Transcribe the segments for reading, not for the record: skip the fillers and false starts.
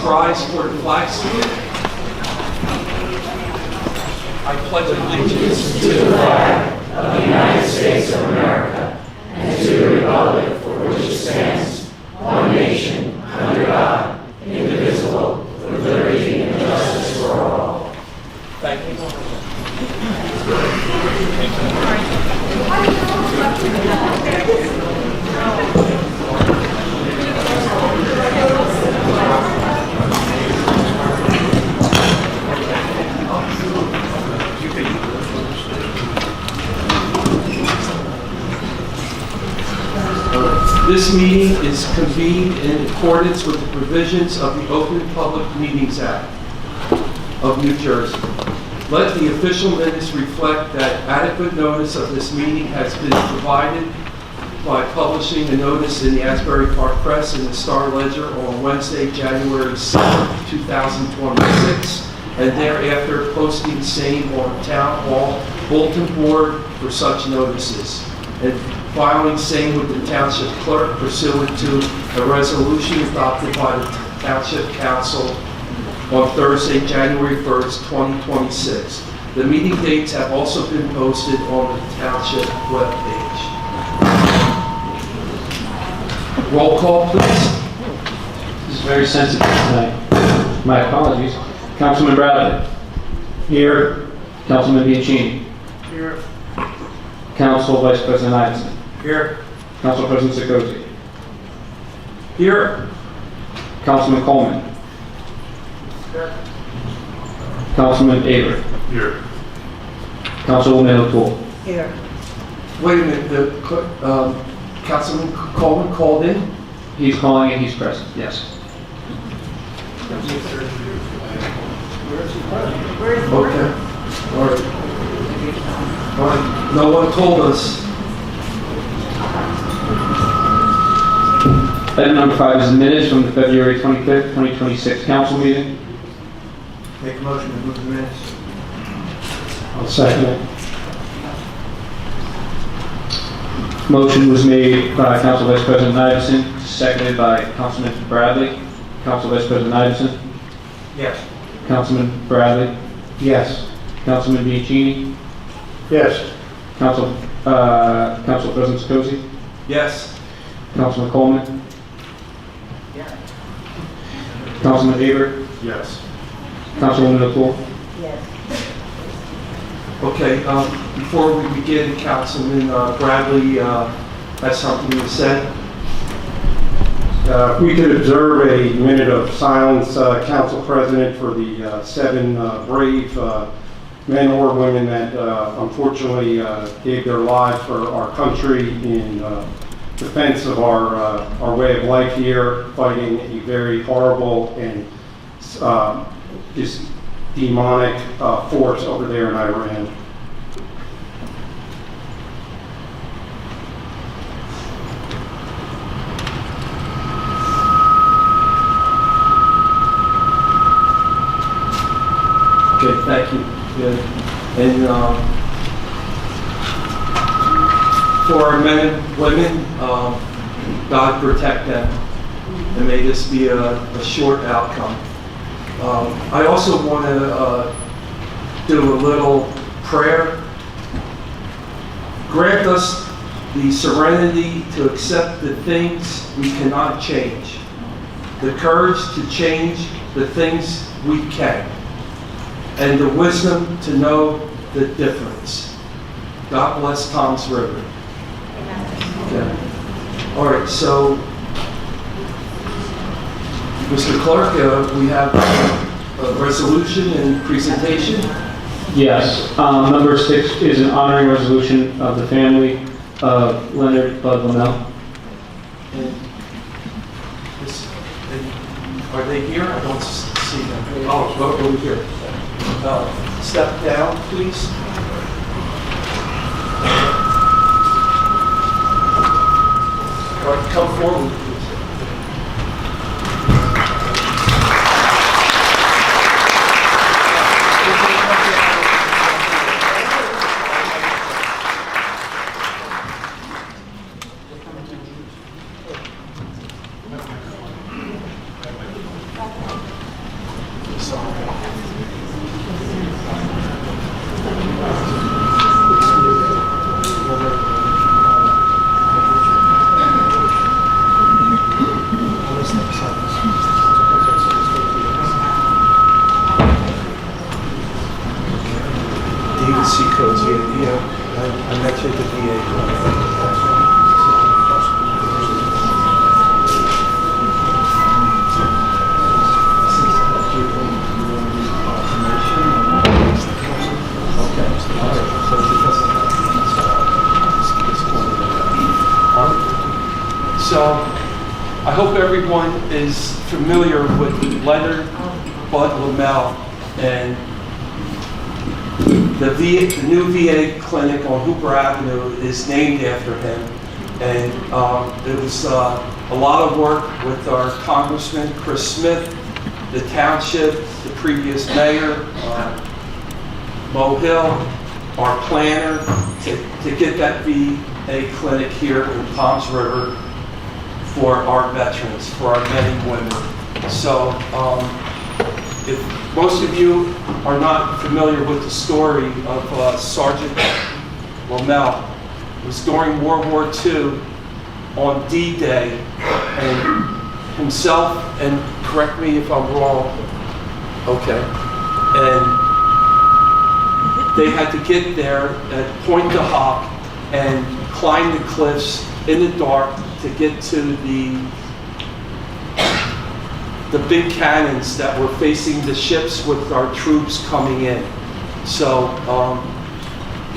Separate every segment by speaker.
Speaker 1: Please rise for the flag salute. I pledge allegiance to the flag
Speaker 2: of the United States of America and to the republic for which it stands, one nation, under God, indivisible, with liberty and justice for all.
Speaker 1: Thank you. This meeting is convened in accordance with the provisions of the Open Public Meetings Act of New Jersey. Let the official minutes reflect that adequate notice of this meeting has been provided by publishing a notice in the Asbury Park Press and the Star Ledger on Wednesday, January 7th, 2026, and thereafter posting same on Town Hall Bulletin Board for such notices, and filing same with the Township Clerk pursuant to a resolution adopted by the Township Council on Thursday, January 1st, 2026. The meeting dates have also been posted on the Township webpage. Roll call, please.
Speaker 3: This is very sensitive tonight. My apologies. Councilman Bradley. Here. Councilman Bianchini.
Speaker 1: Here.
Speaker 3: Council Vice President Iverson.
Speaker 1: Here.
Speaker 3: Council President Sikosi.
Speaker 1: Here.
Speaker 3: Councilman Coleman.
Speaker 1: Here.
Speaker 3: Councilman Aber.
Speaker 1: Here.
Speaker 3: Councilwoman O'Toole.
Speaker 4: Here.
Speaker 1: Wait a minute, Councilman Coleman called in?
Speaker 3: He's calling and he's present, yes.
Speaker 1: Okay. All right. All right. No one told us.
Speaker 3: Item number 5 is the minutes from the February 25th, 2026 council meeting.
Speaker 1: Make a motion to move the minutes.
Speaker 3: I'll second it. Motion was made by Council Vice President Iverson, seconded by Councilman Bradley. Council Vice President Iverson.
Speaker 1: Yes.
Speaker 3: Councilman Bradley.
Speaker 1: Yes.
Speaker 3: Councilman Bianchini.
Speaker 1: Yes.
Speaker 3: Council President Sikosi.
Speaker 1: Yes.
Speaker 3: Councilman Coleman.
Speaker 1: Yeah.
Speaker 3: Councilman Aber.
Speaker 1: Yes.
Speaker 3: Councilwoman O'Toole.
Speaker 4: Yes.
Speaker 1: Okay, before we begin, Councilman Bradley has something to say.
Speaker 5: If we could observe a minute of silence, Council President, for the 7 brave men or women that unfortunately gave their lives for our country in defense of our way of life here, fighting a very horrible and just demonic force over there in Iran.
Speaker 1: Okay, thank you. Good. And for our men and women, God protect them, and may this be a short outcome. I also want to do a little prayer. Grant us the serenity to accept the things we cannot change, the courage to change the things we can, and the wisdom to know the difference. God bless Tom's River. Okay. All right, so, Mr. Clerk, we have a resolution and presentation.
Speaker 3: Yes. Number 6 is an honoring resolution of the family of Leonard Bud Lamel.
Speaker 1: And are they here? I don't see them. Oh, over here. Step down, please. All right, come forward, please. C codes, yeah. I met you at the VA. So, I hope everyone is familiar with Leonard Bud Lamel and the new VA clinic on Hooper Avenue is named after him. And it was a lot of work with our Congressman Chris Smith, the township, the previous mayor, Mo Hill, our planner, to get that VA clinic here in Toms River for our veterans, for our men and women. So if most of you are not familiar with the story of Sergeant Lamel, it was during World War II on D-Day, and himself, and correct me if I'm wrong, okay, and they had to get there at Pointe du Hoc and climb the cliffs in the dark to get to the big cannons that were facing the ships with our troops coming in. So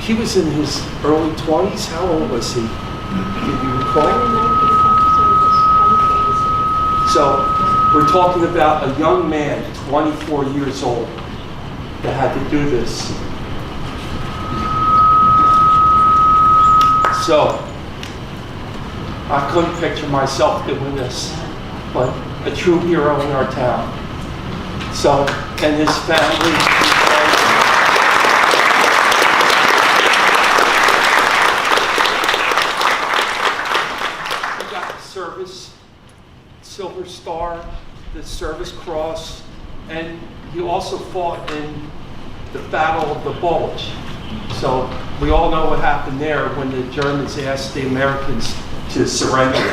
Speaker 1: he was in his early 20s. How old was he? Can you recall? So we're talking about a young man, 24 years old, that had to do this. So I couldn't picture myself doing this, but a true hero in our town. So, and his family. He got the service Silver Star, the Service Cross, and he also fought in the Battle of the Bulge. So we all know what happened there when the Germans asked the Americans to surrender,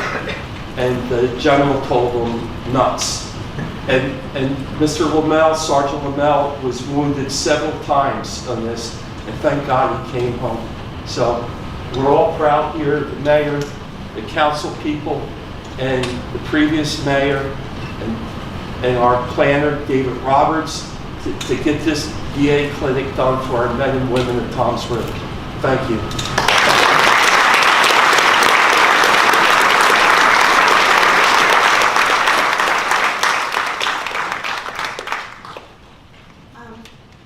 Speaker 1: and the general told them nuts. And Mr. Lamel, Sergeant Lamel, was wounded several times on this, and thank God he came home. So we're all proud here, the mayor, the council people, and the previous mayor, and our planner, David Roberts, to get this VA clinic done for our men and women at Toms River. Thank you.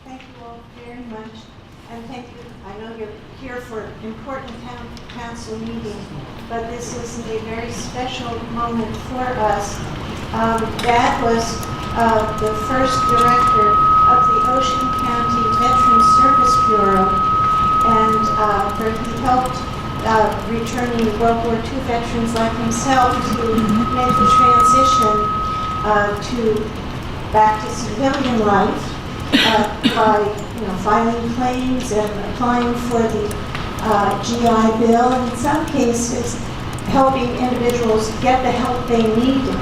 Speaker 4: Thank you all very much, and thank you. I know you're here for important town council meeting, but this is a very special moment for us. Dad was the first director of the Ocean County Veterans Service Bureau, and where he helped returning World War II veterans like himself to make the transition back to civilian life by filing claims and applying for the GI Bill, and in some cases helping individuals get the help they needed.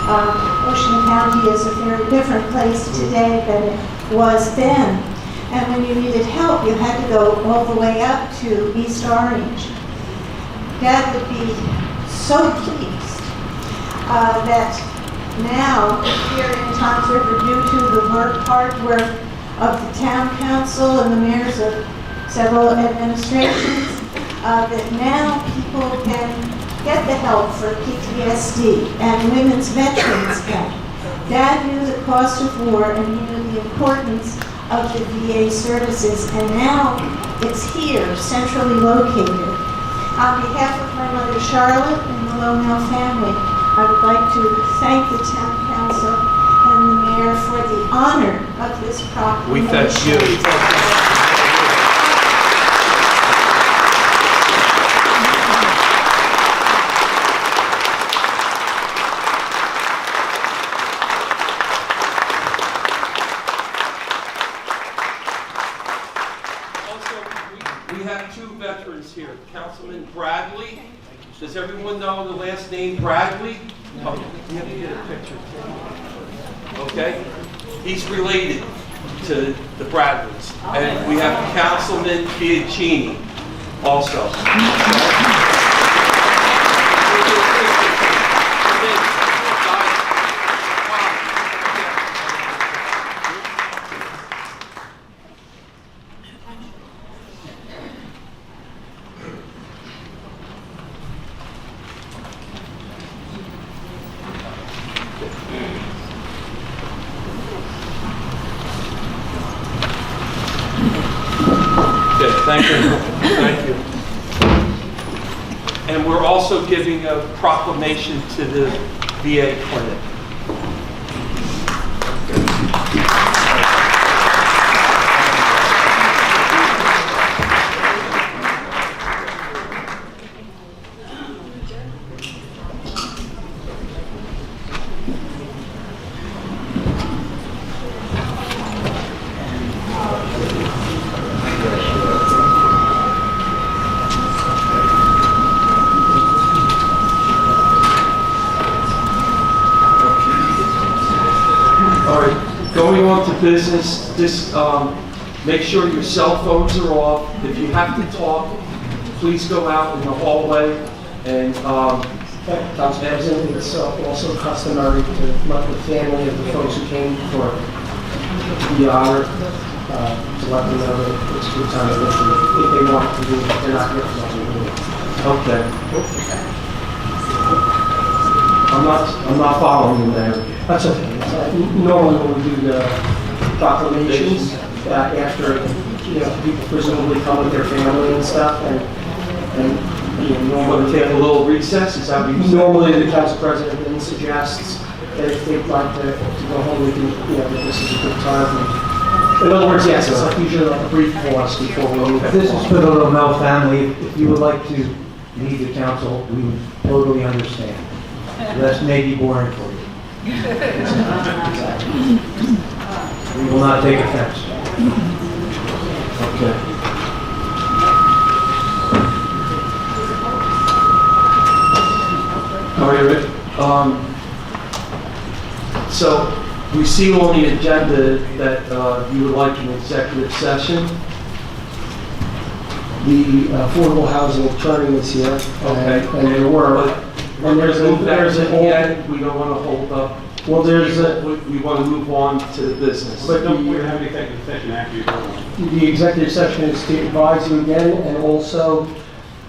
Speaker 4: Ocean County is a very different place today than it was then. And when you needed help, you had to go all the way up to East Orange. Dad would be so pleased that now here in Toms River, due to the hard work of the town council and the mayors of several administrations, that now people can get the help for PTSD and women's veterans help. Dad knew the cost of war and he knew the importance of the VA services, and now it's here, centrally located. On behalf of my mother Charlotte and the Lamel family, I would like to thank the town council and the mayor for the honor of this proclamation.
Speaker 1: We thank you. We have two veterans here. Councilman Bradley. Does everyone know the last name Bradley? Oh, you have to get a picture. Okay? He's related to to the Bradleys. And we have Councilman Piacini also. Okay, thank you. Thank you. And we're also giving a proclamation to the VA clinic. Going on to business, make sure your cell phones are off. If you have to talk, please go out in the hallway and,
Speaker 6: Council President, it's also customary to let the family of the folks who came for the honor, to let them know that it's a good time to listen. If they want to do it, they're not here for nothing.
Speaker 1: okay. I'm not following you there.
Speaker 6: That's okay. Normally when we do the proclamations, after, people presumably come with their family and stuff, and
Speaker 1: You want to take a little recess, is that what you said?
Speaker 6: normally the council president then suggests that if they'd like to go home, we can, that this is a good time. In other words, yes, it's like usually like a brief pause before we move.
Speaker 7: This is for the Romel family. If you would like to leave the council, we would totally understand. That may be boring for you. We will not take offense.
Speaker 1: Okay. All right, Rick. So we see on the agenda that you would like an executive session.
Speaker 6: The affordable housing attorney is here.
Speaker 1: Okay.
Speaker 6: And there were, and there's a whole,
Speaker 1: Yet, we don't want to hold up.
Speaker 6: well, there's a,
Speaker 1: We want to move on to the business.
Speaker 6: but
Speaker 3: Don't we have an executive session after you go?
Speaker 6: the executive session is to advise you again, and also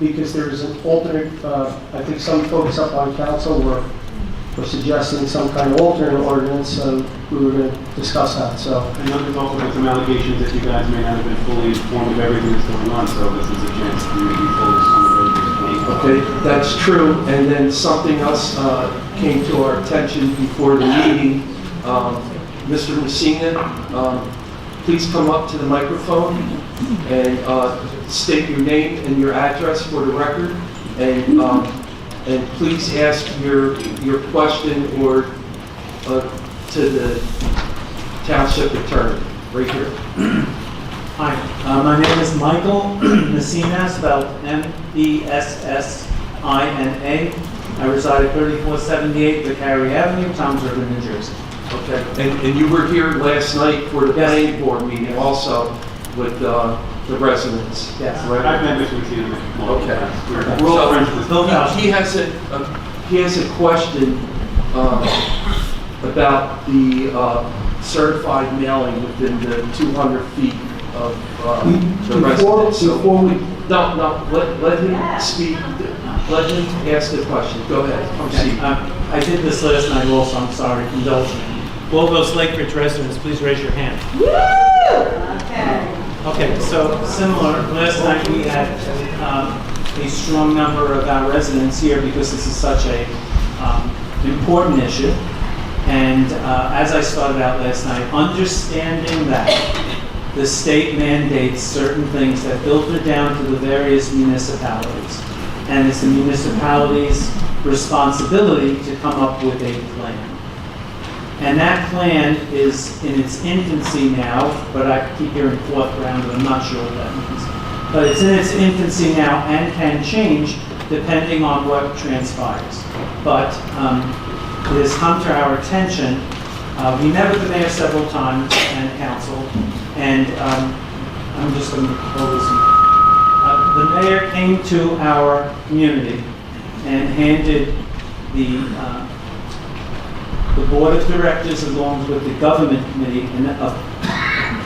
Speaker 6: because there's an alternate, I think some folks up on council were suggesting some kind of alternate ordinance, so we were going to discuss that, so.
Speaker 3: I know there's also been some allegations that you guys may not have been fully informed of everything that's going on, so this is a chance for you to be fully informed of everything.
Speaker 1: Okay, that's true. And then something else came to our attention before the meeting. Mr. Messina, please come up to the microphone and state your name and your address for the record. And please ask your question or to the township attorney, right here.
Speaker 8: Hi, my name is Michael Messina, spelled M-E-S-S-I-N-A. I reside at 3478 Vicari Avenue, Toms River, New Jersey.
Speaker 1: Okay. And you were here last night for the
Speaker 8: Yes.
Speaker 1: planning board meeting also with the residents.
Speaker 8: Yes.
Speaker 1: Right?
Speaker 3: I've met Mr. Messina before.
Speaker 1: Okay.
Speaker 3: We're all friends with
Speaker 8: Bill Fauci.
Speaker 1: He has a question about the certified mailing within the 200 feet of the residence. So-
Speaker 6: Before we,
Speaker 1: No, let him speak, let him ask the question. Go ahead, proceed.
Speaker 8: I did this last night also, I'm sorry, indulge me. All those Lake Ridge residents, please raise your hand. Okay, so similar, last night we had a strong number of our residents here because this is such a important issue. And as I started out last night, understanding that the state mandates certain things that filter down to the various municipalities. And it's the municipality's responsibility to come up with a plan. And that plan is in its infancy now, but I keep hearing fourth round, and I'm not sure what that means. But it's in its infancy now and can change depending on what transpires. But it has come to our attention. We met with the mayor several times and council And I'm just going to hold this. The mayor came to our community and handed the board of directors along with the government committee a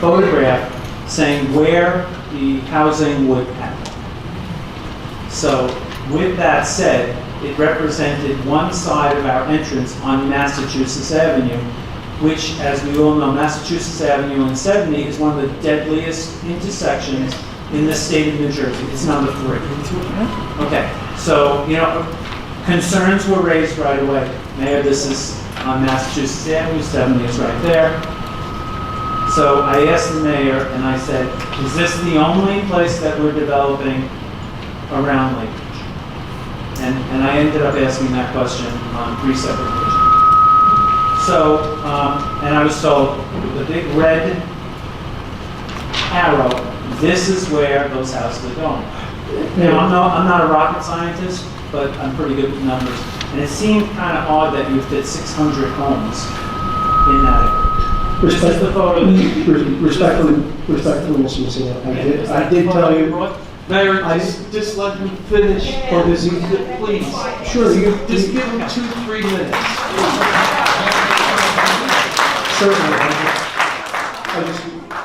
Speaker 8: photograph saying where the housing would happen. So with that said, it represented one side of our entrance on Massachusetts Avenue, which, as we all know, Massachusetts Avenue and 70 is one of the deadliest intersections in the state of New Jersey. It's number 3. Okay, so, concerns were raised right away. Mayor, this is on Massachusetts Avenue, 70 is right there. So I asked the mayor and I said, is this the only place that we're developing around Lake Ridge? And I ended up asking that question on 3 separate occasions. So, and I was told, the big red arrow, this is where those houses are going. Now, I'm not a rocket scientist, but I'm pretty good with numbers. And it seemed kind of odd that you fit 600 homes in that area. This is the photo.
Speaker 6: Respectfully, Mr. Messina, I did tell you.
Speaker 1: Mayor, just let him finish.
Speaker 6: Or does he?
Speaker 1: Please.
Speaker 6: Sure,
Speaker 1: Just give him 2-3 minutes.
Speaker 6: Certainly.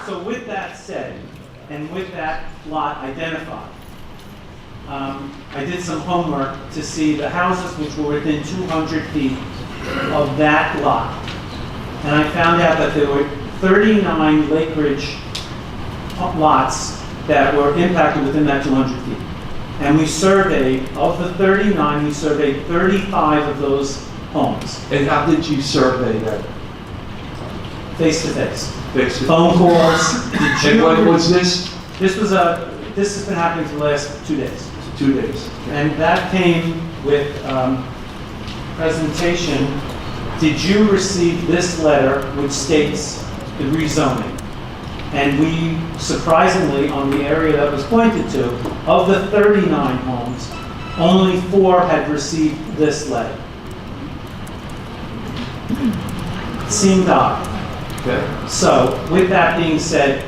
Speaker 8: So with that said, and with that lot identified, I did some homework to see the houses which were within 200 feet of that lot. And I found out that there were 39 Lake Ridge lots that were impacted within that 200 feet. And we surveyed, of the 39, we surveyed 35 of those homes,
Speaker 1: And how did you survey that?
Speaker 8: face to face.
Speaker 1: Fix it.
Speaker 8: Phone calls.
Speaker 1: And when was this?
Speaker 8: This has been happening for the last 2 days.
Speaker 1: 2 days.
Speaker 8: And that came with presentation. Did you receive this letter which states the rezoning? And we, surprisingly, on the area that was pointed to, of the 39 homes, only 4 had received this letter. It seemed odd.
Speaker 1: Okay.
Speaker 8: So, with that being said,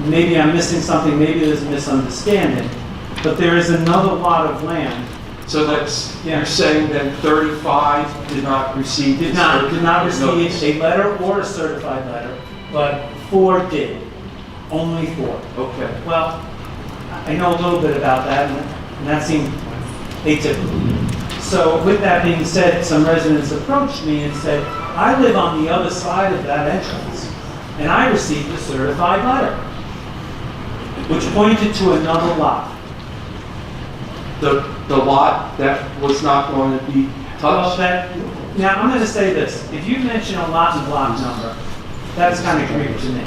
Speaker 8: maybe I'm missing something, maybe there's a misunderstanding, but there is another lot of land.
Speaker 1: So that's,
Speaker 8: Yeah.
Speaker 1: you're saying that 35 did not receive
Speaker 8: Did
Speaker 1: this
Speaker 8: not
Speaker 1: notice?
Speaker 8: receive a letter or a certified letter, but 4 did. Only 4.
Speaker 1: Okay.
Speaker 8: Well, I know a little bit about that, and that seemed atypical. So with that being said, some residents approached me and said, I live on the other side of that entrance, and I received a certified letter, which pointed to another lot.
Speaker 1: The lot that was not going to be
Speaker 8: Well,
Speaker 1: touched?
Speaker 8: now, I'm going to say this. If you mention a lot and block number, that's kind of creepy to me.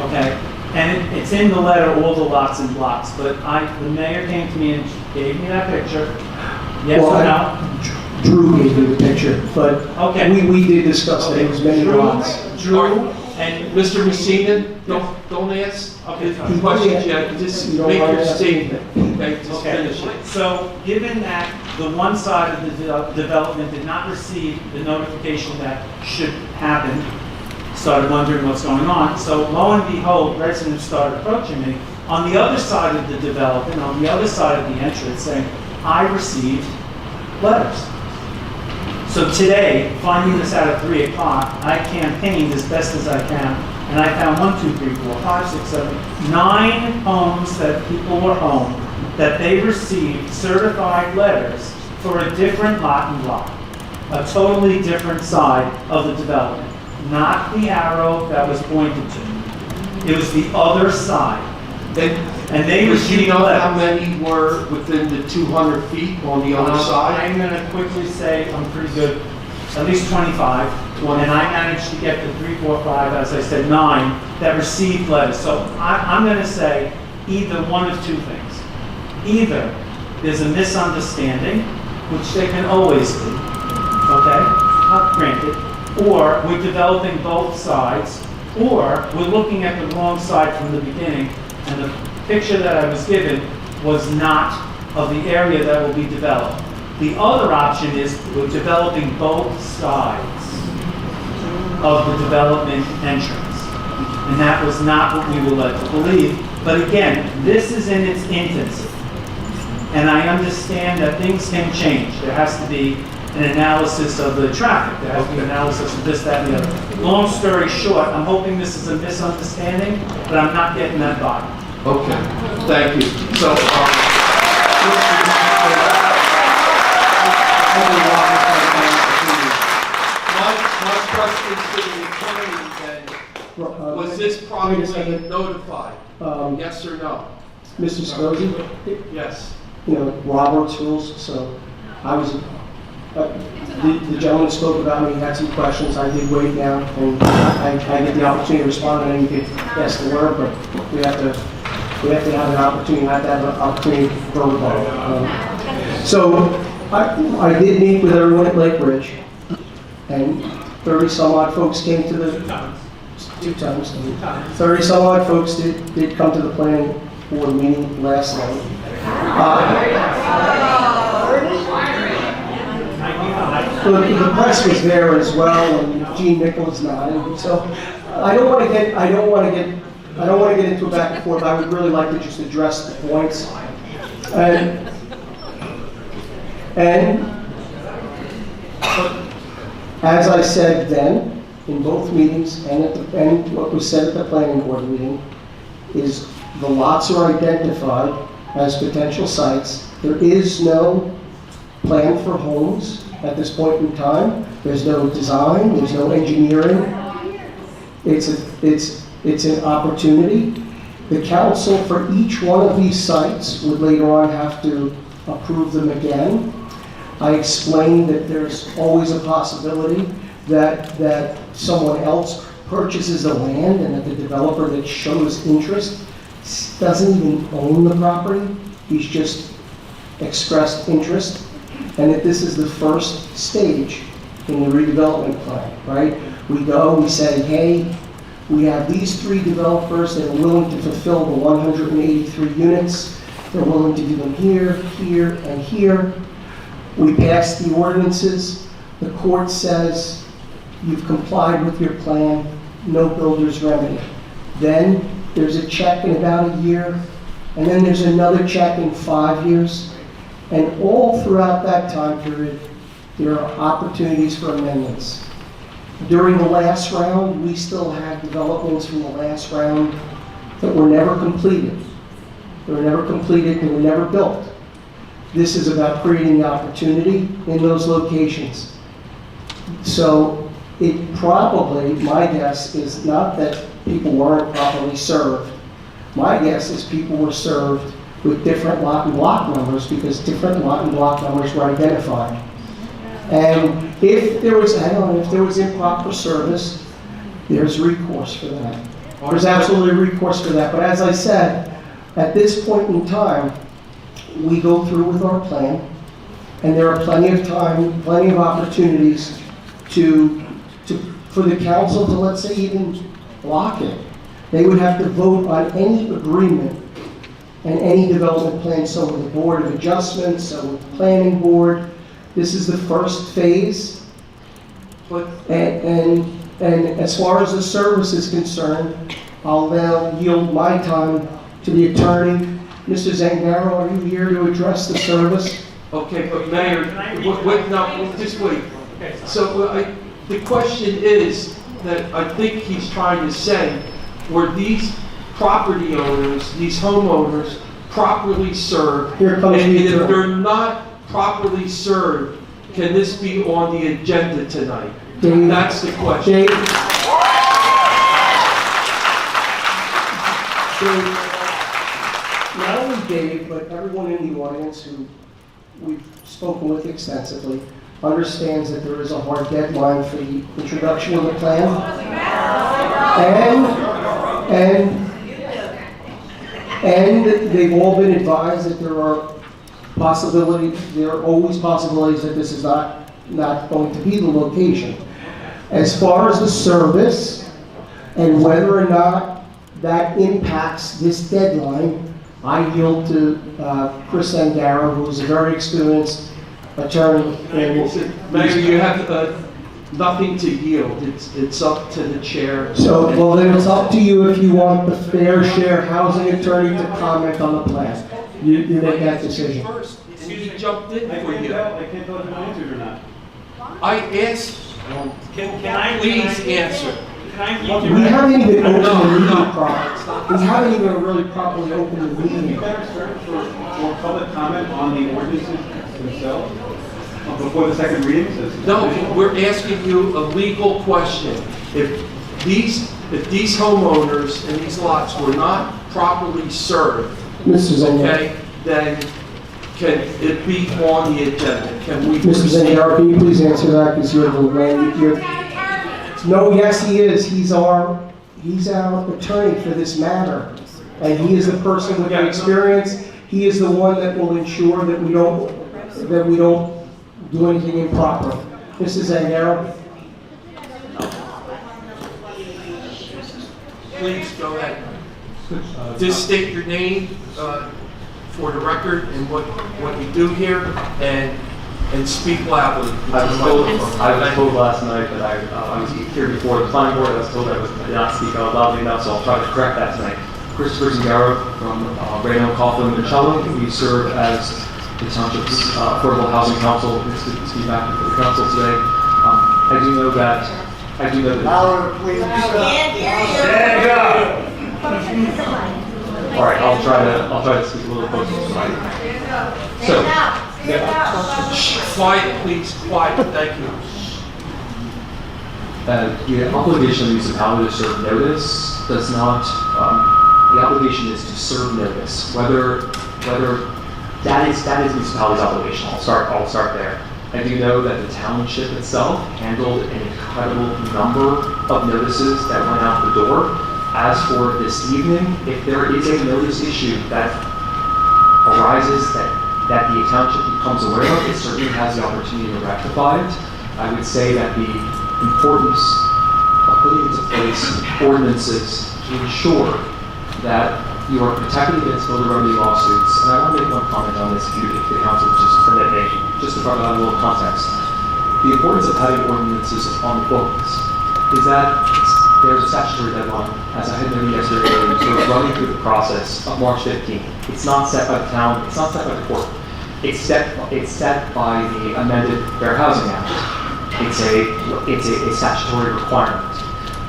Speaker 8: Okay? And it's in the letter, all the lots and blocks, but the mayor came to me and gave me that picture. Yes or no?
Speaker 6: Drew gave you the picture, but
Speaker 8: Okay.
Speaker 6: we did discuss that it was many lots.
Speaker 8: Drew, and
Speaker 1: Mr. Messina, don't ask
Speaker 8: Okay.
Speaker 1: the questions yet, just
Speaker 6: You don't
Speaker 1: make
Speaker 6: mind
Speaker 1: your
Speaker 6: asking?
Speaker 1: statement. Okay, just
Speaker 8: Okay,
Speaker 1: finish it.
Speaker 8: so given that the one side of the development did not receive the notification that should happen, started wondering what's going on, so lo and behold, residents started approaching me on the other side of the development, on the other side of the entrance, saying, I received letters. So today, finding this out at 3 o'clock, I campaigned as best as I can, and I found 1, 2, 3, 4, 5, 6, 7, 9 homes that people were home, that they received certified letters for a different lot and block, a totally different side of the development, not the arrow that was pointed to. It was the other side. And they
Speaker 1: Do
Speaker 8: received
Speaker 1: you know how
Speaker 8: letters.
Speaker 1: many were within the 200 feet on the other side?
Speaker 8: I'm going to quickly say I'm pretty good, at least 25. And I managed to get the 3, 4, 5, as I said, 9 that received letters. So I'm going to say either one of 2 things. Either there's a misunderstanding, which there can always be, okay, granted, or we're developing both sides, or we're looking at the wrong side from the beginning, and the picture that I was given was not of the area that will be developed. The other option is we're developing both sides of the development entrance. and that was not what we were led to believe. But again, this is in its infancy. And I understand that things can change. There has to be an analysis of the traffic. There has to be an analysis of this, that, and the other. Long story short, I'm hoping this is a misunderstanding, but I'm not getting that bottom.
Speaker 1: Okay, thank you. So, my question to the attorney then, was this properly notified? Yes or no?
Speaker 6: Mr. Scosi,
Speaker 1: Yes.
Speaker 6: you know, Robert's rules, so I was, the gentleman spoke about me, he had some questions, I did wait down, and I get the opportunity to respond, and then you could ask the word, but we have to have an opportunity, for rebuttal. So, I did meet with everyone at Lake Ridge, and 30 some odd folks came to the, 2 times, 30 some odd folks did come to the planning board meeting last night. The press was there as well, and Gene Nichols nodded. So I don't want to get into a back and forth. I would really like to just address the points. And as I said then, in both meetings, and what was said at the planning board meeting, is the lots are identified as potential sites. There is no plan for homes at this point in time. There's no design, there's no engineering. It's an opportunity. The council for each one of these sites would later on have to approve them again. I explained that there's always a possibility that someone else purchases the land and that the developer that shows interest doesn't even own the property. He's just expressed interest, and that this is the first stage in the redevelopment plan, right? We go, we say, hey, we have these 3 developers that are willing to fulfill the 183 units. They're willing to do them here, here, and here. We pass the ordinances. The court says, you've complied with your plan, no builder's remedy. Then there's a check in about a year, and then there's another check in 5 years. And all throughout that time period, there are opportunities for amendments. During the last round, we still had developments from the last round that were never completed. They were never completed, they were never built. This is about creating the opportunity in those locations. So it probably, my guess is not that people weren't properly served. My guess is people were served with different lot and block numbers because different lot and block numbers were identified. And if there was, if there was improper service, there's recourse for that. There's absolutely recourse for that. But as I said, at this point in time, we go through with our plan, and there are plenty of time, plenty of opportunities for the council to, let's say, even block it. They would have to vote on any agreement and any development plan, so with the Board of Adjustments, so with the Planning Board. This is the first phase. And as far as the service is concerned, I'll now yield my time to the attorney. Mr. Zangaro, are you here to address the service?
Speaker 1: Okay, but Mayor, just wait. So the question is that I think he's trying to say, were these property owners, these homeowners, properly served?
Speaker 6: Here comes
Speaker 1: and
Speaker 6: the
Speaker 1: if
Speaker 6: attorney.
Speaker 1: they're not properly served, can this be on the agenda tonight?
Speaker 6: Dave,
Speaker 1: That's the question.
Speaker 6: Dave, not only Dave, but everyone in the audience who we've spoken with extensively understands that there is a hard deadline for the introduction of the plan. And they've all been advised that there are always possibilities that this is not going to be the location. As far as the service and whether or not that impacts this deadline, I yield to Chris Zangaro, who is a very experienced attorney.
Speaker 1: Mayor, you have nothing to yield. It's up to the chair.
Speaker 6: So, well, then it's up to you if you want the fair share housing attorney to comment on the plan. You make that decision.
Speaker 1: First, and he jumped in for you.
Speaker 9: I can't tell if I answered or not.
Speaker 1: I asked,
Speaker 8: Can I
Speaker 1: please answer.
Speaker 8: Can I
Speaker 6: We haven't even opened the
Speaker 1: No,
Speaker 6: meeting
Speaker 1: no.
Speaker 6: properly. We haven't even really properly opened the meeting.
Speaker 9: You better search for public comment on the ordinances themselves before the second reading.
Speaker 1: No, we're asking you a legal question. If these homeowners and these lots were not properly served,
Speaker 6: Mr. Zaniari.
Speaker 1: okay, then can it be on the agenda? Can we
Speaker 6: Mr.
Speaker 1: proceed?
Speaker 6: Zaniari, can you please answer that, because you're the land, you're... No, yes, he is. He's our attorney for this matter. And he is the person with the experience. He is the one that will ensure that we don't do anything improper. Mrs. Zaniari?
Speaker 1: Please go ahead. Just state your name for the record and what you do here, and speak loudly.
Speaker 10: I was told last night that I was here before the planning board. I was told I did not speak out loudly enough, so I'll try to correct that tonight. Christopher Zingaro from Reno, Coughlin, and Cello. We serve as the Township's Affordable Housing Council. To speak back to the council today. I do know that. All right, I'll try to speak a little closer to the mic. So.
Speaker 1: Quiet, please, quiet, thank you.
Speaker 10: The obligation of the municipality to serve notice does not, the obligation is to serve notice, whether that is municipality's obligation. I'll start there. I do know that the township itself handled an incredible number of notices that went out the door. As for this evening, if there is a notice issue that arises that the township becomes aware of, it certainly has the opportunity to rectify it. I would say that the importance of putting into place ordinances to ensure that you are protected against builder remedy lawsuits. And I want to make one comment on this, if the council would just permit me, just to provide a little context. The importance of having ordinances on the books is that there's a statutory deadline, as I had noted yesterday, sort of running through the process of March 15th. It's not set by the town, it's not set by the court. It's set by the amended Fair Housing Act. It's a statutory requirement.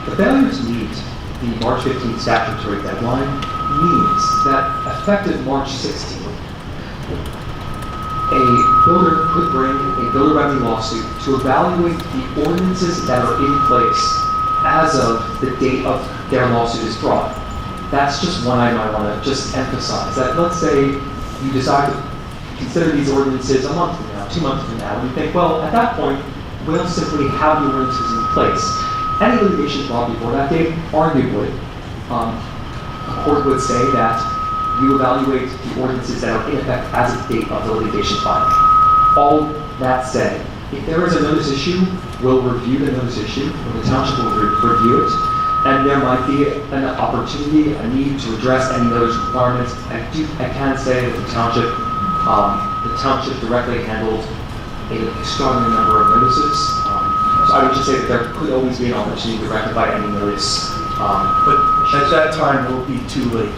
Speaker 10: The failure to meet the March 15th statutory deadline means that effective March 16th, a builder could bring a builder remedy lawsuit to evaluate the ordinances that are in place as of the date of their lawsuit is brought. That's just one item I want to just emphasize, that let's say you decide to consider these ordinances a month from now, 2 months from now, and you think, well, at that point, we'll simply have the ordinances in place. Any litigation brought before that date, arguably, a court would say that you evaluate the ordinances that are in effect as of the date of the litigation filing. All that said, if there is a notice issue, we'll review the notice issue, or the township will review it, and there might be an opportunity, a need to address any notice requirements. I can say that the township directly handled an extraordinary number of notices. So I would just say that there could always be an opportunity to rectify any notice.
Speaker 1: But at that time, it will be too late.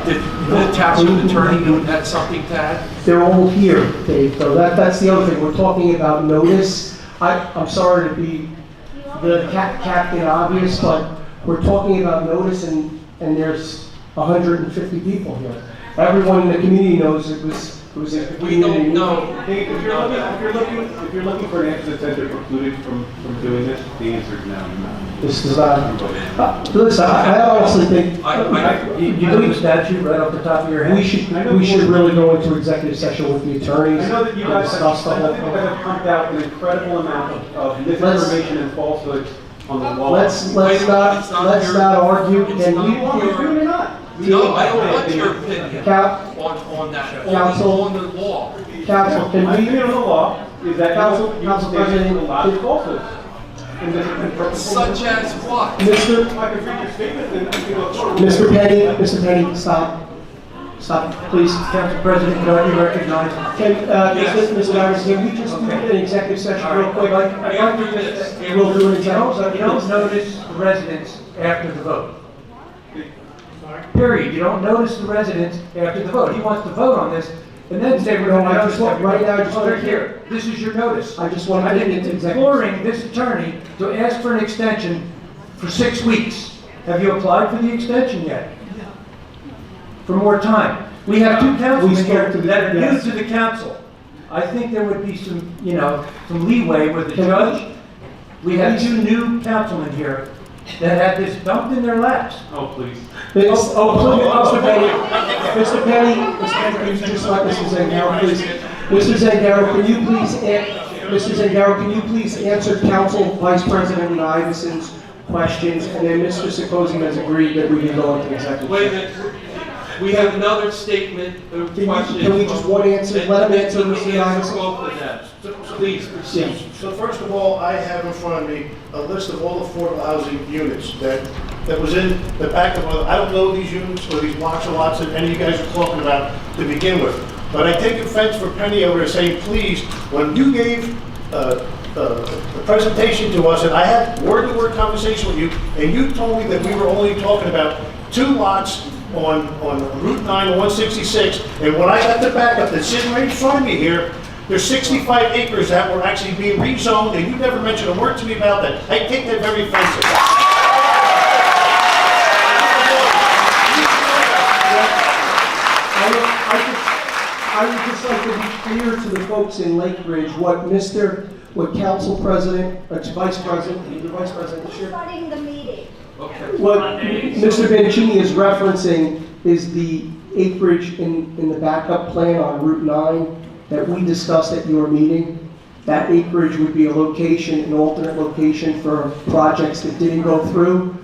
Speaker 1: Did the township attorney have something to add?
Speaker 6: They're all here, Dave, so that's the other thing. We're talking about notice. I'm sorry to be the captain obvious, but we're talking about notice, and there's 150 people here. Everyone in the community knows it was a
Speaker 1: We
Speaker 6: community.
Speaker 1: don't know.
Speaker 9: If you're looking for an answer that says they're precluded from doing this, the answer is no.
Speaker 6: This is not, listen, I honestly think
Speaker 7: You know the statute right off the top of your head?
Speaker 6: we should really go into executive session with the attorneys
Speaker 9: I know that you
Speaker 6: and
Speaker 9: guys
Speaker 6: discuss the whole
Speaker 9: you guys have pumped out an incredible amount of misinformation and falsehoods on the wall.
Speaker 6: Let's not argue.
Speaker 1: It's
Speaker 6: Can
Speaker 1: not
Speaker 6: you,
Speaker 9: You're not.
Speaker 1: No, I don't want your opinion
Speaker 6: Council,
Speaker 1: on that,
Speaker 6: Counsel.
Speaker 1: on the law.
Speaker 6: can
Speaker 9: My
Speaker 6: we,
Speaker 9: opinion on the law is that
Speaker 6: Counsel
Speaker 9: you
Speaker 6: President,
Speaker 9: a lot of falsehoods. And this has been purposeful.
Speaker 1: Such as what?
Speaker 6: Mr.
Speaker 9: If I could read your statement, then you can go forward.
Speaker 6: Mr. Penny, stop. Stop.
Speaker 7: Please, Council President, could I be recognized?
Speaker 6: Mr. Iverson, can we just do an executive session real quick? We'll do an executive.
Speaker 7: You don't notice the residents after the vote. Period. You don't notice the residents after the vote. He wants to vote on this, and then say we're going to notice
Speaker 6: right now, I just want to
Speaker 7: here. This is your notice.
Speaker 6: I just want to
Speaker 7: I've
Speaker 6: get
Speaker 7: been
Speaker 6: into executive.
Speaker 7: imploring this attorney to ask for an extension for 6 weeks. Have you applied for the extension yet? For more time. We have two councilmen
Speaker 6: spoke
Speaker 7: here
Speaker 6: to the-
Speaker 7: that are new
Speaker 6: yes.
Speaker 7: to the council. I think there would be some, some leeway with the judge. We have two new councilmen here that had this dumped in their laps.
Speaker 10: Oh, please.
Speaker 6: Mr. Penny, can you just let Mr. Zangaro, please? Mr. Zangaro, can you please answer Council Vice President Iverson's questions? And then Mr. Sikosy has agreed that we can go into executive.
Speaker 1: Wait a minute. We have another statement, question.
Speaker 6: Can we just one answer, let him answer,
Speaker 1: Let
Speaker 6: Mr.
Speaker 1: me answer
Speaker 6: Iverson?
Speaker 1: both of them. Please proceed.
Speaker 11: So first of all, I have in front of me a list of all affordable housing units that was in the back of, I don't know these units or these blocks or lots that any of you guys are talking about to begin with. But I take offense for Penny over there saying, please, when you gave the presentation to us, and I had word-to-word conversation with you, and you told me that we were only talking about 2 lots on Route 9 and 166, and when I got the backup that's sitting right in front of me here, there's 65 acres that were actually being rezoned, and you never mentioned a word to me about that. I take that very offensive.
Speaker 6: I would just like to be clear to the folks in Lake Ridge what Council President, Vice President, the Vice President this year.
Speaker 4: Starting the meeting.
Speaker 1: Okay.
Speaker 6: What Mr. Vancini is referencing is the acreage in the backup plan on Route 9 that we discussed at your meeting. That acreage would be a location, an alternate location for projects that didn't go through.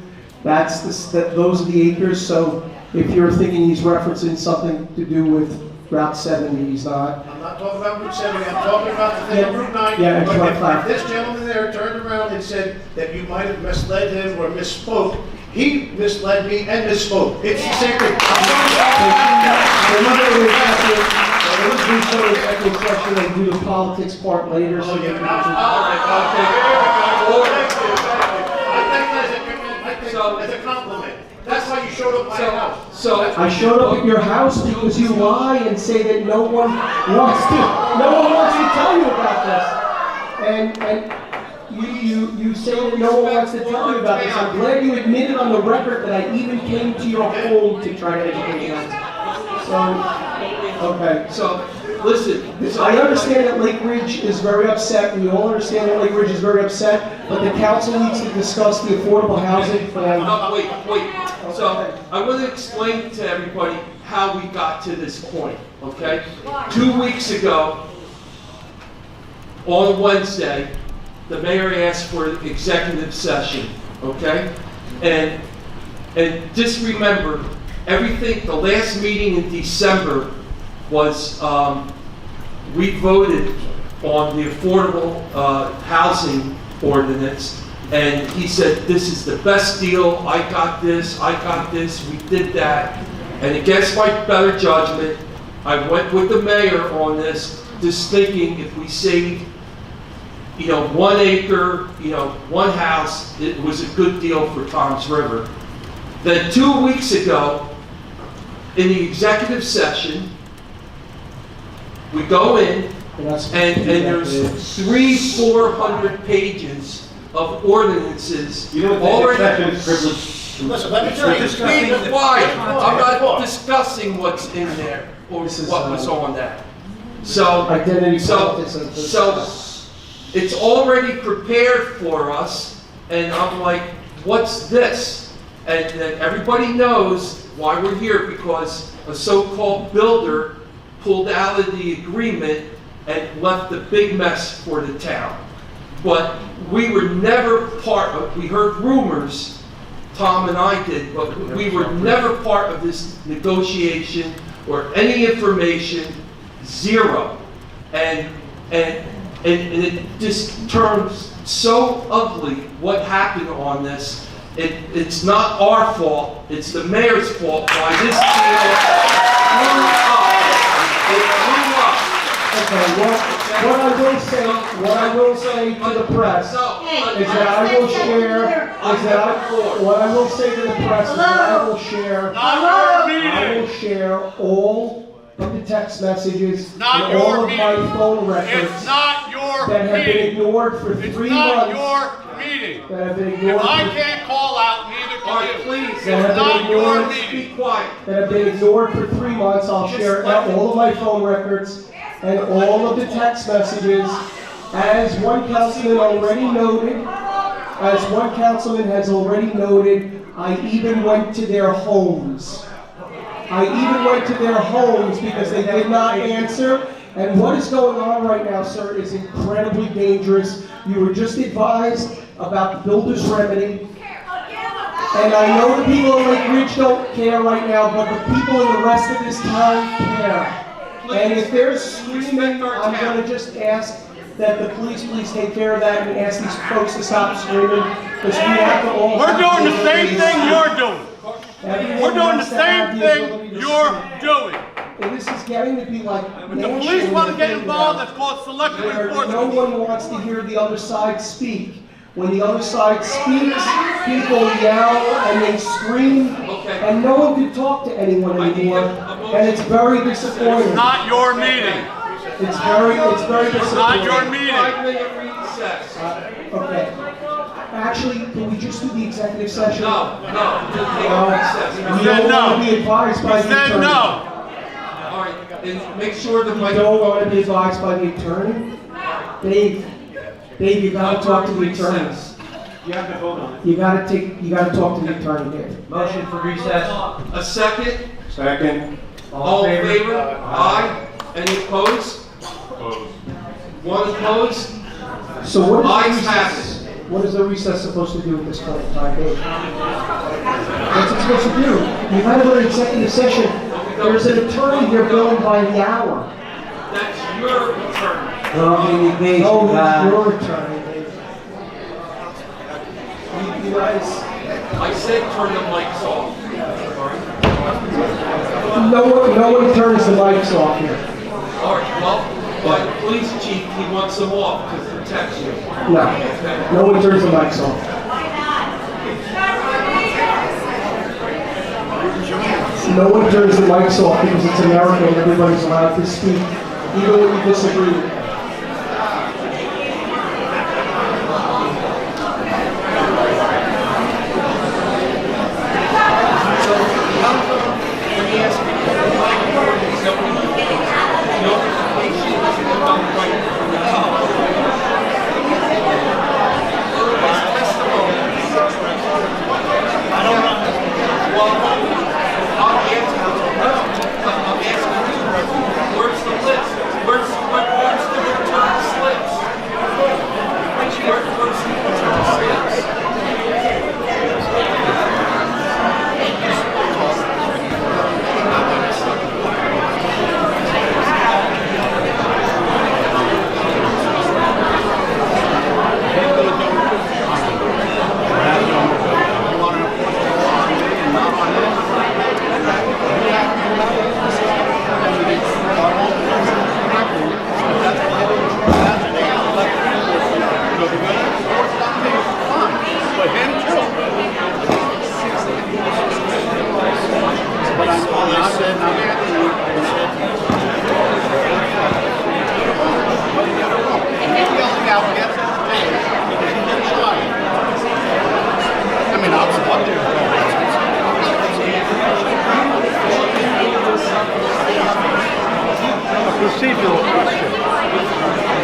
Speaker 6: Those are the acres, so if you're thinking he's referencing something to do with Route 70, he's not.
Speaker 11: I'm not talking about Route 70, I'm talking about the thing on Route 9.
Speaker 6: Yeah, it's
Speaker 11: But
Speaker 6: Route
Speaker 11: if
Speaker 6: 5.
Speaker 11: this gentleman there turned around and said that you might have misled him or misspoke, he misled me and misspoke. It's the same thing.
Speaker 6: We show executive session and do the politics part later. So you can-
Speaker 11: I think as a compliment. That's why you showed up at my house.
Speaker 1: So,
Speaker 6: I showed up at your house because you lie and say that no one wants to tell you about this. And you say that no one wants to tell you about this. I'm glad you admitted on the record that I even came to your home to try to educate you. So, okay.
Speaker 1: so, listen.
Speaker 6: I understand that Lake Ridge is very upset. We all understand that Lake Ridge is very upset, but the council needs to discuss the affordable housing plan.
Speaker 1: No, wait. So, I want to explain to everybody how we got to this point, okay? 2 weeks ago, on Wednesday, the mayor asked for an executive session, okay? And just remember, everything, the last meeting in December was, we voted on the affordable housing ordinance, and he said, this is the best deal, I got this, we did that. And against my better judgment, I went with the mayor on this, just thinking if we saved 1 acre, 1 house, it was a good deal for Toms River. Then 2 weeks ago, in the executive session, we go in, and there's 400 pages of ordinances
Speaker 9: You know what the
Speaker 1: already.
Speaker 9: exception is privilege?
Speaker 11: Listen, let me tell you.
Speaker 1: Be quiet. I'm not discussing what's in there or what was on that. So,
Speaker 6: Identity
Speaker 1: so,
Speaker 6: politics.
Speaker 1: so it's already prepared for us, and I'm like, what's this? And then everybody knows why we're here, because a so-called builder pulled out of the agreement and left a big mess for the town. But we were never part of, we heard rumors, Tom and I did, but we were never part of this negotiation or any information, zero. And it just turns so ugly what happened on this. It's not our fault, it's the mayor's fault why this deal
Speaker 6: Okay, what I will say to the press is that I will share, what I will say to the press is that I will share all of the text messages and all of my phone records
Speaker 11: It's not your
Speaker 6: that have been
Speaker 11: meeting.
Speaker 6: ignored for 3
Speaker 11: It's
Speaker 6: months.
Speaker 11: not your meeting.
Speaker 6: That have been
Speaker 11: If
Speaker 6: ignored
Speaker 11: I
Speaker 6: for
Speaker 11: can't call out, neither
Speaker 1: All right,
Speaker 11: can you.
Speaker 1: please,
Speaker 11: It's not your
Speaker 1: be
Speaker 11: meeting.
Speaker 1: quiet.
Speaker 6: that have been ignored for 3 months. I'll share all of my phone records and all of the text messages. As one councilman already noted, I even went to their homes. Because they did not answer. And what is going on right now, sir, is incredibly dangerous. You were just advised about the builder's remedy. And I know the people in Lake Ridge don't care right now, but the people in the rest of this town care. And if they're screaming, I'm going to just ask that the police please take care of that and ask these folks to stop screaming. Because we have to all...
Speaker 11: We're doing the same thing you're doing. We're doing the same thing you're doing.
Speaker 6: And this is getting to be like...
Speaker 11: If the police want to get involved, that's called selective
Speaker 6: where no
Speaker 11: enforcement.
Speaker 6: one wants to hear the other side speak. When the other side speaks, people yell and they scream, and no one can talk to anyone anymore, and it's very disappointing.
Speaker 11: It's not your meeting.
Speaker 6: It's very disappointing.
Speaker 11: It's not your meeting.
Speaker 1: 5-minute recess.
Speaker 6: Okay. Actually, can we just do the executive session?
Speaker 1: No,
Speaker 6: You
Speaker 11: said
Speaker 6: don't
Speaker 11: no.
Speaker 6: want to be advised by the
Speaker 11: Said
Speaker 6: attorney.
Speaker 11: no.
Speaker 1: All right, and make sure the
Speaker 6: You don't want to be advised by the attorney? Dave, you gotta talk to the attorney.
Speaker 9: You have to vote on it.
Speaker 6: You gotta talk to the attorney, Dave.
Speaker 7: Motion for recess.
Speaker 1: A second?
Speaker 5: Second.
Speaker 1: All in favor? Aye. Any opposed? One opposed?
Speaker 6: So what
Speaker 1: Ayes
Speaker 6: is
Speaker 1: have
Speaker 6: what is the recess supposed to do at this point in time, Dave? What's it supposed to do? You gotta go to executive session. There's an attorney here billing by the hour.
Speaker 1: That's your attorney.
Speaker 6: Oh, your attorney, Dave. You guys,
Speaker 1: I said turn the mics off.
Speaker 6: no one turns the mics off here.
Speaker 1: All right, well, but police chief, he wants them off to protect you.
Speaker 6: No one turns the mics off. No one turns the mics off because it's America and everybody's allowed to speak, even when you disagree.
Speaker 1: Where's the list? Where's the return slips? Where's the return slips?
Speaker 11: Procedural question.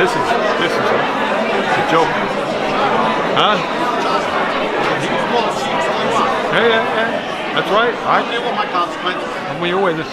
Speaker 12: This is It's a joke. Huh? Yeah. That's right. I deal with my consequences. I'm your witness.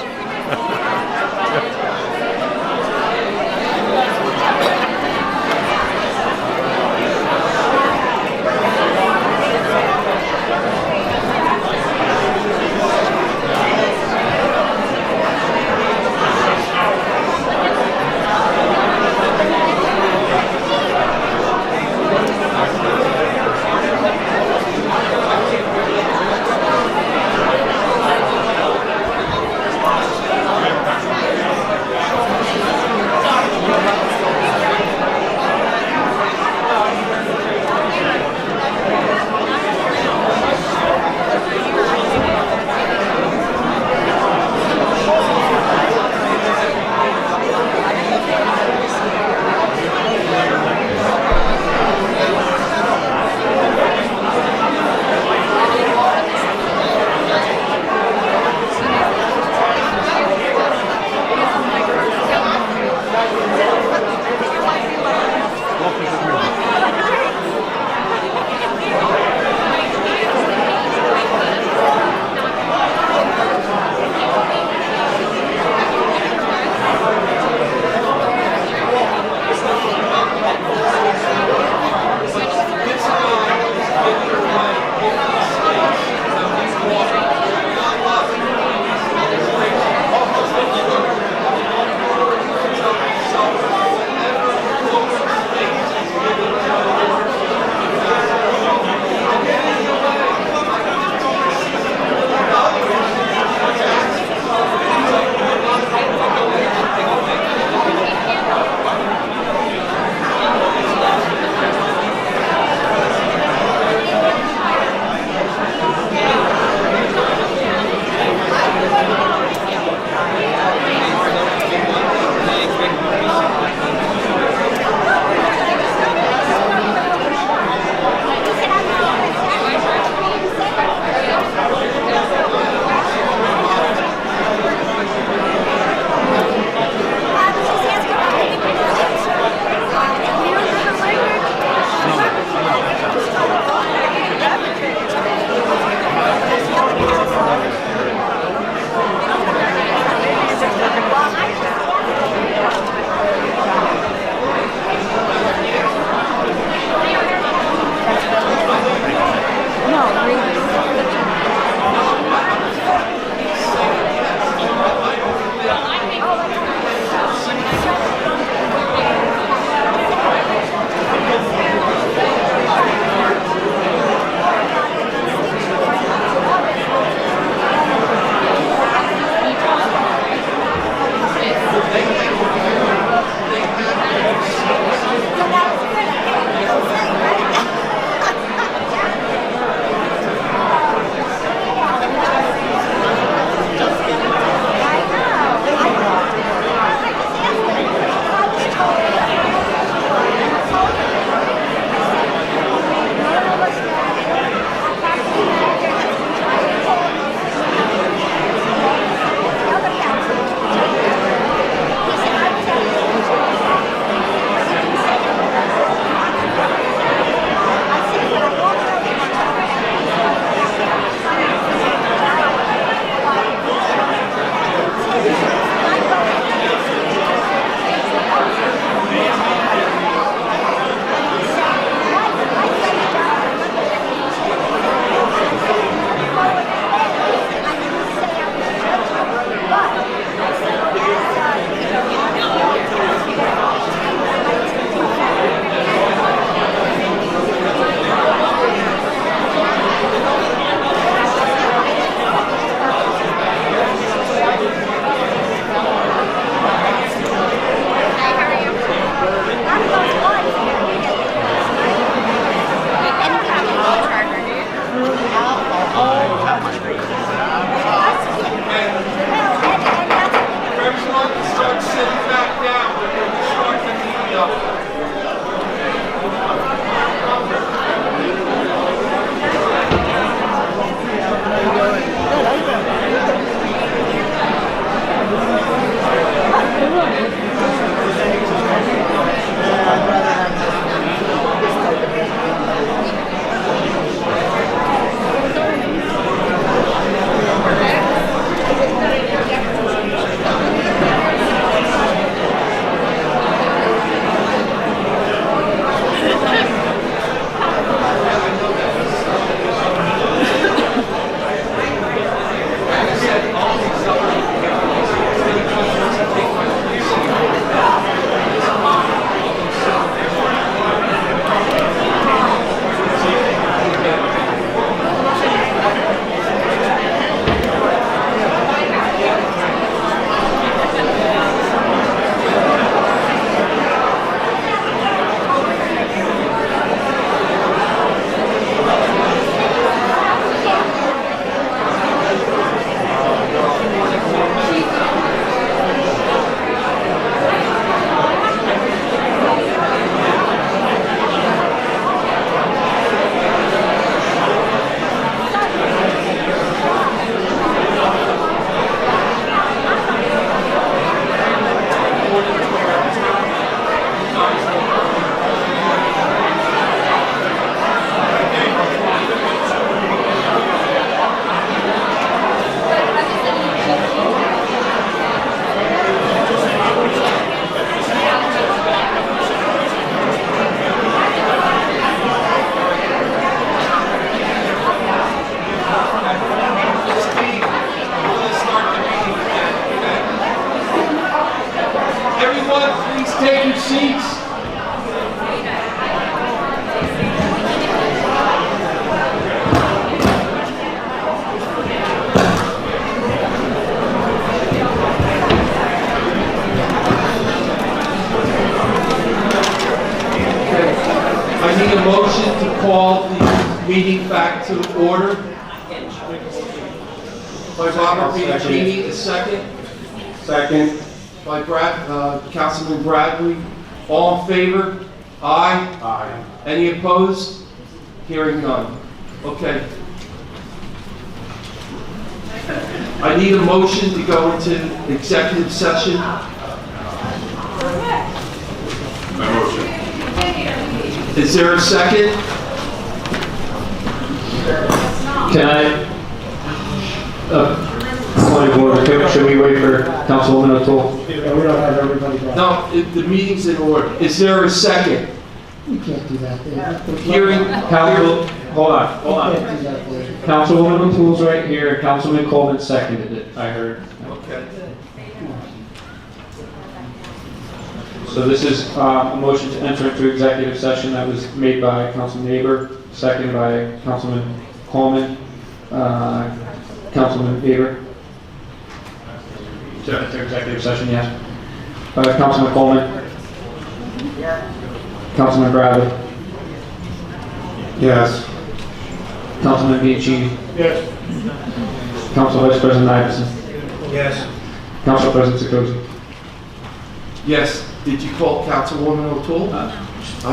Speaker 1: I need a motion to call the meeting back to order. By Robert Bianchini, a second.
Speaker 5: Second.
Speaker 1: By Councilman Bradley. All in favor? Aye.
Speaker 5: Aye.
Speaker 1: Any opposed? Hearing none. Okay. I need a motion to go into executive session.
Speaker 12: My motion.
Speaker 1: Is there a second?
Speaker 3: Can I, point of order, should we wait for Councilwoman O'Toole?
Speaker 6: Yeah, we don't have everybody back.
Speaker 1: No, the meeting's in order. Is there a second?
Speaker 6: You can't do that.
Speaker 1: Hearing,
Speaker 3: Council, hold on.
Speaker 6: You can't do that, Dave.
Speaker 3: Councilwoman O'Toole's right here, Councilman Coleman seconded it, I heard.
Speaker 1: Okay.
Speaker 3: So this is a motion to enter into executive session that was made by Councilman Aber, seconded by Councilman Coleman. Councilman Aber? To enter executive session, yes. Councilman Coleman? Councilman Bradley?
Speaker 5: Yes.
Speaker 3: Councilman Bianchini?
Speaker 11: Yes.
Speaker 3: Council Vice President Iverson?
Speaker 6: Yes.
Speaker 3: Council President Sikosi?
Speaker 1: Yes. Did you call Councilwoman O'Toole? I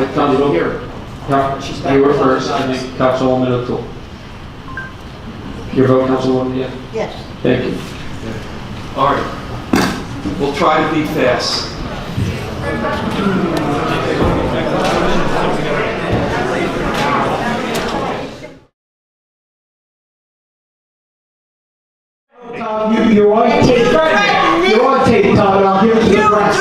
Speaker 1: didn't hear her.
Speaker 3: You were first, and then Councilwoman O'Toole. Your vote, Councilwoman, yes?
Speaker 4: Yes.
Speaker 3: Thank you.
Speaker 1: All right. We'll try to be fast.
Speaker 6: You're on tape. You're on tape, Tom, and I'll give it to the press.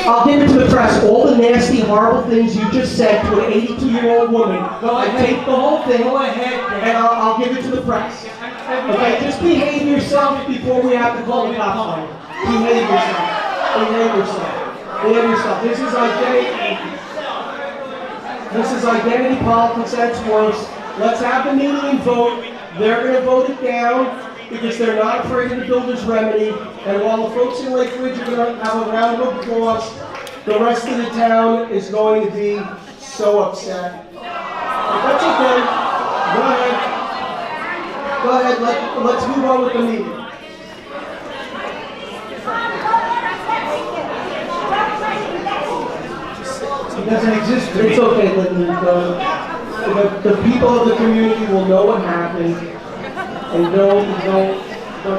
Speaker 6: I'll give it to the press. All the nasty, horrible things you just said to an 82-year-old woman. I taped the whole thing. Go ahead. And I'll give it to the press. Okay, just behave yourself before we have to call the cops on you. Behave yourself. Behave yourself. Behave yourself. This is identity politics at its worst. Let's have the meeting and vote. They're going to vote it down because they're not afraid of the builder's remedy. And while the folks in Lake Ridge are going to have a round of applause, the rest of the town is going to be so upset. But that's okay. Go ahead. Go ahead. Let's move on with the meeting.
Speaker 7: It doesn't exist to me.
Speaker 6: It's okay, Lyndon. The people of the community will know what happened, and don't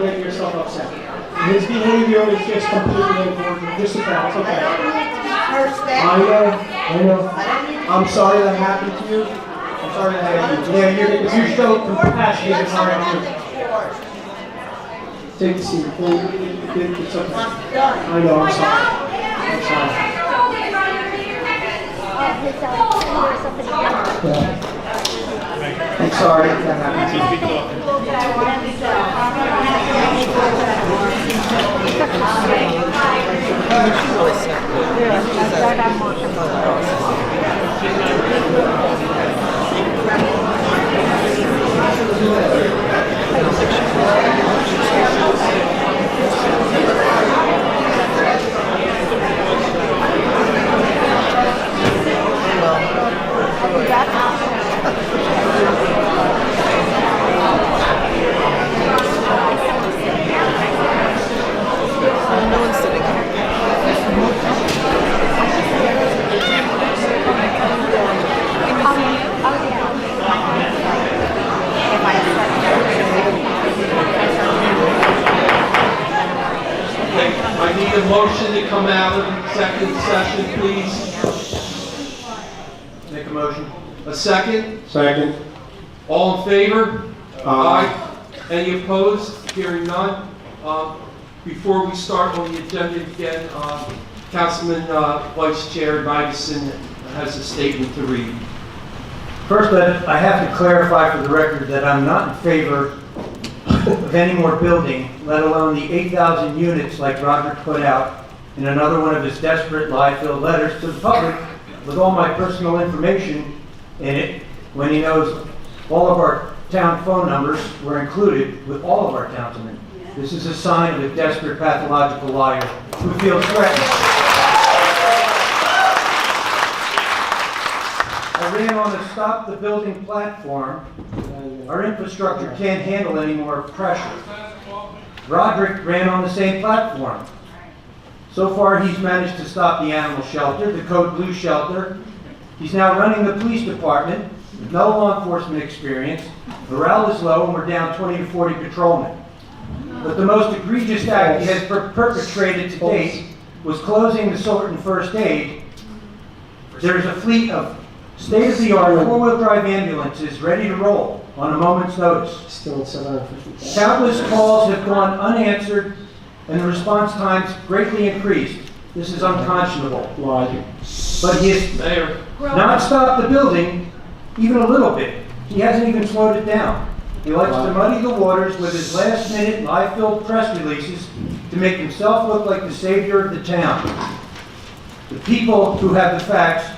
Speaker 6: get yourself upset. His behavior is just completely inappropriate. Just sit down. It's okay. I know. I'm sorry that happened to you. I'm sorry that happened to you. Yeah, you showed compassion and heart. Take a seat. It's okay. I know. I'm sorry. I'm sorry. I'm sorry that happened to
Speaker 1: I need a motion to come out of executive session, please.
Speaker 7: Make a motion.
Speaker 1: A second?
Speaker 5: Second.
Speaker 1: All in favor?
Speaker 5: Aye.
Speaker 1: Any opposed? Hearing none. Before we start on the agenda again, Councilman Vice Chair Iverson has a statement to read.
Speaker 7: First, I have to clarify for the record that I'm not in favor of any more building, let alone the 8,000 units like Roger put out in another one of his desperate lie-filled letters to the public with all my personal information in it, when he knows all of our town phone numbers were included with all of our councilmen. This is a sign of a desperate pathological liar who feels threatened. I I ran on a stop the building platform. Our infrastructure can't handle any more pressure. Roderick ran on the same platform. So far, he's managed to stop the animal shelter, the Code Blue shelter. He's now running the police department with no law enforcement experience. Morale is low, and we're down 20 to 40 patrolmen. But the most egregious act he has perpetrated to date was closing the Sultan First Aid. There's a fleet of state-of-the-art four-wheel drive ambulances ready to roll on a moment's notice.
Speaker 6: Still at 750,000.
Speaker 7: Countless calls have gone unanswered, and the response times greatly increased. This is unconscionable.
Speaker 6: Why?
Speaker 7: But he has not stopped the building even a little bit. He hasn't even slowed it down. He likes to muddy the waters with his last-minute, lie-filled press releases to make himself look like the savior of the town. The people who have the facts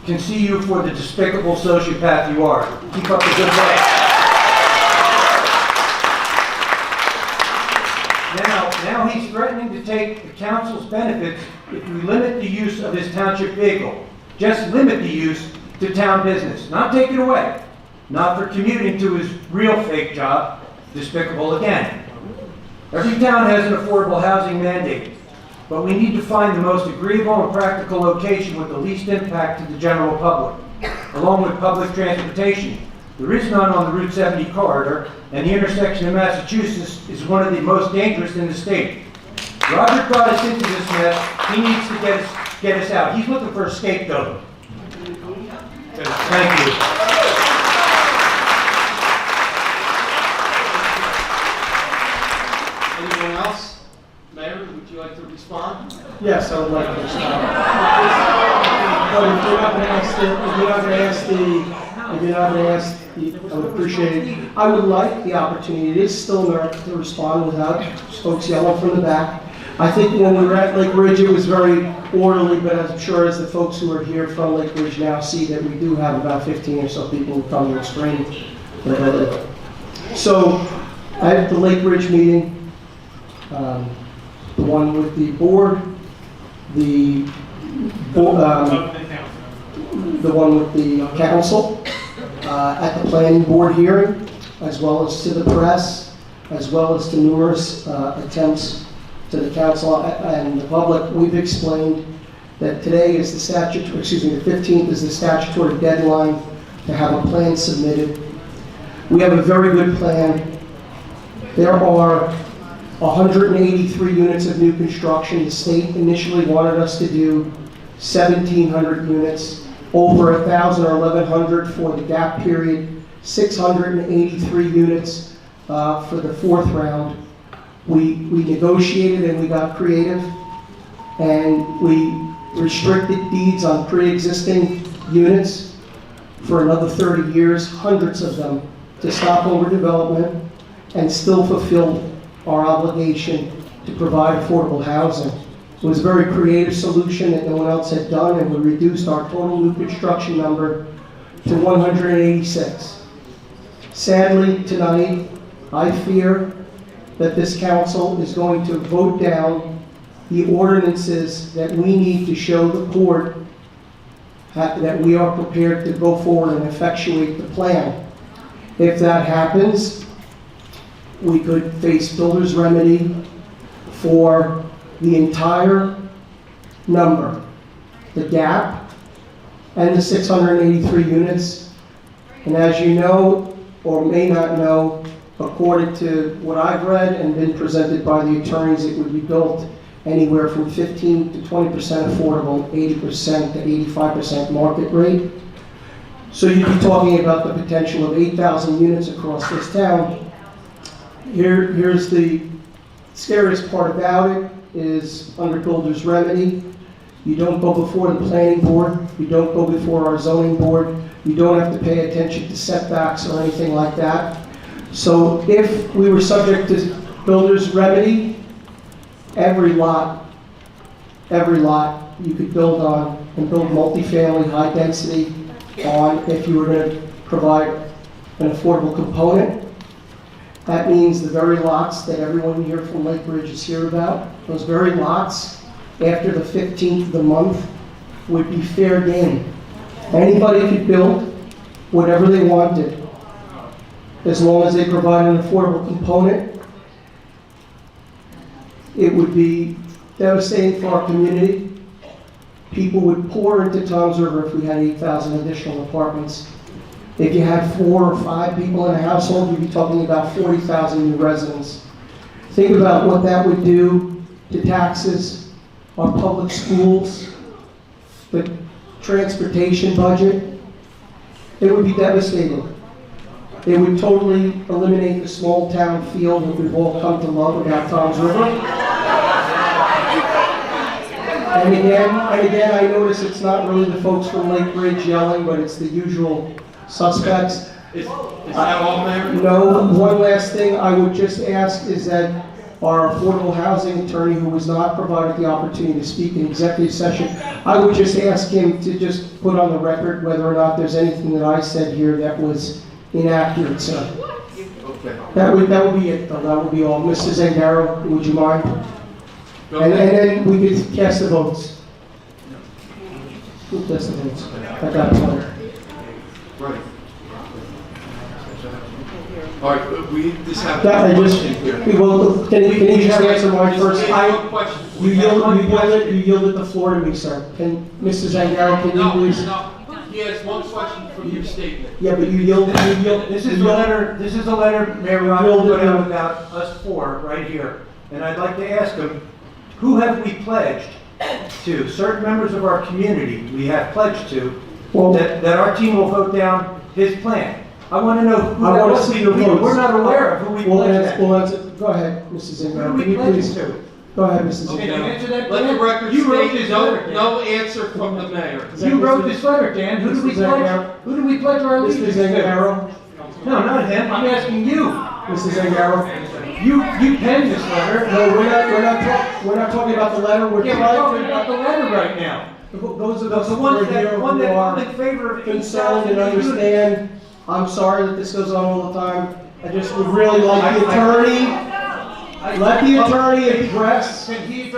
Speaker 7: can see you for the despicable sociopath you are. Keep up the good work. Now he's threatening to take the council's benefits if we limit the use of his township vehicle. Just limit the use to town business, not take it away. Not for commuting to his real fake job, despicable again. Every town has an affordable housing mandate, but we need to find the most agreeable and practical location with the least impact to the general public, along with public transportation. There is none on the Route 70 corridor, and the intersection of Massachusetts is one of the most dangerous in the state. Roger brought us into this mess. He needs to get us out. He's looking for a scapegoat. Thank you.
Speaker 1: Anyone else? Mayor, would you like to respond?
Speaker 6: Yes, I would like to respond. But if you're not going to ask I would appreciate it. I would like the opportunity, it is still America, to respond without folks yelling from the back. I think when we were at Lake Ridge, it was very orderly, but I'm sure as the folks who are here from Lake Ridge now see that we do have about 15 or so people who come to explain. So, at the Lake Ridge meeting, the one with the board, the one with the council, at the planning board hearing, as well as to the press, as well as to numerous attempts to the council and the public, we've explained that today is the the 15th is the statutory deadline to have a plan submitted. We have a very good plan. There are 183 units of new construction. The state initially wanted us to do 1,700 units, over 1,000 or 1,100 for the gap period, 683 units for the fourth round. We negotiated and we got creative, and we restricted deeds on pre-existing units for another 30 years, hundreds of them, to stop overdevelopment and still fulfill our obligation to provide affordable housing. It was a very creative solution that no one else had done, and we reduced our total new construction number to 186. Sadly, tonight, I fear that this council is going to vote down the ordinances that we need to show the court that we are prepared to go forward and effectuate the plan. If that happens, we could face builder's remedy for the entire number, the gap, and the 683 units. And as you know, or may not know, according to what I've read and been presented by the attorneys, it would be built anywhere from 15 to 20% affordable, 80% to 85% market rate. So you'd be talking about the potential of 8,000 units across this town. Here's the scariest part about it, is under builder's remedy. You don't go before the planning board, you don't go before our zoning board, you don't have to pay attention to setbacks or anything like that. So if we were subject to builder's remedy, every lot you could build on and build multifamily high density on if you were going to provide an affordable component. That means the very lots that everyone here from Lake Ridge is here about, those very lots, after the 15th of the month, would be fair game. Anybody could build whatever they wanted, as long as they provide an affordable component. It would be devastating for our community. People would pour into Toms River if we had 8,000 additional apartments. If you had 4 or 5 people in a household, you'd be talking about 40,000 new residents. Think about what that would do to taxes, our public schools, the transportation budget. It would be devastating. It would totally eliminate the small town feel that we've all come to love about Toms River. And again, I notice it's not really the folks from Lake Ridge yelling, but it's the usual suspects.
Speaker 1: Is that all, Mayor?
Speaker 6: No, one last thing I would just ask is that our affordable housing attorney, who was not provided the opportunity to speak in executive session, I would just ask him to just put on the record whether or not there's anything that I said here that was inaccurate, sir.
Speaker 1: Okay.
Speaker 6: That would be it, though. That would be all. Mrs. Zangaro, would you mind?
Speaker 1: Go
Speaker 6: And
Speaker 1: ahead.
Speaker 6: then we could cast the votes. Who cast the votes at that point?
Speaker 1: Right. All right, we just have
Speaker 6: That, I
Speaker 1: one
Speaker 6: just,
Speaker 1: question here.
Speaker 6: can you just answer mine first?
Speaker 1: One question.
Speaker 6: You yielded the floor to me, sir. Can, Mrs. Zangaro, can you
Speaker 1: No,
Speaker 6: please?
Speaker 1: no, he has one question from your statement.
Speaker 6: Yeah, but you yielded,
Speaker 7: This is a letter Mayor Rogers put out about us 4 right here. And I'd like to ask him, who have we pledged to? Certain members of our community we have pledged to,
Speaker 6: Well-
Speaker 7: that our team will vote down his plan. I want to know who
Speaker 6: I
Speaker 7: that
Speaker 6: want to
Speaker 7: was.
Speaker 6: see your votes.
Speaker 7: We're not aware of who we pledged that.
Speaker 6: Go ahead, Mrs.
Speaker 7: Who
Speaker 6: Zangaro.
Speaker 7: do we
Speaker 6: Can you
Speaker 7: pledge
Speaker 6: please?
Speaker 7: to?
Speaker 6: Go ahead, Mrs.
Speaker 7: Okay,
Speaker 6: Zangaro.
Speaker 7: can you answer that,
Speaker 1: Let
Speaker 7: Dan?
Speaker 1: the record
Speaker 7: You wrote
Speaker 1: state,
Speaker 7: this letter, Dan.
Speaker 1: no answer from the mayor.
Speaker 7: You wrote this letter, Dan. Who do we
Speaker 6: Mr.
Speaker 7: pledge?
Speaker 6: Zangaro.
Speaker 7: Who do we pledge our
Speaker 6: Mr.
Speaker 7: allegiance to?
Speaker 6: Zangaro.
Speaker 7: No, not him. I'm asking you.
Speaker 6: Mrs. Zangaro.
Speaker 7: You penned this letter.
Speaker 6: No, we're not talking about the letter. We're
Speaker 7: Yeah, we're
Speaker 6: trying
Speaker 7: talking
Speaker 6: to.
Speaker 7: about the letter right now.
Speaker 6: Those of us
Speaker 7: The
Speaker 6: who
Speaker 7: one
Speaker 6: are here
Speaker 7: that, one
Speaker 6: who
Speaker 7: that
Speaker 6: are
Speaker 7: in favor of
Speaker 6: concerned and
Speaker 7: 8,000 units.
Speaker 6: understand, I'm sorry that this goes on all the time. I just would really like the attorney, let the attorney address,
Speaker 7: Can he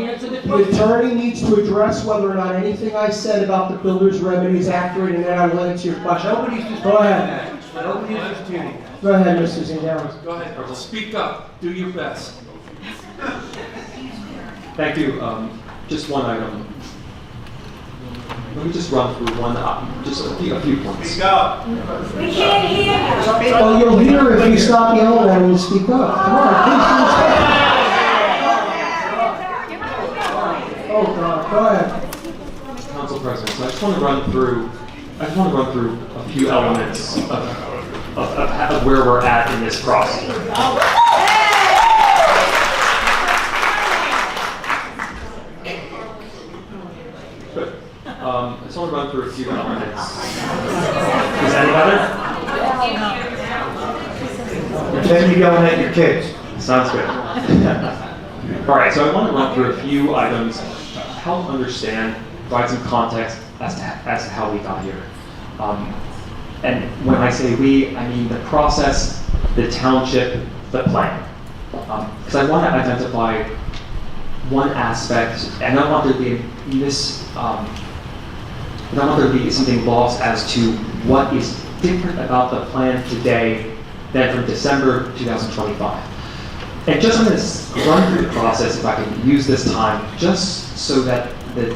Speaker 7: answer the
Speaker 6: the
Speaker 7: question?
Speaker 6: attorney needs to address whether or not anything I said about the builder's remedy is accurate, and then I will answer your question.
Speaker 7: Nobody's disputing
Speaker 6: Go ahead.
Speaker 7: that. Nobody's disputing that.
Speaker 6: Go ahead, Mr. Zangaro.
Speaker 1: Go ahead, speak up, do your best.
Speaker 10: Thank you. Just one item. Let me just run through one, just a few points.
Speaker 11: Speak up.
Speaker 2: We can't hear you.
Speaker 6: Well, you'll hear if you stop yelling at him and speak up. Come on, please do. Oh, God, go ahead.
Speaker 10: Council President, so I just want to run through a few elements of where we're at in this process. Good. I just want to run through a few elements. Is that better?
Speaker 7: Then you're yelling at your kids.
Speaker 10: Sounds good. All right, so I want to run through a few items to help understand, provide some context as to how we got here. And when I say we, I mean the process, the township, the plan. Because I want to identify one aspect, and I don't want there to be I don't want there to be something lost as to what is different about the plan today than from December 2025. And just I'm going to run through the process, if I can use this time, just so that the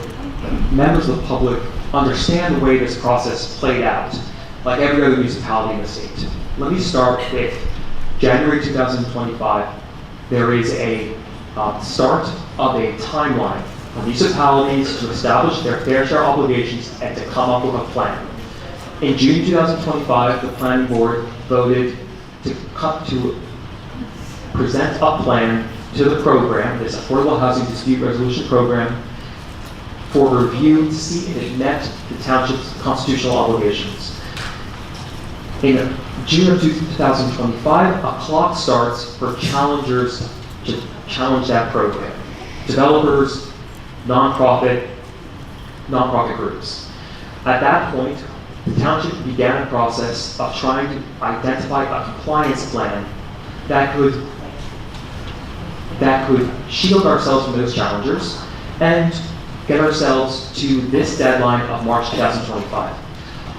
Speaker 10: members of the public understand the way this process played out, like every other municipality in the state. Let me start with January 2025. There is a start of a timeline for municipalities to establish their fair share obligations and to come up with a plan. In June 2025, the planning board voted to present a plan to the program, this Affordable Housing Dispute Resolution Program, for review to see if it met the township's constitutional obligations. In June of 2025, a clock starts for challengers to challenge that program. Developers, nonprofit groups. At that point, the township began a process of trying to identify a compliance plan that could shield ourselves from those challengers and get ourselves to this deadline of March 2025.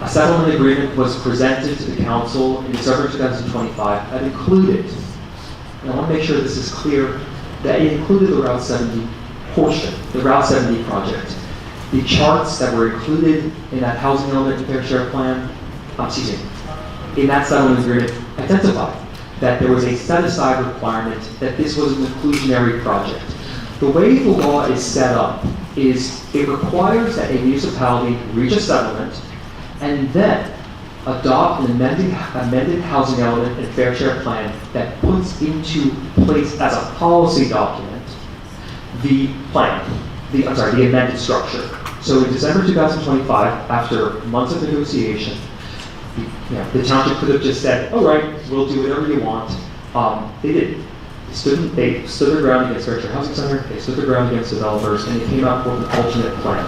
Speaker 10: A settlement agreement was presented to the council in December 2025 that included, and I want to make sure this is clear, that it included the Route 70 portion, the Route 70 project. The charts that were included in that housing element and fair share plan, in that settlement agreement, identified that there was a set-aside requirement that this was an inclusionary project. The way the law is set up is it requires that a municipality reach a settlement and then adopt an amended housing element and fair share plan that puts into place as a policy document the plan, the amended structure. So in December 2025, after months of negotiation, the township could have just said, all right, we'll do whatever you want. They didn't. They stood their ground against Fair Share Housing Center, they stood their ground against developers, and they came up with an alternate plan.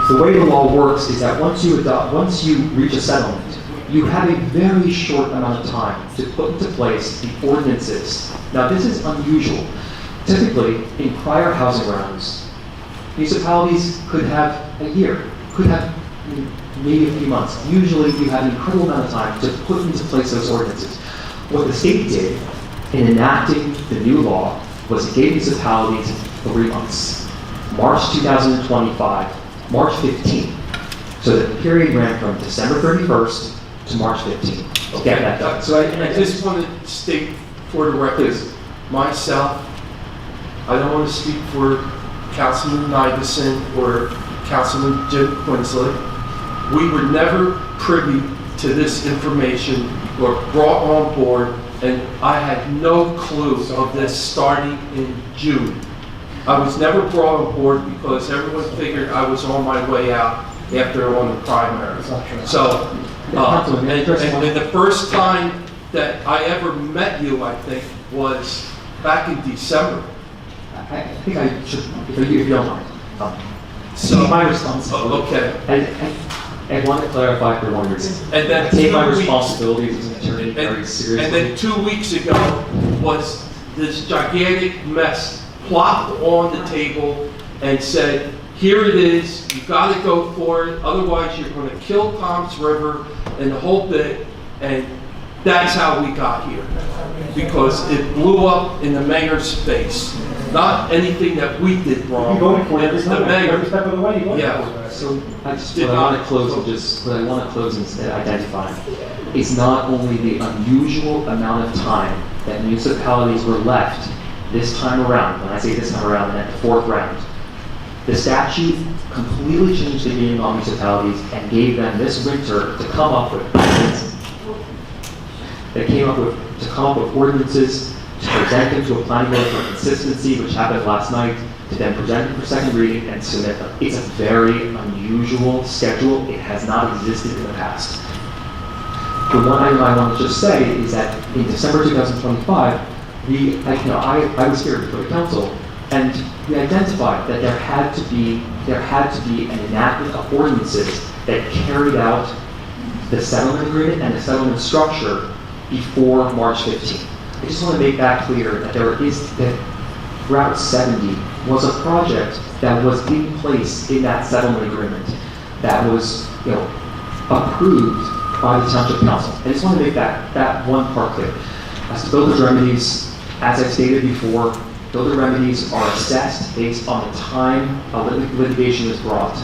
Speaker 10: The way the law works is that once you reach a settlement, you have a very short amount of time to put into place the ordinances. Now this is unusual. Typically, in prior housing rounds, municipalities could have a year, could have maybe a few months. Usually you have an incredible amount of time to put into place those ordinances. What the state did in enacting the new law was it gave municipalities 3 months. March 2025, March 15th. So the period ran from December 31st to March 15th. To get that done.
Speaker 1: So I just want to state for the record, myself, I don't want to speak for Councilman Nivison or Councilman Jim Quinsley. We were never privy to this information or brought on board, and I had no clue of this starting in June. I was never brought on board because everyone figured I was on my way out after I won the primary. So, and the first time that I ever met you, I think, was back in December.
Speaker 10: I think I should, if you don't mind.
Speaker 1: So
Speaker 10: my responsibility.
Speaker 1: Okay.
Speaker 10: I want to clarify for one reason.
Speaker 1: And then
Speaker 10: I take my
Speaker 1: 2 weeks-
Speaker 10: responsibilities as an attorney very seriously.
Speaker 1: And then 2 weeks ago was this gigantic mess plopped on the table and said, here it is, you gotta go for it, otherwise you're gonna kill TOMS River and the whole bit, and that's how we got here. Because it blew up in the mayor's face. Not anything that we did wrong.
Speaker 5: You voted for it every
Speaker 1: It's the
Speaker 5: time,
Speaker 1: mayor.
Speaker 5: every step of the way you voted
Speaker 1: Yeah.
Speaker 5: for it.
Speaker 10: So I just,
Speaker 1: Did
Speaker 10: what I want
Speaker 1: not-
Speaker 10: to close and identify is not only the unusual amount of time that municipalities were left this time around. When I say this time around, I meant the fourth round. The statute completely changed the game on municipalities and gave them this winter to come up with ordinances. They came up with ordinances to present them to a planning board for consistency, which happened last night, to then present them for second reading and submit them. It's a very unusual schedule. It has not existed in the past. The one item I want to just say is that in December 2025, I was here before the council, and we identified that there had to be an enactment of ordinances that carried out the settlement agreement and the settlement structure before March 15th. I just want to make that clear that that Route 70 was a project that was in place in that settlement agreement that was, approved by the township council. I just want to make that one part clear. As to builder remedies, as I stated before, builder remedies are assessed based on the time a litigation is brought.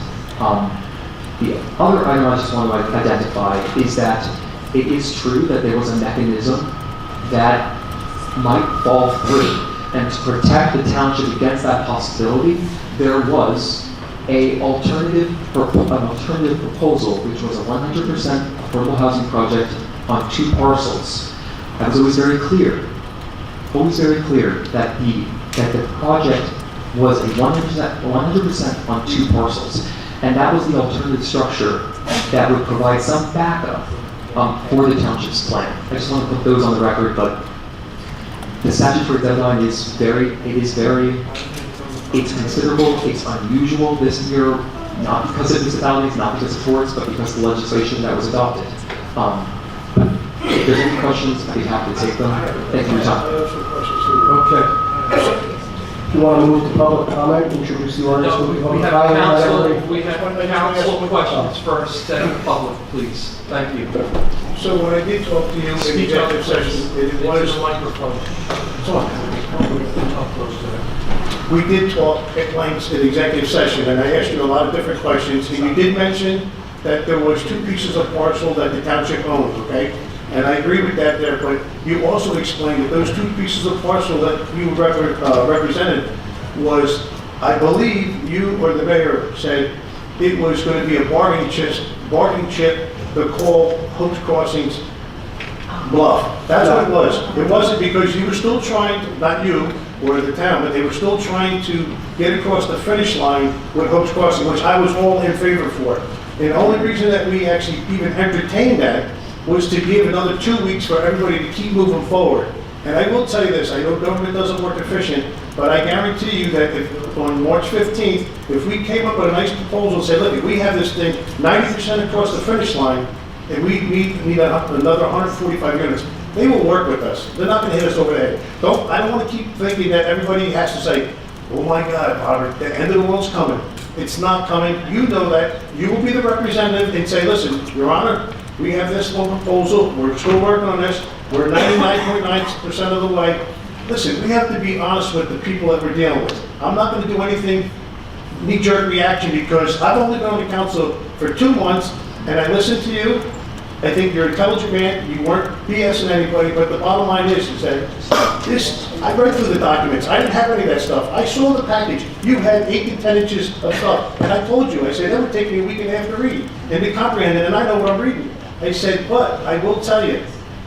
Speaker 10: The other item I just want to identify is that it is true that there was a mechanism that might fall through. And to protect the township against that possibility, there was an alternative proposal, which was a 100% affordable housing project on 2 parcels. That was always very clear that the project was a 100% on 2 parcels. And that was the alternative structure that would provide some backup for the township's plan. I just want to put those on the record, but the statutory deadline is it's considerable, it's unusual this year, not because of municipalities, not because of torts, but because of the legislation that was adopted. If there's any questions, I'd be happy to take them. Thank you for your time.
Speaker 1: Okay.
Speaker 6: Do you want to move to public comment, introduce the ordinance?
Speaker 1: No,
Speaker 6: move to
Speaker 1: we
Speaker 6: public
Speaker 1: have
Speaker 6: comment, let
Speaker 1: council,
Speaker 6: everybody-
Speaker 1: we have council questions first, then public, please. Thank you.
Speaker 11: So when I did talk to you in
Speaker 1: Speak up,
Speaker 11: executive session, it
Speaker 1: Into
Speaker 11: was,
Speaker 1: the microphone.
Speaker 11: we did talk at length in executive session, and I asked you a lot of different questions, and you did mention that there was 2 pieces of parcel that the township owned, okay? And I agree with that there, but you also explained that those 2 pieces of parcel that you represented was, I believe you or the mayor said it was going to be a bargaining chip to call Hope's Crossings bluff. That's what it was. It wasn't because you were still trying, not you or the town, but they were still trying to get across the finish line with Hope's Crossing, which I was all in favor for. And the only reason that we actually even entertained that was to give another 2 weeks for everybody to keep moving forward. And I will tell you this, I know government doesn't work efficient, but I guarantee you that if, on March 15th, if we came up with a nice proposal and said, look, if we have this thing 90% across the finish line, and we need another 145 units, they will work with us. They're not gonna hit us over the head. I don't wanna keep thinking that everybody has to say, oh my God, Robert, the end of the world's coming. It's not coming. You know that. You will be the representative and say, listen, Your Honor, we have this one proposal. We're still working on this. We're 99.9% of the way. Listen, we have to be honest with the people that we're dealing with. I'm not going to do anything knee-jerk reaction because I've only been on the council for 2 months and I listened to you. I think you're an intelligent man. You weren't BSing anybody, but the bottom line is that I read through the documents. I didn't have any of that stuff. I saw the package. You had 8 to 10 inches of stuff. And I told you, I said, that would take me a week and a half to read and to comprehend it, and I know what I'm reading. I said, but I will tell you,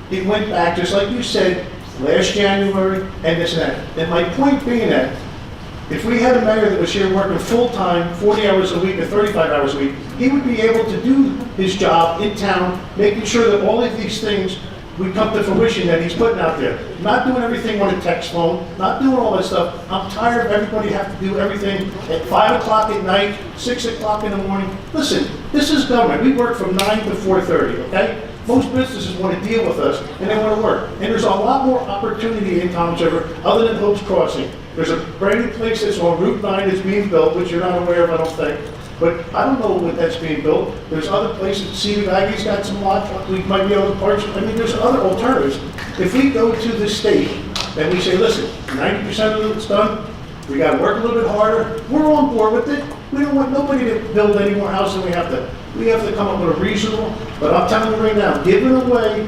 Speaker 11: it went back, just like you said, last January, and this and that. And my point being that, if we had a mayor that was here working full-time, 40 hours a week or 35 hours a week, he would be able to do his job in town, making sure that all of these things would come to fruition that he's putting out there. Not doing everything on a text phone, not doing all that stuff. I'm tired of everybody having to do everything at 5 o'clock at night, 6 o'clock in the morning. Listen, this is government. We work from 9 to 4:30, okay? Most businesses want to deal with us and they want to work. And there's a lot more opportunity in Toms River other than Hope's Crossing. There's a brand new place that's on Route 9 that's being built, which you're not aware of, I don't think. But I don't know what that's being built. There's other places, Cedar Valley's got some lots, we might be able to purchase. I mean, there's other alternatives. If we go to the state and we say, listen, 90% of it's done, we got to work a little bit harder, we're on board with it. We don't want nobody to build any more houses than we have to come up with a reasonable, but I'm telling you right now, giving away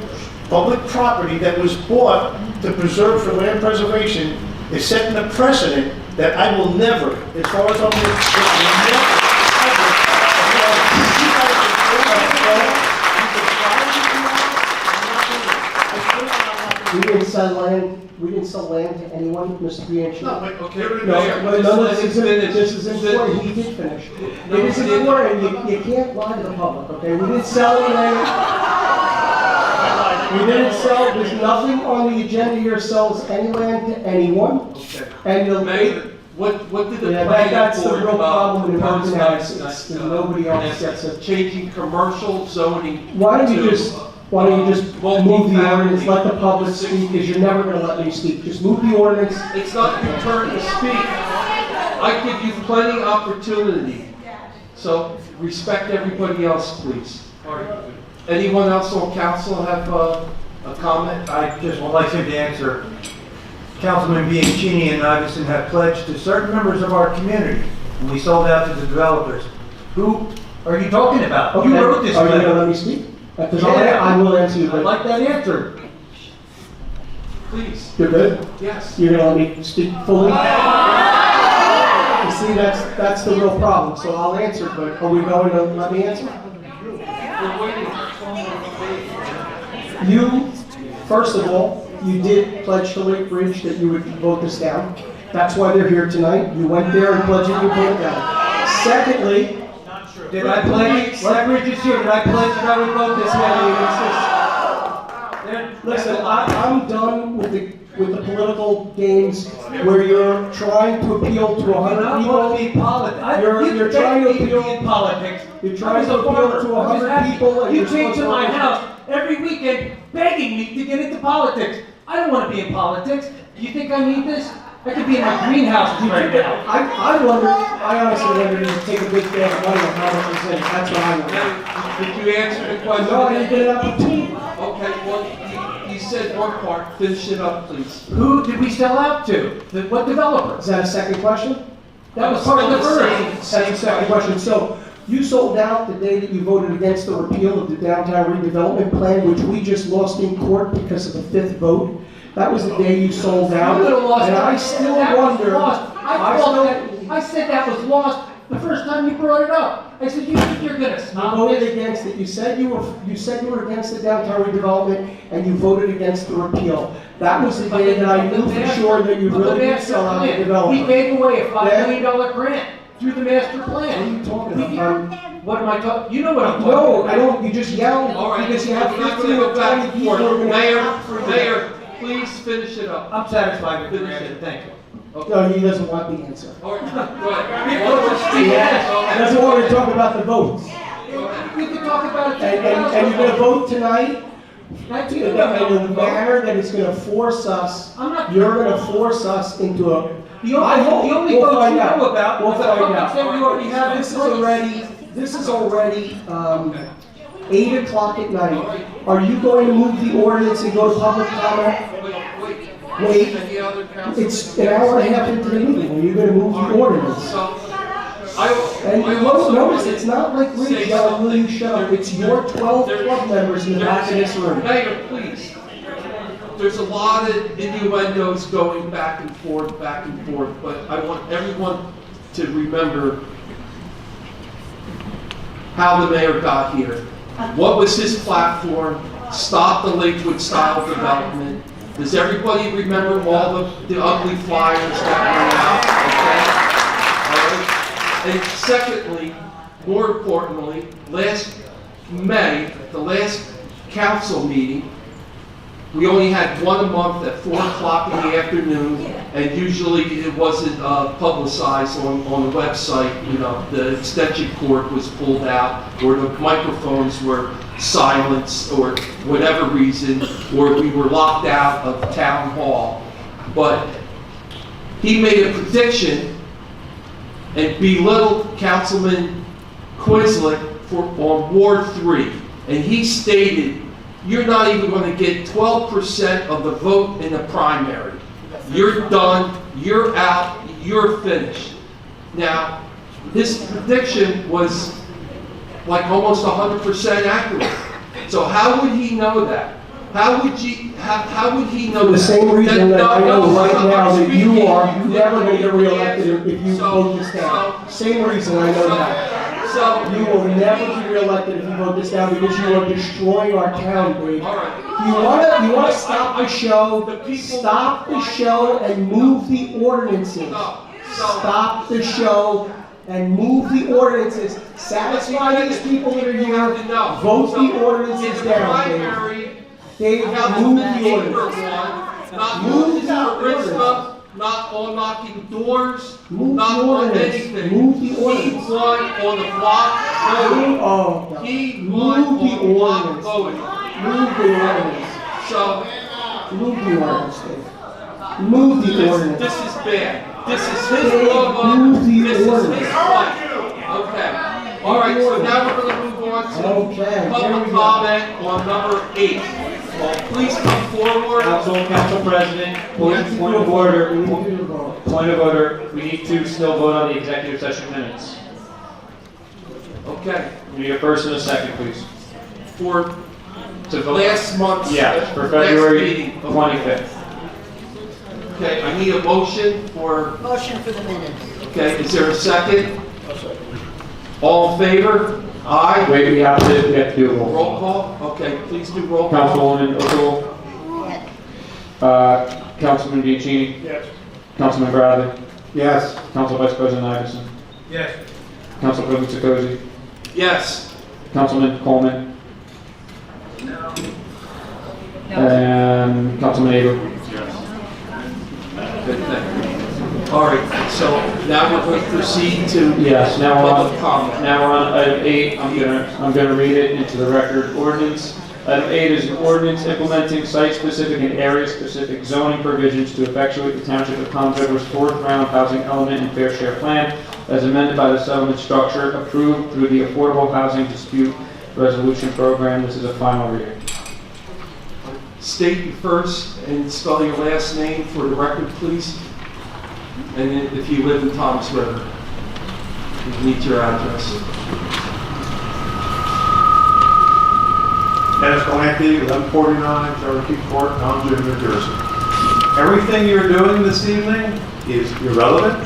Speaker 11: public property that was bought to preserve for land preservation is setting a precedent that I will never, as far as I'm concerned,
Speaker 6: We didn't sell land to anyone, Mr. Bianchi.
Speaker 11: No, but
Speaker 1: Okay,
Speaker 6: No,
Speaker 1: Mayor,
Speaker 6: but none of
Speaker 1: let's
Speaker 6: this
Speaker 1: finish.
Speaker 6: is important, he did finish.
Speaker 1: No,
Speaker 6: It is
Speaker 1: he didn't.
Speaker 6: important, you can't lie to the public, okay? We didn't sell any land. We didn't sell, there's nothing on the agenda here sells any land to anyone.
Speaker 1: Okay.
Speaker 6: And the
Speaker 1: Mayor, what did the
Speaker 6: Yeah,
Speaker 1: planning
Speaker 6: that's the
Speaker 1: board
Speaker 6: real problem in
Speaker 1: propose
Speaker 6: American
Speaker 1: not-
Speaker 6: Heights. It's
Speaker 1: not,
Speaker 6: that nobody else gets it.
Speaker 1: Changing commercial zoning.
Speaker 6: Why don't you
Speaker 1: to,
Speaker 6: just move the ordinance, let the public speak,
Speaker 1: multifamily.
Speaker 6: because you're never gonna let me speak. Just move the ordinance.
Speaker 1: It's not your turn to speak. I give you plenty opportunity. So respect everybody else, please. Anyone else on council have a comment?
Speaker 7: I just would like him to answer. Councilman Bianchini and Iverson have pledged to certain members of our community, and we sold out to the developers. Who are you talking about?
Speaker 6: Okay.
Speaker 7: You wrote this
Speaker 6: Are you gonna
Speaker 7: letter.
Speaker 6: let me speak? Because
Speaker 7: Yeah.
Speaker 6: I will answer you,
Speaker 7: I
Speaker 6: but
Speaker 7: like that answer.
Speaker 1: Please.
Speaker 6: you're good?
Speaker 1: Yes.
Speaker 6: You're gonna let me speak fully? You see, that's the real problem, so I'll answer, but are we going to let me answer?
Speaker 1: We're waiting.
Speaker 6: You, first of all, you did pledge to Lake Ridge that you would vote this down. That's why they're here tonight. You went there and pledged that you vote it down. Secondly,
Speaker 7: Did I pledge, Leverage is here, did I pledge that I would vote this way?
Speaker 6: listen, I'm done with the political games where you're trying to appeal to 100
Speaker 7: I
Speaker 6: people.
Speaker 7: want to be politics.
Speaker 6: You're trying to appeal
Speaker 7: in politics.
Speaker 6: You're trying to appeal to 100 people and
Speaker 7: You
Speaker 6: you're
Speaker 7: came
Speaker 6: supposed
Speaker 7: to my
Speaker 6: to-
Speaker 7: house every weekend begging me to get into politics. I don't want to be in politics. Do you think I need this? I could be in my greenhouse right now.
Speaker 6: I wonder, I honestly wonder, did you take a big bag of money on how much was in it? That's what I wonder.
Speaker 1: Now, did you answer the question?
Speaker 6: No, I didn't get an opportunity.
Speaker 1: Okay, well, you said one part, finish it up, please.
Speaker 7: Who did we sell out to? What developer?
Speaker 6: Is that a second question?
Speaker 7: That was part of the
Speaker 1: Still
Speaker 7: first.
Speaker 6: That's the second question. So you sold out the day that you voted against the repeal of the downtown redevelopment plan, which we just lost in court because of the fifth vote. That was the day you sold out.
Speaker 7: You would have lost
Speaker 6: And
Speaker 7: that.
Speaker 6: I still
Speaker 7: That was
Speaker 6: wonder.
Speaker 7: lost. I said that was lost the first time you brought it up. I said, you think you're gonna
Speaker 6: You
Speaker 7: stop
Speaker 6: voted
Speaker 7: this?
Speaker 6: against it. You said you were against the downtown redevelopment, and you voted against the repeal. That was the day that I knew for sure that you really did sell out the
Speaker 7: We
Speaker 6: development.
Speaker 7: gave away a $5
Speaker 6: Yeah.
Speaker 7: million grant through the master
Speaker 6: What are
Speaker 7: plan.
Speaker 6: you talking about?
Speaker 7: What am I talking? You know what I'm talking
Speaker 6: No,
Speaker 7: about.
Speaker 6: I don't. You just yelled
Speaker 1: All right,
Speaker 6: because you have
Speaker 1: we're not
Speaker 6: 15
Speaker 1: gonna
Speaker 6: or
Speaker 1: go back
Speaker 6: 20
Speaker 1: and
Speaker 6: people who are
Speaker 1: forth.
Speaker 6: going to
Speaker 1: Mayor, please finish it up.
Speaker 7: I'm satisfied with your answer, thank you.
Speaker 6: No, he doesn't want the answer.
Speaker 1: All right, go ahead. One more speaker.
Speaker 6: He doesn't want to talk about the votes.
Speaker 7: We can talk about it.
Speaker 6: And you're going to vote tonight
Speaker 7: That's
Speaker 6: in
Speaker 7: you.
Speaker 6: a manner that is going to force us,
Speaker 7: I'm not.
Speaker 6: you're going to force us into a,
Speaker 7: The
Speaker 6: I hope
Speaker 7: only
Speaker 6: we'll
Speaker 7: vote
Speaker 6: find
Speaker 7: you
Speaker 6: out.
Speaker 7: know about
Speaker 6: We'll
Speaker 7: was the
Speaker 6: find
Speaker 7: public
Speaker 6: out.
Speaker 7: that we already have in
Speaker 6: This is
Speaker 7: place.
Speaker 6: this is already 8 o'clock at night. Are you going to move the ordinance and go to public comment? Wait.
Speaker 1: Any other council?
Speaker 6: It's an hour and a half into the meeting. Are you going to move the ordinance?
Speaker 1: So,
Speaker 6: And
Speaker 1: I
Speaker 6: you
Speaker 1: also
Speaker 6: notice,
Speaker 1: wanted
Speaker 6: it's not like
Speaker 1: to say
Speaker 6: Rich yelling, will you
Speaker 1: something.
Speaker 6: shut up? It's your 12 club members in the back of this room.
Speaker 1: Mayor, please. There's a lot of innuendos going back and forth, but I want everyone to remember how the mayor got here. What was his platform? Stop the Lakewood style development. Does everybody remember all the ugly flyers that went out? Okay? All right. And secondly, more importantly, last May, the last council meeting, we only had one a month at 4 o'clock in the afternoon, and usually it wasn't publicized on the website. You know, the extension cord was pulled out, or the microphones were silenced, or whatever reason, or we were locked out of town hall. But he made a prediction and belittled Councilman Quisling on Ward 3, and he stated, you're not even going to get 12% of the vote in the primary. You're done, you're out, you're finished. Now, his prediction was like almost 100% accurate. So how would he know that? How would he know that?
Speaker 6: The same reason that I know right now that you
Speaker 1: speaking.
Speaker 6: are, you never going to get reelected if you
Speaker 1: So-
Speaker 6: vote this down. Same reason I know that.
Speaker 1: So,
Speaker 6: You will never be reelected if you vote this down because you are destroying our town, Dave.
Speaker 1: all right.
Speaker 6: You want to stop the show and move the ordinances. Stop the show and move the ordinances. Satisfy these people that are here. Vote the ordinances down, Dave. Dave, move the ordinance.
Speaker 1: Not
Speaker 6: Move
Speaker 1: moving
Speaker 6: the
Speaker 1: to
Speaker 6: ordinance.
Speaker 1: Arista, not on knocking doors,
Speaker 6: Move
Speaker 1: not
Speaker 6: the
Speaker 1: on
Speaker 6: ordinance.
Speaker 1: anything.
Speaker 6: Move the
Speaker 1: He
Speaker 6: ordinance.
Speaker 1: won on the block voting.
Speaker 6: Oh, no.
Speaker 1: He won
Speaker 6: Move the
Speaker 1: on block
Speaker 6: ordinance.
Speaker 1: voting.
Speaker 6: Move the ordinance.
Speaker 1: So,
Speaker 6: Move the ordinance, Dave. Move the ordinance.
Speaker 1: this is bad. This is his
Speaker 6: Dave,
Speaker 1: logo.
Speaker 6: move the
Speaker 1: This is his
Speaker 6: ordinance.
Speaker 1: fight. Okay. All right, so now we're going to move on to
Speaker 6: Okay, here we
Speaker 1: public
Speaker 6: go.
Speaker 1: comment on number 8. Please come forward.
Speaker 3: Council President, point of order, point of order, we need to still vote on the executive session minutes.
Speaker 1: Okay.
Speaker 3: We need a first and a second, please.
Speaker 1: For
Speaker 3: To vote.
Speaker 1: last month's
Speaker 3: Yeah, for
Speaker 1: last
Speaker 3: February
Speaker 1: meeting.
Speaker 3: 25th.
Speaker 1: Okay, I need a motion for,
Speaker 2: Motion for the minutes.
Speaker 1: okay, is there a second? All in favor? Aye.
Speaker 3: Wait, we have to do a roll
Speaker 1: Roll
Speaker 3: call.
Speaker 1: call? Okay, please do roll call.
Speaker 3: Councilwoman O'Toole,
Speaker 2: Yes.
Speaker 3: Councilman Bianchini,
Speaker 11: Yes.
Speaker 3: Councilman Bradley,
Speaker 5: Yes.
Speaker 3: Council Vice President Iverson,
Speaker 6: Yes.
Speaker 3: Council President Sikosi,
Speaker 1: Yes.
Speaker 3: Councilman Coleman, and Councilman Aber.
Speaker 1: Good thing. All right, so now we're going to proceed to
Speaker 3: Yes, now we're
Speaker 1: public
Speaker 3: on,
Speaker 1: comment.
Speaker 3: now we're on item 8. I'm gonna read it into the record. Ordinance Item 8 is an ordinance implementing site-specific and area-specific zoning provisions to effectuate the Township of Toms River's fourth round housing element and fair share plan as amended by the settlement structure approved through the Affordable Housing Dispute Resolution Program. This is a final reading.
Speaker 1: State your first and spell your last name for the record, please. And then if you live in Toms River, you need your address.
Speaker 13: Dennis Galanti, 1149 Cherokee Court, Toms River, New Jersey. Everything you're doing this evening is irrelevant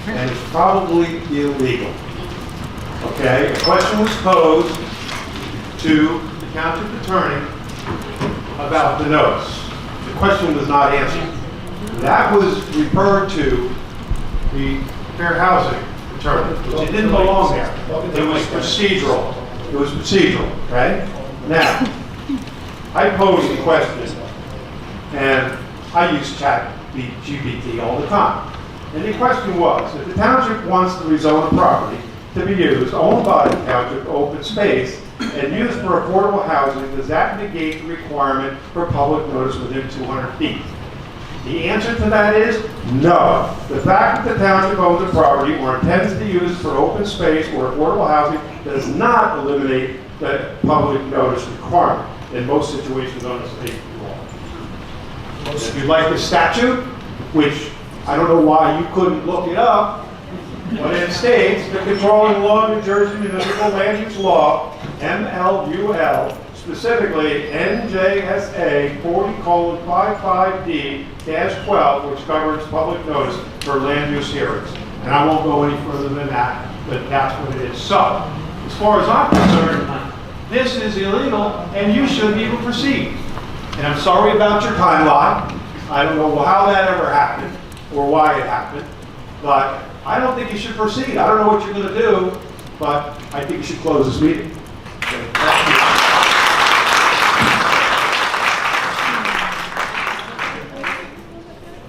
Speaker 13: and is probably illegal. Okay, a question was posed to the township attorney about the notice. The question was not answered. That was referred to the fair housing attorney. It didn't belong there. It was procedural. It was procedural, okay? Now, I posed the question, and I use ChatGPT all the time. And the question was, if the township wants to rezone a property to be used, owned by the township, open space, and used for affordable housing, does that negate the requirement for public notice within 200 feet? The answer to that is no. The fact that the township owns a property or intends to use it for open space or affordable housing does not eliminate the public notice requirement in most situations under state law. If you like the statute, which I don't know why you couldn't look it up, but it states the controlling law of New Jersey Municipal Land Use Law, MLUL, specifically NJSA 40:55D-12, which governs public notice for land use hearings. And I won't go any further than that, but that's what it is. So, as far as I'm concerned, this is illegal and you shouldn't even proceed. And I'm sorry about your timeline. I don't know how that ever happened or why it happened, but I don't think you should proceed. I don't know what you're going to do, but I think you should close this meeting. Okay, thank you.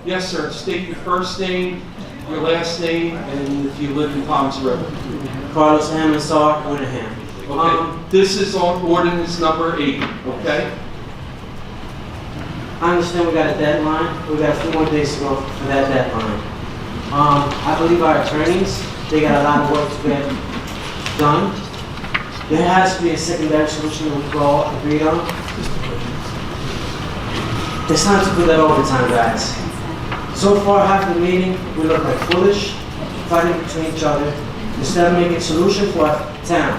Speaker 1: Yes, sir. State your first name, your last name, and if you live in Toms River.
Speaker 14: Carlos Amosar, Winterham.
Speaker 1: Okay. This is on ordinance number 8, okay?
Speaker 14: I understand we got a deadline. We got a few more days to go for that deadline. I believe our attorneys, they got a lot of work to get done. There has to be a secondary solution that we all agreed on. It's time to put that overtime, guys. So far, half the meeting, we look like foolish, fighting between each other, instead of making a solution for our town.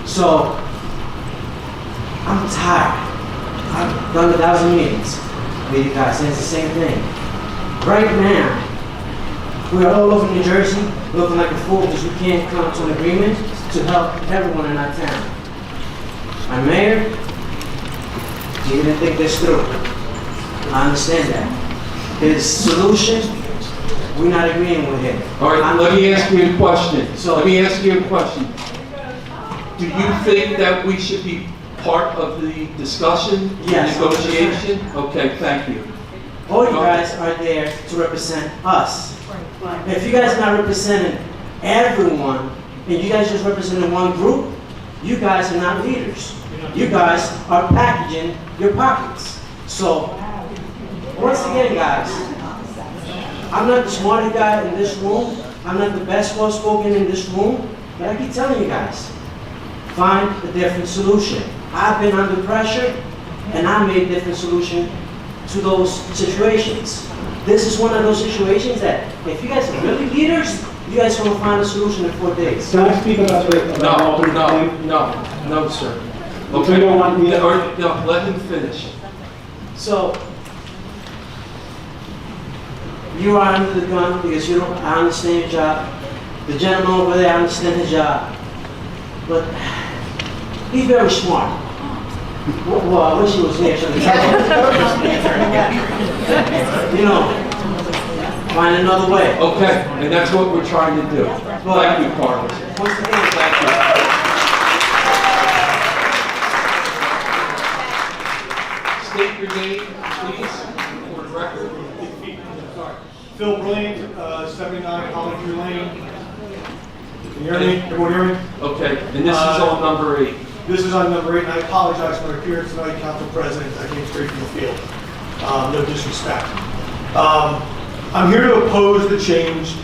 Speaker 14: So, I'm tired. I've done 1,000 meetings with you guys, and it's the same thing. Right now, we're all over New Jersey looking like a fool because we can't come to an agreement to help everyone in our town. Our mayor, he didn't think this through. I understand that. His solution, we're not agreeing with him.
Speaker 1: All right, let me ask you a question. Do you think that we should be part of the discussion,
Speaker 14: Yes.
Speaker 1: negotiation? Okay, thank you.
Speaker 14: All you guys are there to represent us. If you guys are not representing everyone, and you guys just representing one group, you guys are not leaders. You guys are packaging your pockets. So, once again, guys, I'm not the smartest guy in this room. I'm not the best well-spoken in this room. But I keep telling you guys, find a different solution. I've been under pressure, and I made a different solution to those situations. This is one of those situations that, if you guys are really leaders, you guys are going to find a solution in 4 days.
Speaker 6: Can I speak about the...
Speaker 1: No, sir.
Speaker 6: Okay. You don't want me to...
Speaker 1: No, let him finish.
Speaker 14: So, you are under the gun because you don't, I understand your job. The gentleman over there, I understand his job. But he's very smart. Well, I wish he was here so he could you know, find another way.
Speaker 1: Okay, and that's what we're trying to do. Thank you, Carlos.
Speaker 14: Once again,
Speaker 1: Thank you. State your name, please, for the record.
Speaker 11: Phil Brilliant, 79 Coventry Lane. Can you hear me? Everyone hear me?
Speaker 1: Okay, and this is on number 8.
Speaker 11: This is on number 8, and I apologize for my appearance tonight, Council President. I came straight from the field. No disrespect. I'm here to oppose the change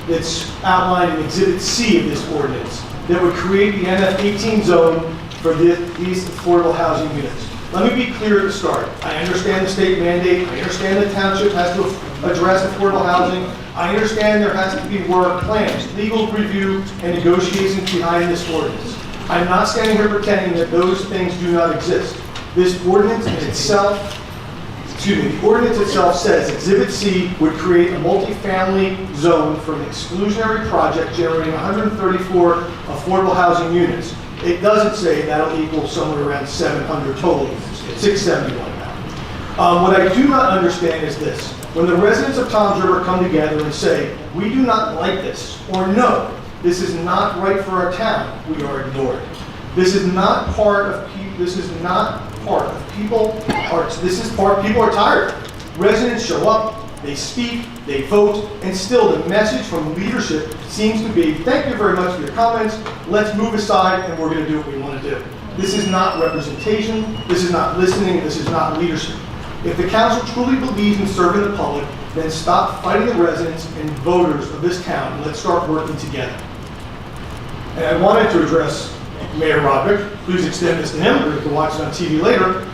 Speaker 11: that's outlined in Exhibit C of this ordinance that would create the NF18 zone for these affordable housing units. Let me be clear at the start. I understand the state mandate. I understand the township has to address affordable housing. I understand there has to be work, plans, legal review, and negotiations behind this ordinance. I'm not standing here pretending that those things do not exist. This ordinance in itself, the ordinance itself says Exhibit C would create a multifamily zone for an exclusionary project generating 134 affordable housing units. It doesn't say that'll equal somewhere around 700 total units. It's 671 now. What I do not understand is this. When the residents of Toms River come together and say, we do not like this, or no, this is not right for our town, we are ignored. This is not part of people are tired. Residents show up, they speak, they vote, and still the message from leadership seems to be, thank you very much for your comments, let's move aside and we're going to do what we want to do. This is not representation, this is not listening, this is not leadership. If the council truly believes in serving the public, then stop fighting the residents and voters of this town and let's start working together. And I wanted to address Mayor Roderick, please extend this to him, or you can watch it on TV later,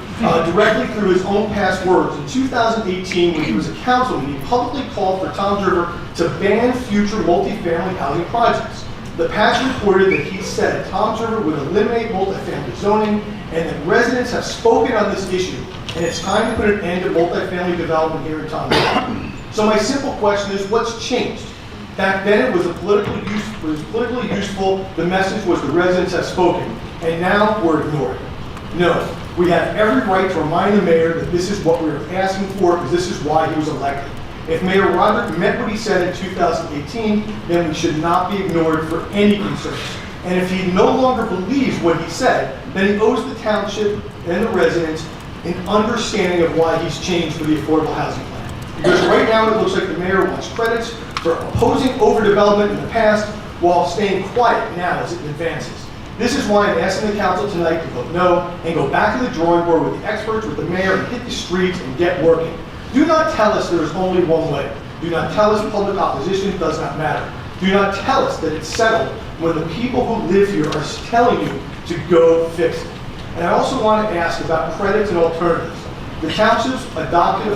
Speaker 11: directly through his own past words. In 2018, when he was a councilman, he publicly called for Toms River to ban future multifamily housing projects. The past reported that he said Toms River would eliminate multifamily zoning and that residents have spoken on this issue, and it's time to put an end to multifamily development here in Toms River. So my simple question is, what's changed? Back then, it was politically useful. The message was the residents have spoken, and now we're ignored. No, we have every right to remind the mayor that this is what we were asking for, because this is why he was elected. If Mayor Roderick meant what he said in 2018, then we should not be ignored for any concerns. And if he no longer believes what he said, then he owes the township and the residents an understanding of why he's changed for the affordable housing plan. Because right now, it looks like the mayor wants credits for opposing overdevelopment in the past while staying quiet now as it advances. This is why I'm asking the council tonight to vote no and go back to the drawing board with the experts, with the mayor, and hit the streets and get working. Do not tell us there is only one way. Do not tell us public opposition does not matter. Do not tell us that it's settled when the people who live here are telling you to go fix it. And I also want to ask about credits and alternatives. The township's adopted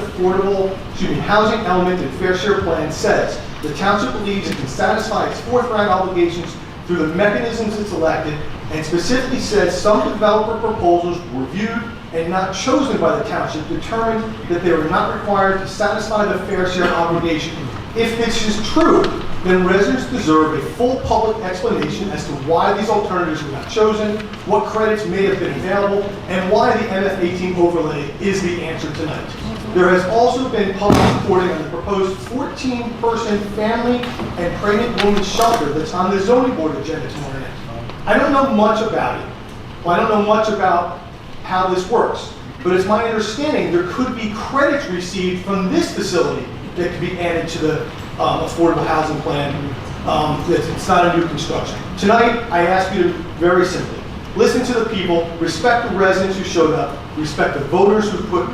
Speaker 11: housing element and fair share plan says the township believes it can satisfy its fourth round obligations through the mechanisms it's elected, and specifically says some developer proposals reviewed and not chosen by the township determined that they were not required to satisfy the fair share obligation. If this is true, then residents deserve a full public explanation as to why these alternatives were not chosen, what credits may have been available, and why the NF18 overlay is the answer tonight. There has also been public reporting on the proposed 14-person family and pregnant women's shelter that's on the zoning board agenda tomorrow night. I don't know much about it. Well, I don't know much about how this works, but it's my understanding there could be credits received from this facility that could be added to the affordable housing plan. It's not a new construction. Tonight, I ask you to very simply listen to the people, respect the residents who showed up, respect the voters who put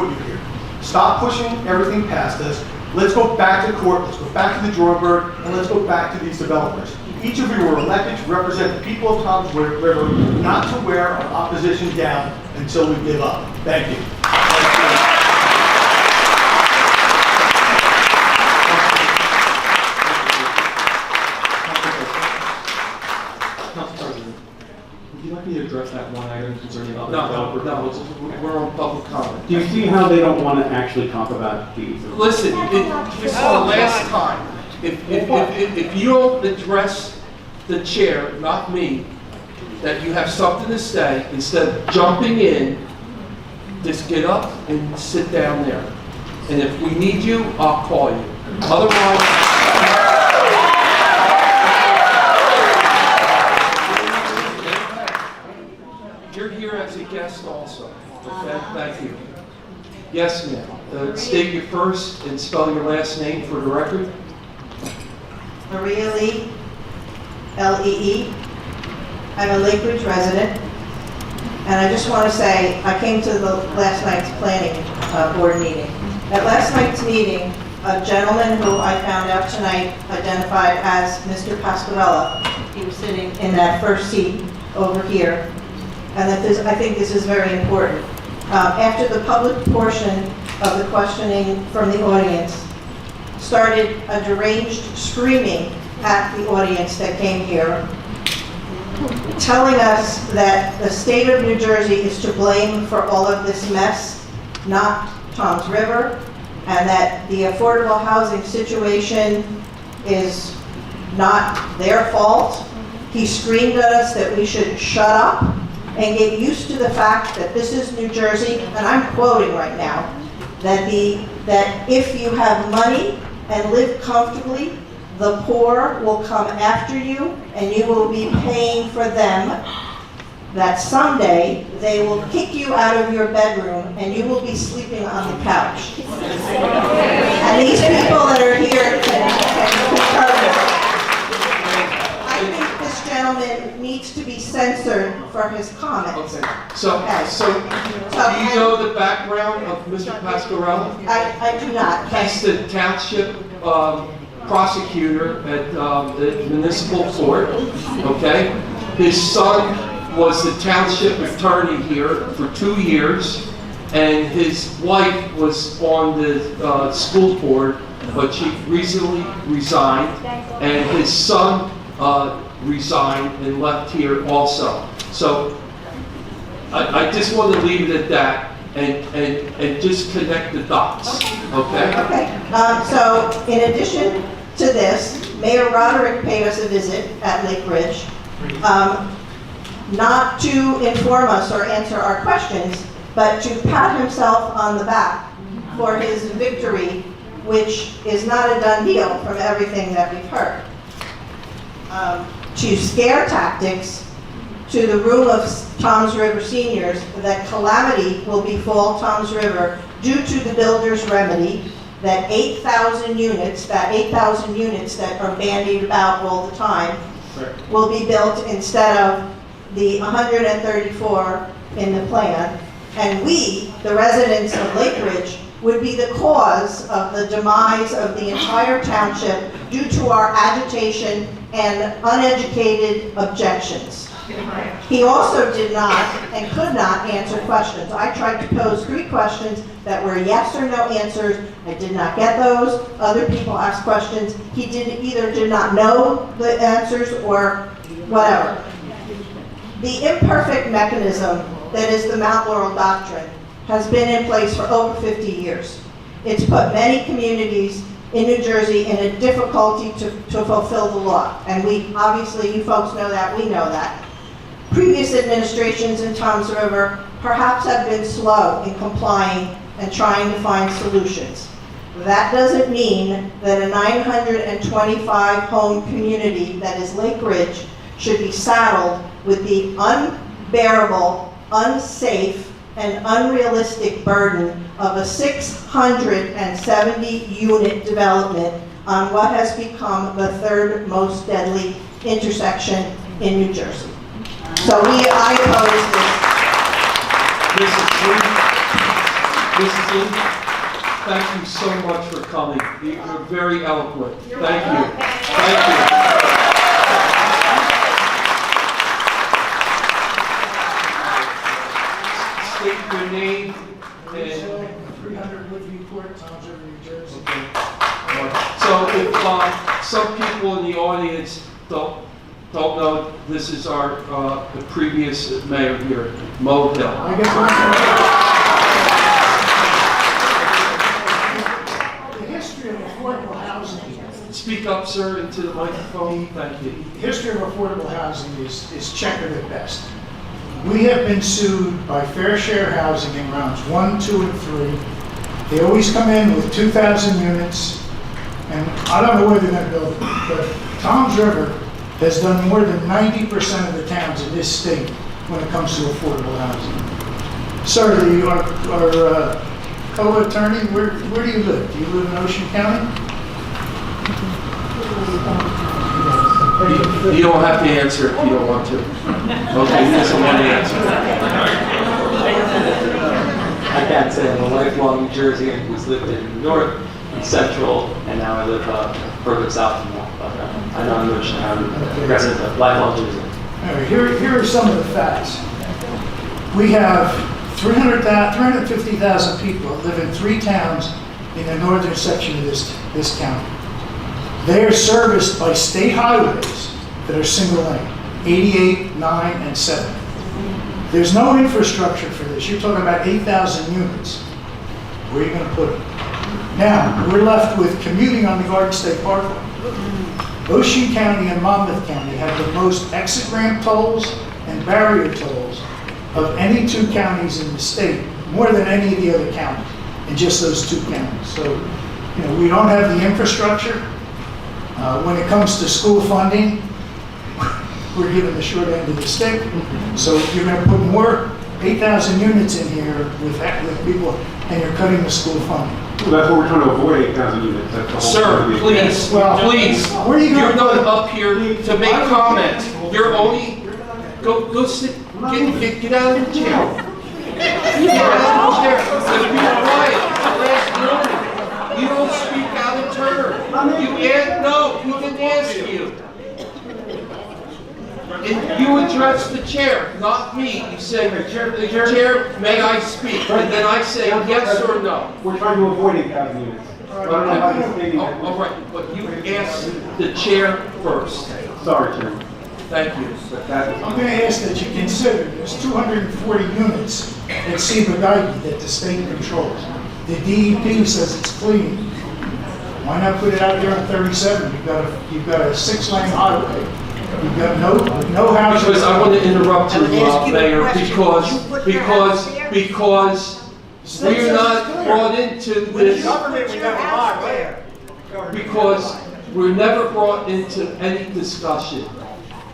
Speaker 11: you here. Stop pushing everything past us. Let's go back to court, let's go back to the drawing board, and let's go back to these developers. Each of you were elected to represent the people of Toms River, not to wear our opposition down until we give up. Thank you.
Speaker 10: Would you like me to address that one item concerning other
Speaker 1: No,
Speaker 10: developers?
Speaker 1: we're on public comment.
Speaker 12: Do you see how they don't want to actually talk about these?
Speaker 1: Listen, this is the last time. If you don't address the chair, not me, that you have something to say, instead of jumping in, just get up and sit down there. And if we need you, I'll call you. Otherwise, you're here as a guest also. Okay, thank you. Yes, ma'am. State your first and spell your last name for the record.
Speaker 15: Maria Lee, L-E-E. I'm a Lake Ridge resident.
Speaker 4: And I just want to say, I came to the last night's planning board meeting. At last night's meeting, a gentleman who I found out tonight identified as Mr. Pasquarella. He was sitting in that first seat over here. And that I think this is very important. After the public portion of the questioning from the audience started a deranged screaming at the audience that came here, telling us that the state of New Jersey is to blame for all of this mess, not Toms River, and that the affordable housing situation is not their fault. He screamed at us that we should shut up and get used to the fact that this is New Jersey, and I'm quoting right now, that if you have money and live comfortably, the poor will come after you and you will be paying for them, that someday they will kick you out of your bedroom and you will be sleeping on the couch. And these people that are here can confirm it. I think this gentleman needs to be censored for his comments.
Speaker 1: Okay. So do you know the background of Mr. Pasquarella?
Speaker 4: I do not.
Speaker 1: He's the township prosecutor at the municipal court, okay? His son was the township attorney here for 2 years, and his wife was on the school board, but she recently resigned, and his son resigned and left here also. So I just want to leave it at that and just connect the dots, okay?
Speaker 4: Okay. So in addition to this, Mayor Roderick paid us a visit at Lake Ridge, not to inform us or answer our questions, but to pat himself on the back for his victory, which is not a done deal from everything that we've heard. To scare tactics to the room of Toms River seniors that calamity will befall Toms River due to the builder's remedy, that 8,000 units that are bandied about all the time will be built instead of the 134 in the plan. And we, the residents of Lake Ridge, would be the cause of the demise of the entire township due to our agitation and uneducated objections. He also did not and could not answer questions. I tried to pose 3 questions that were yes or no answers. I did not get those. Other people asked questions. He either did not know the answers or whatever. The imperfect mechanism that is the Mount Laurel Doctrine has been in place for over 50 years. It's put many communities in New Jersey in a difficulty to fulfill the law. And we, obviously, you folks know that, we know that. Previous administrations in Toms River perhaps have been slow in complying and trying to find solutions. That doesn't mean that a 925 home community that is Lake Ridge should be saddled with the unbearable, unsafe, and unrealistic burden of a 670 unit development on what has become the 3rd most deadly intersection in New Jersey. So I oppose this.
Speaker 1: Mrs. Lee, thank you so much for coming. You're very eloquent. Thank you. Thank you. State your name and
Speaker 11: 300 Woodview Court, Toms River, New Jersey.
Speaker 1: so if some people in the audience don't know, this is our the previous mayor here, Mo Hill.
Speaker 11: I guess the history of affordable housing.
Speaker 1: Speak up, sir, into the microphone. Thank you.
Speaker 11: The history of affordable housing is checkered at best. We have been sued by Fair Share Housing in rounds 1, 2, and 3. They always come in with 2,000 units, and I don't know where they're going to build it, but Toms River has done more than 90% of the towns in this state when it comes to affordable housing. Sir, our co-attorney, where do you live? Do you live in Ocean County?
Speaker 1: You don't have to answer if you don't want to. Okay, he doesn't want to answer.
Speaker 10: say I'm a lifelong New Jerseyan who's lived in the north and central, and now I live further south than that. But I know I'm a resident of lifelong Jersey.
Speaker 15: All right, here are some of the facts. We have 350,000 people that live in 3 towns in the northern section of this county. They are serviced by state highways that are single lane, 88, 9, and 7. There's no infrastructure for this. You're talking about 8,000 units. Where are you going to put them? Now, we're left with commuting on the Garden State Parkway. Ocean County and Monmouth County have the most exit ramp tolls and barrier tolls of any 2 counties in the state, more than any of the other counties, in just those 2 counties. So, you know, we don't have the infrastructure. When it comes to school funding, we're given the short end of the stick. So you're going to put more 8,000 units in here with people, and you're cutting the school funding.
Speaker 5: Well, that's what we're trying to avoid, 8,000 units. That's the whole
Speaker 1: Sir,
Speaker 5: point.
Speaker 1: please, please,
Speaker 15: Where are you
Speaker 1: you're
Speaker 15: going?
Speaker 1: not up here to make comment. You're only, go sit, get out of the chair. Get out of the chair, and be quiet. Last warning. You don't speak out of turn. You asked, no, we didn't ask you. And you address the chair, not me. You say, Chair, may I speak? And then I say yes or no.
Speaker 5: We're trying to avoid 8,000 units. I don't know how you're stating that.
Speaker 1: All right, but you asked the chair first.
Speaker 5: Sorry, Chairman.
Speaker 1: Thank you.
Speaker 15: I'm going to ask that you consider there's 240 units at Ciba-Geigy that the state controls. The DEP says it's clean. Why not put it out there on 37? You've got a 6-lane highway. You've got no houses.
Speaker 1: Because I want to interrupt you, Mayor, because we're not brought into this. Because we're never brought into any discussion.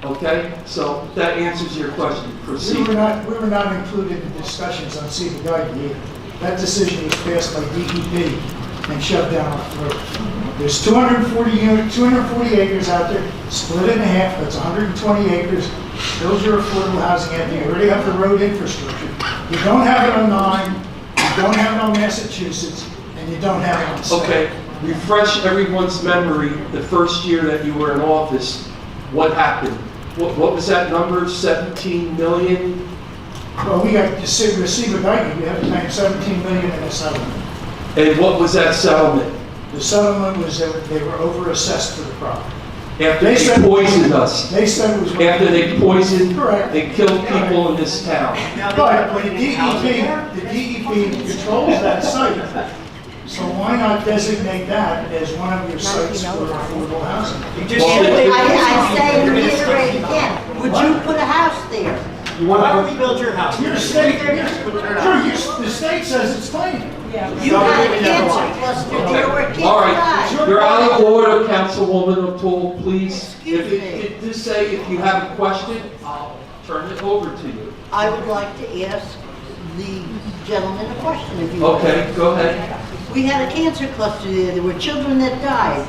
Speaker 1: Okay? So that answers your question. Proceed.
Speaker 15: We were not included in discussions on Ciba-Geigy either. That decision was passed by DEP and shoved down our throat. There's 240 acres out there, split in half, that's 120 acres. Build your affordable housing out there. You already have the road infrastructure. You don't have it on 9, you don't have it on Massachusetts, and you don't have it on 7.
Speaker 1: Okay, refresh everyone's memory the first year that you were in office. What happened? What was that number? 17 million?
Speaker 15: Well, we got to Ciba-Geigy, we have to pay 17 million in a settlement.
Speaker 1: And what was that settlement?
Speaker 15: The settlement was that they were over-assessed for the property.
Speaker 1: After they poisoned us.
Speaker 15: They said it was.
Speaker 1: After they poisoned
Speaker 15: Correct.
Speaker 1: and killed people in this town.
Speaker 15: But the DEP controls that site. So why not designate that as one of your sites for affordable housing?
Speaker 16: I say and reiterate again, would you put a house there?
Speaker 15: Why don't we build your house? Your state, the state says it's clean.
Speaker 16: You had a cancer cluster there where kids
Speaker 1: All right,
Speaker 16: died.
Speaker 1: you're out of order, Councilwoman O'Toole, please.
Speaker 16: Excuse me.
Speaker 1: Just say if you have a question, I'll turn it over to you.
Speaker 16: I would like to ask the gentleman a question if you would.
Speaker 1: Okay, go ahead.
Speaker 16: We had a cancer cluster there. There were children that died.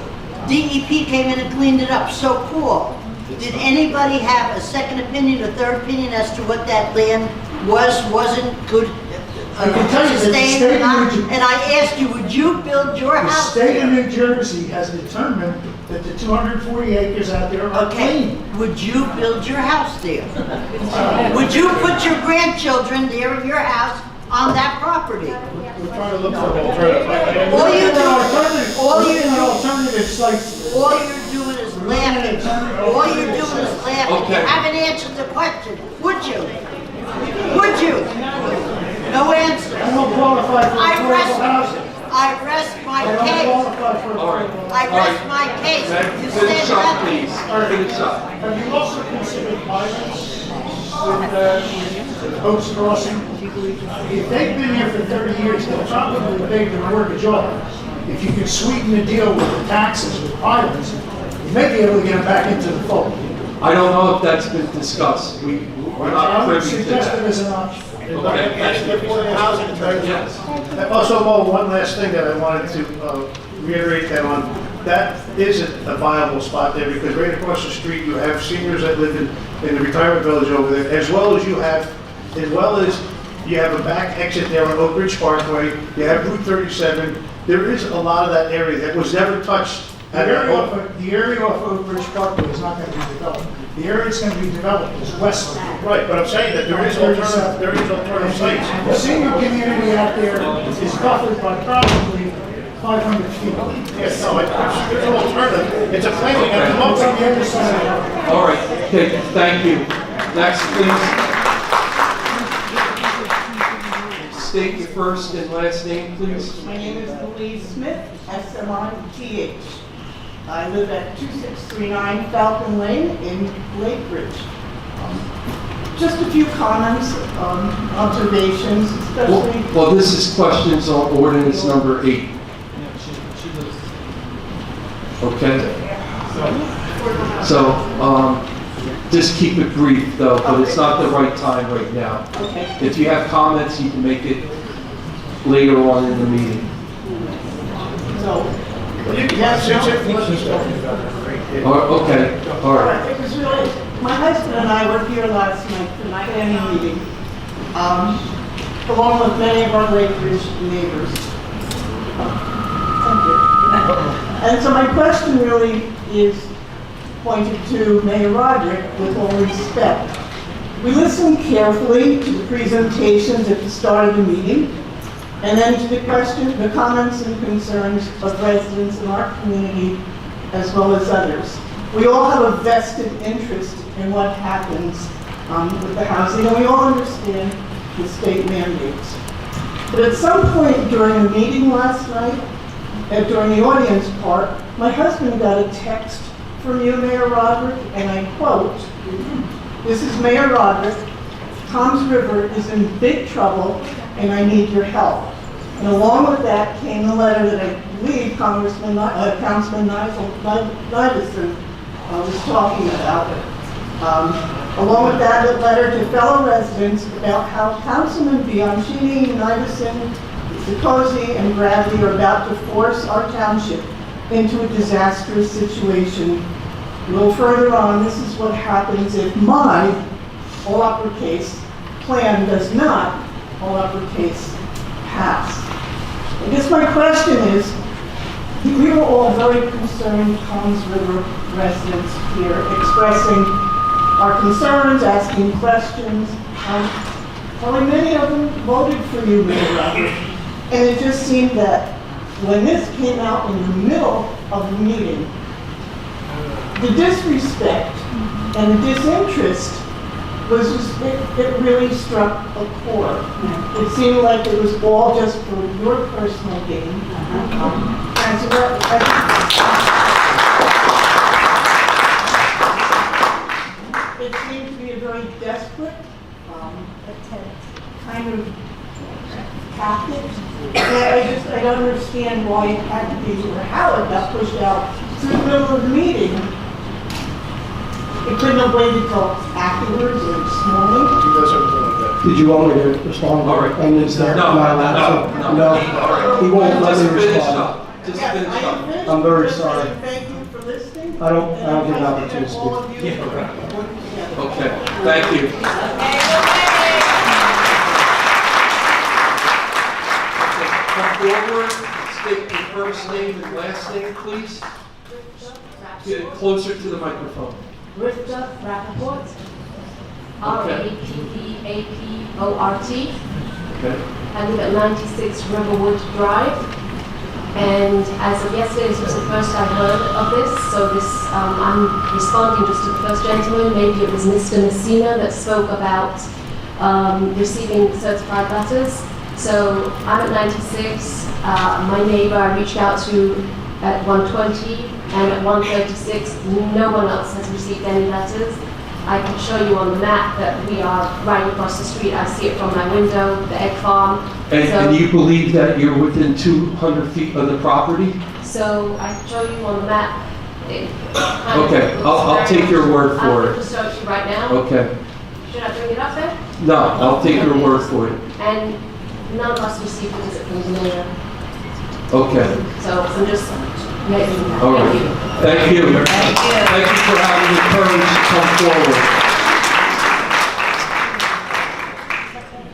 Speaker 16: DEP came in and cleaned it up. So cool. Did anybody have a second opinion, a third opinion as to what that land wasn't good,
Speaker 15: I can tell you that the
Speaker 16: sustained
Speaker 15: state
Speaker 16: or not?
Speaker 15: of New
Speaker 16: And I asked you, would you build your
Speaker 15: The
Speaker 16: house
Speaker 15: state of
Speaker 16: there?
Speaker 15: New Jersey has determined that the 240 acres out there are
Speaker 16: Okay,
Speaker 15: clean.
Speaker 16: would you build your house there? Would you put your grandchildren there in your house on that property?
Speaker 11: We're trying to look for an alternative.
Speaker 16: All you do, all you
Speaker 15: An
Speaker 16: do,
Speaker 15: alternative sites.
Speaker 16: all you're doing is laughing. All you're doing is laughing. You
Speaker 1: Okay.
Speaker 16: haven't answered the question. Would you? Would you? No answer.
Speaker 15: I don't qualify for affordable housing.
Speaker 16: I rest my
Speaker 15: I don't
Speaker 16: case.
Speaker 15: qualify for
Speaker 1: All right.
Speaker 15: affordable.
Speaker 16: I rest my case. You
Speaker 1: Finish
Speaker 16: said
Speaker 1: up,
Speaker 16: nothing.
Speaker 1: please. Finish up.
Speaker 15: Have you also considered pilots with Oaks Crossing? If they've been here for 30 years, they'll probably pay their mortgage off. If you could sweeten the deal with the taxes with pilots, you may be able to get them back into the fold.
Speaker 1: I don't know if that's been discussed. We're not
Speaker 15: I would
Speaker 1: privy to
Speaker 15: suggest it
Speaker 1: that.
Speaker 15: as an option.
Speaker 1: Okay, thank you. Yes.
Speaker 11: And also, Mo, one last thing that I wanted to reiterate that on, that isn't a viable spot there, because right across the street, you have seniors that live in the retirement village over there, as well as You have a back exit there on Oak Ridge Parkway. You have Route 37. There is a lot of that area that was never touched.
Speaker 15: The area off Oak Ridge Parkway is not going to be developed. The area that's going to be developed is west of it.
Speaker 11: Right, but I'm saying that there is alternative sites.
Speaker 15: The senior community out there is buffered by probably 500 feet.
Speaker 11: Yes, no, there's an alternative. It's a plan we have to come up
Speaker 15: It's on the
Speaker 11: with.
Speaker 15: other side.
Speaker 1: All right, okay, thank you. Next, please. State your first and last name, please.
Speaker 17: My name is Louise Smith, S-M-I-T-H. I live at 2639 Falcon Lane in Lake Ridge. Just a few comments, observations, especially...
Speaker 1: Well, this is questions on ordinance number 8. Okay? So, just keep it brief though, but it's not the right time right now.
Speaker 17: Okay.
Speaker 1: If you have comments, you can make it later on in the meeting.
Speaker 17: So,
Speaker 1: Okay, all right.
Speaker 17: It was really, my husband and I were here last night for the planning meeting, along with many of our Lake Ridge neighbors. Thank you. And so my question really is pointed to Mayor Roderick with all respect. We listened carefully to the presentations at the start of the meeting, and then to the questions, the comments and concerns of residents in our community, as well as others. We all have a vested interest in what happens with the housing, and we all understand the state mandates. But at some point during the meeting last night, during the audience part, my husband got a text from you, Mayor Roderick, and I quote, "This is Mayor Roderick. Tom's River is in big trouble, and I need your help." And along with that came the letter that I believe Councilman Nivison was talking about. Along with that, a letter to fellow residents about how Councilman Bianchini, Nivison, Zicosi, and Bradley are about to force our township into a disastrous situation. A little further on, this is what happens if my, all uppercase, plan does not, all uppercase, pass. I guess my question is, we were all very concerned, Toms River residents here, expressing our concerns, asking questions. Probably many of them voted for you, Mayor Roderick. And it just seemed that when this came out in the middle of the meeting, the disrespect and the disinterest was just, it really struck a chord. It seemed like it was all just for your personal gain. And so it seemed to be a very desperate kind of tactic. And I don't understand why it had to be, or how it got pushed out through the middle of the meeting. It couldn't have waited till afterwards or this morning.
Speaker 11: He does everything like that.
Speaker 6: Did you want me to respond?
Speaker 1: All right.
Speaker 6: And is that
Speaker 1: No,
Speaker 6: not allowed to?
Speaker 1: no.
Speaker 6: No. He won't let
Speaker 1: Just
Speaker 6: me
Speaker 1: finish
Speaker 6: respond.
Speaker 1: up. Just
Speaker 17: Yes,
Speaker 1: finish
Speaker 17: I am
Speaker 1: up.
Speaker 17: finished.
Speaker 6: I'm very
Speaker 17: Just
Speaker 6: sorry.
Speaker 17: saying Thank you for listening.
Speaker 6: I don't
Speaker 17: And
Speaker 6: get an
Speaker 17: I
Speaker 6: opportunity to
Speaker 17: thank all of
Speaker 6: speak.
Speaker 17: you for working together.
Speaker 1: Okay, thank you. Come forward, state your first name and last name, please. Get closer to the microphone.
Speaker 18: Rivka Rappaport, Rappaport.
Speaker 1: Okay.
Speaker 18: I live at 96 Riverwood Drive, and as of yesterday, this was the first I heard of this, so I'm responding just to the first gentleman. Maybe it was Mr. Messina that spoke about receiving certified letters. So I'm at 96, my neighbor I reached out to at 120, and at 136, no one else has received any letters. I can show you on the map that we are right across the street. I see it from my window, the egg farm.
Speaker 1: And you believe that you're within 200 feet of the property?
Speaker 18: So I can show you on the map.
Speaker 1: Okay, I'll take your word for
Speaker 18: I'll
Speaker 1: it.
Speaker 18: just show it to you right now.
Speaker 1: Okay.
Speaker 18: Should I bring it up there?
Speaker 1: No, I'll take your word for it.
Speaker 18: And none of us received a visit from the mayor.
Speaker 1: Okay.
Speaker 18: So I'm just making that.
Speaker 1: All right.
Speaker 18: Thank you.
Speaker 1: Thank you. Thank you for having the courage to come forward.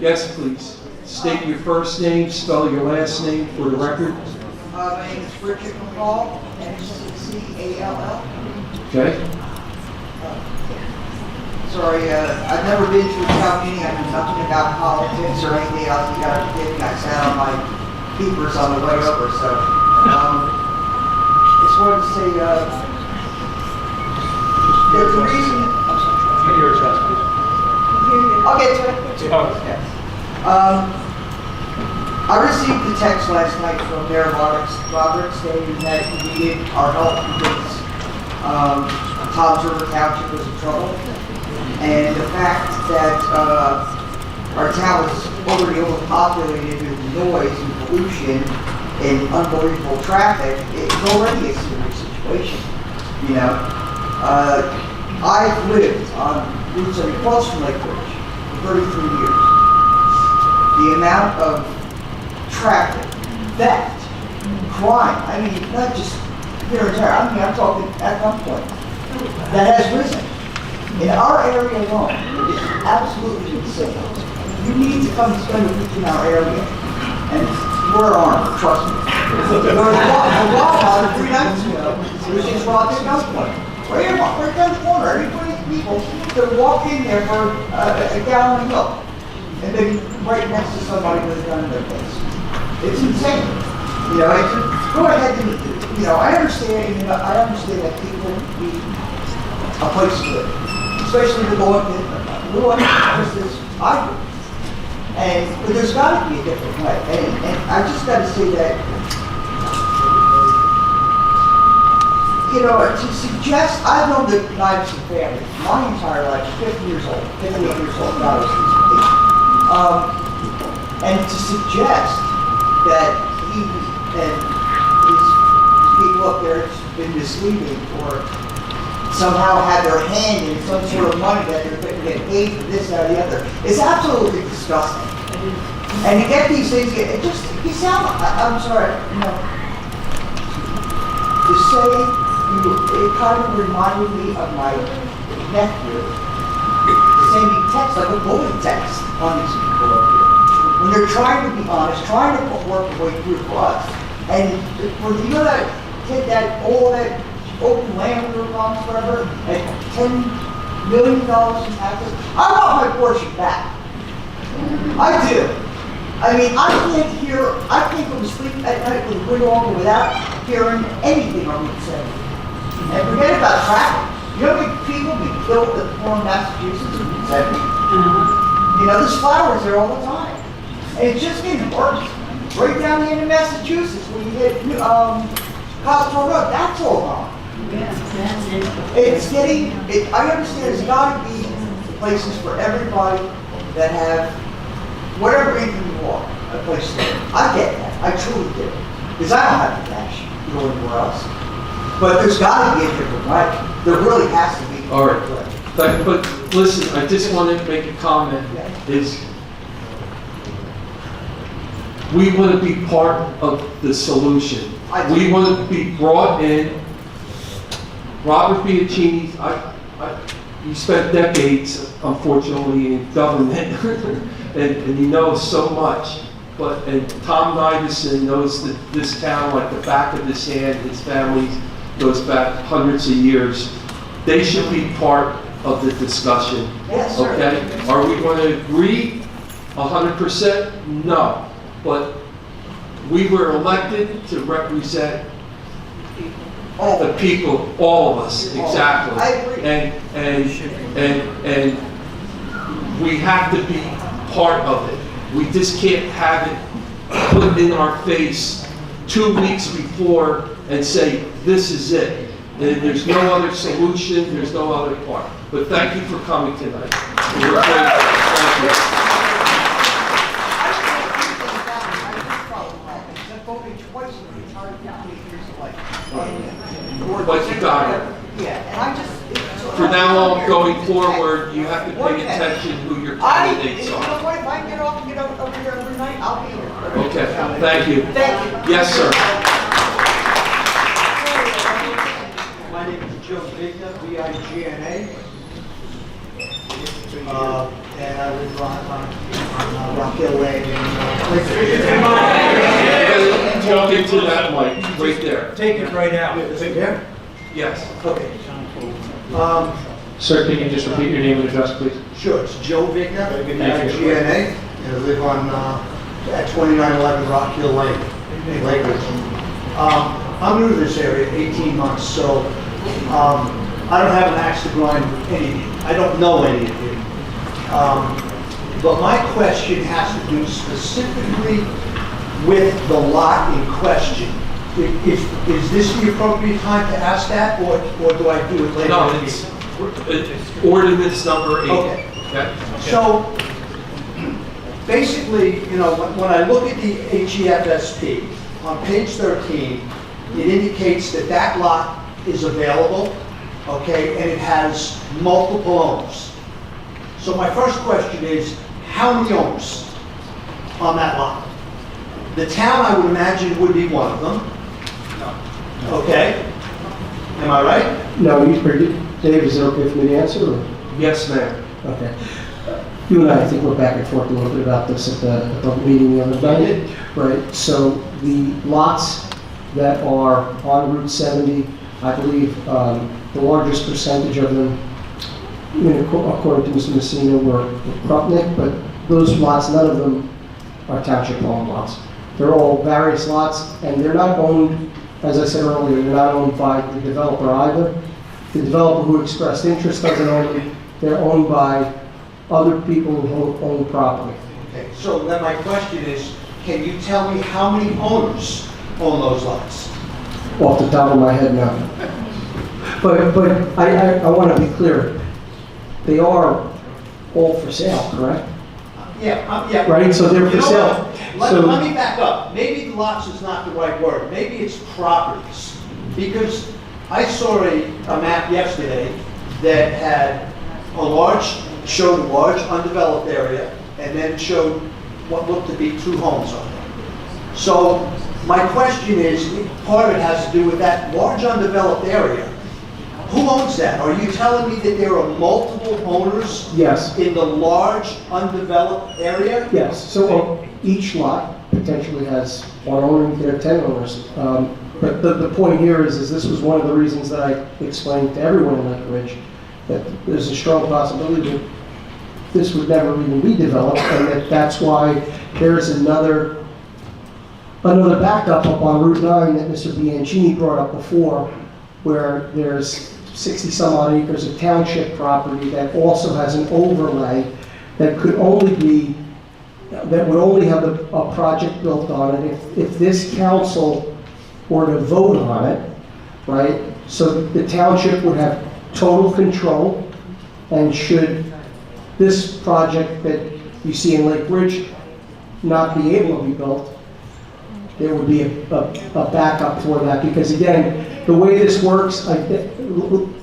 Speaker 1: Yes, please. State your first name, spell your last name for the record.
Speaker 19: My name is Richard McCall, MCCALL.
Speaker 1: Okay?
Speaker 19: Sorry, I've never been to a town meeting. I know nothing about politics or anything else. You gotta forgive me. I sat on my peepers on the way over, so. Just wanted to say, there's a reason. I'm sorry.
Speaker 3: Your address, please.
Speaker 19: I'll get to it.
Speaker 3: Okay.
Speaker 19: I received a text last night from Mayor Roberts stating that he needed our help because TOMS River Township was in trouble. And the fact that our town is already overpopulated with noise and pollution and unbelievable traffic, it's already a serious situation. You know, I've lived on Route 7 across from Lake Ridge for 33 years. The amount of traffic, theft, crime, I mean, not just here and there, I mean, I'm talking at gunpoint, that has risen. In our area alone, it is absolutely insane. You need to come and spend a week in our area, and we're armed, trust me. There was a Wawa 3 nights ago, which is robbed at gunpoint. Right down the corner, everybody, people could walk in there for a gallon of milk, and then right next to somebody with a gun in their face. It's insane. You know, go ahead and, you know, I understand that people need a place to live, especially the low income business I do. But there's got to be a different way. And I just got to say that, you know, to suggest, I've known the Iverson family my entire life, 58 years old, God rest his peace. And to suggest that he and these people up there have been misleading or somehow had their hand in some sort of money that they're going to get paid for this, that, or the other, is absolutely disgusting. And to get these things, you sound, I'm sorry, you know, to say, it kind of reminded me of my nephew sending text, like a bullet text on these people up here. When they're trying to be honest, trying to work their way through for us. And for you know that kid that all that open land we were on forever at $10 million in taxes, I want my portion back. I do. I mean, I can't go to sleep at night with a window open without hearing anything on Route 7. And forget about traffic. You know how many people be killed at Florida, Massachusetts in Route 7? You know, there's flowers there all the time. And it's just getting worse. Right down the end of Massachusetts, when you hit Colorado Road, that's all gone. It's getting, I understand there's got to be places for everybody that have whatever income you want, a place to live. I get that. I truly do. Because I don't have the cash to go anywhere else. But there's got to be a different way. There really has to be.
Speaker 1: All right. But listen, I just want to make a comment. Is we want to be part of the solution. We want to be brought in. Robert Bianchini, you spent decades, unfortunately, in government, and he knows so much. And Tom Iverson knows this town like the back of his hand. His family goes back hundreds of years. They should be part of the discussion.
Speaker 19: Yes, sir.
Speaker 1: Okay? Are we going to agree 100%? No. But we were elected to represent the people, all of us, exactly.
Speaker 19: I agree.
Speaker 1: And we have to be part of it. We just can't have it put in our face 2 weeks before and say, this is it. And there's no other solution, there's no other part. But thank you for coming tonight. We're grateful. Thank you. But you got it.
Speaker 19: Yeah, and I just...
Speaker 1: For now on, going forward, you have to pay attention who your candidates
Speaker 19: You know
Speaker 1: are.
Speaker 19: what, if I can get off and get over here every night, I'll be here.
Speaker 1: Okay, thank you.
Speaker 19: Thank you.
Speaker 1: Yes, sir.
Speaker 20: My name is Joe Vigna, V-I-G-N-A. And I live on
Speaker 15: Rock Hill Lane and
Speaker 1: Talk into that mic, right there.
Speaker 7: Take it right out.
Speaker 15: Take there?
Speaker 1: Yes.
Speaker 15: Okay.
Speaker 3: Sir, can you just repeat your name and address, please?
Speaker 15: Sure, it's Joe Vigna,
Speaker 3: Thank you.
Speaker 15: GNA, and I live on, at 2911 Rock Hill Lane, in Lake Ridge. I'm new to this area, 18 months, so I don't have an axe to grind with any of you. I don't know any of you. But my question has to do specifically with the lot in question. Is this the appropriate time to ask that, or do I do it later?
Speaker 1: No,
Speaker 15: in the
Speaker 1: it's
Speaker 15: meeting?
Speaker 1: ordinance number 8.
Speaker 15: Okay.
Speaker 1: Okay.
Speaker 15: So, basically, you know, when I look at the HEFSP, on page 13, it indicates that that lot is available, okay, and it has multiple owners. So my first question is, how many owners on that lot? The town, I would imagine, would be one of them. Okay? Am I right?
Speaker 6: No, Dave, is it okay for me to answer? Or?
Speaker 1: Yes, ma'am.
Speaker 6: Okay. You and I think we're back and forth a little bit about this at the meeting the other night. Right, so the lots that are on Route 70, I believe the largest percentage of them, I mean, according to Mr. Messina, were Krupnik, but those lots, none of them are township owned lots. They're all various lots, and they're not owned, as I said earlier, they're not owned by the developer either. The developer who expressed interest doesn't own them. They're owned by other people who own property.
Speaker 15: Okay, so then my question is, can you tell me how many owners own those lots?
Speaker 6: Off the top of my head, no. But I want to be clear. They are all for sale, correct?
Speaker 15: Yeah.
Speaker 6: Right, so they're
Speaker 15: You
Speaker 6: for
Speaker 15: know
Speaker 6: sale.
Speaker 15: what?
Speaker 6: So-
Speaker 15: Let me back up. Maybe lots is not the right word. Maybe it's properties. Because I saw a map yesterday that had showed a large undeveloped area, and then showed what looked to be 2 homes on it. So my question is, part of it has to do with that large undeveloped area. Who owns that? Are you telling me that there are multiple owners?
Speaker 6: Yes.
Speaker 15: In the large undeveloped area?
Speaker 6: Yes, so each lot potentially has 1 owner, you could have 10 owners. But the point here is this was one of the reasons that I explained to everyone in Lake Ridge, that there's a strong possibility that this would never even be developed, and that's why there's another backup up on Route 9 that Mr. Bianchini brought up before, where there's 60-some odd acres of township property that also has an overlay that would only have a project built on it if this council were to vote on it, right? So the township would have total control, and should this project that you see in Lake Ridge not be able to be built, there would be a backup for that. Because again, the way this works,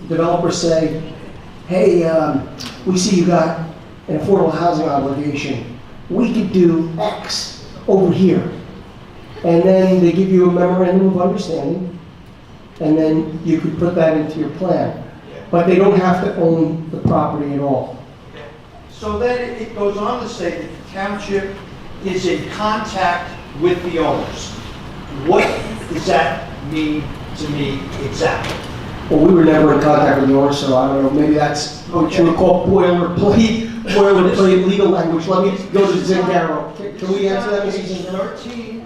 Speaker 6: developers say, hey, we see you got an affordable housing obligation. We could do X over here. And then they give you a memorandum of understanding, and then you could put that into your plan. But they don't have to own the property at all.
Speaker 15: So then it goes on to say that the township is in contact with the owners. What does that mean to me exactly?
Speaker 6: Well, we were never in contact with the owner, so I don't know, maybe that's what you would call boilerplate legal language. Let me go to Zangaro. Can we answer that, Mrs. Zangaro?
Speaker 15: 13.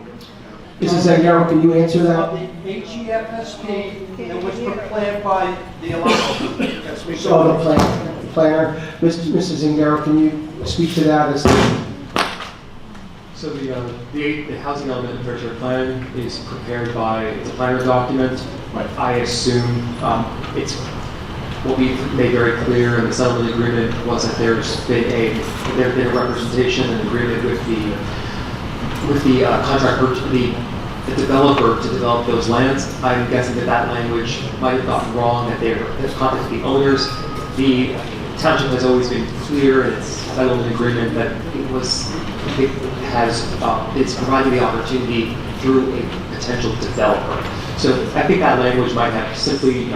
Speaker 6: Mrs. Zangaro, can you answer that?
Speaker 15: Of the HEFSP that was prepared by the allotment. That's me.
Speaker 6: Oh, the planner. Mrs. Zangaro, can you speak to that?
Speaker 10: So the housing element and fair share plan is prepared by, it's a planner document. I assume it's what we made very clear in the settlement agreement was that there's been a representation and agreement with the contractor, the developer to develop those lands. I'm guessing that language might have gotten wrong, that they've contacted the owners. The township has always been clear in its settlement agreement that it's providing the opportunity through a potential developer. So I think that language might have simply,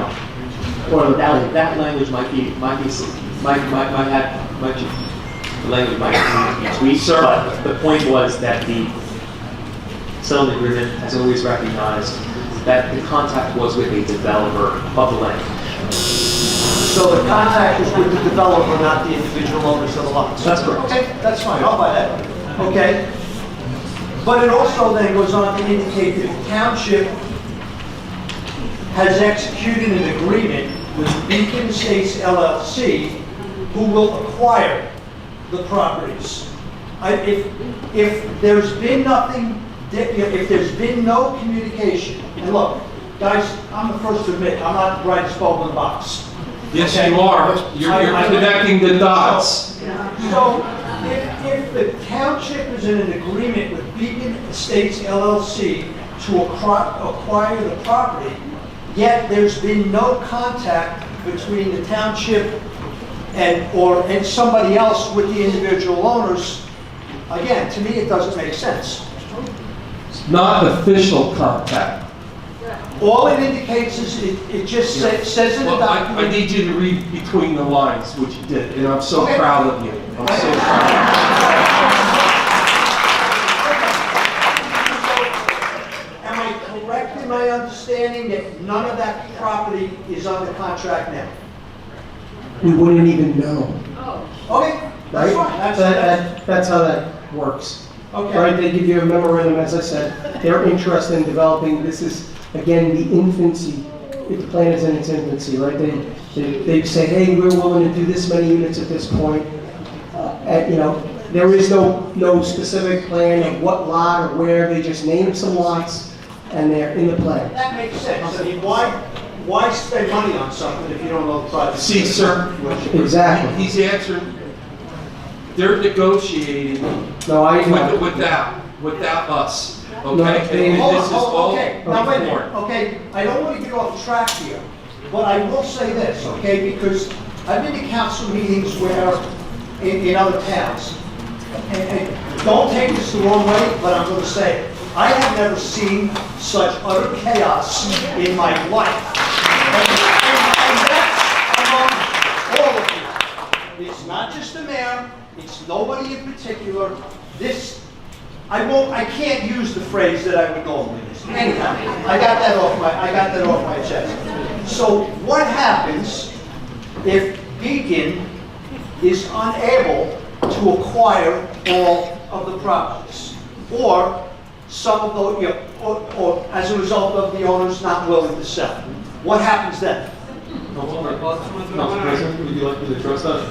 Speaker 10: or that language might the language might need to be tweaked, but the point was that the settlement agreement has always recognized that the contact was with a developer of the land.
Speaker 20: So the contact was with the developer, not the individual owners of the lots?
Speaker 10: That's correct.
Speaker 20: Okay, that's fine, I'll buy that. Okay. But it also then goes on to indicate that the township has executed an agreement with Beacon Estates LLC, who will acquire the properties. If there's been nothing, if there's been no communication, and look, guys, I'm the first to admit, I'm not the brightest bulb in the box.
Speaker 1: Yes,
Speaker 20: Okay?
Speaker 1: you are. You're connecting the dots.
Speaker 20: So, if the township is in an agreement with Beacon Estates LLC to acquire the property, yet there's been no contact between the township and somebody else with the individual owners, again, to me, it doesn't make sense.
Speaker 1: Not official contact.
Speaker 20: All it indicates is, it just says in the
Speaker 1: Well,
Speaker 20: document.
Speaker 1: I need you to read between the lines, which you did, and I'm so
Speaker 20: Okay.
Speaker 1: proud of you. I'm so proud.
Speaker 20: Am I correct in my understanding that none of that property is under contract now?
Speaker 6: We wouldn't even know,
Speaker 20: Okay, that's
Speaker 6: right?
Speaker 20: fine.
Speaker 6: That's how that works.
Speaker 20: Okay.
Speaker 6: Right, they give you a memorandum, as I said, they're interested in developing, this is, again, the infancy. The plan is in its infancy, right? They say, hey, we're willing to do this many units at this point. There is no specific plan of what lot or where, they just name some lots, and they're in the plan.
Speaker 20: That makes sense. I mean, why spend money on something if you don't know the project?
Speaker 1: See, sir,
Speaker 6: Exactly.
Speaker 1: he's answering, they're negotiating
Speaker 6: No, I know.
Speaker 1: without us,
Speaker 6: No,
Speaker 1: okay?
Speaker 6: they-
Speaker 1: And this is all
Speaker 20: Okay, now wait a minute,
Speaker 1: before.
Speaker 20: okay, I don't want to get off track here, but I will say this, okay, because I've been to council meetings where, in other towns, and don't take this the wrong way, but I'm going to say it. I have never seen such utter chaos in my life. And that's among all of you. It's not just the mayor, it's nobody in particular. I can't use the phrase that I would normally use. Anyhow, I got that off my chest. So what happens if Beacon is unable to acquire all of the properties, or some of the, or as a result of the owners not willing to sell? What happens then?
Speaker 10: Council President, would you like me to address that?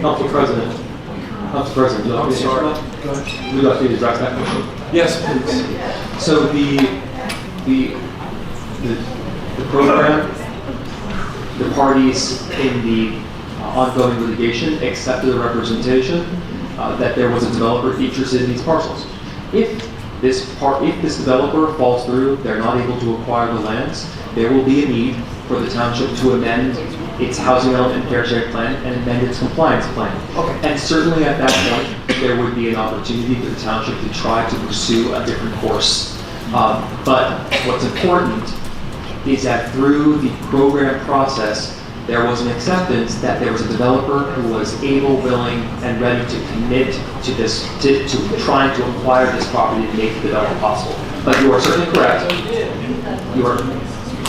Speaker 10: Council President, would you like me to answer that? Would you like me to address that question?
Speaker 1: Yes, please.
Speaker 10: So the program, the parties in the ongoing litigation accepted the representation that there was a developer interested in these parcels. If this developer falls through, they're not able to acquire the lands, there will be a need for the township to amend its housing element and fair share plan and amend its compliance plan.
Speaker 20: Okay.
Speaker 10: And certainly at that point, there would be an opportunity for the township to try to pursue a different course. But what's important is that through the program process, there was an acceptance that there was a developer who was able, willing, and ready to commit to this, to trying to acquire this property and make the development possible. But you are certainly correct.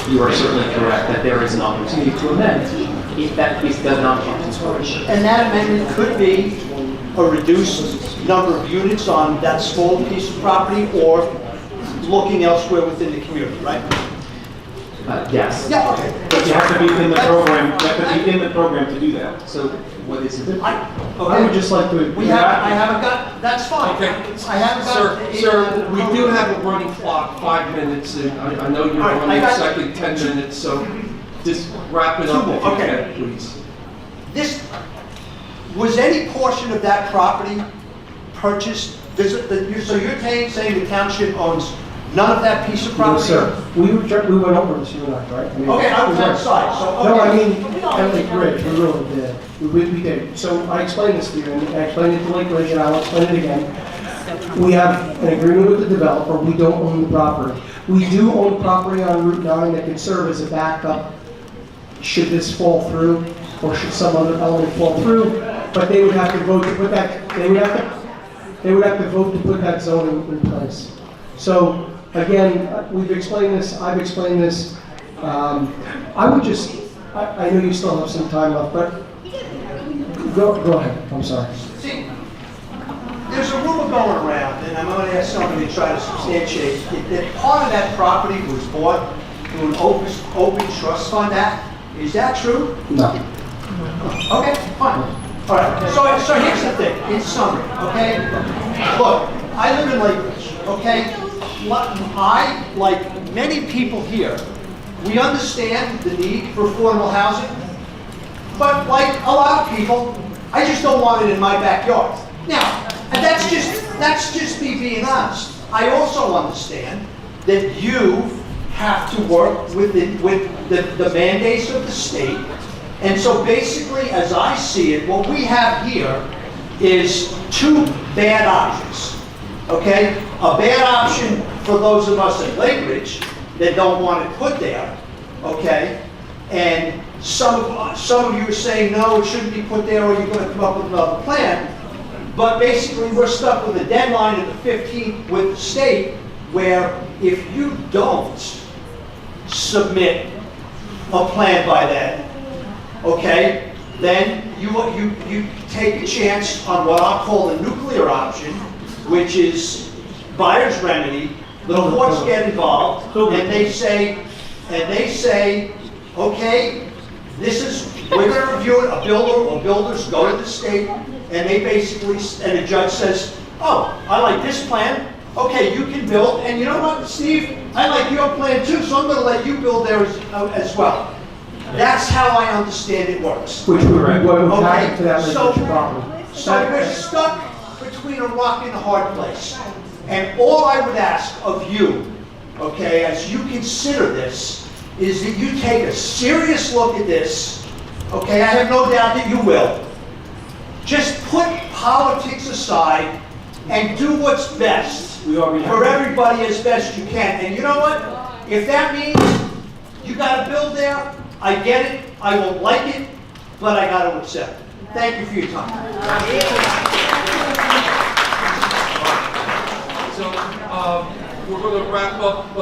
Speaker 10: You are certainly correct that there is an opportunity to amend if that piece does not come to fruition.
Speaker 20: And that amendment could be a reduced number of units on that small piece of property, or looking elsewhere within the community, right?
Speaker 10: Yes.
Speaker 20: Yeah, okay.
Speaker 9: But you have to be in the program, you have to be in the program to do that.
Speaker 10: So what is it?
Speaker 6: I would just like to.
Speaker 20: I haven't got, that's fine.
Speaker 1: Okay.
Speaker 20: I haven't got.
Speaker 1: Sir, we do have a running clock, 5 minutes, and I know you're
Speaker 20: All right,
Speaker 1: on
Speaker 20: I
Speaker 1: your
Speaker 20: got-
Speaker 1: second 10 minutes, so just wrap it up if you
Speaker 20: Okay.
Speaker 1: can, please.
Speaker 20: Was any portion of that property purchased? So you're saying the township owns none of that piece of
Speaker 6: No,
Speaker 20: property?
Speaker 6: sir. We went over this, you and I, right? I mean,
Speaker 20: Okay, I was outside, so,
Speaker 6: No, I
Speaker 20: okay.
Speaker 6: mean, at Lake Ridge, we really did. We did. So I explained this to you, and I explained it to Lake Ridge, and I'll explain it again. We have an agreement with the developer, we don't own the property. We do own property on Route 9 that can serve as a backup should this fall through. or should some other element fall through, but they would have to vote to put that, they would have to vote to put that zoning in place. So, again, we've explained this, I've explained this. I would just, I know you still have some time left, but go ahead, I'm sorry.
Speaker 20: See, there's a rumor going around, and I'm going to ask somebody to try to substantiate it, that part of that property was bought through an open trust fund act. Is that true?
Speaker 6: No.
Speaker 20: Okay, fine. All right, so here's the thing, in summary, okay? Look, I live in Lake Ridge, okay? I, like many people here, we understand the need for affordable housing, but like a lot of people, I just don't want it in my backyard. Now, and that's just me being honest. I also understand that you have to work with the mandates of the state. And so basically, as I see it, what we have here is two bad options. Okay? A bad option for those of us in Lake Ridge that don't want it put there. Okay? And some of you are saying, no, it shouldn't be put there, or you're going to come up with another plan. But basically, we're stuck with a deadline of the 15th with the state, where if you don't submit a plan by then, okay, then you take a chance on what I'll call the nuclear option, which is buyer's remedy. The courts get involved, and they say, okay, this is, we're going to review it. A builder or builders go to the state, and they basically, and the judge says, oh, I like this plan. Okay, you can build, and you know what, Steve? I like your plan too, so I'm going to let you build there as well. That's how I understand it works.
Speaker 6: Which would be what would happen
Speaker 20: Okay,
Speaker 6: to that
Speaker 20: so
Speaker 6: residential property.
Speaker 20: we're stuck between a rock and a hard place. And all I would ask of you, okay, as you consider this, is that you take a serious look at this. Okay, I have no doubt that you will. Just put politics aside and do what's best for everybody as best you can. And you know what? If that means you got to build there, I get it. I won't like it, but I got to accept it. Thank you for your time.
Speaker 1: So we're going to wrap up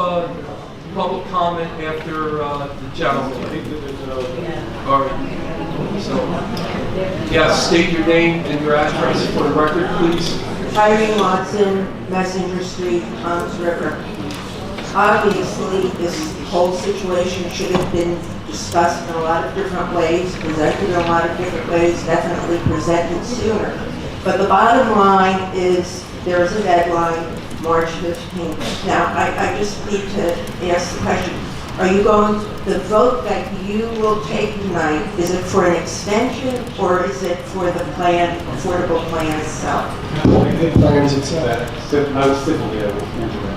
Speaker 1: public comment after the gentleman. All right. So, yes, state your name and your address for the record, please.
Speaker 21: Irene Watson, Messenger Street, Toms River. Obviously, this whole situation should have been discussed in a lot of different ways, presented in a lot of different ways, definitely presented sooner. But the bottom line is there is a deadline, March 15th. Now, I just need to ask the question. Are you going, the vote that you will take tonight, is it for an extension or is it for the plan, affordable plan itself?
Speaker 6: The plans itself.
Speaker 10: I was civil, yeah, we'll answer that.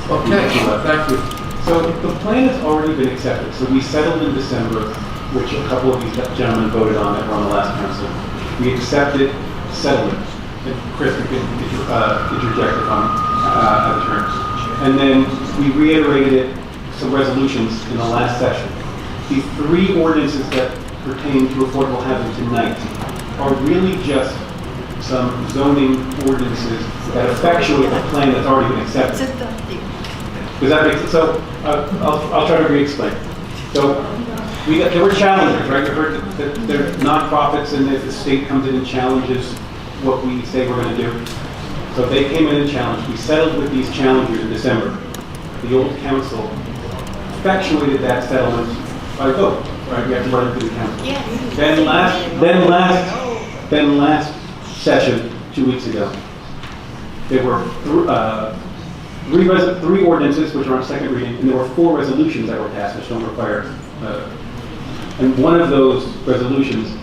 Speaker 1: Okay, thank you.
Speaker 10: So the plan has already been accepted. So we settled in December, which a couple of these gentlemen voted on that were on the last council. We accepted settlement. And Chris, you can interject if I'm out of turn. And then we reiterated it, some resolutions in the last session. These three ordinances that pertain to affordable housing tonight are really just some zoning ordinances that effectuate the plan that's already been accepted. Does that make sense? So I'll try to re-explain. So there were challengers, right? You heard that there are nonprofits, and if the state comes in and challenges what we say we're going to do. So they came in and challenged. We settled with these challengers in December. The old council effectuated that settlement by vote. Right? We have to run it through the council. Yes. Then last session, 2 weeks ago, there were three ordinances which are on second reading, and there were 4 resolutions that were passed which don't require. And one of those resolutions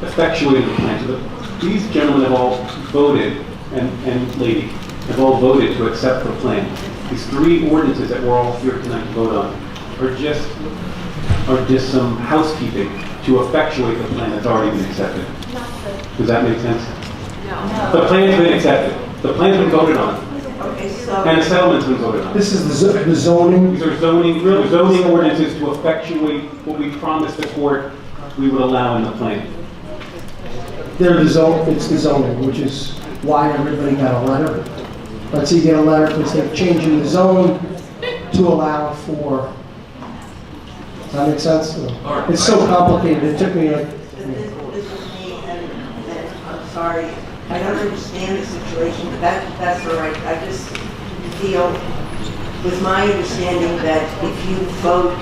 Speaker 10: effectuated the plan. So these gentlemen have all voted, and lady, have all voted to accept the plan. These 3 ordinances that we're all here tonight to vote on are just some housekeeping to effectuate the plan that's already been accepted. Does that make sense? No. The plan's been accepted. The plan's been voted on.
Speaker 21: Okay, so...
Speaker 10: And the settlement's been voted on.
Speaker 6: This is the zoning?
Speaker 10: These are zoning ordinances to effectuate what we promised the court
Speaker 9: we would allow in the plan?
Speaker 6: It's the zoning, which is why everybody got a letter. Let's say you get a letter because they're changing the zone to allow for, does that make sense? It's so complicated, it took me like,
Speaker 21: This is me, and I'm sorry, I don't understand the situation, but that's all right. I just feel, with my understanding, that if you vote,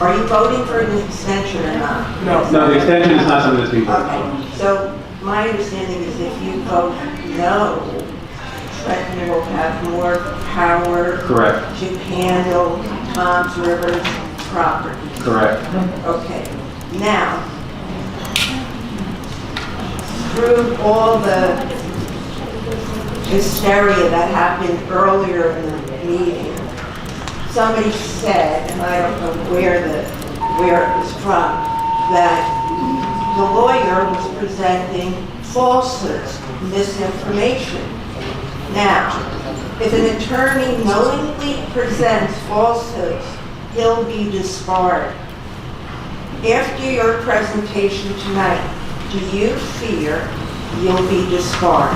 Speaker 21: are you voting for an extension or not?
Speaker 9: No, the extension is not something that's being voted on.
Speaker 21: Okay, so my understanding is if you vote no, Trenton will have more power
Speaker 9: Correct.
Speaker 21: to handle Tom's River's property.
Speaker 9: Correct.
Speaker 21: Okay, now, through all the hysteria that happened earlier in the meeting, somebody said, and I don't know where it was from, that the lawyer was presenting falsehoods, misinformation. Now, if an attorney knowingly presents falsehoods, he'll be disbarred. After your presentation tonight, do you fear you'll be disbarred?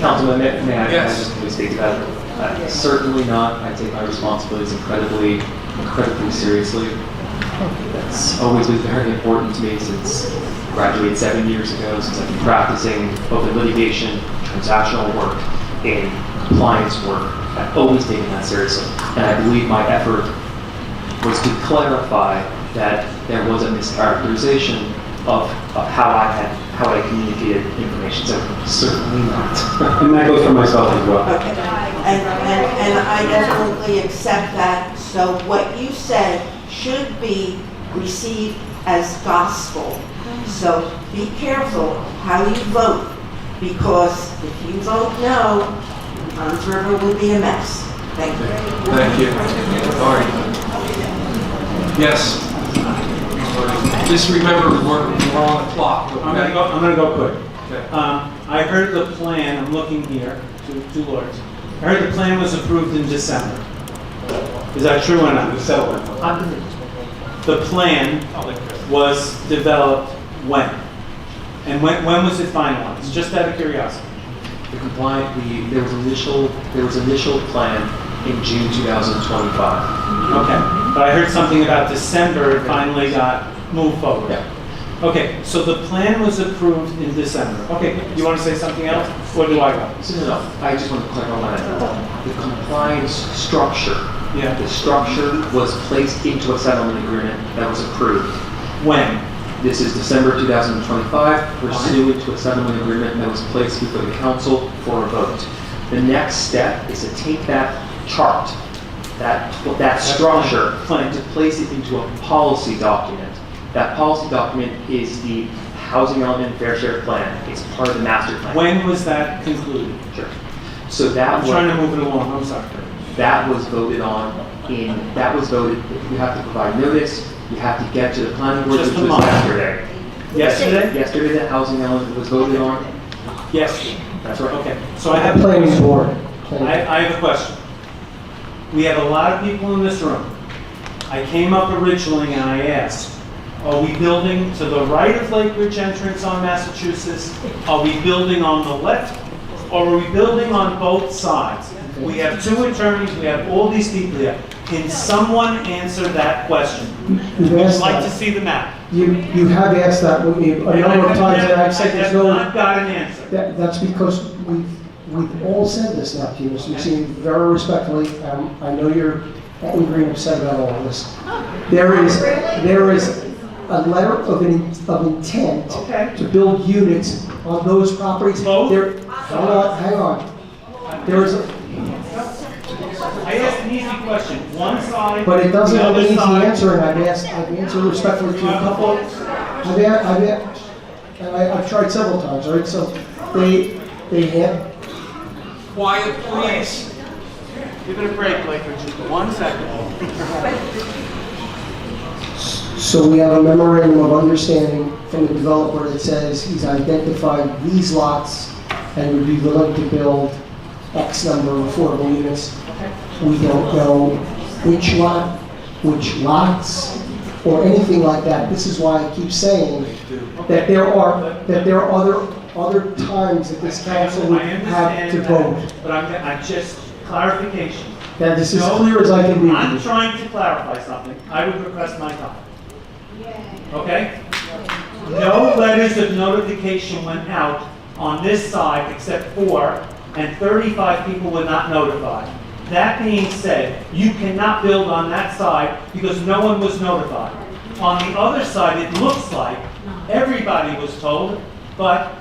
Speaker 10: Councilman, may I just speak to that? Certainly not. I take my responsibilities incredibly seriously. That's always been very important to me since I graduated 7 years ago, since I've been practicing open litigation, transactional work, and compliance work. I've always taken that seriously. And I believe my effort was to clarify that there was a mischaracterization of how I communicated information. So certainly not.
Speaker 9: And that goes for myself as well.
Speaker 21: Okay, and I definitely accept that. So what you said should be received as gospel. So be careful how you vote, because if you vote no, Tom's River will be a mess. Thank you.
Speaker 1: Thank you. All right. Yes. Just remember, we're on the clock.
Speaker 7: I'm gonna go quick.
Speaker 1: Okay.
Speaker 7: I heard the plan, I'm looking here, two lawyers. I heard the plan was approved in December. Is that true or not?
Speaker 9: The settlement.
Speaker 7: The plan was developed when? And when was it finalized? Just out of curiosity.
Speaker 10: There was initial plan in June 2025.
Speaker 7: Okay, but I heard something about December, it finally got moved forward.
Speaker 10: Yeah.
Speaker 7: Okay, so the plan was approved in December. Okay, you want to say something else, or do I go?
Speaker 10: No, I just want to clarify that. The compliance structure,
Speaker 7: Yeah.
Speaker 10: the structure was placed into a settlement agreement that was approved.
Speaker 7: When?
Speaker 10: This is December 2025, pursuant to a settlement agreement that was placed before the council for a vote. The next step is to take that chart, that structure, and to place it into a policy document. That policy document is the Housing Element Fair Share Plan. It's part of the master plan.
Speaker 7: When was that concluded?
Speaker 10: Sure. So that
Speaker 7: I'm
Speaker 10: was,
Speaker 7: trying to move it along, I'm sorry.
Speaker 10: that was voted on you have to provide notice, you have to get to the planning board,
Speaker 7: Just
Speaker 10: which
Speaker 7: a
Speaker 10: was
Speaker 7: month.
Speaker 10: yesterday.
Speaker 7: Yesterday?
Speaker 10: Yesterday, the housing element was voted on.
Speaker 7: Yes.
Speaker 10: That's right.
Speaker 7: Okay, so I have.
Speaker 6: planning board.
Speaker 7: I have a question. We have a lot of people in this room. I came up originally and I asked, are we building to the right of Lake Ridge entrance on Massachusetts? Are we building on the left? Or are we building on both sides? We have two attorneys, we have all these people here. Can someone answer that question?
Speaker 6: You've
Speaker 7: I'd
Speaker 6: asked
Speaker 7: like to
Speaker 6: that.
Speaker 7: see the map.
Speaker 6: You have asked that with me a number of times, and I've said there's no.
Speaker 7: I have not got an answer.
Speaker 6: That's because we've all said this now to you, Mr. Mussini, very respectfully. I know you're angry and upset about all of this. There is a letter of intent to build units on those properties. Hang on. There is
Speaker 7: I asked an easy question. One side,
Speaker 6: but it doesn't
Speaker 7: the
Speaker 6: have an
Speaker 7: other
Speaker 6: easy
Speaker 7: side.
Speaker 6: answer, and I've answered respectfully to a couple. I've tried several times, right? So they have.
Speaker 1: Quiet, please.
Speaker 7: Give it a break, Blake, just 1 second.
Speaker 6: So we have a memorandum of understanding from the developer that says he's identified these lots and would be willing to build X number of affordable units. We don't know which lot, which lots, or anything like that. This is why I keep saying that there are other times that this council would have to vote.
Speaker 7: But I'm just clarification.
Speaker 6: That this is clear as I can read
Speaker 7: I'm
Speaker 6: it.
Speaker 7: trying to clarify something. I would request my time. Okay? No letters of notification went out on this side except 4, and 35 people were not notified. That being said, you cannot build on that side because no one was notified. On the other side, it looks like everybody was told, but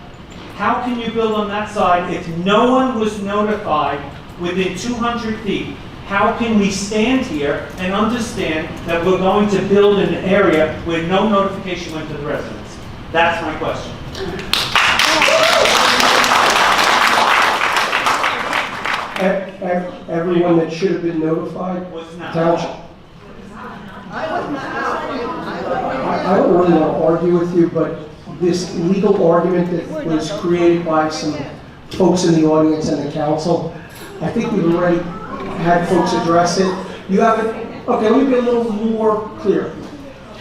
Speaker 7: how can you build on that side if no one was notified within 200 feet? How can we stand here and understand that we're going to build in an area where no notification went to the residents? That's my question.
Speaker 6: Everyone that should have been notified,
Speaker 7: Was not.
Speaker 6: township. I don't really want to argue with you, but this legal argument that was created by some folks in the audience and the council, I think we've already had folks address it. You haven't, okay, let me be a little more clear.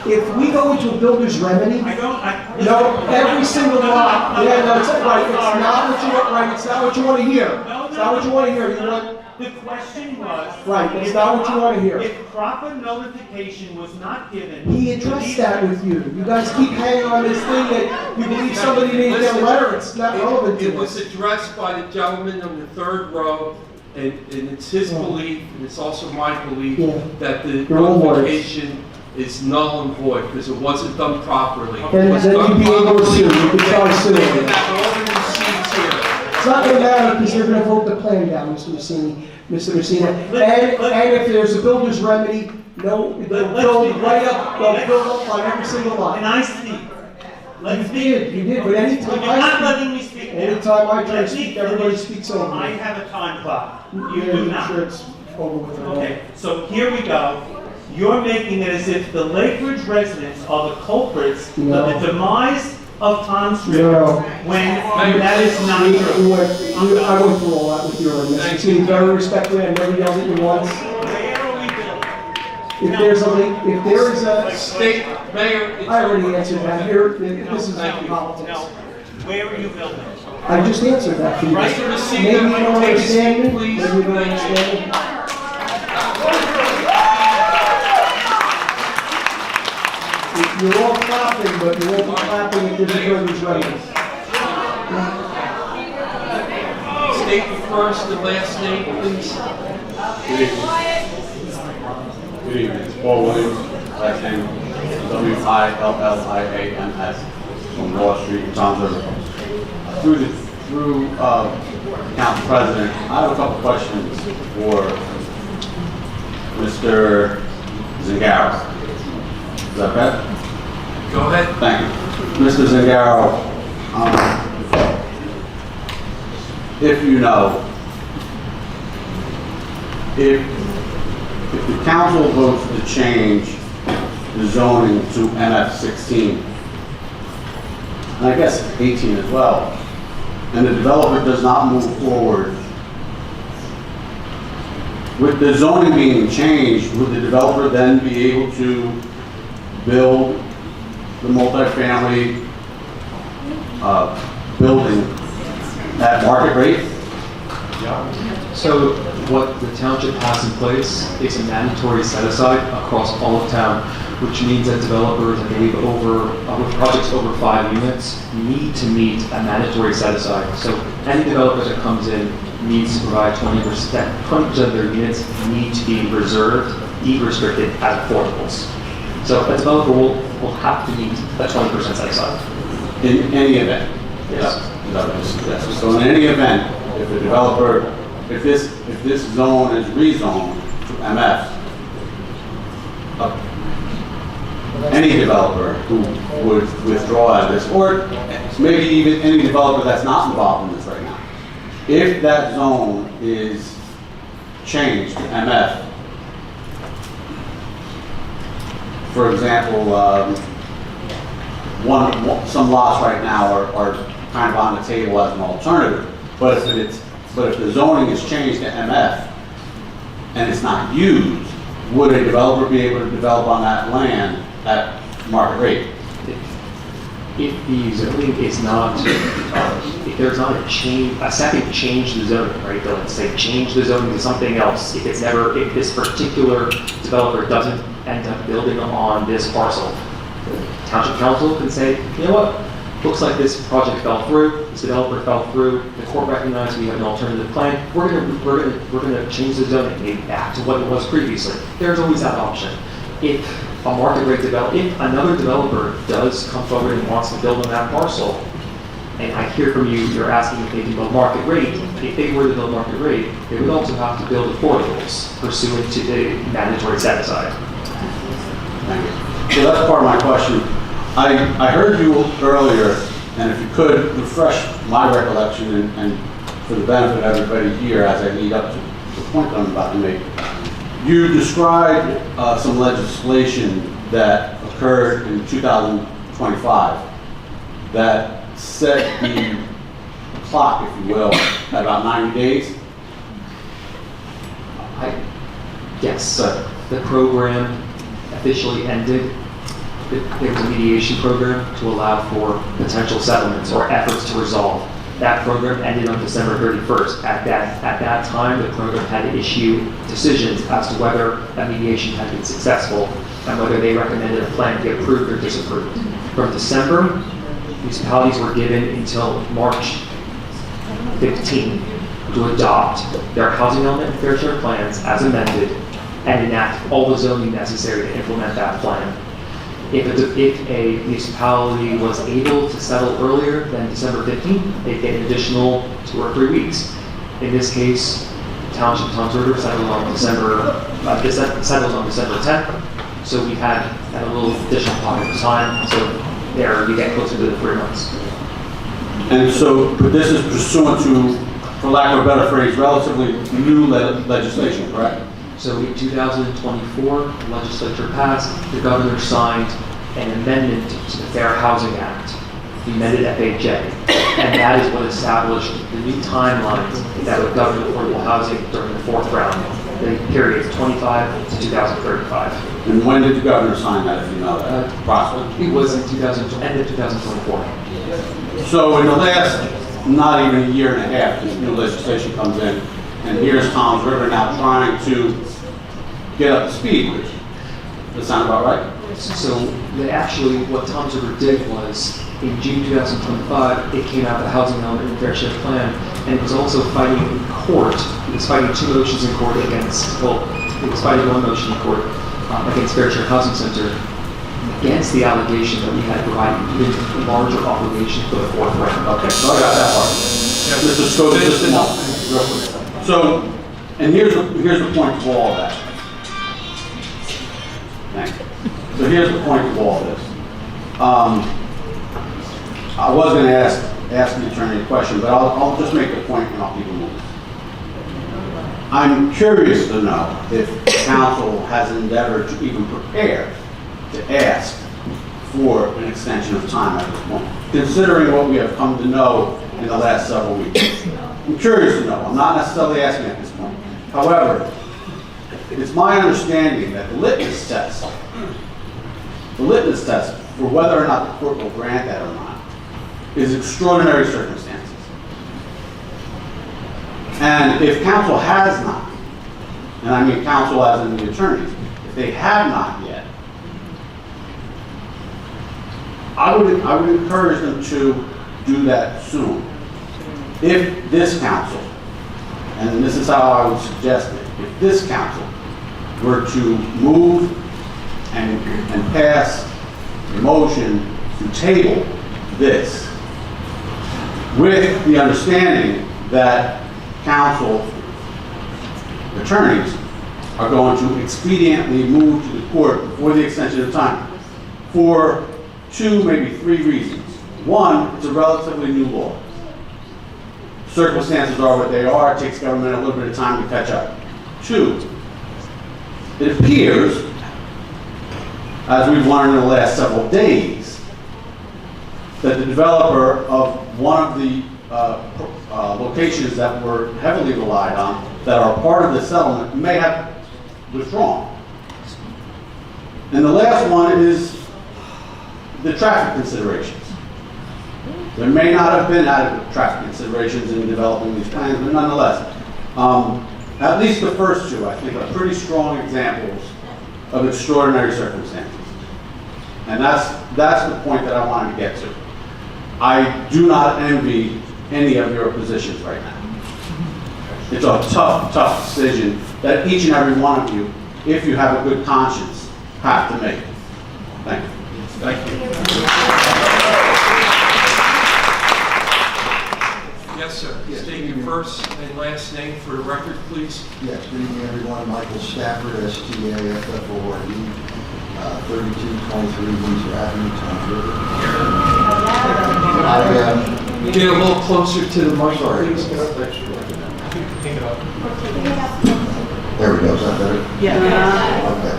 Speaker 6: If we go into a builder's remedy, every single lot, yeah, no, it's right, it's not what you want, right, it's not what you want to hear. It's not what you want to hear, you want,
Speaker 7: The question was...
Speaker 6: right, it's not what you want to hear.
Speaker 7: If proper notification was not given...
Speaker 6: He addressed that with you. You guys keep hanging on this thing that you believe somebody didn't get a letter, it's not relevant to
Speaker 1: It was
Speaker 6: us.
Speaker 1: addressed by the gentleman on the third row, and it's his belief, and it's also my belief, that the
Speaker 6: Your own words.
Speaker 1: notification is null and void, because it wasn't done properly.
Speaker 6: Then you'd be able to sue, you could try to sue.
Speaker 1: They can have all the receipts here.
Speaker 6: It's not going to matter because you're going to vote the plan down, Mr. Messina. And if there's a builder's remedy, no, they'll build right up, they'll build up on every single lot.
Speaker 7: Can I speak?
Speaker 6: You did, but anytime
Speaker 7: You're not
Speaker 6: I
Speaker 7: letting me speak
Speaker 6: speak,
Speaker 7: now.
Speaker 6: anytime I try to
Speaker 7: Let me
Speaker 6: speak, everybody
Speaker 7: finish.
Speaker 6: speaks over
Speaker 7: I
Speaker 6: me.
Speaker 7: have a time clock. You
Speaker 6: Yeah,
Speaker 7: do
Speaker 6: I'm
Speaker 7: not.
Speaker 6: sure it's over with.
Speaker 7: Okay, so here we go. You're making it as if the Lake Ridge residents are the culprits of the demise of TOMS River,
Speaker 6: No.
Speaker 7: when that is not true.
Speaker 6: I went through all that with you, and Mr. Messina, very respectfully, I never yelled at you once.
Speaker 7: Where are we building?
Speaker 6: If there is a
Speaker 1: State, Mayor,
Speaker 6: I already answered that. Here, this is
Speaker 1: Thank you.
Speaker 6: politics.
Speaker 7: No. Where are you building?
Speaker 6: I just answered that for you.
Speaker 1: Right. Mr. Messina,
Speaker 6: Maybe you don't
Speaker 1: take a
Speaker 6: understand me.
Speaker 1: seat, please.
Speaker 6: Maybe you don't
Speaker 1: Thank you.
Speaker 6: understand me. You're all clapping, but you won't be clapping if there's a builder's remedy.
Speaker 1: State your first and last name, please.
Speaker 8: Good evening, it's Paul Williams, last name Williams, from Wall Street, Toms River. Through Council President, I have a couple questions for Mr. Zingaro. Is that better?
Speaker 1: Go ahead.
Speaker 8: Thank you. Mr. Zingaro, if you know, if the council votes to change the zoning to NF16, and I guess 18 as well, and the developer does not move forward, with the zoning being changed, would the developer then be able to build the multifamily building at market rate?
Speaker 10: So what the township has in place is a mandatory set-aside across all of town, which means that developers, I believe, with projects over 5 units, need to meet a mandatory set-aside. So any developer that comes in needs to provide 20% of their units need to be reserved, deed restricted as affordables. So a developer will have to meet that 20% set-aside.
Speaker 8: In any event?
Speaker 10: Yes.
Speaker 8: Yes. So in any event, if the developer, if this zone is rezoned to MF, any developer who would withdraw out of this, or maybe even any developer that's not involved in this right now, if that zone is changed to MF, for example, some lots right now are kind of on the table as an alternative, but if the zoning is changed to MF, and it's not used, would a developer be able to develop on that land at market rate?
Speaker 10: If the zoning is not, if there's not a second change to the zoning, right? They'll let's say change the zoning to something else. If this particular developer doesn't end up building on this parcel, the township council can say, you know what? Looks like this project fell through. This developer fell through. The court recognized we have an alternative plan. We're gonna change the zoning maybe back to what it was previously. There's always that option. If a market rate if another developer does come forward and wants to build on that parcel, and I hear from you, you're asking if they can build market rate. If they were to build market rate, they would also have to build affordables pursuant to the mandatory set aside.
Speaker 8: Thank you. So that's part of my question. I heard you earlier, and if you could refresh my recollection and for the benefit of everybody here as I lead up to the point that I'm about to make, you described some legislation that occurred in 2025 that set the clock, if you will, at about 90 days.
Speaker 10: Yes, the program officially ended. There was a mediation program to allow for potential settlements or efforts to resolve. That program ended on December 31st. At that time, the program had to issue decisions as to whether that mediation had been successful and whether they recommended a plan be approved or disapproved. From December, municipalities were given until March 15 to adopt their housing element and fair share plans as amended and enact all the zoning necessary to implement that plan. If a municipality was able to settle earlier than December 15th, they'd get an additional 2 or 3 weeks. In this case, Township Toms River settled on December 10th, so we had a little additional pocket of time. So there, you get closer to the 3 months.
Speaker 8: And so, but this is pursuant to, for lack of a better phrase, relatively new legislation, correct?
Speaker 10: So in 2024, the legislature passed, the governor signed an amendment to the Fair Housing Act, the amended FHA, and that is what established the new timelines that would govern affordable housing during the 4th round, the period 25 to 2035.
Speaker 8: And when did the governor sign that, if you know that? Approximately?
Speaker 10: It was in end of 2024.
Speaker 8: So in the last, not even a year and a half, this new legislation comes in, and here's Toms River now trying to get up to speed, which does that sound about right?
Speaker 10: So actually what Toms River did was, in June 2025, it came out the housing element and fair share plan, and it was also fighting in court. It was fighting 2 motions in court against, well, it was fighting 1 motion in court against Fair Share Housing Center against the allegation that we had provided even larger obligations for the 4th round.
Speaker 8: Okay, so I got that part. Mr. Scott, just a moment, real quick. So, and here's the point of all of that. Thank you. So here's the point of all this. I was going to ask the attorney a question, but I'll just make the point and I'll keep it moving. I'm curious to know if council has endeavored to even prepare to ask for an extension of time at this point, considering what we have come to know in the last several weeks. I'm curious to know. I'm not necessarily asking at this point. However, it's my understanding that the litmus test for whether or not the court will grant that or not is extraordinary circumstances. And if counsel has not, and I mean counsel as in the attorneys, if they have not yet, I would encourage them to do that soon. If this council, and this is how I would suggest it, if this council were to move and pass a motion to table this with the understanding that council attorneys are going to expediently move to the court before the extension of time for 2, maybe 3 reasons. 1, it's a relatively new law. Circumstances are what they are. It takes government a little bit of time to catch up. 2, it appears, as we've learned in the last several days, that the developer of one of the locations that were heavily relied on that are part of the settlement may have withdrawn. And the last one is the traffic considerations. There may not have been adequate traffic considerations in developing these plans, but nonetheless, at least the first two, I think, are pretty strong examples of extraordinary circumstances. And that's the point that I wanted to get to. I do not envy any of your positions right now. It's a tough, tough decision that each and every one of you, if you have a good conscience, have to make. Thank you.
Speaker 1: Thank you. Yes, sir. State your first and last name for the record, please.
Speaker 2: Yes, good evening, everyone. Michael Stafford, S-T-A-F-F-O-R-D, 3223 Windsor Avenue, Toms River.
Speaker 1: Get a little closer to the mic, please.
Speaker 2: There we go, is that better?
Speaker 1: Yeah.
Speaker 2: Okay.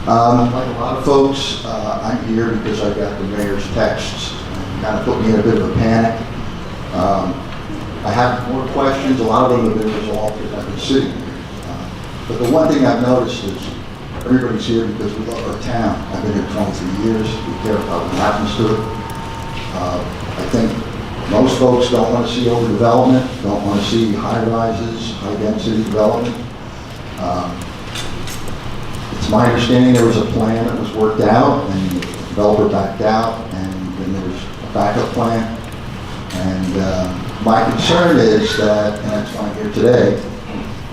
Speaker 2: Like a lot of folks, I'm here because I got the mayor's texts. Kind of put me in a bit of a panic. I have more questions. A lot of them have been resolved because I've been sitting here. But the one thing I've noticed is everybody's here because we love our town. I've been here 23 years. We care about what happens to it. I think most folks don't want to see overdevelopment, don't want to see high-rises, high-density development. It's my understanding there was a plan that was worked out, and the developer backed out, and then there was a backup plan. And my concern is that, and that's why I'm here today,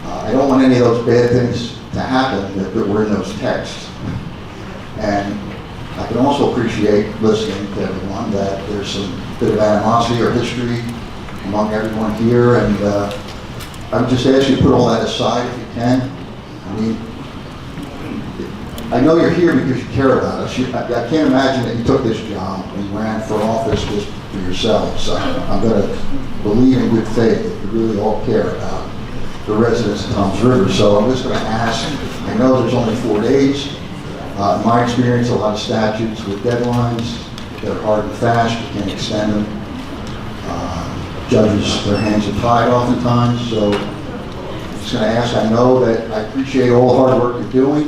Speaker 2: I don't want any of those bad things to happen that were in those texts. And I can also appreciate listening to everyone that there's some bit of animosity or history among everyone here, and I would just ask you to put all that aside if you can. I mean, I know you're here because you care about us. I can't imagine that you took this job and you ran for office just for yourselves. I'm going to believe in good faith that you really all care about the residents of Toms River. So I'm just going to ask, I know there's only 4 days. In my experience, a lot of statutes with deadlines, they're hard and fast, you can't extend them. Judges, their hands are tied oftentimes, so I'm just going to ask, I know that I appreciate all the hard work you're doing,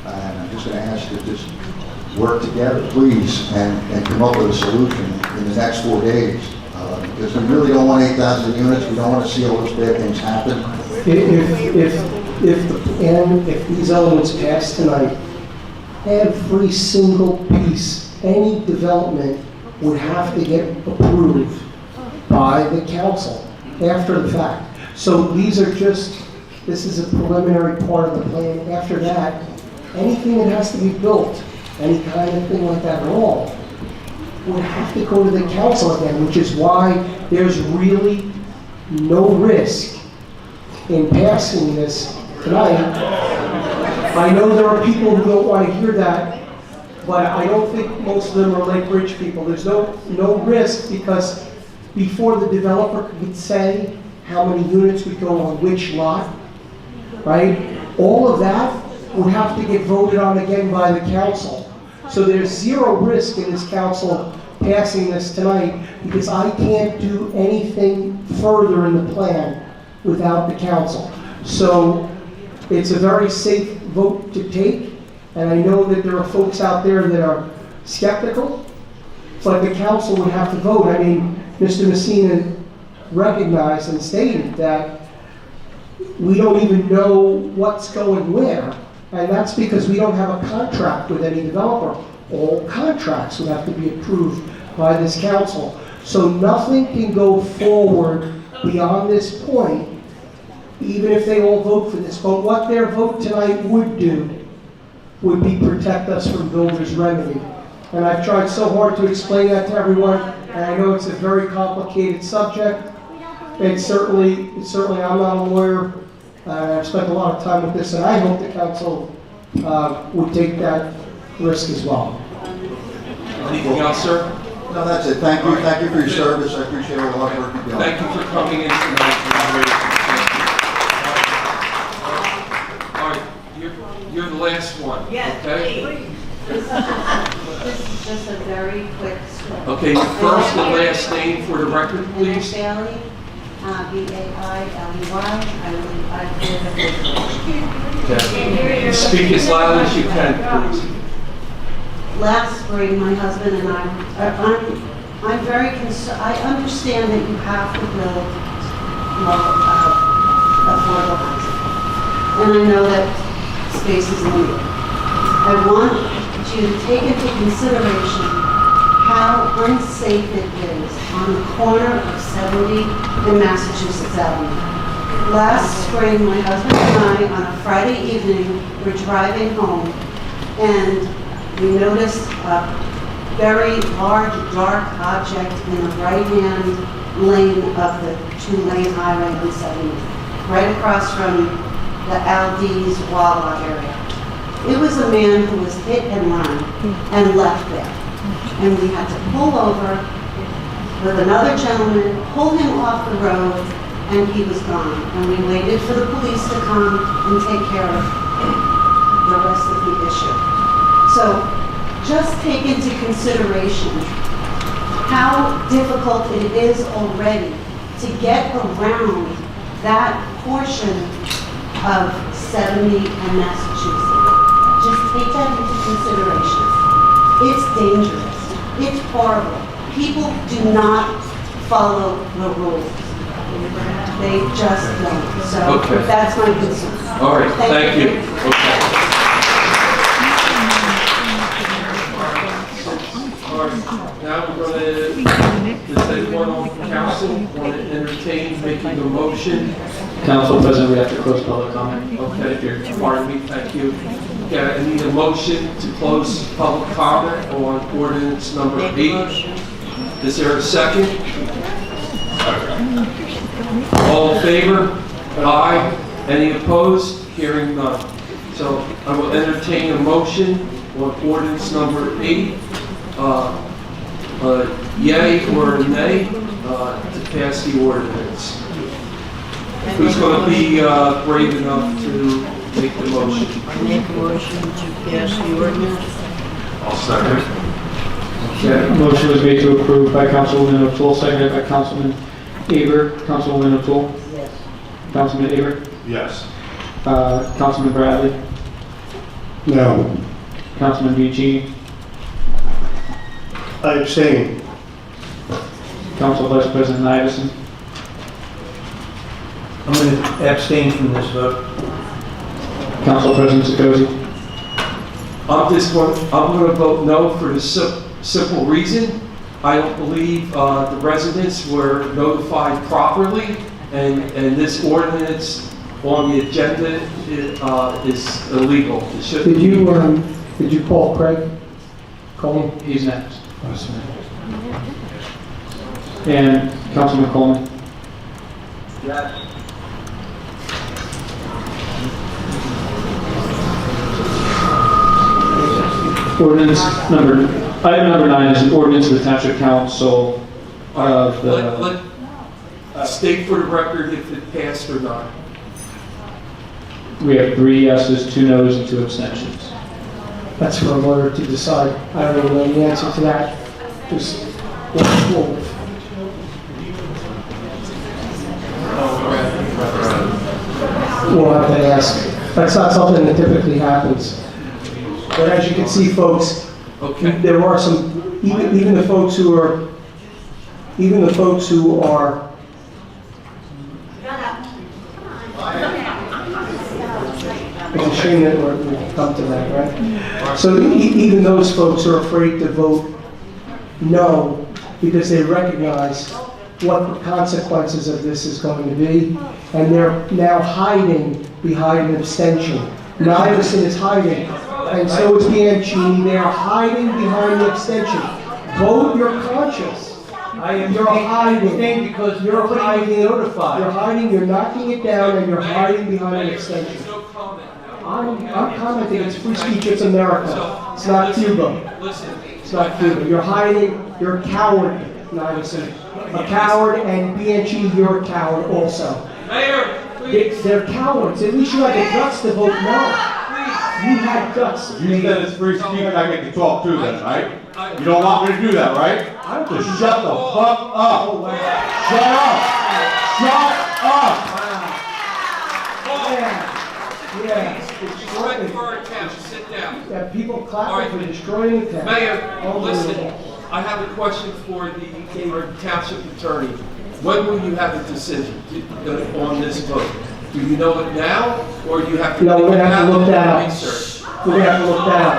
Speaker 2: and I'm just going to ask you to just work together, please, and come up with a solution in the next 4 days. Because we really don't want 8,000 units, we don't want to see all those bad things happen.
Speaker 6: If these elements pass tonight, every single piece, any development would have to get approved by the council after the fact. So these are just, this is a preliminary part of the plan. After that, anything that has to be built, any kind of thing like that at all, would have to go to the council again, which is why there's really no risk in passing this tonight. I know there are people who don't want to hear that, but I don't think most of them are Lake Ridge people. There's no risk because before the developer could say how many units would go on which lot, right? All of that would have to get voted on again by the council. So there's zero risk in this council passing this tonight because I can't do anything further in the plan without the council. So it's a very safe vote to take, and I know that there are folks out there that are skeptical, but the council would have to vote. I mean, Mr. Messina recognized and stated that we don't even know what's going where, and that's because we don't have a contract with any developer. All contracts would have to be approved by this council. So nothing can go forward beyond this point, even if they all vote for this. But what their vote tonight would do would be protect us from builder's remedy. And I've tried so hard to explain that to everyone, and I know it's a very complicated subject. It's certainly, I'm not a lawyer. I've spent a lot of time with this, and I hope the council would take that risk as well.
Speaker 1: Anything else, sir?
Speaker 2: No, that's it. Thank you. Thank you for your service. I appreciate all the hard work you're doing.
Speaker 1: Thank you for coming in tonight. All right, you're the last one.
Speaker 21: Yes,
Speaker 1: okay?
Speaker 21: This is just a very quick story.
Speaker 1: Okay, your first and last name for the record, please.
Speaker 21: Bailey,
Speaker 16: B-A-I-L-E-Y. I
Speaker 1: Okay. Speak as loud as you can, please.
Speaker 16: Last spring, my husband and I'm very concerned. I understand that you have to build affordable housing. And I know that space is limited. I want you to take into consideration how unsafe it is on the corner of 70 and Massachusetts Avenue. Last spring, my husband and I, on a Friday evening, were driving home, and we noticed a very large, dark object in the right-hand lane of the two-lane highway on 70, right across from the Aldi's Wawa area. It was a man who was hit and run and left there. And we had to pull over with another gentleman, pull him off the road, and he was gone. And we waited for the police to come and take care of the rest of the issue. So just take into consideration how difficult it is already to get around that portion of 70 and Massachusetts. Just take that into consideration. It's dangerous. It's horrible. People do not follow the rules. They just don't. So
Speaker 1: Okay.
Speaker 16: that's my concern.
Speaker 1: All right, thank you. Okay. All right, now we're going to, does anyone on council want to entertain making a motion?
Speaker 3: Council President, we have to close public comment.
Speaker 1: Okay, pardon me, thank you. Yeah, I need a motion to close public comment on ordinance number 8. Is there a second? All in favor? Aye. Any opposed? Hearing none. So I will entertain a motion on ordinance number 8. Yay or nay to pass the ordinance. Who's going to be brave enough to make the motion?
Speaker 16: Make a motion to pass the ordinance.
Speaker 1: I'll second.
Speaker 3: Okay. Motion was made to approve by Councilwoman O'Toole, seconded by Councilman Aber. Councilwoman O'Toole?
Speaker 16: Yes.
Speaker 3: Councilman Aber?
Speaker 12: Yes.
Speaker 3: Councilman Bradley?
Speaker 5: No.
Speaker 3: Councilman Bianchini?
Speaker 5: I abstain.
Speaker 3: Council Vice President Iverson?
Speaker 7: I'm going to abstain from this vote.
Speaker 3: Council President Sikosi?
Speaker 1: I'm going to vote no for the simple reason. I don't believe the residents were notified properly, and this ordinance on the agenda is illegal. It shouldn't be.
Speaker 6: Did you call Craig Coleman?
Speaker 3: He's next. And Councilman Coleman?
Speaker 6: Yes.
Speaker 3: Item number 9 is an ordinance of the Township Council of the...
Speaker 1: State for the record if it passed or not.
Speaker 3: We have 3 yeses, 2 noes, and 2 abstentions.
Speaker 6: That's for a lawyer to decide. I don't know the answer to that. Just walk forward. We'll have to ask. That's not something that typically happens. But as you can see, folks, there are some, even the folks who are, it's a shame that we've come to that, right? So even those folks are afraid to vote no because they recognize what the consequences of this is going to be, and they're now hiding behind an abstention. Iverson is hiding, and so is Bianchini. They are hiding behind the abstention. Vote your conscience. You're hiding because you're hiding. Notified. You're hiding. You're knocking it down, and you're hiding behind an extension. I'm commenting. It's free speech. It's America. It's not Cuba. It's not Cuba. You're hiding. You're a coward, Iverson. A coward, and Bianchini, you're a coward also.
Speaker 1: Mayor, please.
Speaker 6: They're cowards. At least you had the guts to vote no. You had guts.
Speaker 12: You said it's free speech, I get to talk too then, right? You don't want me to do that, right? Just shut the fuck up. Shut up.
Speaker 6: Shut up! Yeah.
Speaker 1: Respect for our town, sit down.
Speaker 6: Yeah, people
Speaker 1: All right.
Speaker 6: clapping for destroying the town.
Speaker 1: Mayor, listen,
Speaker 6: Unbelievable.
Speaker 1: I have a question for our township attorney. When will you have a decision on this vote? Do you know it now, or do you have to?
Speaker 6: No, we're gonna have to look that up.
Speaker 1: Research.
Speaker 6: We're gonna have to look that up.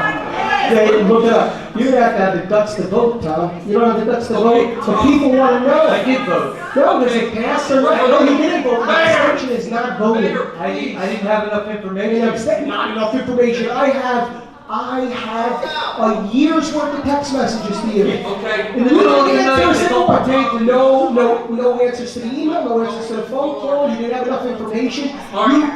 Speaker 6: Yeah, look it up. You're gonna have the guts to vote, Tom. You don't have the guts to vote, but people wanna know.
Speaker 7: I did vote.
Speaker 6: No, does it pass or not? No, you didn't vote. The
Speaker 1: Mayor!
Speaker 6: extension is not voting.
Speaker 1: Mayor,
Speaker 7: I didn't have enough
Speaker 6: I mean,
Speaker 7: information.
Speaker 6: that's not enough information. I have a year's worth of text messages to you.
Speaker 1: Okay.
Speaker 6: In the middle of the night, it don't pertain to no answers to the email, no answers to the phone call, you didn't have enough information.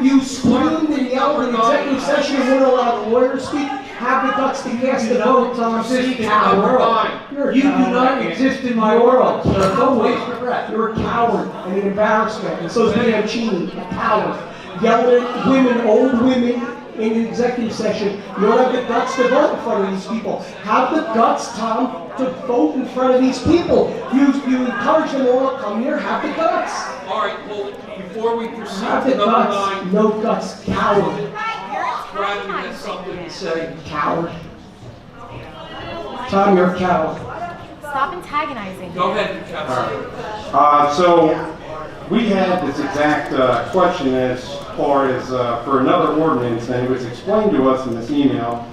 Speaker 6: You screamed and yelled in executive session and wouldn't allow the lawyer to speak. Have the guts to cast the vote, Tom.
Speaker 7: Exist in my
Speaker 6: Coward.
Speaker 7: world.
Speaker 6: You're a
Speaker 7: You do
Speaker 6: coward.
Speaker 7: not exist in my world, so don't waste your breath.
Speaker 6: You're a coward and an embarrassment, and so is Mancini, a coward. Yelling at women, old women, in an executive session. You don't have the guts to vote in front of these people. Have the guts, Tom, to vote in front of these people. You encourage them all to come here, have the guts.
Speaker 1: All right, well, before we proceed
Speaker 6: Have
Speaker 1: to
Speaker 6: the
Speaker 1: number
Speaker 6: guts,
Speaker 1: 9,
Speaker 6: no guts, coward,
Speaker 1: Bradley has something to say.
Speaker 6: coward. Tom, you're a coward.
Speaker 13: Stop antagonizing.
Speaker 1: Go ahead, Councilor.
Speaker 5: So we had this exact question as far as for another ordinance, and it was explained to us in this email,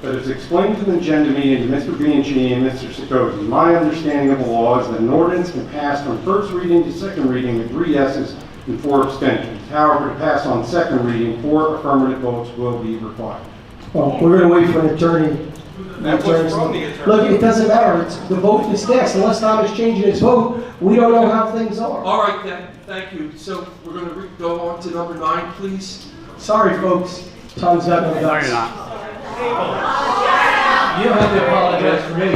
Speaker 5: but it was explained to the agenda meeting to Mr. Bianchini and Mr. Sikosi. My understanding of the law is that an ordinance can pass from first reading to second reading with 3 yeses and 4 abstentions. However, to pass on second reading, 4 affirmative votes will be required.
Speaker 6: Well, we're gonna wait for an attorney.
Speaker 9: That was from the attorney.
Speaker 6: Look, it doesn't matter, the vote is cast, unless Tom is changing his vote, we don't know how things are.
Speaker 1: All right, then, thank you. So we're going to go on to number 9, please.
Speaker 6: Sorry, folks, Tom's got no guts.
Speaker 7: You don't have to apologize for me.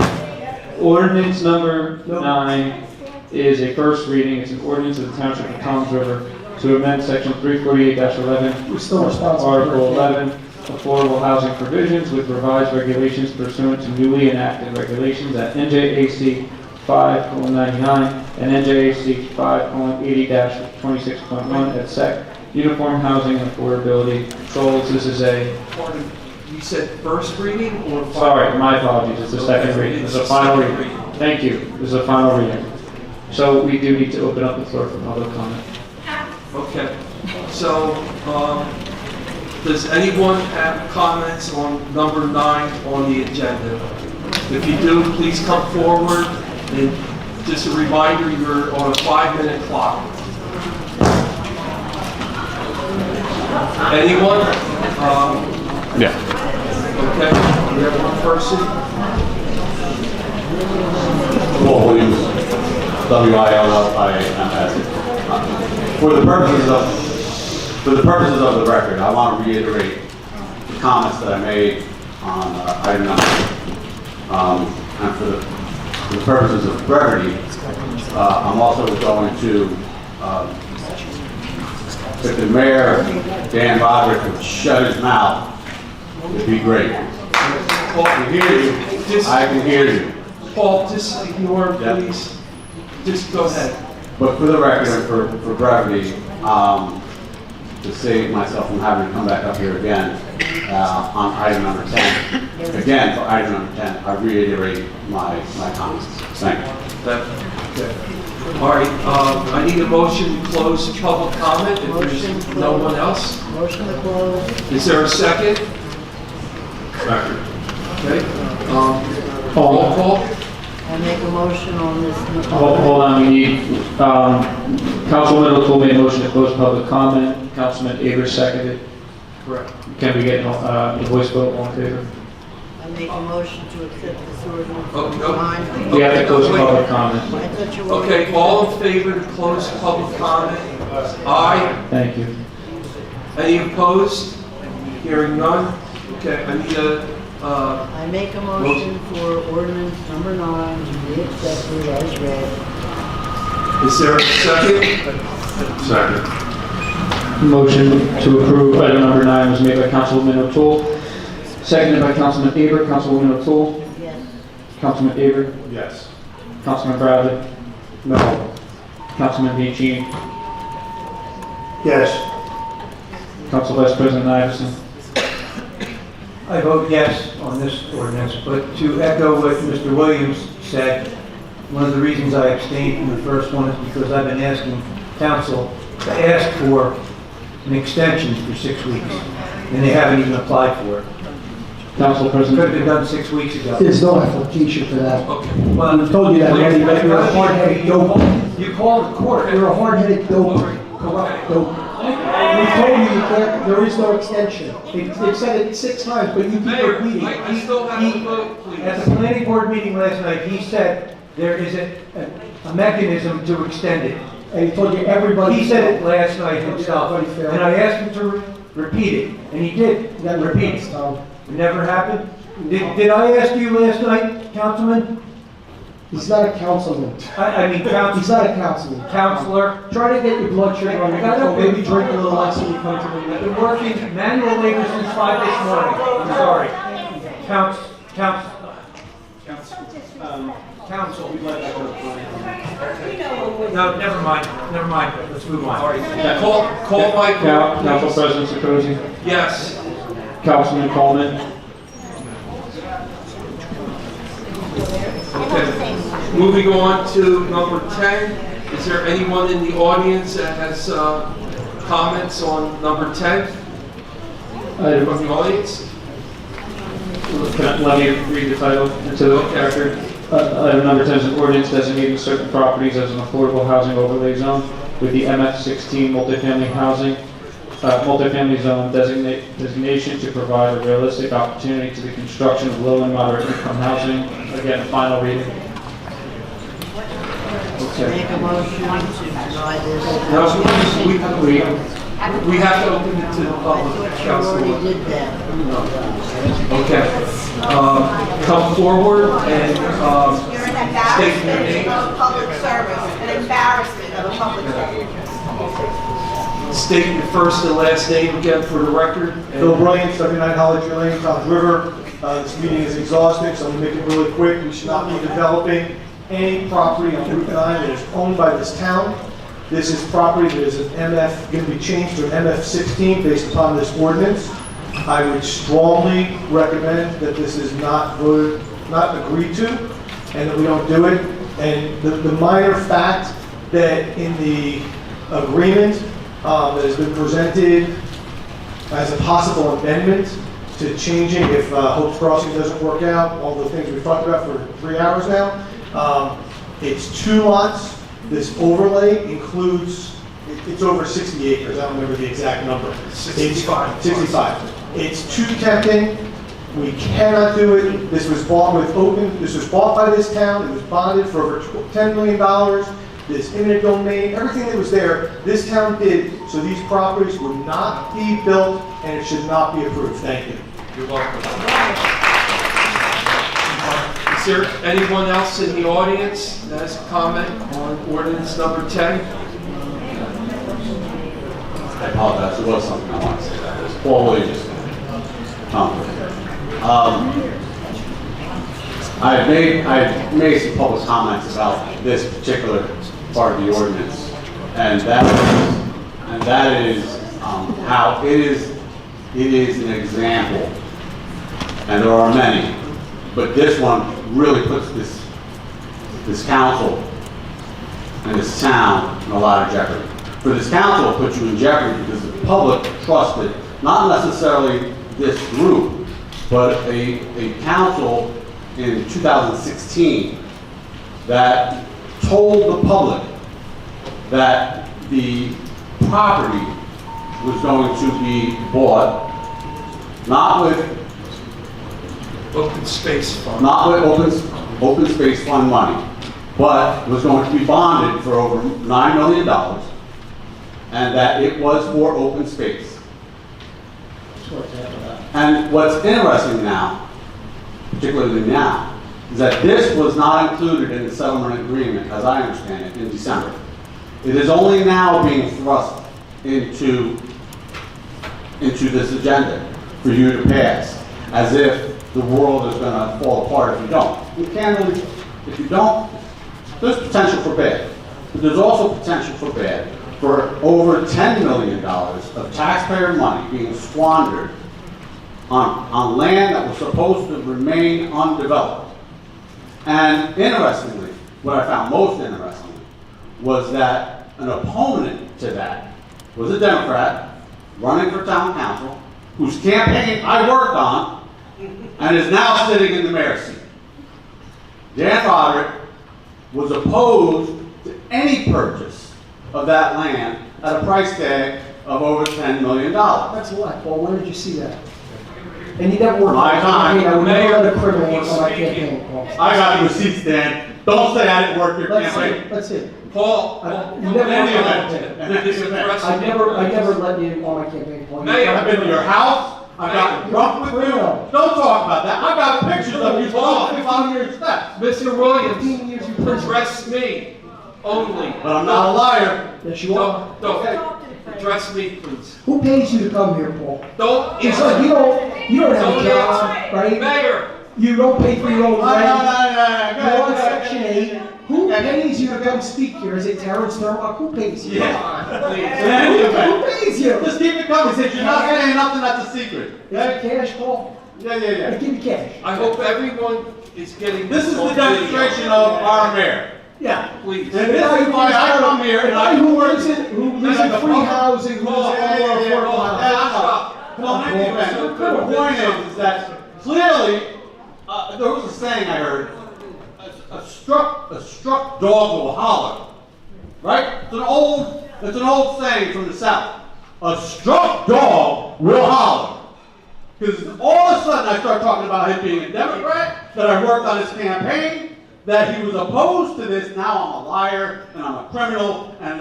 Speaker 3: Ordinance number 9 is a first reading. It's an ordinance of the Township of Toms River to amend section 348-11,
Speaker 6: We're still responsible.
Speaker 3: Article 11, affordable housing provisions with revised regulations pursuant to newly enacted regulations at NJAC 5:99 and NJAC 5:80-26.1 at SEC, uniform housing and affordability controls. This is a,
Speaker 1: Pardon, you said first reading or?
Speaker 3: sorry, my apologies, it's a second reading. It's a final reading. Thank you, this is a final reading. So we do need to open up the floor for public comment.
Speaker 1: Okay, so, does anyone have comments on number 9 on the agenda? If you do, please come forward, and just a reminder, you're on a 5-minute clock. Anyone?
Speaker 12: Yeah.
Speaker 1: Okay, we have one person.
Speaker 8: Paul Williams, WILLIMS. For the purposes of the record, I want to reiterate the comments that I made on item number. And for the purposes of brevity, I'm also going to, if the mayor, Dan Roderick, would shut his mouth, it'd be great. Paul, I can hear you. I can hear you.
Speaker 1: Paul, just ignore him, please. Just go ahead.
Speaker 8: But for the record and for brevity, to save myself from having to come back up here again on item number 10. Again, for item number 10, I reiterate my comments. Thank you.
Speaker 1: Okay. All right, I need a motion to close public comment if there's no one else.
Speaker 17: Motion to close.
Speaker 1: Is there a second?
Speaker 12: Second.
Speaker 1: Okay. Roll call.
Speaker 17: I make a motion on this.
Speaker 3: Hold on, we need, Councilman O'Toole made a motion to close public comment. Councilman Aber seconded.
Speaker 1: Correct.
Speaker 3: Can we get the voice vote, all in favor?
Speaker 17: I make a motion to accept this ordinance.
Speaker 1: Oh, no.
Speaker 3: We have to close public comment.
Speaker 17: I thought you were.
Speaker 1: Okay, all in favor to close public comment? Aye.
Speaker 3: Thank you.
Speaker 1: Any opposed? Hearing none? Okay, I need
Speaker 17: I make a motion for ordinance number 9 to be accepted as read.
Speaker 1: Is there a second?
Speaker 12: Second.
Speaker 3: Motion to approve item number 9 was made by Councilwoman O'Toole, seconded by Councilman Aber. Councilwoman O'Toole?
Speaker 17: Yes.
Speaker 3: Councilman Aber?
Speaker 12: Yes.
Speaker 3: Councilman Bradley?
Speaker 5: No.
Speaker 3: Councilman Bianchini?
Speaker 7: Yes.
Speaker 3: Council Vice President Iverson.
Speaker 7: I vote yes on this ordinance, but to echo what Mr. Williams said, one of the reasons I abstained from the first one is because I've been asking council to ask for an extension for 6 weeks, and they haven't even applied for it.
Speaker 3: Council
Speaker 7: Could have
Speaker 3: President.
Speaker 7: been done 6 weeks ago.
Speaker 6: There's no application for that.
Speaker 1: Okay.
Speaker 7: Well,
Speaker 6: I've told you that already, but you're a hard-headed dope.
Speaker 7: You called the court.
Speaker 6: You're a hard-headed dope, corrupt dope. We told you that there is no extension. They've said it 6 times, but you keep
Speaker 1: Mayor,
Speaker 6: repeating.
Speaker 1: I still have to vote, please.
Speaker 7: At the planning board meeting last night, he said there is a mechanism to extend it.
Speaker 6: And he told you everybody.
Speaker 7: He said it last night himself,
Speaker 6: Everybody failed.
Speaker 7: and I asked him to repeat it, and he did.
Speaker 6: Never
Speaker 7: Repeat
Speaker 6: happens,
Speaker 7: it.
Speaker 6: Tom.
Speaker 7: It never happened? Did I ask you last night, Councilman?
Speaker 6: He's not a councilman.
Speaker 7: I mean,
Speaker 6: He's not a councilman.
Speaker 7: Counselor?
Speaker 6: Try to get your blood sugar under control. Maybe drink a little less when you come to the
Speaker 7: I've
Speaker 6: meeting.
Speaker 7: been working manual labor since 5 this morning. I'm sorry. Council. No, never mind. Let's move on.
Speaker 1: Call my
Speaker 3: Council President Sarkozy.
Speaker 1: Yes.
Speaker 3: Councilman Coleman.
Speaker 1: Okay. Moving on to number 10. Is there anyone in the audience that has comments on number 10? From the audience?
Speaker 3: Let me read the title into the record. Item number 10 is an ordinance designating certain properties as an affordable housing overlay zone with the MF16 multifamily zone designation to provide a realistic opportunity to the construction of low and moderate income housing. Again, final reading.
Speaker 16: Make a motion to deny this.
Speaker 1: No, we have to open it to the public.
Speaker 16: You already did that.
Speaker 1: Okay. Come forward and
Speaker 17: You're an
Speaker 1: state your
Speaker 17: embarrassment
Speaker 1: name.
Speaker 17: of public service, an embarrassment of a public service.
Speaker 1: State your first and last name again for the record.
Speaker 14: Bill Bryant, 79 Holliday Lane, Toms River. This meeting is exhaustive, so I'm going to make it really quick. We should not be developing any property on Route 9 that is owned by this town. This is property that is an MF, going to be changed to an MF16 based upon this ordinance. I would strongly recommend that this is not agreed to, and that we don't do it. And the minor fact that in the agreement that has been presented as a possible amendment to changing if Hope's Crossing doesn't work out, all the things we've talked about for 3 hours now. It's 2 lots. This overlay includes, it's over 60 acres. I don't remember the exact number.
Speaker 1: 65.
Speaker 14: 65. It's too tempting. We cannot do it. This was bought by this town. It was bonded for over $10 million. This eminent domain, everything that was there, this town did, so these properties would not be built and it should not be approved. Thank you.
Speaker 1: You're welcome. Is there anyone else in the audience that has a comment on ordinance number 10?
Speaker 8: I apologize, there was something I wanted to say that was Paul Williams. I've made some public comments about this particular part of the ordinance, and that is how it is an example, and there are many, but this one really puts this council and this town in a lot of jeopardy. For this council, it puts you in jeopardy because the public trusted not necessarily this group, but a council in 2016 that told the public that the property was going to be bought not with
Speaker 1: Open Space Fund.
Speaker 8: not with open space fund money, but was going to be bonded for over $9 million, and that it was for open space. And what's interesting now, particularly now, is that this was not included in the settlement agreement, as I understand it, in December. It is only now being thrust into this agenda for you to pass, as if the world is going to fall apart if you don't. You can't really, if you don't, there's potential for bad, but there's also potential for bad for over $10 million of taxpayer money being squandered on land that was supposed to remain undeveloped. And interestingly, what I found most interesting was that an opponent to that was a Democrat running for town council, whose campaign I worked on, and is now sitting in the mayor's seat. Dan Roderick was opposed to any purchase of that land at a price tag of over $10 million.
Speaker 6: That's a lie, Paul. Where did you see that? And you never worked
Speaker 8: My
Speaker 6: on
Speaker 8: time.
Speaker 6: campaign. I would
Speaker 8: Mayor,
Speaker 6: never let a criminal work on my campaign, Paul.
Speaker 8: I got the receipts, Dan. Don't say I didn't work your
Speaker 6: Let's
Speaker 8: campaign.
Speaker 6: see, let's see.
Speaker 1: Paul,
Speaker 6: You never
Speaker 8: In any
Speaker 6: worked on my
Speaker 8: event,
Speaker 6: campaign.
Speaker 1: this is
Speaker 6: I never let you on my campaign, Paul.
Speaker 1: Mayor,
Speaker 8: I've been to your house. I've gotten drunk with you. Don't talk about that. I've got pictures of you walking on your steps.
Speaker 1: Mr. Williams, address me only.
Speaker 8: But I'm not a liar.
Speaker 6: Yes, you are.
Speaker 1: Don't address me, please.
Speaker 6: Who pays you to come here, Paul?
Speaker 1: Don't.
Speaker 6: It's like you don't have a job, right?
Speaker 1: Mayor.
Speaker 6: You don't pay for your own rent. You're on
Speaker 8: No.
Speaker 6: Section 8. Who pays you to come speak here? Is it Terrence Thurlock? Who pays you?
Speaker 8: Yeah.
Speaker 1: Please.
Speaker 8: In any event,
Speaker 6: Who pays you?
Speaker 8: just keep it coming. Since you're not saying nothing, that's a secret.
Speaker 6: Is it cash, Paul?
Speaker 8: Yeah.
Speaker 6: Give me cash.
Speaker 1: I hope everyone is getting
Speaker 8: This is
Speaker 1: on
Speaker 8: the
Speaker 1: video.
Speaker 8: demonstration of our mayor.
Speaker 6: Yeah.
Speaker 1: Please.
Speaker 8: And this is why I come here and I
Speaker 6: who
Speaker 8: work.
Speaker 6: lives in free housing, who lives in affordable housing.
Speaker 8: Well, in any event, the point is that clearly, there was a saying I heard, a struck dog will holler, right? It's an old saying from the South. A struck dog will holler. Because all of a sudden I start talking about him being a Democrat, that I worked on his campaign, that he was opposed to this. Now I'm a liar and I'm a criminal and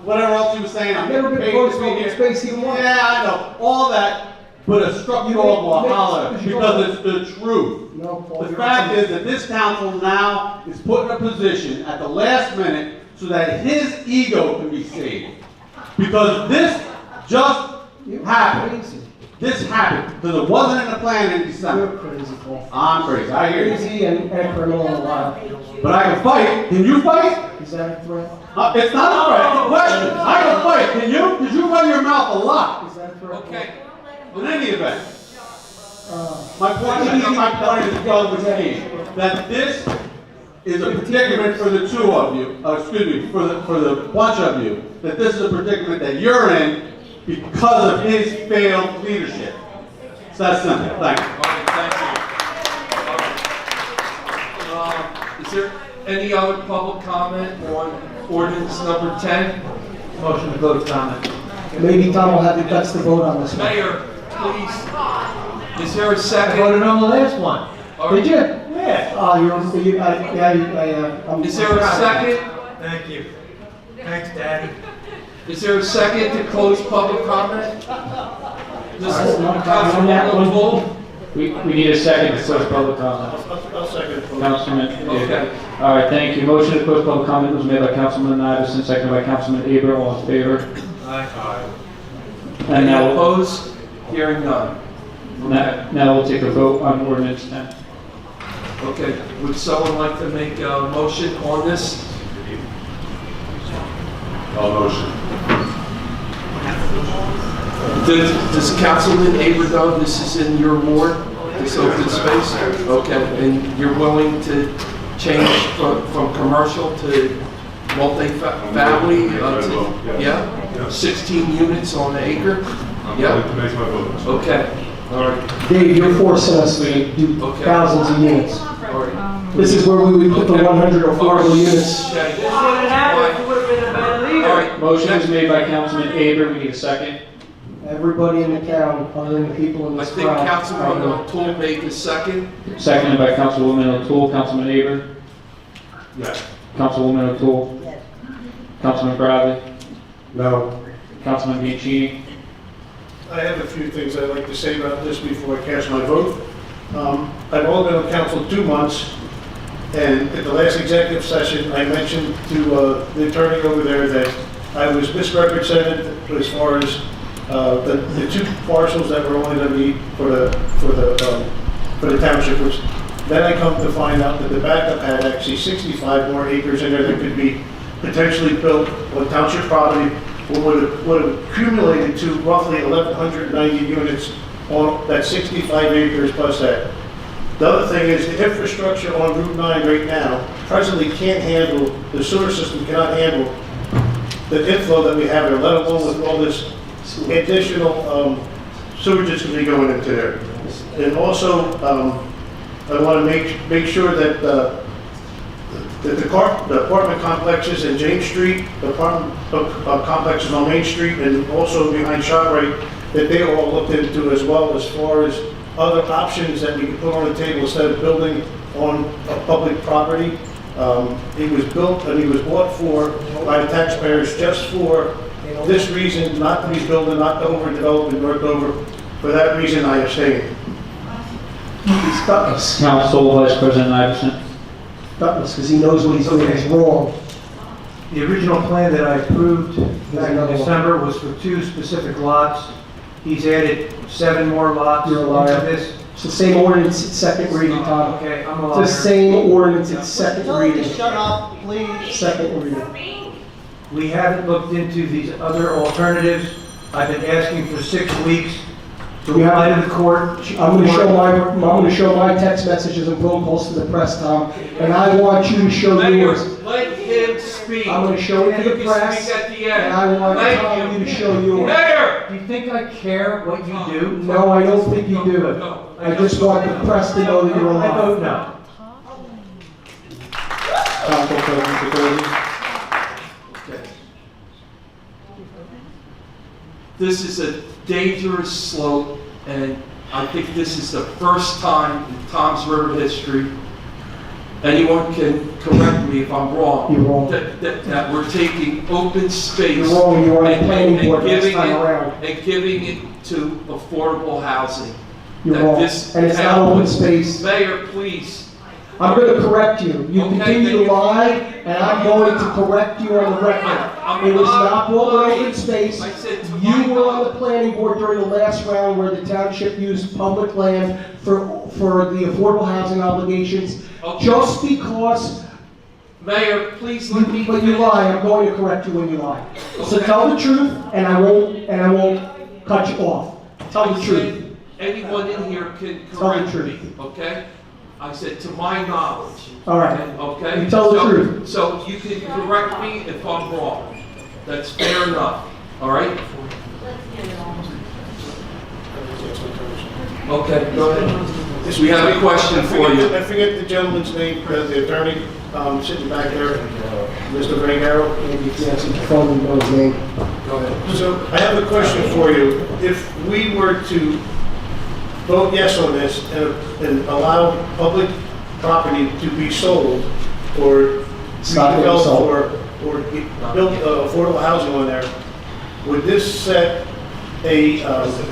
Speaker 8: whatever else he was saying. I'm
Speaker 6: Never been
Speaker 8: getting paid
Speaker 6: opposed
Speaker 8: to
Speaker 6: to
Speaker 8: be
Speaker 6: open
Speaker 8: here.
Speaker 6: space even once.
Speaker 8: Yeah, I know all that, but a struck dog will holler because it's the truth.
Speaker 6: No, Paul,
Speaker 8: The fact is that this council now is put in a position at the last minute so that his ego can be saved. Because this just happened. This happened because it wasn't in the plan in December.
Speaker 6: You're crazy, Paul.
Speaker 8: I'm crazy. I hear you.
Speaker 6: Crazy and a criminal and a liar.
Speaker 8: But I can fight. Can you fight?
Speaker 6: Is that a threat?
Speaker 8: It's not a threat. It's a question. I can fight. Can you? Because you run your mouth a lot.
Speaker 6: Is that a threat?
Speaker 1: Okay.
Speaker 8: In any event, my point is well within that this is a predicament for the two of you, for the bunch of you, that this is a predicament that you're in because of his failed leadership. It's that simple. Thank you.
Speaker 1: All right, thank you. Is there any other public comment on ordinance number 10?
Speaker 7: Motion to go to comment.
Speaker 6: Maybe Tom will have the guts to vote on this one.
Speaker 1: Mayor, please. Is there a
Speaker 7: I
Speaker 1: second?
Speaker 7: voted on the last one.
Speaker 6: Did you?
Speaker 7: Yeah.
Speaker 6: I'm
Speaker 1: Is there a second?
Speaker 7: Thank you. Thanks, Daddy.
Speaker 1: Is there a second to close public comment? This is
Speaker 6: Councilman
Speaker 1: Bull.
Speaker 3: We need a second to close public comment.
Speaker 11: I'll second it.
Speaker 3: Councilman.
Speaker 1: Okay.
Speaker 3: All right, thank you. Motion to close public comment was made by Councilman Iverson, seconded by Councilman Aber. All in favor?
Speaker 7: Aye.
Speaker 3: And
Speaker 1: Any
Speaker 3: now,
Speaker 1: opposed? Hearing none.
Speaker 3: now we'll take a vote on ordinance 10.
Speaker 1: Okay, would someone like to make a motion on this? Does Councilman Aber know this is in your ward, this open space? Okay, and you're willing to change from commercial to multi-family? Yeah? 16 units on an acre? Yeah?
Speaker 12: To make my vote.
Speaker 1: Okay, all right,
Speaker 6: Dave, you're forcing us to do
Speaker 1: Okay.
Speaker 6: thousands of units.
Speaker 1: all right.
Speaker 6: This is where we would put the 100 affordable units.
Speaker 1: Okay. All right,
Speaker 3: Motion is made by Councilman Aber. We need a second.
Speaker 6: Everybody in the town, other than the people in
Speaker 1: I
Speaker 6: this
Speaker 1: think
Speaker 6: crowd.
Speaker 1: Councilman O'Toole made the second.
Speaker 3: Seconded by Councilwoman O'Toole. Councilman Aber.
Speaker 5: Yes.
Speaker 3: Councilwoman O'Toole.
Speaker 16: Yes.
Speaker 3: Councilman Bradley.
Speaker 5: No.
Speaker 3: Councilman Bianchini.
Speaker 11: I have a few things I'd like to say about this before I cast my vote. I've only been on council 2 months, and at the last executive session, I mentioned to the attorney over there that I was misrepresented as far as the 2 parcels that were only going to be for the township. Then I come to find out that the backup had actually 65 more acres in there that could be potentially built on township property would have accumulated to roughly 1,190 units on that 65 acres plus that. The other thing is the infrastructure on Route 9 right now presently can't handle, the sewer system cannot handle the inflow that we have there, let alone with all this additional sewage that's going to be going into there. And also, I want to make sure that the apartment complexes in James Street, the apartment complexes on Main Street, and also behind ShopRite, that they are all looked into as well as far as other options that we can put on the table instead of building on a public property. It was built and it was bought for by the taxpayers just for this reason, not to be building, not to overdevelop and work over. For that reason, I abstain.
Speaker 3: Council Vice President Iverson.
Speaker 6: Because he knows what he's doing is wrong.
Speaker 7: The original plan that I approved back in December was for 2 specific lots. He's added 7 more lots
Speaker 6: You're a
Speaker 7: into
Speaker 6: liar.
Speaker 7: this.
Speaker 6: It's the same ordinance, it's second reading, Tom.
Speaker 7: Okay, I'm a
Speaker 6: It's
Speaker 7: liar.
Speaker 6: the same ordinance, it's second
Speaker 19: Tell him to
Speaker 6: reading.
Speaker 19: shut up, please.
Speaker 6: Second reading.
Speaker 7: We haven't looked into these other alternatives. I've been asking for 6 weeks to
Speaker 6: You
Speaker 7: apply
Speaker 6: have-
Speaker 7: to the court.
Speaker 6: I'm gonna show my text messages and phone calls to the press, Tom, and I want you to show
Speaker 1: Mayor,
Speaker 6: yours.
Speaker 1: let him speak.
Speaker 6: I'm gonna show it to the
Speaker 1: You can
Speaker 6: press,
Speaker 1: speak at the
Speaker 6: and
Speaker 1: end.
Speaker 6: I want
Speaker 1: Thank
Speaker 6: Tom you to show yours.
Speaker 1: Mayor!
Speaker 7: Do you think I care what you do?
Speaker 6: No, I don't think you do.
Speaker 1: No.
Speaker 6: I just want the press to know that you're
Speaker 7: I vote
Speaker 6: alive.
Speaker 7: no.
Speaker 3: Council President Cortese.
Speaker 1: This is a dangerous slope, and I think this is the first time in Tom's River history, anyone can correct me if I'm wrong.
Speaker 6: You're wrong.
Speaker 1: That we're taking open space.
Speaker 6: You're wrong, you were on the
Speaker 1: and-
Speaker 6: planning
Speaker 1: and
Speaker 6: board last
Speaker 1: giving
Speaker 6: time
Speaker 1: it-
Speaker 6: around.
Speaker 1: And giving it to affordable housing.
Speaker 6: You're
Speaker 1: That
Speaker 6: wrong,
Speaker 1: this
Speaker 6: and it's not
Speaker 1: town
Speaker 6: open
Speaker 1: would-
Speaker 6: space.
Speaker 1: Mayor, please.
Speaker 6: I'm gonna correct you. You
Speaker 1: Okay,
Speaker 6: continue
Speaker 1: then
Speaker 6: to
Speaker 1: you-
Speaker 6: lie, and I'm going to correct you on the record.
Speaker 1: I'm
Speaker 6: It was not brought with
Speaker 1: lying.
Speaker 6: open space.
Speaker 1: I said to
Speaker 6: You
Speaker 1: my
Speaker 6: were on the
Speaker 1: knowledge.
Speaker 6: planning board during the last round where the township used public land for the affordable housing obligations.
Speaker 1: Okay.
Speaker 6: Just because,
Speaker 1: Mayor, please let me.
Speaker 6: but you lie, I'm going to correct you when you lie. So
Speaker 1: Okay.
Speaker 6: tell the truth, and I won't cut you off. Tell the
Speaker 1: I
Speaker 6: truth.
Speaker 1: said anyone in here can
Speaker 6: Tell the
Speaker 1: correct
Speaker 6: truth.
Speaker 1: me, okay? I said to my knowledge.
Speaker 6: All right.
Speaker 1: Okay?
Speaker 6: You tell the
Speaker 1: So-
Speaker 6: truth.
Speaker 1: So you can correct me if I'm wrong. That's fair enough, all right? Okay, go ahead. We have a question for you.
Speaker 11: I forget the gentleman's name, the attorney, sitting back there, Mr. Vangaro.
Speaker 6: Maybe if you answer the phone, you know his name.
Speaker 11: Go ahead. So I have a question for you. If we were to vote yes on this and allow public property to be sold or
Speaker 6: It's not being
Speaker 11: redeveloped
Speaker 6: sold.
Speaker 11: or build affordable housing on there, would this set a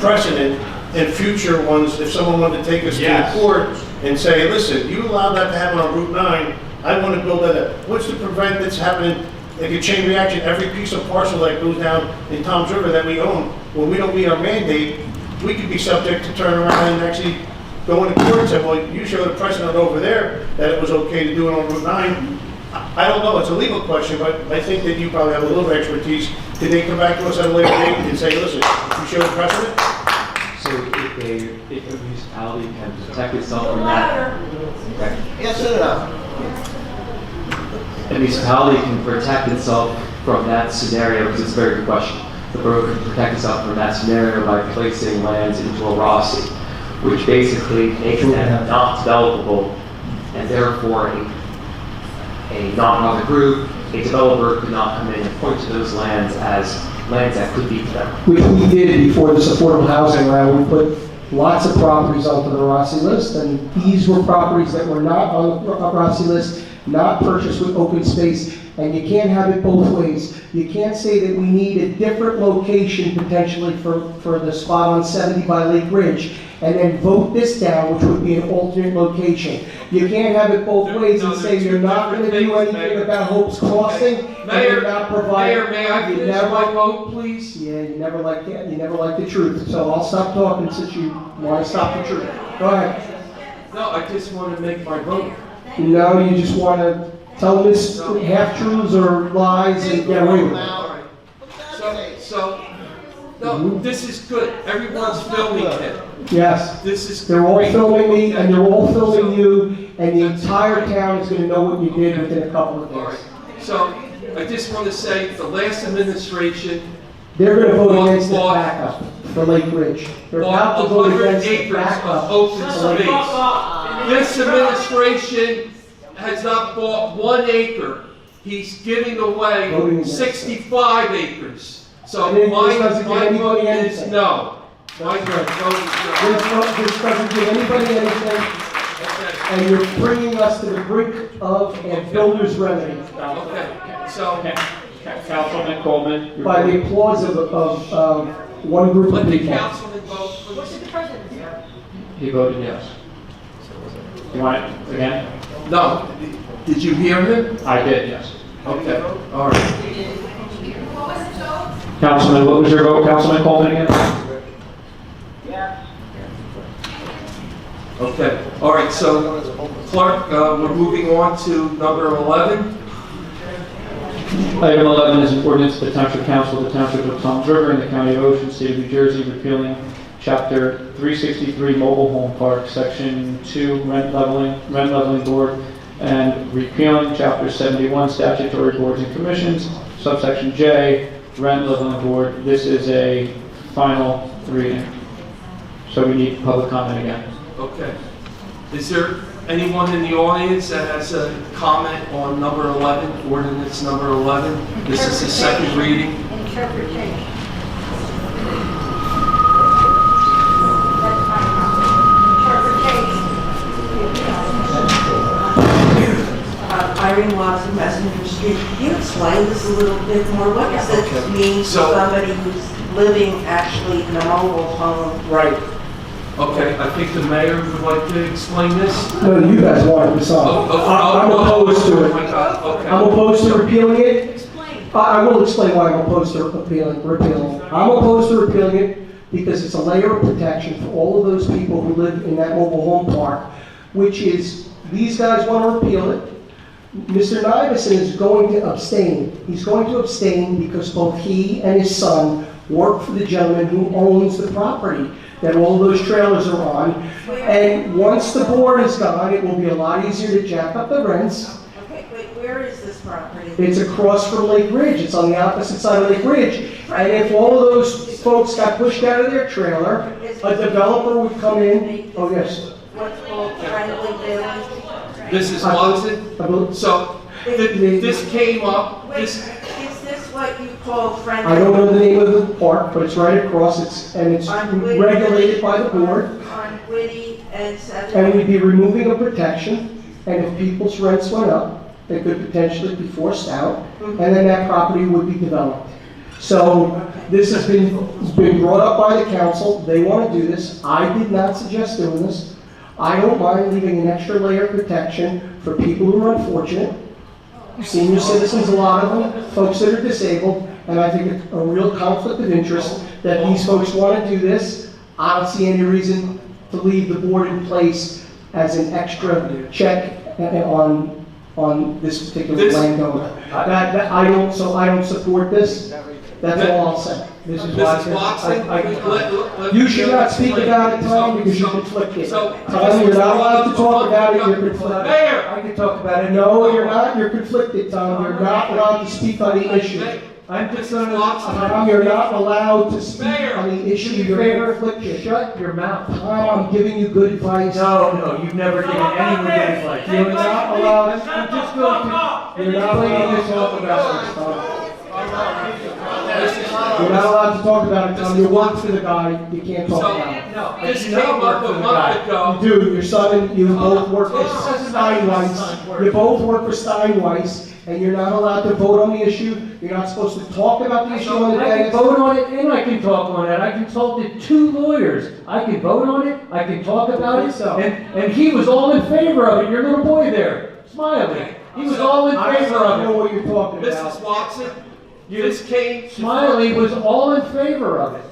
Speaker 11: precedent in future ones if someone wanted to take us
Speaker 9: Yes.
Speaker 11: to court and say, listen, you allowed that to happen on Route 9, I want to build that up. What's to prevent this happening, like a chain reaction, every piece of parcel that goes down in Tom's River that we own, when we don't meet our mandate, we could be subject to turn around and actually go into court and say, well, you showed a precedent over there that it was okay to do it on Route 9. I don't know, it's a legal question, but I think that you probably have a little expertise. Did they come back to us at a later date and say, listen, you showed a precedent?
Speaker 10: So if a municipality can protect itself from that. Okay.
Speaker 19: Yes or no?
Speaker 10: A municipality can protect itself from that scenario, because it's a very good question. The borough can protect itself from that scenario by placing lands into a ROSI, which basically makes them not developable, and therefore a nonprofit group, a developer could not come in and point to those lands as lands that could be to them.
Speaker 6: Which we did before this affordable housing round. We put lots of properties onto the Rossi list, and these were properties that were not on the Rossi list, not purchased with open space, and you can't have it both ways. You can't say that we need a different location potentially for the spot on 70 by Lake Ridge, and then vote this down, which would be an alternate location. You can't have it both ways and say you're not going to do anything about Hope's Crossing, and
Speaker 1: Mayor,
Speaker 6: you're not providing.
Speaker 1: Mayor, may I
Speaker 6: You
Speaker 1: finish
Speaker 6: never-
Speaker 1: my vote, please?
Speaker 6: Yeah, you never like that. You never like the truth. So I'll stop talking since you want to stop the truth. Go ahead.
Speaker 1: No, I just want to make my vote.
Speaker 6: No, you just want to
Speaker 14: tell them it's half-truths or lies and get away with it.
Speaker 1: No, this is good. Everyone's filming it.
Speaker 14: Yes.
Speaker 1: This is
Speaker 14: They're all
Speaker 1: great.
Speaker 14: filming me, and they're all filming you, and the entire town is gonna know what you did within a couple of
Speaker 1: All right.
Speaker 14: days.
Speaker 1: So I just want to say the last administration
Speaker 14: They're gonna vote against the
Speaker 1: bought
Speaker 14: backup for Lake Ridge. They're about
Speaker 1: bought
Speaker 14: to vote
Speaker 1: 100
Speaker 14: against the
Speaker 1: acres
Speaker 14: backup.
Speaker 1: of open
Speaker 14: for Lake Ridge.
Speaker 1: space. This administration has not bought 1 acre. He's giving away
Speaker 14: Voting against it.
Speaker 1: 65 acres. So
Speaker 14: And then this
Speaker 1: my
Speaker 14: doesn't give
Speaker 1: vote
Speaker 14: anybody
Speaker 1: is
Speaker 14: anything.
Speaker 1: no. My vote
Speaker 14: This doesn't give anybody anything, and you're bringing us to the brink of a builder's remedy.
Speaker 1: is no. Okay, so
Speaker 3: Councilman Coleman. your
Speaker 14: By
Speaker 3: vote.
Speaker 14: the applause of one group
Speaker 1: let
Speaker 14: of
Speaker 1: the
Speaker 14: people.
Speaker 1: councilman vote, please.
Speaker 3: He voted yes. You want it again?
Speaker 1: No. Did you hear him?
Speaker 3: I did, yes.
Speaker 1: Okay, all right.
Speaker 3: Councilman, what was your vote, Councilman Coleman again?
Speaker 1: Okay, all right, so clerk, we're moving on to number 11.
Speaker 3: Item 11 is an ordinance of the Township Council of the Township of Toms River in the County of Ocean, State of New Jersey, repealing Chapter 363 Mobile Home Park, Section 2 Rent Leveling Board, and repealing Chapter 71 Statutory Boards and Commissions, subsection J, Rent Leveling Board. This is a final reading, so we need public comment again.
Speaker 1: Okay. Is there anyone in the audience that has a comment on number 11, ordinance number 11? This is the second reading.
Speaker 16: Interpretation.
Speaker 21: Irene Watson, Messenger Street. Can you explain this a little bit more? What does it mean for
Speaker 1: So-
Speaker 21: somebody who's living actually in a mobile home?
Speaker 1: Right. Okay, I think the mayor would like to explain this.
Speaker 14: No, you guys wanted this on. I'm opposed to
Speaker 1: Oh
Speaker 14: it.
Speaker 1: my God, okay.
Speaker 14: I'm opposed to repealing it. I will explain why I'm opposed to repealing it. I'm opposed to repealing it because it's a layer of protection for all of those people who live in that mobile home park, which is, these guys want to repeal it. Mr. Nivison is going to abstain. He's going to abstain because both he and his son work for the gentleman who owns the property that all those trailers are on. And once the board is gone, it will be a lot easier to jack up the rents.
Speaker 21: Okay, wait, where is this property?
Speaker 14: It's across from Lake Ridge. It's on the opposite side of Lake Ridge. And if all of those folks got pushed out of their trailer, a developer would come in. Oh, yes.
Speaker 21: What's called Friendly Village?
Speaker 1: Mrs. Watson, so this came up,
Speaker 21: Wait, is this what you call Friendly?
Speaker 14: I don't know the name of the park, but it's right across. It's regulated by the board.
Speaker 21: On Whitty and Southern.
Speaker 14: And we'd be removing a protection. And if people's rents went up, they could potentially be forced out. And then that property would be developed. So this has been brought up by the council. They want to do this. I did not suggest doing this. I don't mind leaving an extra layer of protection for people who are unfortunate, senior citizens, a lot of them, folks that are disabled, and I think it's a real conflict of interest that these folks want to do this. I don't see any reason to leave the board in place as an extra check on this particular landowner. I don't support this. That's all I'll say. This is why
Speaker 1: Mrs. Watson,
Speaker 14: you should not speak about it, Tom, because you're conflicted.
Speaker 1: So-
Speaker 14: Tom, you're not allowed to talk about it, you're conflicted.
Speaker 1: Mayor!
Speaker 14: I can talk about it. No, you're not, you're conflicted, Tom. You're not allowed to speak on the issue.
Speaker 7: I'm just
Speaker 1: Mrs. Watson,
Speaker 14: Tom, you're not allowed to speak on the issue.
Speaker 7: Do me a
Speaker 14: You're
Speaker 7: favor,
Speaker 14: conflicted.
Speaker 7: shut your mouth.
Speaker 14: Tom, I'm giving you good advice.
Speaker 7: No, you've never given anyone good advice.
Speaker 14: You're not allowed,
Speaker 7: I'm just going to,
Speaker 14: you're not allowed to talk about this, Tom. You're not allowed to talk about it, Tom. You work for the guy, you can't talk about it.
Speaker 7: no,
Speaker 1: this
Speaker 7: you
Speaker 1: came
Speaker 7: don't work
Speaker 1: up
Speaker 7: for
Speaker 1: a
Speaker 7: the
Speaker 1: month
Speaker 7: guy.
Speaker 1: ago.
Speaker 14: You do, your son and you both work for Steinweiss. You both work for Steinweiss, and you're not allowed to vote on the issue. You're not supposed to talk about the issue on the
Speaker 7: I can
Speaker 14: day.
Speaker 7: vote on it and I can talk on it. I consulted 2 lawyers. I can vote on it, I can talk about it, and he was all in favor of it, your little boy there, smiling. He was all in
Speaker 14: I
Speaker 7: favor
Speaker 14: don't
Speaker 7: of
Speaker 14: know
Speaker 7: it.
Speaker 14: what you're talking about.
Speaker 1: Mrs. Watson, this came.
Speaker 7: Smiley was all in favor of it.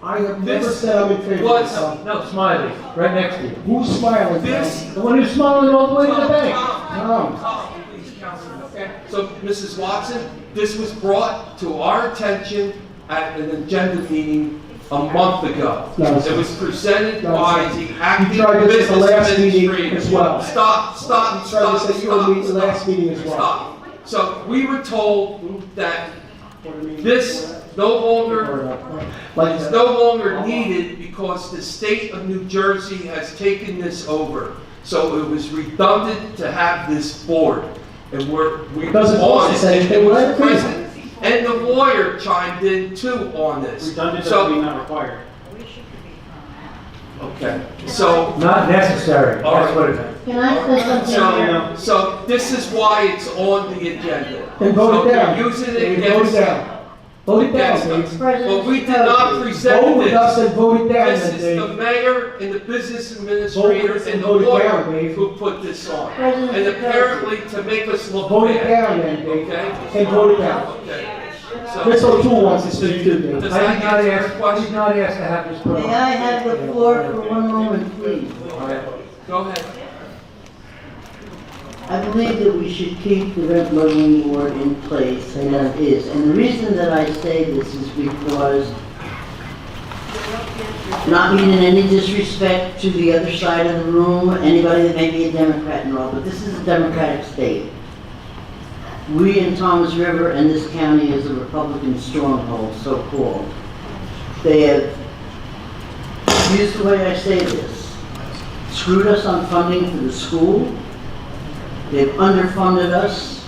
Speaker 14: I have never said I'm in favor of this. Tom.
Speaker 7: No, Smiley, right next to you.
Speaker 14: Who's smiling?
Speaker 1: This.
Speaker 7: The one who's smiling all the way to the bank.
Speaker 14: Tom.
Speaker 1: So, Mrs. Watson, this was brought to our attention at an agenda meeting a month ago.
Speaker 6: Nonsense.
Speaker 1: It was presented by the acting
Speaker 6: You tried this at the last
Speaker 1: business
Speaker 6: meeting
Speaker 1: administrator.
Speaker 6: as well.
Speaker 1: Stop,
Speaker 6: You tried this at your meeting, last meeting as well.
Speaker 1: Stop. So we were told that this no longer, is no longer needed because the state of New Jersey has taken this over. So it was redundant to have this board. And we
Speaker 6: Doesn't
Speaker 1: on
Speaker 6: cost
Speaker 1: it.
Speaker 6: us anything,
Speaker 1: And it was
Speaker 6: we're not
Speaker 1: present. And the lawyer chimed in too on this.
Speaker 9: Redundant
Speaker 1: So-
Speaker 9: doesn't mean not required.
Speaker 1: Okay, so.
Speaker 7: Not necessary,
Speaker 1: All
Speaker 7: that's
Speaker 1: right.
Speaker 7: what it is.
Speaker 16: Can I say something here?
Speaker 1: So this is why it's on the agenda.
Speaker 6: Then vote
Speaker 1: So
Speaker 6: it down.
Speaker 1: they're using it
Speaker 6: Then vote
Speaker 1: against
Speaker 6: it down. Vote it down,
Speaker 1: against us.
Speaker 6: Dave.
Speaker 1: But we did not present
Speaker 6: Vote with us
Speaker 1: this.
Speaker 6: and vote it down,
Speaker 1: This
Speaker 6: then,
Speaker 1: is
Speaker 6: Dave.
Speaker 1: the mayor and the business administrator
Speaker 6: Vote
Speaker 1: and the
Speaker 6: vote it
Speaker 1: lawyer
Speaker 6: down, Dave.
Speaker 1: who put this on.
Speaker 16: President
Speaker 1: And
Speaker 16: Sikorsky.
Speaker 1: apparently to make us look
Speaker 6: Vote it
Speaker 1: bad.
Speaker 6: down, then, Dave.
Speaker 1: Okay?
Speaker 6: And vote it down.
Speaker 1: Okay.
Speaker 6: Ms. O'Toole wants to speak too, Dave.
Speaker 1: Does
Speaker 7: I
Speaker 1: that
Speaker 7: did not
Speaker 1: answer your
Speaker 7: ask, I
Speaker 1: question?
Speaker 7: did not ask to have this put on.
Speaker 16: May I have the floor for one moment, please?
Speaker 1: All right. Go ahead.
Speaker 16: I believe that we should keep the rent leveling board in place, and that is. And the reason that I say this is because, not being in any disrespect to the other side of the room, anybody that may be a Democrat and all, but this is a Democratic state. We in Toms River and this county is a Republican stronghold, so-called. They have, used the way I say this, screwed us on funding for the school. They've underfunded us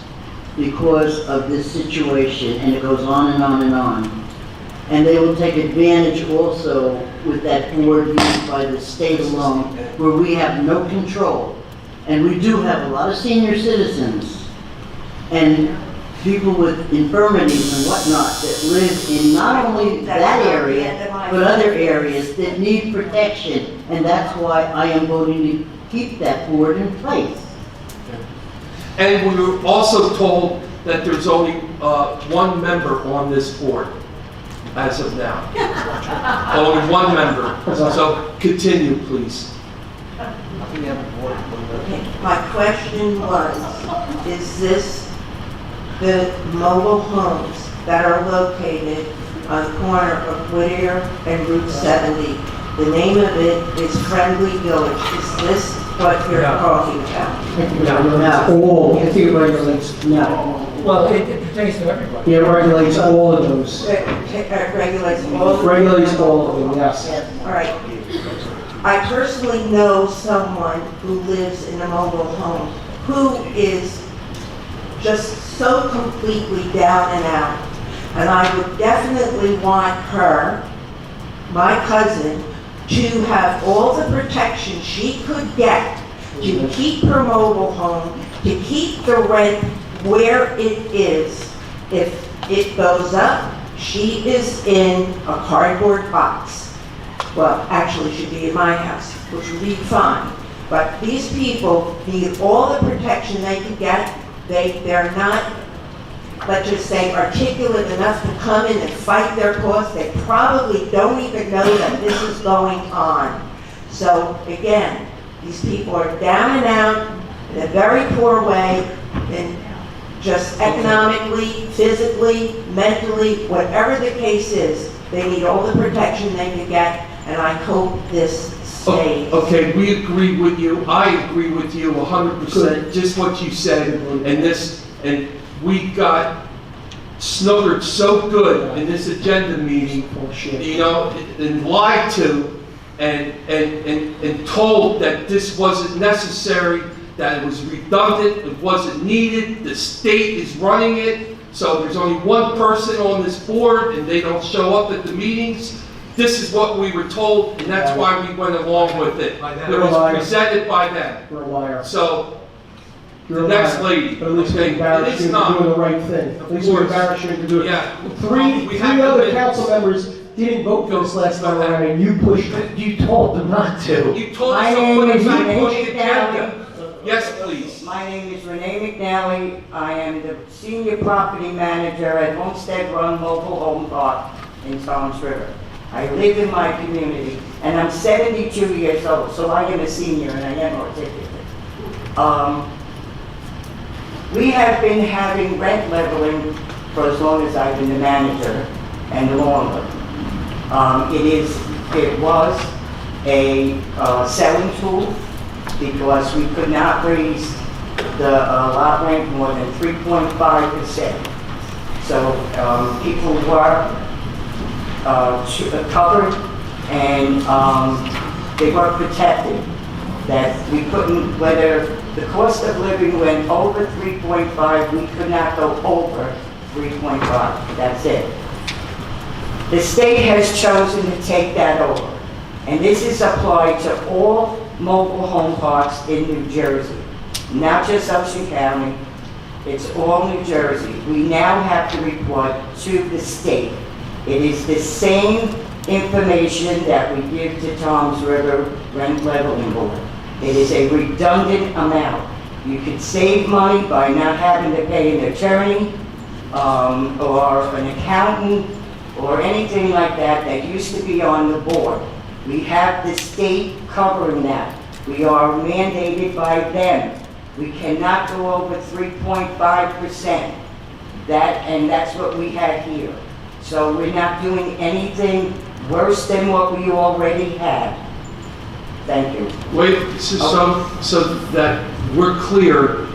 Speaker 16: because of this situation, and it goes on and on and on. And they will take advantage also with that board used by the state alone, where we have no control. And we do have a lot of senior citizens and people with infirmities and whatnot that live in not only that area, but other areas that need protection. And that's why I am voting to keep that board in place.
Speaker 1: And we were also told that there's only one member on this board as of now. Only one member. So continue, please.
Speaker 21: My question was, is this the mobile homes that are located on the corner of Whittier and Route 70? The name of it is Friendly Village. Is this what you're talking about?
Speaker 6: All, I think it regulates,
Speaker 16: No.
Speaker 7: Well, it pertains to everybody.
Speaker 6: yeah, it regulates all of those.
Speaker 21: It regulates all.
Speaker 6: Regulates all of them, yes.
Speaker 21: All right. I personally know someone who lives in a mobile home who is just so completely down and out. And I would definitely want her, my cousin, to have all the protection she could get to keep her mobile home, to keep the rent where it is. If it goes up, she is in a cardboard box. Well, actually, she'd be in my house, which would be fine. But these people need all the protection they can get. They're not, let's just say, articulate enough to come in and fight their cause. They probably don't even know that this is going on. So again, these people are down and out in a very poor way, and just economically, physically, mentally, whatever the case is, they need all the protection they can get, and I hope this stays.
Speaker 1: Okay, we agree with you. I agree with you 100%, just what you said. And we got snookered so good in this agenda meeting, you know, and lied to and told that this wasn't necessary, that it was redundant, it wasn't needed, the state is running it, so there's only one person on this board and they don't show up at the meetings. This is what we were told, and that's why we went along with it. It was presented by them.
Speaker 6: You're a liar.
Speaker 1: So,
Speaker 6: You're
Speaker 1: the
Speaker 6: a
Speaker 1: next
Speaker 6: liar.
Speaker 1: lady,
Speaker 6: But at least we
Speaker 1: okay,
Speaker 6: embarrassed
Speaker 1: it's
Speaker 6: you into
Speaker 1: not.
Speaker 6: doing the right thing. At least we
Speaker 1: course.
Speaker 6: embarrassed you into doing it.
Speaker 1: Yeah.
Speaker 6: Three
Speaker 1: We have the
Speaker 6: other
Speaker 1: minutes.
Speaker 6: council members didn't vote for this last time around, and you pushed it.
Speaker 7: You told them not to.
Speaker 1: You told us
Speaker 21: My
Speaker 1: to
Speaker 21: name
Speaker 1: put
Speaker 21: is
Speaker 1: it back
Speaker 21: Renee
Speaker 1: on the agenda.
Speaker 21: McNally.
Speaker 1: Yes, please.
Speaker 19: My name is Renee McNally. I am the senior property manager at Homestead Run Mobile Home Park in Toms River. I live in my community, and I'm 72 years old, so I am a senior and I am articulate. We have been having rent leveling for as long as I've been the manager and longer. It was a selling tool because we could not raise the lot rent more than 3.5%. So people were covered and they were protected. That we couldn't, whether the cost of living went over 3.5, we could not go over 3.5. That's it. The state has chosen to take that over. And this is applied to all mobile home parks in New Jersey. Not just Ocean County, it's all New Jersey. We now have to report to the state. It is the same information that we give to Toms River Rent Leveling Board. It is a redundant amount. You could save money by not having to pay an attorney or an accountant or anything like that that used to be on the board. We have the state covering that. We are mandated by them. We cannot go over 3.5%. And that's what we had here. So we're not doing anything worse than what we already had. Thank you.
Speaker 1: Wait, so that we're clear,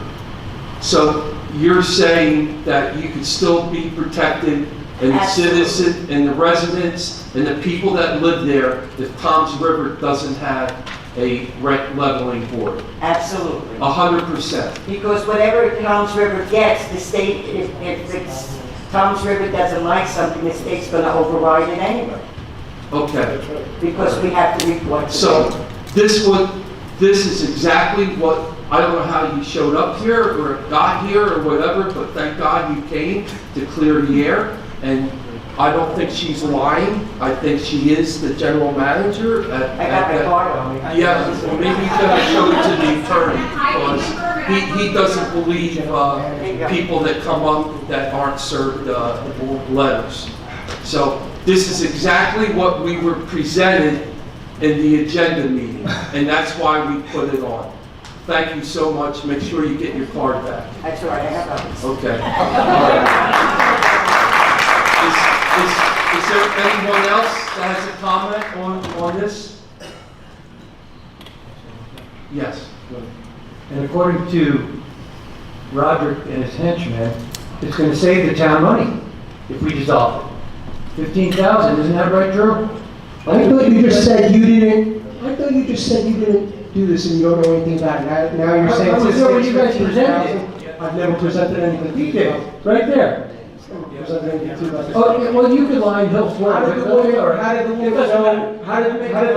Speaker 1: so you're saying that you could still be protected and the citizen and the residents and the people that live there if Toms River doesn't have a rent leveling board?
Speaker 19: Absolutely.
Speaker 1: 100%.
Speaker 19: Because whatever Toms River gets, the state, if Toms River doesn't like something, the state's going to override it anyway.
Speaker 1: Okay.
Speaker 19: Because we have to report to
Speaker 1: So
Speaker 19: them.
Speaker 1: this is exactly what, I don't know how you showed up here or got here or whatever, but thank God you came to clear the air. And I don't think she's lying. I think she is the general manager.
Speaker 19: I got my card on me.
Speaker 1: Yeah, well, maybe you gotta show it to the attorney, because he doesn't believe people that come up that aren't served letters. So this is exactly what we were presented in the agenda meeting, and that's why we put it on. Thank you so much. Make sure you get your card back.
Speaker 19: That's all right, I have others.
Speaker 1: Okay. All right. Is there anyone else that has a comment on this? Yes.
Speaker 7: And according to Roderick and his henchmen, it's going to save the town money if we dissolve it. 15,000, isn't that right, Drew?
Speaker 6: I thought you just said you didn't do this and you don't know anything about it. Now you're saying
Speaker 7: I was
Speaker 6: it's
Speaker 7: there when you guys
Speaker 6: 15,000. I've never presented anything.
Speaker 7: You did, right there.
Speaker 6: Presented anything to us.
Speaker 7: Oh, well, you could lie and he'll swear.
Speaker 6: How did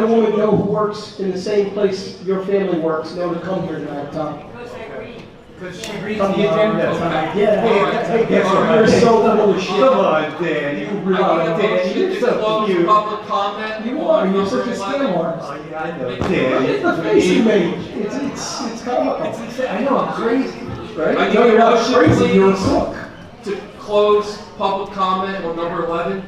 Speaker 6: the woman know who works in the same place your family works know to come here tonight, Tom?
Speaker 7: Because she reads the agenda.
Speaker 6: You're so full of shit.
Speaker 7: Come on, Dan, you really, Dan, you're so cute.
Speaker 1: Public comment.
Speaker 6: You are, you're such a scam artist.
Speaker 7: I know,
Speaker 6: Look
Speaker 7: Dan.
Speaker 6: at the face you made. It's comical.
Speaker 7: I know, I'm crazy, right?
Speaker 1: I
Speaker 6: No,
Speaker 1: need
Speaker 6: you're
Speaker 1: a
Speaker 6: not
Speaker 1: motion,
Speaker 6: crazy, you're a
Speaker 1: please,
Speaker 6: crook.
Speaker 1: to close public comment on number 11.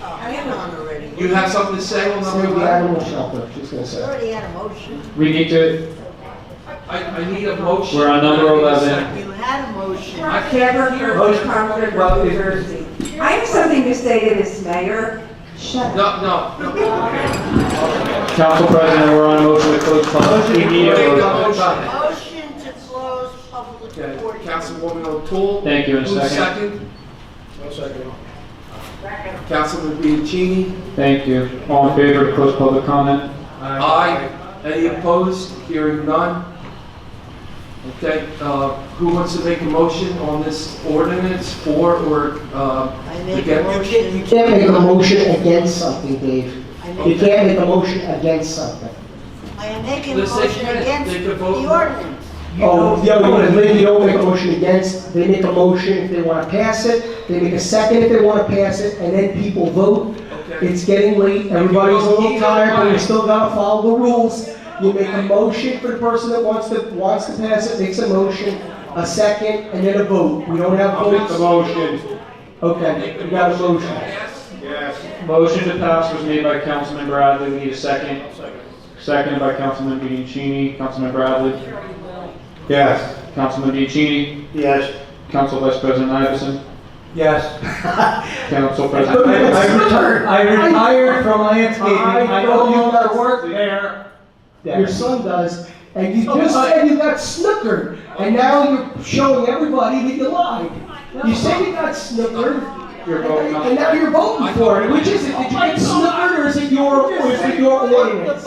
Speaker 16: I am on already.
Speaker 1: You have something to say on number
Speaker 6: Save the
Speaker 1: 11?
Speaker 6: animal shelter, she's gonna
Speaker 16: We
Speaker 6: say.
Speaker 16: already had a motion.
Speaker 3: We need to,
Speaker 1: I need a motion.
Speaker 3: We're on number
Speaker 1: I need a
Speaker 3: 11.
Speaker 1: second.
Speaker 16: You had a motion.
Speaker 1: I can't hear
Speaker 21: Coach
Speaker 1: you.
Speaker 21: Conklin, New Jersey. I have something to say to this mayor. Shut up.
Speaker 1: No.
Speaker 3: Council President, we're on motion to close public. We need
Speaker 1: Make
Speaker 3: a
Speaker 1: the
Speaker 3: vote.
Speaker 1: motion.
Speaker 16: Motion to close public
Speaker 1: Okay,
Speaker 16: portion.
Speaker 1: Councilwoman O'Toole.
Speaker 3: Thank you, and
Speaker 1: Who's
Speaker 3: second?
Speaker 11: One second.
Speaker 1: Councilman Bianchini.
Speaker 3: Thank you. All in favor to close public comment?
Speaker 1: Aye. Any opposed? Hearing none. Okay, who wants to make a motion on this ordinance for or
Speaker 16: I make a
Speaker 1: against?
Speaker 16: motion.
Speaker 6: You can't make a motion against something, Dave. You can't make a motion against something.
Speaker 16: I am making a
Speaker 1: Let's say
Speaker 16: motion
Speaker 1: Kenneth,
Speaker 16: against
Speaker 1: they
Speaker 16: the
Speaker 1: could vote.
Speaker 16: ordinance.
Speaker 6: Oh, you don't make a motion against, they make a motion if they want to pass it, they make a second if they want to pass it, and then people vote.
Speaker 1: Okay.
Speaker 6: It's getting late, everybody's a little tired, but we still gotta follow the rules. You make a motion for the person that wants to pass it, makes a motion, a second, and then a vote. We don't have
Speaker 5: I'll make the
Speaker 6: votes.
Speaker 5: motion.
Speaker 6: Okay, we got a motion.
Speaker 5: Yes.
Speaker 3: Motion to pass was made by Councilman Bradley. We need a second. Seconded by Councilman Bianchini. Councilman Bradley.
Speaker 5: Yes.
Speaker 3: Councilman Bianchini,
Speaker 11: Yes.
Speaker 3: Council Vice President Iverson,
Speaker 7: Yes.
Speaker 3: Council President.
Speaker 7: I retired from landscaping. I
Speaker 14: know
Speaker 7: no
Speaker 14: you
Speaker 7: longer
Speaker 14: got
Speaker 7: work there.
Speaker 14: Your son does, and you just said you got snookered, and now you're showing everybody that you lied. You said you got snookered, and now you're voting for it. Which is it? Did you get snookered, or is it your ordinance?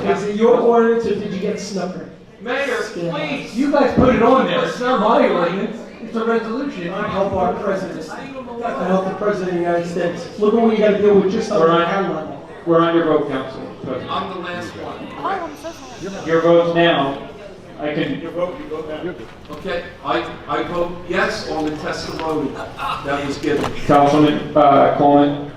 Speaker 14: Is it your ordinance, or did you get snookered?
Speaker 1: Mayor, please.
Speaker 14: You guys put it on there. It's not my ordinance. It's a resolution. I help our president. I help the president of the United States. Look at what you got to deal with just on the town level.
Speaker 3: We're on your vote, Council President.
Speaker 1: I'm the last one.
Speaker 13: Oh, I'm so sorry.
Speaker 3: Your vote's now. I can,
Speaker 11: You vote now.
Speaker 1: Okay, I vote yes on the testimony that was given.
Speaker 3: Councilman Coleman.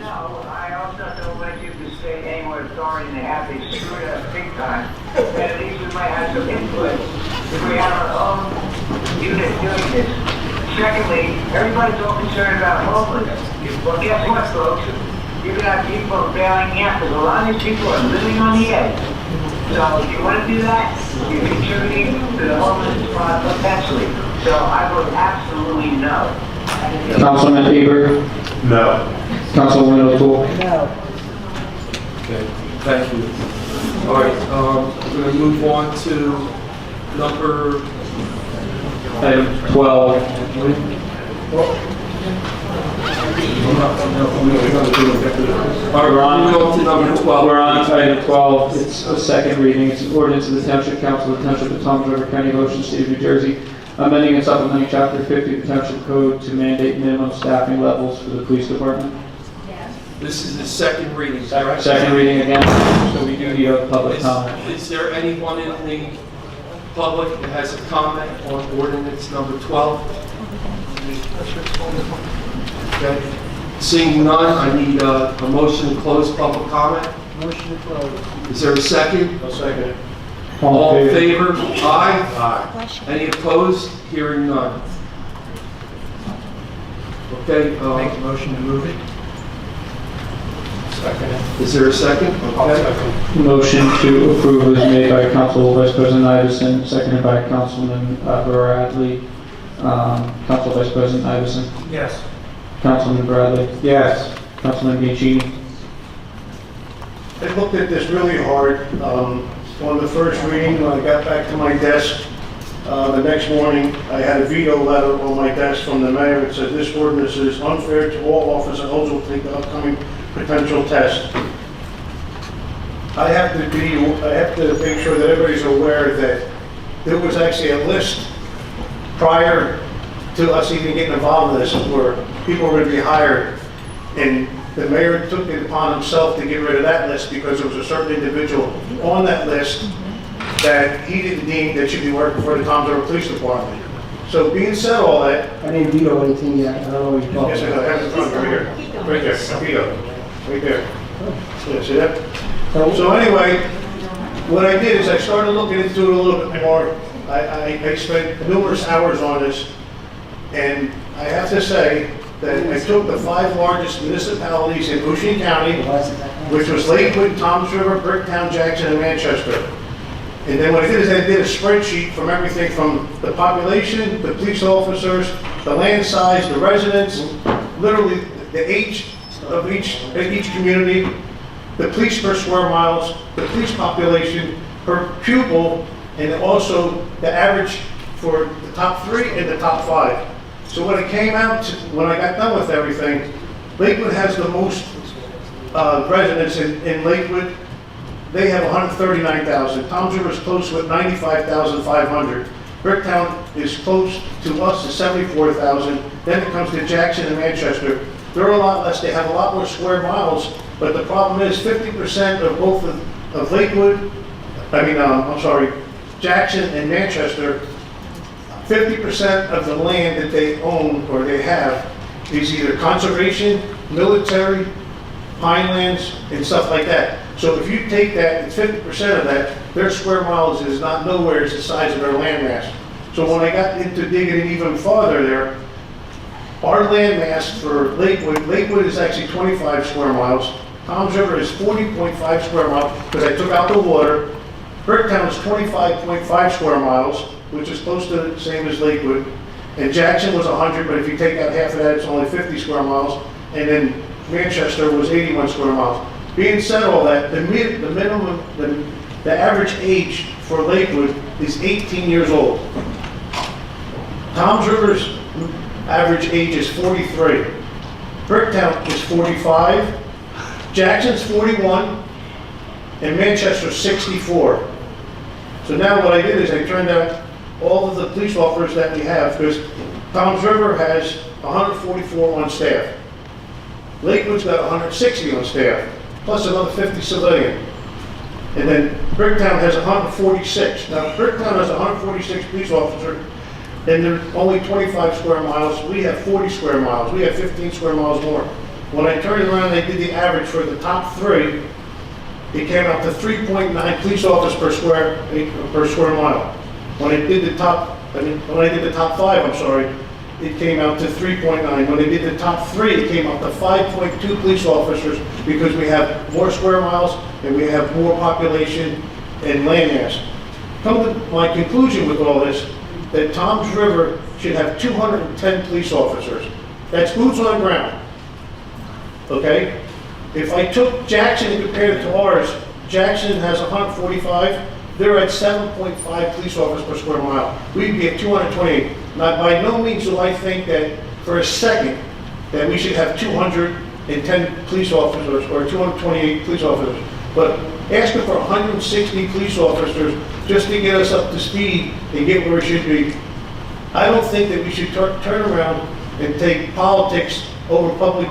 Speaker 4: No, I also don't want you to say any more authority than they have. They screwed us big time. And at least we might have some input if we have our own unit doing this. Secondly, everybody's all concerned about homelessness. Well, guess what, folks? You're going to have people bailing out because a lot of these people are living on the edge. So if you want to do that, you're contributing to the homelessness problem potentially. So I vote absolutely no.
Speaker 3: Councilman Bieber.
Speaker 11: No.
Speaker 3: Councilwoman O'Toole.
Speaker 17: No.
Speaker 1: Okay, thank you. All right, we're going to move on to number
Speaker 3: Item 12.
Speaker 1: We're on to number 12.
Speaker 3: We're on to item 12. It's a second reading. It's an ordinance of the Township Council of the Township of Toms River County, Ocean State of New Jersey, amending and supplementing Chapter 50 of the Township Code to mandate minimum staffing levels for the police department.
Speaker 1: This is the second reading, correct?
Speaker 3: Second reading again, so we do need a public comment.
Speaker 1: Is there anyone in the public that has a comment on ordinance number 12? Okay. Seeing none, I need a motion to close public comment.
Speaker 17: Motion to close.
Speaker 1: Is there a second?
Speaker 11: I'll second it.
Speaker 1: All in favor? Aye. Any opposed? Hearing none. Okay,
Speaker 7: Make a motion to move it.
Speaker 1: is there a second? Okay.
Speaker 3: Motion to approve is made by Council Vice President Iverson, seconded by Councilman Bradley. Council Vice President Iverson.
Speaker 7: Yes.
Speaker 3: Councilman Bradley.
Speaker 5: Yes.
Speaker 3: Councilman Bianchini.
Speaker 11: I looked at this really hard on the first reading. When I got back to my desk the next morning, I had a veto letter on my desk from the mayor. It said this ordinance is unfair to all officers eligible to take the upcoming potential test. I have to make sure that everybody's aware that there was actually a list prior to us even getting involved in this where people were going to be hired, and the mayor took it upon himself to get rid of that list because there was a certain individual on that list that he didn't deem that should be working for the Toms River Police Department. So being said all that,
Speaker 6: I didn't veto anything yet. I don't know what you're talking
Speaker 11: yes, I
Speaker 6: about.
Speaker 11: have it in front of me right here, right there, veto, right there. Yeah, see that? So anyway, what I did is I started looking into it a little bit more. I spent numerous hours on this, and I have to say that I took the 5 largest municipalities in Ocean County, which was Lakewood, Toms River, Bricktown, Jackson, and Manchester. And then what I did is I did a spreadsheet from everything from the population, the police officers, the land size, the residents, literally the age of each community, the police per square miles, the police population per pupil, and also the average for the top 3 and the top 5. So when it came out, when I got done with everything, Lakewood has the most residents in Lakewood. They have 139,000. Toms River is close with 95,500. Bricktown is close to us at 74,000. Then it comes to Jackson and Manchester. They're a lot less. They have a lot more square miles. But the problem is 50% of both of Lakewood, Jackson and Manchester, 50% of the land that they own or they have is either conservation, military, pinelands, and stuff like that. So if you take that, it's 50% of that, their square miles is not nowhere as the size of their land mass. So when I got into digging even farther there, our land mass for Lakewood is actually 25 square miles. Toms River is 40.5 square miles because I took out the water. Bricktown is 25.5 square miles, which is close to the same as Lakewood. And Jackson was 100, but if you take out half of that, it's only 50 square miles. And then Manchester was 81 square miles. Being said all that, the average age for Lakewood is 18 years old. Toms River's average age is 43. Bricktown is 45. Jackson's 41. And Manchester's 64. So now what I did is I turned out all of the police officers that we have, because Toms River has 144 on staff. Lakewood's got 160 on staff, plus another 50 civilian. And then Bricktown has 146. Now, Bricktown has 146 police officers, and they're only 25 square miles. We have 40 square miles. We have 15 square miles more. When I turned around and I did the average for the top three, it came out to 3.9 police officers per square mile. When I did the top five, I'm sorry, it came out to 3.9. When I did the top three, it came out to 5.2 police officers, because we have more square miles and we have more population and land mass. Come to my conclusion with all this, that Toms River should have 210 police officers. That's boots on the ground. Okay? If I took Jackson and compared it to ours, Jackson has 145. They're at 7.5 police officers per square mile. We'd be at 228. Now, by no means do I think that for a second that we should have 210 police officers or 228 police officers. But asking for 160 police officers just to get us up to speed and get where we should be, I don't think that we should turn around and take politics over public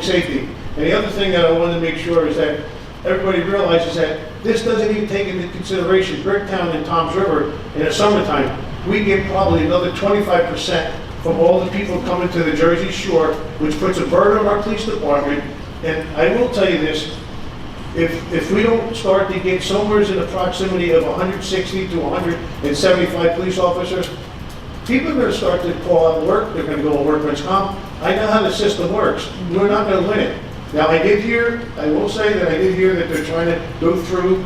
Speaker 11: safety. And the other thing that I wanted to make sure is that everybody realizes that this doesn't even take into consideration Bricktown and Toms River in the summertime. We get probably another 25% from all the people coming to the Jersey Shore, which puts a burden on our police department. And I will tell you this, if we don't start to get somewhere in the proximity of 160 to 175 police officers, people are going to start to call out work. They're going to go on workman's comp. I know how the system works. We're not going to win it. Now, I will say that I did hear that they're trying to go through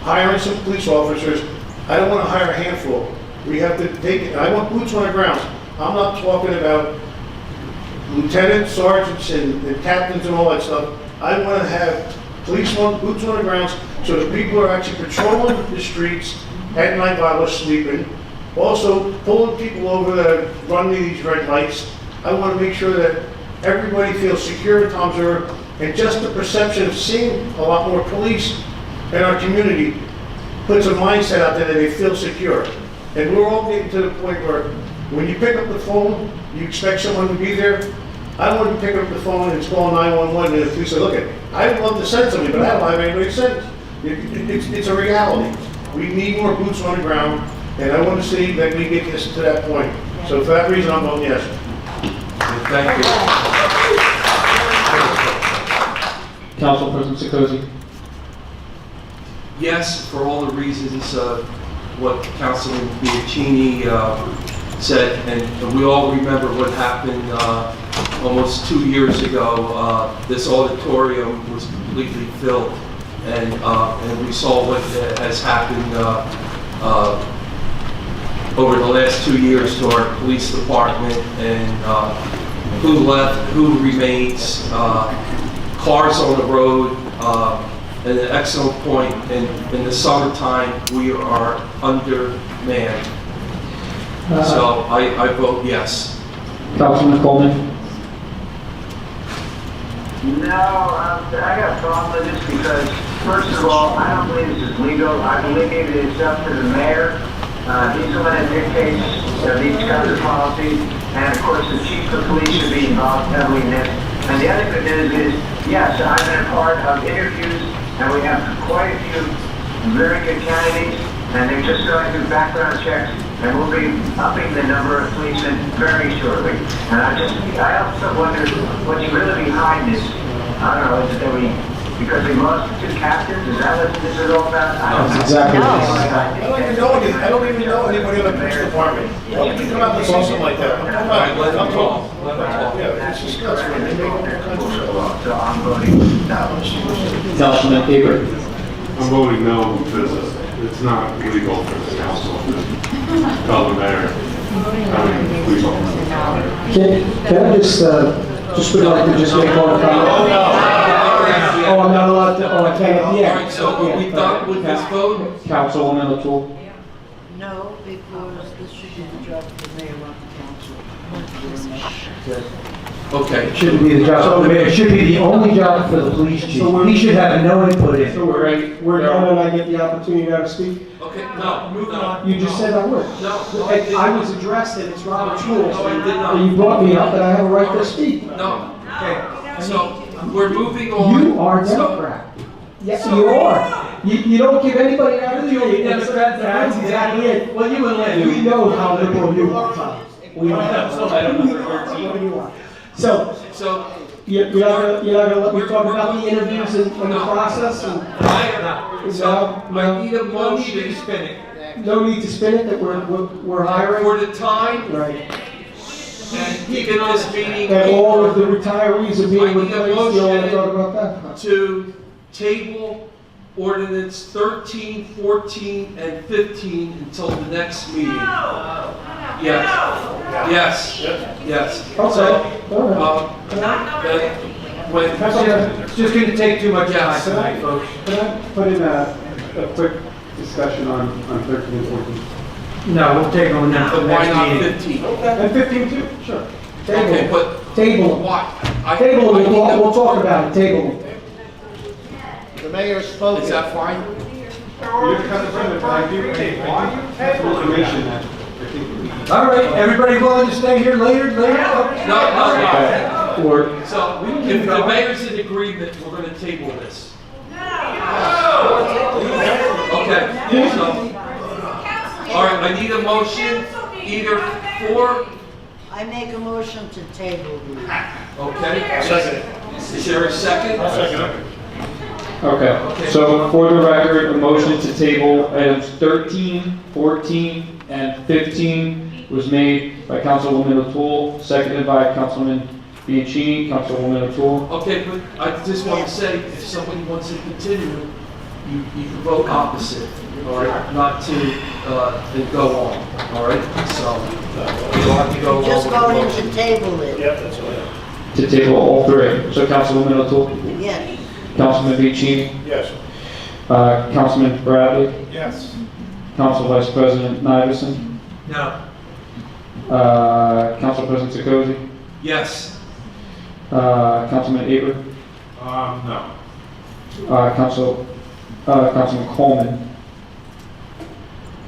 Speaker 11: hiring some police officers. I don't want to hire a handful. We have to take it. I want boots on the ground. I'm not talking about lieutenants, sergeants, and captains and all that stuff. I want to have policemen, boots on the ground, so that people are actually patrolling the streets at night while we're sleeping. Also, pulling people over that are running these red lights. I want to make sure that everybody feels secure in Toms River, and just the perception of seeing a lot more police in our community puts a mindset out there that they feel secure. And we're all getting to the point where when you pick up the phone, you expect someone to be there. I don't want to pick up the phone and it's calling 911 and the police say, look, I'd love to send somebody, but I don't have anybody to send. It's a reality. We need more boots on the ground, and I want to see that we get this to that point. So for that reason, I'm voting yes.
Speaker 1: Thank you.
Speaker 3: Council President Sikosi.
Speaker 1: Yes, for all the reasons what Councilman Bianchini said, and we all remember what happened almost 2 years ago. This auditorium was completely filled, and we saw what has happened over the last 2 years to our police department, and who left, who remains, cars on the road. At an excellent point. In the summertime, we are undermanned. So I vote yes.
Speaker 3: Councilman Coleman.
Speaker 4: No, I got a problem with this because, first of all, I don't believe this is legal. I believe it's up to the mayor. He's the one that dictates these kinds of policies. And of course, the chief of police should be involved heavily in this. And the other good news is, yes, I've been a part of interviews, and we have quite a few very good candidates, and they're just going through background checks, and we'll be upping the number of policemen very shortly. And I also wonder what's really behind this. I don't know, is it that because we lost 2 captains, is that what this is all about?
Speaker 11: That's exactly what it is. I don't even know anybody in the police department. Why would you come out and say something like that?
Speaker 1: Let them talk.
Speaker 11: Yeah, it's disgusting. They make all kinds of stuff.
Speaker 4: So I'm voting no.
Speaker 3: Councilman Haber.
Speaker 18: I'm voting no because it's not legal for the council to tell the mayor how many police officers to hire.
Speaker 14: Can I just would like to just make one comment? Oh, I'm not allowed to, oh, I can't,
Speaker 1: All
Speaker 14: yeah.
Speaker 1: right, so are we done with this vote?
Speaker 3: Councilwoman O'Toole?
Speaker 16: No, because this should be the job of the mayor, not the council.
Speaker 1: Okay.
Speaker 7: It shouldn't be the job of the mayor, it should be the only job for the police chief. He should have no input in it.
Speaker 14: So we're done and I get the opportunity now to speak?
Speaker 1: Okay, no, moving on.
Speaker 14: You just said I would.
Speaker 1: No, I did
Speaker 14: I
Speaker 1: not.
Speaker 14: was addressed and it's Robert's rules.
Speaker 1: No, I did not.
Speaker 14: And you brought me up and I have a right to speak.
Speaker 1: No. Okay, so we're moving on.
Speaker 14: You are
Speaker 1: So-
Speaker 14: Democrat. Yes, you are. You don't give anybody an opportunity.
Speaker 7: Democrat,
Speaker 14: That's exactly it.
Speaker 7: Well, you and Lynn.
Speaker 14: We know how liberal you are, Tom. We know. What do you want? So, you're not gonna let me talk about the interviews and the process and?
Speaker 1: So I need a motion.
Speaker 14: No need to spin it, that we're hiring?
Speaker 1: For the time
Speaker 14: Right.
Speaker 1: and keeping this meeting.
Speaker 14: And all of the retirees are
Speaker 1: I
Speaker 14: being
Speaker 1: need a
Speaker 14: replaced, you wanna
Speaker 1: motion
Speaker 14: talk about that?
Speaker 1: to table ordinance 13, 14, and 15 until the next meeting. Yes. Yes. Yes. So, when.
Speaker 7: It's just gonna take too much time
Speaker 1: Yes.
Speaker 7: tonight, folks.
Speaker 5: Can I put in a quick discussion on 13 and 14?
Speaker 7: No, we'll take them now,
Speaker 1: But why
Speaker 7: next
Speaker 1: not
Speaker 7: meeting.
Speaker 1: 15?
Speaker 5: And 15 too, sure.
Speaker 1: Okay, but
Speaker 14: Table.
Speaker 1: why?
Speaker 14: Table, we'll talk about it, table.
Speaker 11: The mayor spoke.
Speaker 1: Is that fine?
Speaker 5: You're kind of friendly, but I do have information that I think we need.
Speaker 7: All right, everybody willing to stay here later?
Speaker 1: No.
Speaker 7: Or,
Speaker 1: So if the mayor's in agreement, we're going to table this. Okay, so, all right, I need a motion either for,
Speaker 16: I make a motion to table these.
Speaker 1: okay?
Speaker 11: Second.
Speaker 1: Is there a second?
Speaker 11: Second.
Speaker 3: Okay, so for the record, a motion to table items 13, 14, and 15 was made by Councilwoman O'Toole, seconded by Councilman Bianchini. Councilwoman O'Toole?
Speaker 1: Okay, but I just want to say, if somebody wants to continue, you can vote opposite, all right? Not to, then go on, all right? So, you don't have to go
Speaker 16: Just
Speaker 1: over the
Speaker 16: voting
Speaker 1: motion.
Speaker 16: to table it.
Speaker 11: Yep, that's all.
Speaker 3: To table all three. So Councilwoman O'Toole?
Speaker 16: Yes.
Speaker 3: Councilman Bianchini?
Speaker 11: Yes.
Speaker 3: Councilman Bradley?
Speaker 11: Yes.
Speaker 3: Council Vice President Iverson?
Speaker 7: no.
Speaker 3: Council President Sekozy?
Speaker 1: Yes.
Speaker 3: Councilman Aber?
Speaker 18: No.
Speaker 3: Councilman Coleman?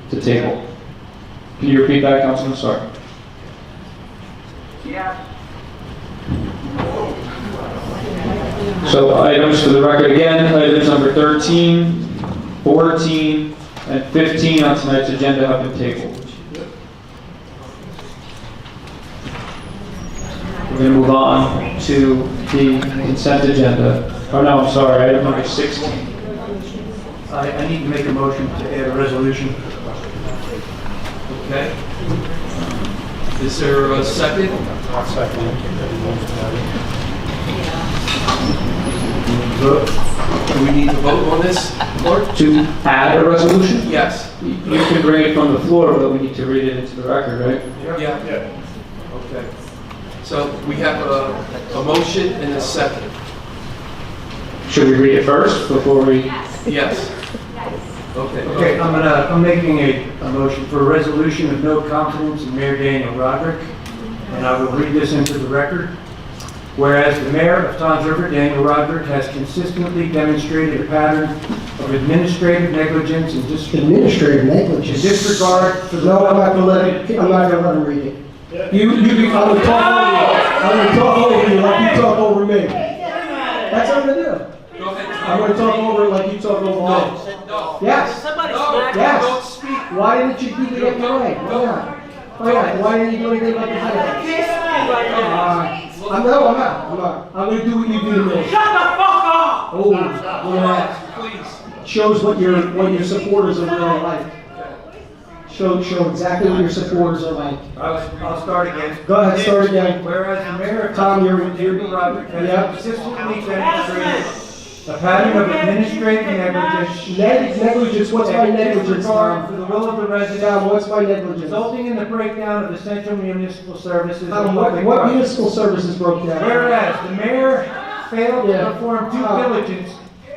Speaker 3: To table. Can you repeat that, Councilman? Sorry.
Speaker 4: Yes.
Speaker 3: So items for the record again, items number 13, 14, and 15 on tonight's agenda have been tabled. We're going to move on to the consent agenda. Oh no, I'm sorry, item number 16.
Speaker 7: I need to make a motion to add a resolution.
Speaker 1: Okay. Is there a second? Do we need to vote on this, Clerk?
Speaker 3: To add a resolution?
Speaker 1: Yes.
Speaker 3: You can bring it from the floor, but we need to read it into the record, right?
Speaker 1: Yeah. Okay. So we have a motion and a second.
Speaker 3: Should we read it first before we?
Speaker 1: Yes. Okay.
Speaker 7: Okay, I'm making a motion for a resolution of no confidence in Mayor Daniel Roderick, and I will read this into the record. Whereas the mayor of Toms River, Daniel Roderick, has consistently demonstrated a pattern of administrative negligence and
Speaker 14: Administrative negligence.
Speaker 7: disregard for the...
Speaker 14: No, I'm not gonna let him read it. I'm gonna talk over you like you talk over me. That's what I'm gonna do.
Speaker 1: Go ahead.
Speaker 14: I'm gonna talk over it like you talk over me.
Speaker 1: No.
Speaker 14: Yes.
Speaker 1: No.
Speaker 14: Yes.
Speaker 1: Don't speak.
Speaker 14: Why didn't you do the FOA? Why not? Why not? Why didn't you do anything like that? I'm not. I'm gonna do what you do to me.
Speaker 20: Shut the fuck up!
Speaker 14: Oh, yeah.
Speaker 1: Please.
Speaker 14: Shows what your supporters are really like. Show exactly what your supporters are like.
Speaker 7: I'll start again.
Speaker 14: Go ahead, start again.
Speaker 7: Whereas the mayor of
Speaker 14: Tom, you're
Speaker 7: Daniel Roderick has
Speaker 14: Yep.
Speaker 7: consistently demonstrated A pattern of administrative negligence.
Speaker 14: Negligence, what's my negligence,
Speaker 7: Disregard
Speaker 14: Tom?
Speaker 7: for the will of the residents.
Speaker 14: Tom, what's my negligence?
Speaker 7: Resulting in the breakdown of essential municipal services.
Speaker 14: Tom,
Speaker 7: and
Speaker 14: what
Speaker 7: public
Speaker 14: what
Speaker 7: rights.
Speaker 14: municipal services broke down?
Speaker 7: Whereas the mayor failed to
Speaker 14: Yeah.
Speaker 7: perform due
Speaker 14: Tom.
Speaker 7: diligence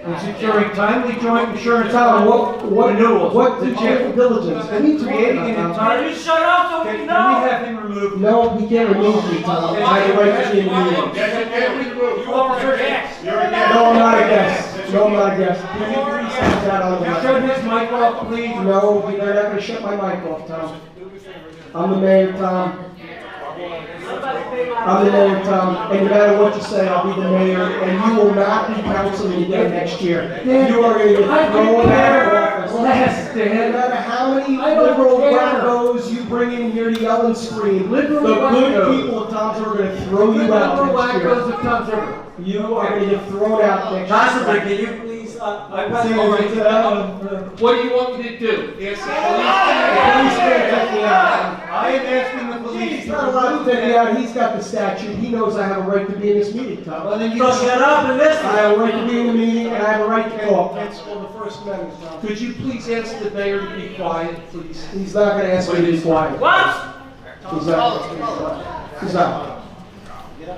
Speaker 7: in securing timely joint insurance
Speaker 14: Tom, what
Speaker 7: renewals.
Speaker 14: what
Speaker 7: The
Speaker 14: did
Speaker 7: jail.
Speaker 14: you diligence? What are you talking
Speaker 7: Creating an
Speaker 14: about,
Speaker 7: entire.
Speaker 14: Tom?
Speaker 17: shut up so
Speaker 7: Can we have him removed?
Speaker 14: No, he can't remove me, Tom. I have a right to be in the meeting. No, I'm not a guest. No, I'm not a guest. Can you please have that on the
Speaker 7: Shut
Speaker 14: record?
Speaker 7: his mic off, please.
Speaker 14: No, you're not gonna shut my mic off, Tom. I'm the mayor, Tom. I'm the mayor, Tom, and no matter what you say, I'll be the mayor, and you will not be councilman again next year. You are gonna get thrown out of office.
Speaker 7: Less,
Speaker 14: No
Speaker 7: Dan.
Speaker 14: matter how many
Speaker 7: I don't
Speaker 14: liberal
Speaker 7: care.
Speaker 14: wackos you bring in here to yell and scream, the
Speaker 7: Liberal
Speaker 14: good
Speaker 7: wackos.
Speaker 14: people of Tom's River are gonna throw you
Speaker 7: Liberal
Speaker 14: out next year.
Speaker 7: wackos of Tom's River.
Speaker 14: You are gonna get thrown out next year.
Speaker 7: can you please,
Speaker 1: What do you want me to do? Ask the
Speaker 14: Please can't take me out.
Speaker 7: I am asking the police.
Speaker 14: He's not allowed to take me out, he's got the statute, he knows I have a right to be in this meeting, Tom.
Speaker 7: Well, then you shut up and listen.
Speaker 14: I have a right to be in the meeting, and I have a right to talk. That's on the First Amendment, Tom.
Speaker 1: Could you please ask the mayor to be quiet, please?
Speaker 14: He's not gonna ask me to be quiet.
Speaker 17: What?
Speaker 14: He's not. He's not.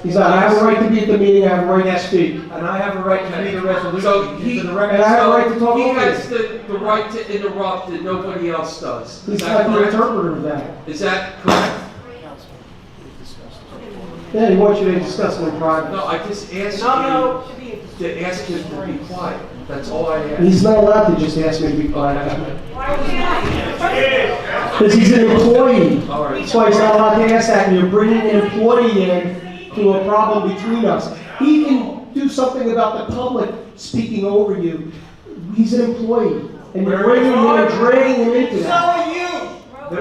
Speaker 14: He's not. I have a right to be at the meeting, I have a right to speak.
Speaker 7: And I have a right to read a resolution.
Speaker 1: So he,
Speaker 7: into the record.
Speaker 14: And I have a right to talk
Speaker 1: he
Speaker 14: over
Speaker 1: has
Speaker 14: it.
Speaker 1: the right to interrupt and nobody else does.
Speaker 14: He's
Speaker 1: Is
Speaker 14: not
Speaker 1: that
Speaker 14: the
Speaker 1: correct?
Speaker 14: interpreter of that.
Speaker 1: Is that correct?
Speaker 14: Yeah, he wants you to discuss it in private.
Speaker 1: No, I just asked
Speaker 17: No,
Speaker 1: you to ask him to be quiet. That's all I asked.
Speaker 14: He's not allowed to just ask me to be quiet. Because he's an employee.
Speaker 1: All right.
Speaker 14: That's why he's not allowed to ask that, and you're bringing an employee in to a problem between us. He can do something about the public speaking over you. He's an employee, and you're bringing him and dragging him into that.
Speaker 17: are you.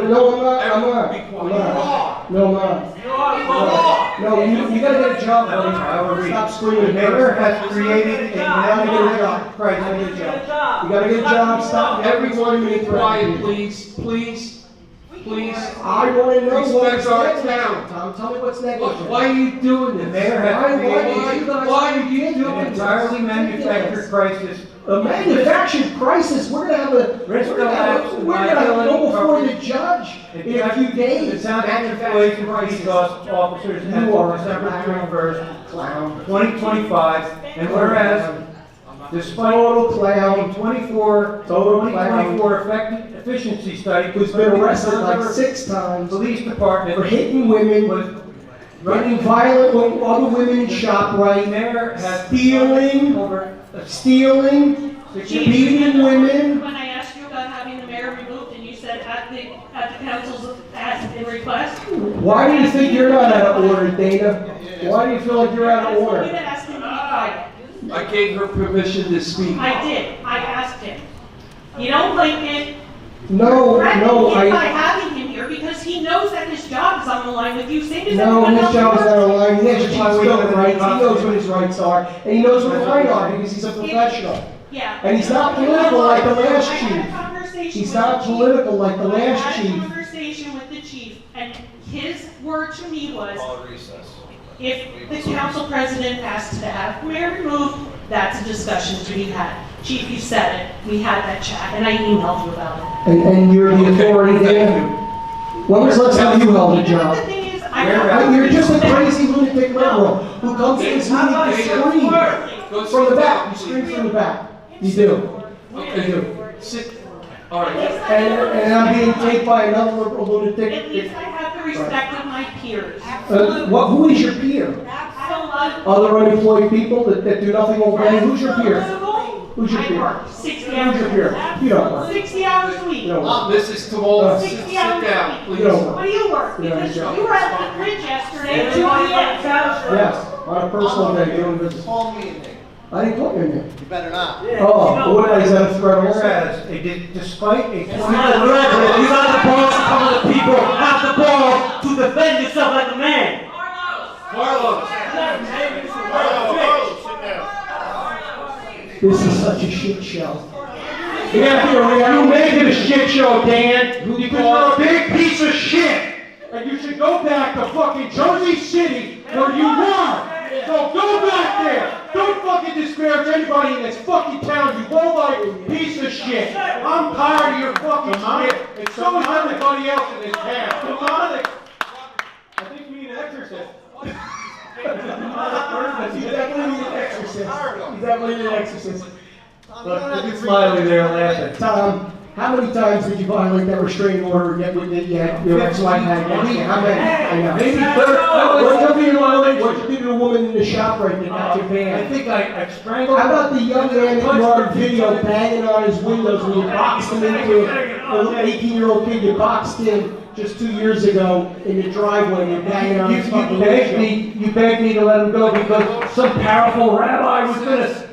Speaker 14: No, I'm not, I'm not. I'm not. No, I'm not.
Speaker 17: You are.
Speaker 14: No, you gotta get a job, buddy. Stop
Speaker 7: The
Speaker 14: screaming.
Speaker 7: mayor has created a
Speaker 14: You gotta get a
Speaker 7: national
Speaker 14: job.
Speaker 7: crisis.
Speaker 14: You gotta get a job. You gotta get a job, stop
Speaker 1: Everyone be quiet,
Speaker 14: threatening.
Speaker 1: please, please, please.
Speaker 14: I wanna know what's
Speaker 1: Respect our
Speaker 14: negligent,
Speaker 1: town.
Speaker 14: Tom. Tell me what's negligent.
Speaker 1: Why are you doing this?
Speaker 7: The mayor has created
Speaker 1: Why are you
Speaker 7: an
Speaker 1: doing
Speaker 7: entirely
Speaker 1: this?
Speaker 7: manufactured crisis.
Speaker 14: A manufactured crisis, we're gonna have a, we're gonna go before the judge in a few days.
Speaker 7: The township employees and police officers as
Speaker 14: You are
Speaker 7: of December
Speaker 14: a
Speaker 7: 21st,
Speaker 14: clown.
Speaker 7: 2025, and whereas despite
Speaker 14: Total clown.
Speaker 7: a 2024 efficiency study
Speaker 14: Who's been arrested like 6 times
Speaker 7: police department
Speaker 14: for hitting women,
Speaker 7: was
Speaker 14: running violent with other women in
Speaker 7: the
Speaker 14: ShopRite,
Speaker 7: mayor has
Speaker 14: stealing, beating women.
Speaker 15: When I asked you about having the mayor removed, and you said at the council's ask and request.
Speaker 14: Why do you think you're not out of order, Dana? Why do you feel like you're out of
Speaker 15: I told
Speaker 14: order?
Speaker 15: you to ask him to be quiet.
Speaker 1: I gave her permission to speak.
Speaker 15: I did. I asked him. You don't like it.
Speaker 14: No,
Speaker 15: Threaten
Speaker 14: no,
Speaker 15: him by
Speaker 14: I,
Speaker 15: having him here because he knows that his job is on the line with you. Same as
Speaker 14: no,
Speaker 15: everyone
Speaker 14: his
Speaker 15: else
Speaker 14: job is
Speaker 15: who
Speaker 14: not
Speaker 15: works.
Speaker 14: aligned. He has
Speaker 7: That's why we
Speaker 14: bill
Speaker 7: live
Speaker 14: of
Speaker 7: in
Speaker 14: rights.
Speaker 7: the
Speaker 14: He knows what his rights are, and he knows what mine are because he's a professional.
Speaker 15: Yeah.
Speaker 14: And he's not political like the last
Speaker 15: I had a
Speaker 14: chief.
Speaker 15: conversation
Speaker 14: He's
Speaker 15: with
Speaker 14: not
Speaker 15: the chief.
Speaker 14: political like the last
Speaker 15: I had a
Speaker 14: chief.
Speaker 15: conversation with the chief, and his word to me was, if the council president asks to have mayor removed, that's a discussion to be had. Chief, you said it. We had that chat, and I emailed you about it.
Speaker 14: And you're the authority there. When was the last time you held a
Speaker 15: You know
Speaker 14: job?
Speaker 15: what the thing is? I
Speaker 14: You're just a crazy lunatic liberal who comes to this meeting to scream from the back. You scream from the back. You do.
Speaker 1: Okay,
Speaker 14: You do.
Speaker 1: sit, all right.
Speaker 14: And I'm being taped by another liberal lunatic.
Speaker 15: At least I have the respect of my peers.
Speaker 14: Who is your peer?
Speaker 15: I don't love
Speaker 14: Other unemployed people that do nothing already? Who's your peer? Who's your
Speaker 15: I
Speaker 14: peer?
Speaker 15: work 60
Speaker 14: Who's
Speaker 15: hours
Speaker 14: your
Speaker 15: a
Speaker 14: peer?
Speaker 15: week.
Speaker 14: You don't work.
Speaker 15: 60 hours a week.
Speaker 14: You don't work.
Speaker 1: Mrs. Kamala, sit
Speaker 15: 60 hours
Speaker 1: down,
Speaker 15: a week.
Speaker 1: please.
Speaker 14: You don't work.
Speaker 15: What do you work?
Speaker 14: Yeah,
Speaker 15: Because
Speaker 14: you don't.
Speaker 15: you were at the bridge yesterday at 2 p.m.
Speaker 14: Yes, on a personal day doing business.
Speaker 20: Call me a name.
Speaker 14: I didn't put your name.
Speaker 20: You better not.
Speaker 14: Oh, what is that a threat also?
Speaker 7: Whereas, despite a
Speaker 17: You got the balls to come to the people, have the ball to defend yourself like a man.
Speaker 1: Carlos.
Speaker 14: This is such a shit show.
Speaker 7: Yeah, you made it a shit show, Dan, because you're a big piece of shit. And you should go back to fucking Jersey City where you were. So go back there. Don't fucking
Speaker 14: fucking disparage anybody in this fucking town, you low-life piece of shit. I'm tired of your fucking shit, and so is everybody else in this town.
Speaker 7: Demonic. I think you need an exorcist.
Speaker 14: He's definitely an exorcist. He's definitely an exorcist.
Speaker 7: Look, look at Smiley there laughing.
Speaker 14: Tom, how many times did you violate that restraining order and get with it yet? Your ex-wife had against you? How many? I know.
Speaker 7: Maybe
Speaker 14: What you do to the woman in the shop right there, not your
Speaker 7: I
Speaker 14: van?
Speaker 7: think I strangled.
Speaker 14: How about the young man that you on video banging on his windows when you boxed him into a little 18-year-old kid you boxed in just 2 years ago in the driveway, you're banging on his fucking window?
Speaker 7: You begged me to let him go because some powerful rabbi was gonna.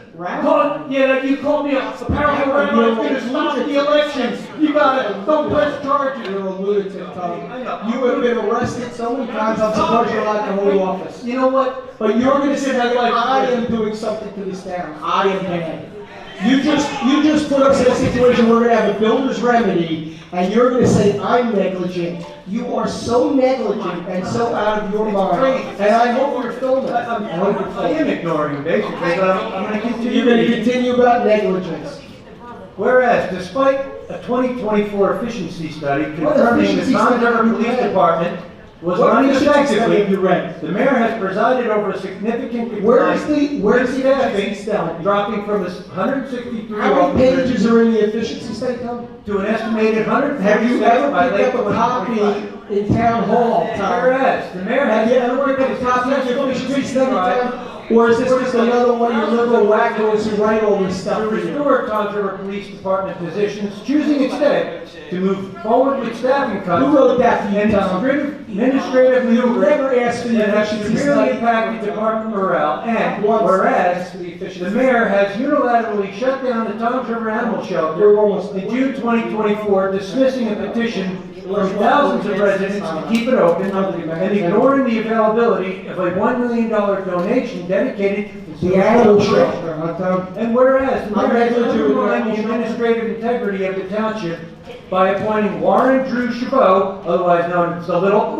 Speaker 7: You called me a powerful rabbi was gonna stop the elections. You don't press charges.
Speaker 14: You're a lunatic, Tom. You have been arrested so many times, I'm surprised you're allowed to hold office.
Speaker 7: You know what?
Speaker 14: But you're gonna sit there like, I am doing something to this town. I am bad. You just put us in a situation where we're gonna have a builder's remedy, and you're gonna say, I'm negligent. You are so negligent and so out of your mind. And I hope you're filming.
Speaker 7: I am ignoring him, basically, but I'm gonna continue.
Speaker 14: You're gonna continue about negligence.
Speaker 7: Whereas, despite a 2024 efficiency study confirming the Toms River Police Department was running effectively, the mayor has presided over a significant decline.
Speaker 14: Where's the efficiency study?
Speaker 7: Dropping from 163
Speaker 14: How many pages are in the efficiency study, Tom?
Speaker 7: to an estimated 100.
Speaker 14: Have you ever picked up a copy in town hall, Tom?
Speaker 7: Whereas, the mayor has.
Speaker 14: Have you ever picked up a copy of the efficiency study, Tom? Or is this just another one of your liberal wackos who write all this stuff
Speaker 7: To
Speaker 14: for you?
Speaker 7: restore Toms River Police Department positions, choosing instead to move forward with staffing cuts.
Speaker 14: Who wrote that for you,
Speaker 7: And
Speaker 14: Tom?
Speaker 7: administrative
Speaker 14: You
Speaker 7: maneuvers
Speaker 14: never asked for the
Speaker 7: that have
Speaker 14: efficiency
Speaker 7: severely
Speaker 14: study.
Speaker 7: impacted department morale. And
Speaker 14: Once
Speaker 7: whereas
Speaker 14: asked for the efficiency
Speaker 7: the mayor has unilaterally shut down the Toms River Animal Shelter in June 2024, dismissing a petition from thousands of residents to keep it open and ignoring the availability of a $1 million donation dedicated to
Speaker 14: The animal shelter, huh, Tom?
Speaker 7: and whereas the
Speaker 14: I'm
Speaker 7: mayor has
Speaker 14: negligent with
Speaker 7: undermined the
Speaker 14: animal shelter.
Speaker 7: administrative integrity of the township by appointing Warren Drew Chabot, otherwise known as the Little,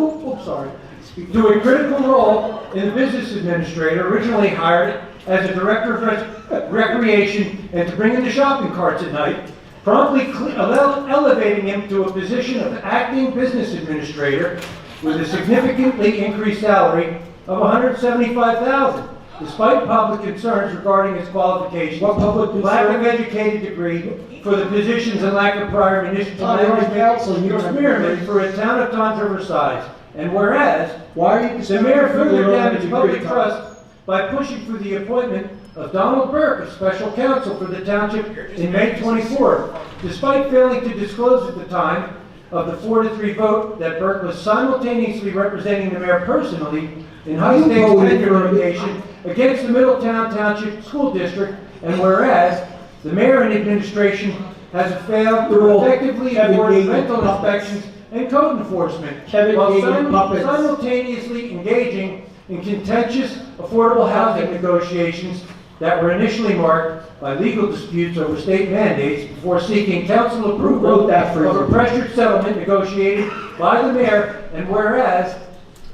Speaker 7: to a critical role in the business administrator, originally hired as a director of recreation and to bring in the shopping carts at night, promptly elevating him to a position of acting business administrator with a significantly increased salary of $175,000. Despite public concerns regarding his qualifications, lack of educated degree for the positions and lack of prior municipal management experiment for a town of Toms River size. And whereas, the mayor further damaged public trust by pushing for the appointment of Donald Burke as special counsel for the township in May 24th, despite failing to disclose at the time of the 4-3 vote that Burke was simultaneously representing the mayor personally in high-stakes tenure litigation against the Middletown Township School District, and whereas the mayor and administration has failed to effectively enforce rental inspections and code enforcement, while simultaneously engaging in contentious affordable housing negotiations that were initially marked by legal disputes over state mandates before seeking council approval of a pressured settlement negotiated by the mayor, and whereas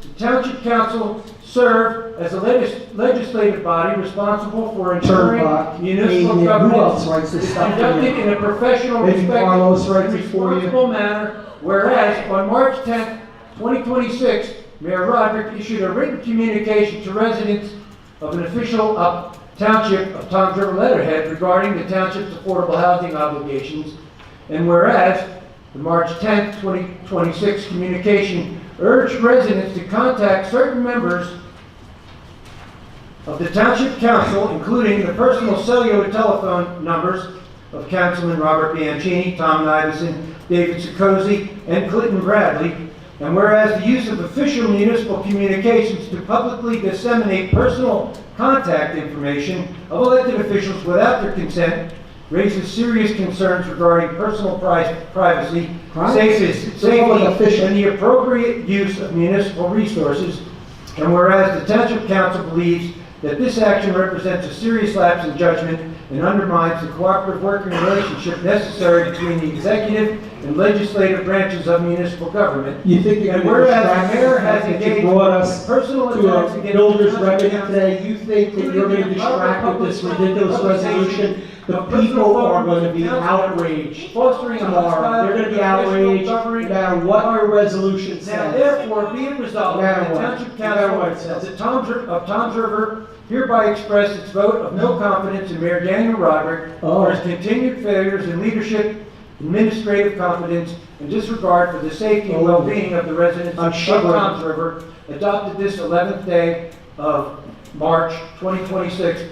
Speaker 7: the township council served as a legislative body responsible for ensuring municipal government is conducted in a professional, respectful, responsible manner, whereas on March 10, 2026, Mayor Roderick issued a written communication to residents of an official township of Toms River letterhead regarding the township's affordable housing obligations, and whereas the March 10, 2026 communication urged residents to contact certain members of the Township Council, including the personal cellular telephone numbers of Councilman Robert Bianchini, Tom Iveson, David Sikosi, and Clinton Bradley, and whereas the use of official municipal communications to publicly disseminate personal contact information of elected officials without their consent raises serious concerns regarding personal privacy, safety, and the appropriate use of municipal resources, and whereas the Township Council believes that this action represents a serious lapse in judgment and undermines the cooperative working relationship necessary between the executive and legislative branches of municipal government.
Speaker 6: You think you're
Speaker 7: And
Speaker 6: going to
Speaker 7: whereas
Speaker 6: distract
Speaker 7: the mayor
Speaker 6: us
Speaker 7: has
Speaker 6: that you
Speaker 7: engaged
Speaker 6: brought us
Speaker 7: in personal
Speaker 6: to
Speaker 7: attacks
Speaker 6: a
Speaker 7: against
Speaker 6: builder's
Speaker 7: the
Speaker 6: remedy
Speaker 7: council,
Speaker 6: today? You think that you're going to distract with this ridiculous resolution? The people are going to be outraged
Speaker 7: fostering a
Speaker 6: tomorrow. They're going to be outraged no matter what your resolution
Speaker 7: Now
Speaker 6: says.
Speaker 7: therefore, be it resolved,
Speaker 6: No matter
Speaker 7: that the
Speaker 6: what.
Speaker 7: Township
Speaker 6: No matter what it
Speaker 7: Council
Speaker 6: says.
Speaker 7: of Toms River hereby express its vote of no confidence in Mayor Daniel Roderick for his continued failures in leadership, administrative competence, and disregard for the safety and well-being of the residents of Toms River, adopted this 11th day of March 2026,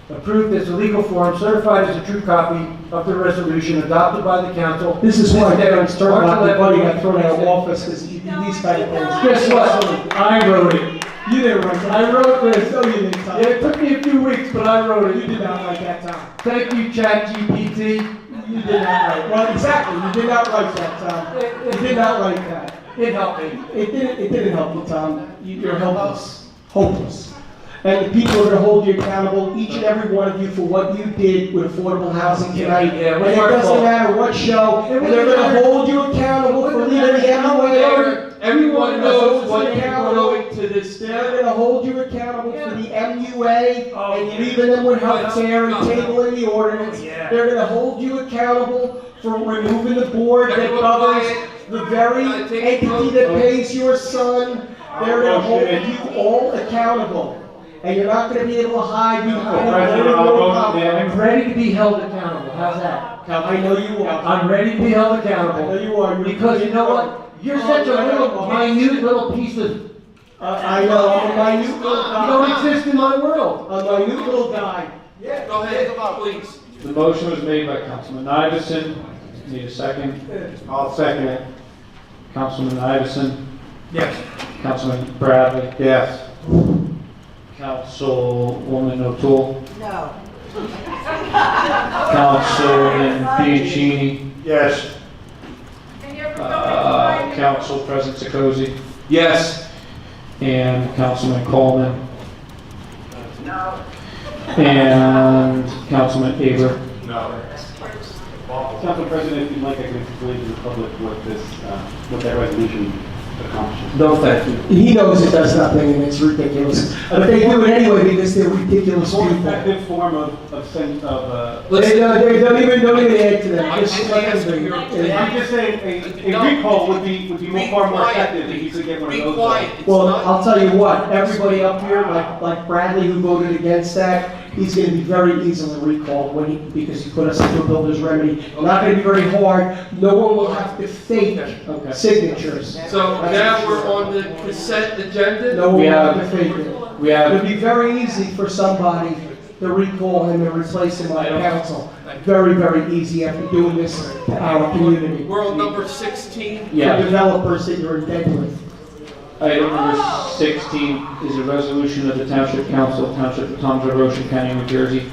Speaker 7: approved as a legal form, certified as a true copy of the resolution adopted by the council.
Speaker 6: This is why Darren's talking about the buddy got thrown out of
Speaker 7: 11th,
Speaker 6: office because these kind of things.
Speaker 7: Guess what? I wrote it.
Speaker 6: You didn't write that.
Speaker 7: I wrote this.
Speaker 6: No, you didn't. Tom.
Speaker 7: Yeah, it took me a few weeks, but I wrote it.
Speaker 6: You did not write that, Tom.
Speaker 7: Thank you, ChatGPT.
Speaker 6: You did not write. Well, exactly. You did not write that, Tom. You did not write that.
Speaker 7: It helped me.
Speaker 6: It didn't help you, Tom. You're helpless. Hopeless. And the people are going to hold you accountable, each and every one of you, for what you did with affordable housing tonight.
Speaker 7: Yeah,
Speaker 6: and it doesn't matter what show, and they're going to hold you accountable for leaving the MUA.
Speaker 1: Everyone knows what you're going to this.
Speaker 6: They're going to hold you accountable for the MUA and leaving them with health care and tabling the ordinance. They're going to hold you accountable for removing the board that governs the very entity that pays your son. They're going to hold you all accountable. And you're not going to be able to hide behind
Speaker 7: I'm ready to be held accountable. How's that?
Speaker 6: I know you are.
Speaker 7: I'm ready to be held accountable.
Speaker 6: I know you are.
Speaker 7: Because you know what? You're such a minute little piece of...
Speaker 6: I know, I'm a minute little guy.
Speaker 7: You don't exist in my world.
Speaker 6: A minute little guy.
Speaker 1: Yeah, go ahead, please.
Speaker 3: The motion was made by Councilman Iverson. Need a second?
Speaker 5: I'll second it.
Speaker 3: Councilman Iverson?
Speaker 7: Yes.
Speaker 3: Councilman Bradley?
Speaker 5: Yes.
Speaker 3: Councilwoman O'Toole?
Speaker 16: No.
Speaker 3: Councilman Bianchini?
Speaker 5: Yes.
Speaker 3: Council President Sikosi?
Speaker 1: Yes.
Speaker 3: And Councilman Coleman?
Speaker 4: No.
Speaker 3: And Councilman Aber?
Speaker 9: No. Council President, if you'd like, I can explain to the public what that resolution accomplishes.
Speaker 6: No, thank you. He knows it does nothing and it's ridiculous. But they do it anyway because they're ridiculous
Speaker 9: More
Speaker 6: people.
Speaker 9: effective form of
Speaker 6: They don't even add to that. Just let them do it.
Speaker 9: I'm just saying, a recall would be far more effective if you could get one of
Speaker 1: Be
Speaker 9: those.
Speaker 1: quiet.
Speaker 6: Well, I'll tell you what, everybody up here, like Bradley who voted against that, he's gonna be very easily recalled because he put us into a builder's remedy. Not gonna be very hard, no one will have to fake signatures.
Speaker 1: So now we're on the consent agenda?
Speaker 6: No one
Speaker 3: We
Speaker 6: will
Speaker 3: have-
Speaker 6: have to fake it.
Speaker 3: We have...
Speaker 6: It'd be very easy for somebody to recall him and replace him on council. Very, very easy after doing this to our community.
Speaker 1: We're on number 16.
Speaker 6: For
Speaker 3: Yeah.
Speaker 6: developers that you're in debt with.
Speaker 3: Item number 16 is a resolution of the Township Council, Township of Toms River, Ocean County, New Jersey,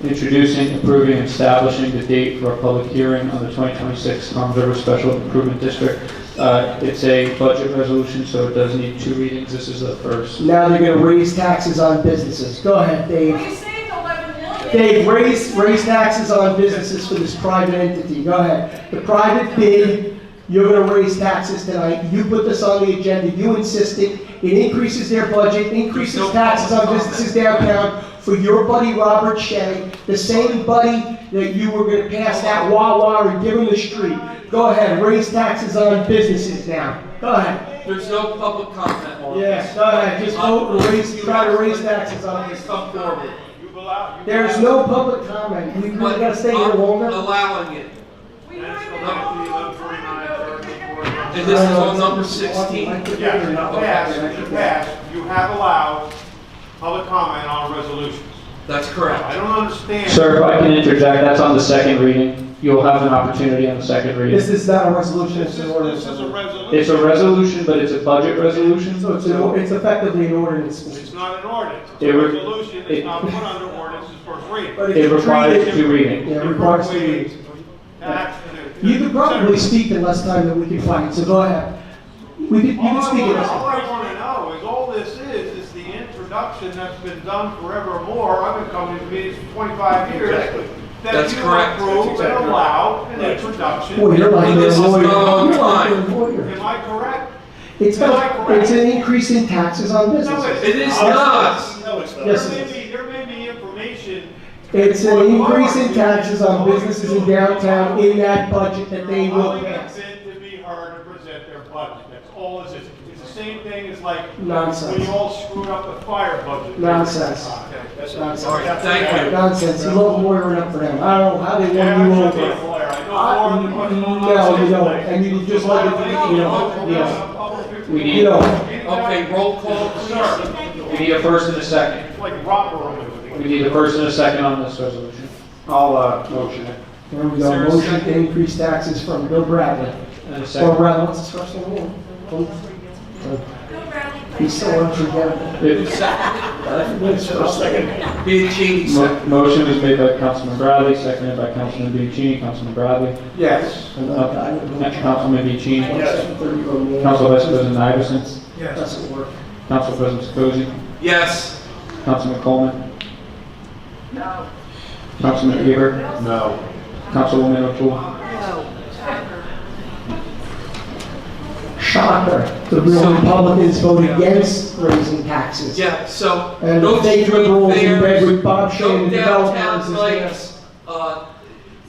Speaker 3: introducing, approving, and establishing the date for a public hearing on the 2026 Toms River Special Improvement District. It's a budget resolution, so it does need 2 readings. This is the first.
Speaker 6: Now they're gonna raise taxes on businesses. Go ahead, Dave.
Speaker 15: You saved 11 million.
Speaker 6: Dave, raise taxes on businesses for this private entity. Go ahead. The private bid, you're gonna raise taxes tonight. You put this on the agenda, you insisted. It increases their budget, increases taxes on businesses downtown for your buddy Robert Shea, the same buddy that you were gonna pass that Wawa and give him the street. Go ahead, raise taxes on businesses now. Go ahead.
Speaker 1: There's no public comment on
Speaker 6: Yes,
Speaker 1: this.
Speaker 6: go ahead, just vote and try to raise taxes on
Speaker 1: Please
Speaker 6: this.
Speaker 1: come forward.
Speaker 6: There's no public comment. We gotta stay here longer.
Speaker 1: I'm allowing it. And this is on number 16?
Speaker 12: Yes, in the past, you have allowed public comment on resolutions.
Speaker 1: That's correct.
Speaker 12: I don't understand.
Speaker 3: Sir, if I can interject, that's on the second reading. You'll have an opportunity on the second reading.
Speaker 6: This is not a resolution, it's an
Speaker 12: This
Speaker 6: ordinance.
Speaker 12: is a resolution.
Speaker 3: It's a resolution, but it's a budget resolution.
Speaker 6: So it's effectively an ordinance.
Speaker 12: It's not an ordinance. It's
Speaker 3: It
Speaker 12: a
Speaker 3: re-
Speaker 12: resolution.
Speaker 3: it-
Speaker 12: It's not put under ordinance's first reading.
Speaker 6: But
Speaker 3: It
Speaker 6: it's
Speaker 3: requires
Speaker 6: treated-
Speaker 3: 2 readings.
Speaker 6: Yeah, it requires 2 readings.
Speaker 12: Tax-
Speaker 6: You could probably speak in less time than we can find, so go ahead. You can speak in less
Speaker 12: All
Speaker 6: time.
Speaker 12: I want to know is all this is the introduction reduction that's been done forevermore, I've been coming to meetings for 25 years.
Speaker 11: Exactly.
Speaker 12: That
Speaker 1: That's
Speaker 12: you
Speaker 1: correct.
Speaker 12: approve
Speaker 11: That's
Speaker 12: and
Speaker 11: exactly
Speaker 12: allow an introduction.
Speaker 14: Boy, you're like
Speaker 1: This
Speaker 14: a
Speaker 1: is
Speaker 14: lawyer.
Speaker 1: going on
Speaker 14: You're like
Speaker 1: time.
Speaker 14: a lawyer.
Speaker 12: Am I correct?
Speaker 14: It's
Speaker 12: Am I correct?
Speaker 14: it's an increase in taxes on
Speaker 12: No,
Speaker 14: businesses.
Speaker 1: It is
Speaker 14: Yes,
Speaker 1: not.
Speaker 11: No, it's not.
Speaker 14: Yes, it is.
Speaker 12: There may be information.
Speaker 14: It's an increase in taxes on businesses in downtown in that budget that they will
Speaker 12: Allowing them
Speaker 14: pass.
Speaker 12: to be heard and present their budget. That's all it is. It's the same thing as like
Speaker 14: Nonsense.
Speaker 12: when you all screwed up the fire budget.
Speaker 14: Nonsense.
Speaker 12: Okay, that's
Speaker 14: Nonsense.
Speaker 1: All right, thank you.
Speaker 14: Nonsense. You love lawyering up for them. I don't know how they
Speaker 12: Yeah,
Speaker 14: won you
Speaker 12: I should be a
Speaker 14: over.
Speaker 12: lawyer. I know more than what
Speaker 14: No, you don't. And you just like it, you know.
Speaker 3: We
Speaker 14: You
Speaker 3: need,
Speaker 14: know.
Speaker 1: Okay, roll call, please.
Speaker 3: we need a first and a second.
Speaker 12: It's like robber.
Speaker 3: We need a first and a second on this resolution.
Speaker 5: I'll motion it.
Speaker 14: There we
Speaker 1: Is there
Speaker 14: go.
Speaker 1: a
Speaker 14: Motion to
Speaker 1: second?
Speaker 14: increase taxes from Bill Bradley.
Speaker 3: And a
Speaker 14: Or
Speaker 3: second.
Speaker 14: Bradley, what's his first name again? He's so unforgettable. I forget his first name.
Speaker 1: Bianchini, second.
Speaker 3: Motion is made by Councilman Bradley, seconded by Councilman Bianchini. Councilman Bradley.
Speaker 5: Yes.
Speaker 3: Councilman Bianchini.
Speaker 11: Yes.
Speaker 3: Council Vice President Iverson.
Speaker 7: Yes.
Speaker 14: Doesn't work.
Speaker 3: Council President Sikosi.
Speaker 1: Yes.
Speaker 3: Councilman Coleman.
Speaker 4: No.
Speaker 3: Councilman Eber.
Speaker 5: No.
Speaker 3: Councilwoman O'Toole.
Speaker 14: Shocker. The real Republicans vote against raising taxes.
Speaker 1: Yeah, so
Speaker 14: And
Speaker 1: no
Speaker 14: the fake
Speaker 1: street
Speaker 14: liberals in
Speaker 1: fairs,
Speaker 14: bed with Bob Shea
Speaker 1: no
Speaker 14: and the
Speaker 1: downtown
Speaker 14: developers is
Speaker 1: lights.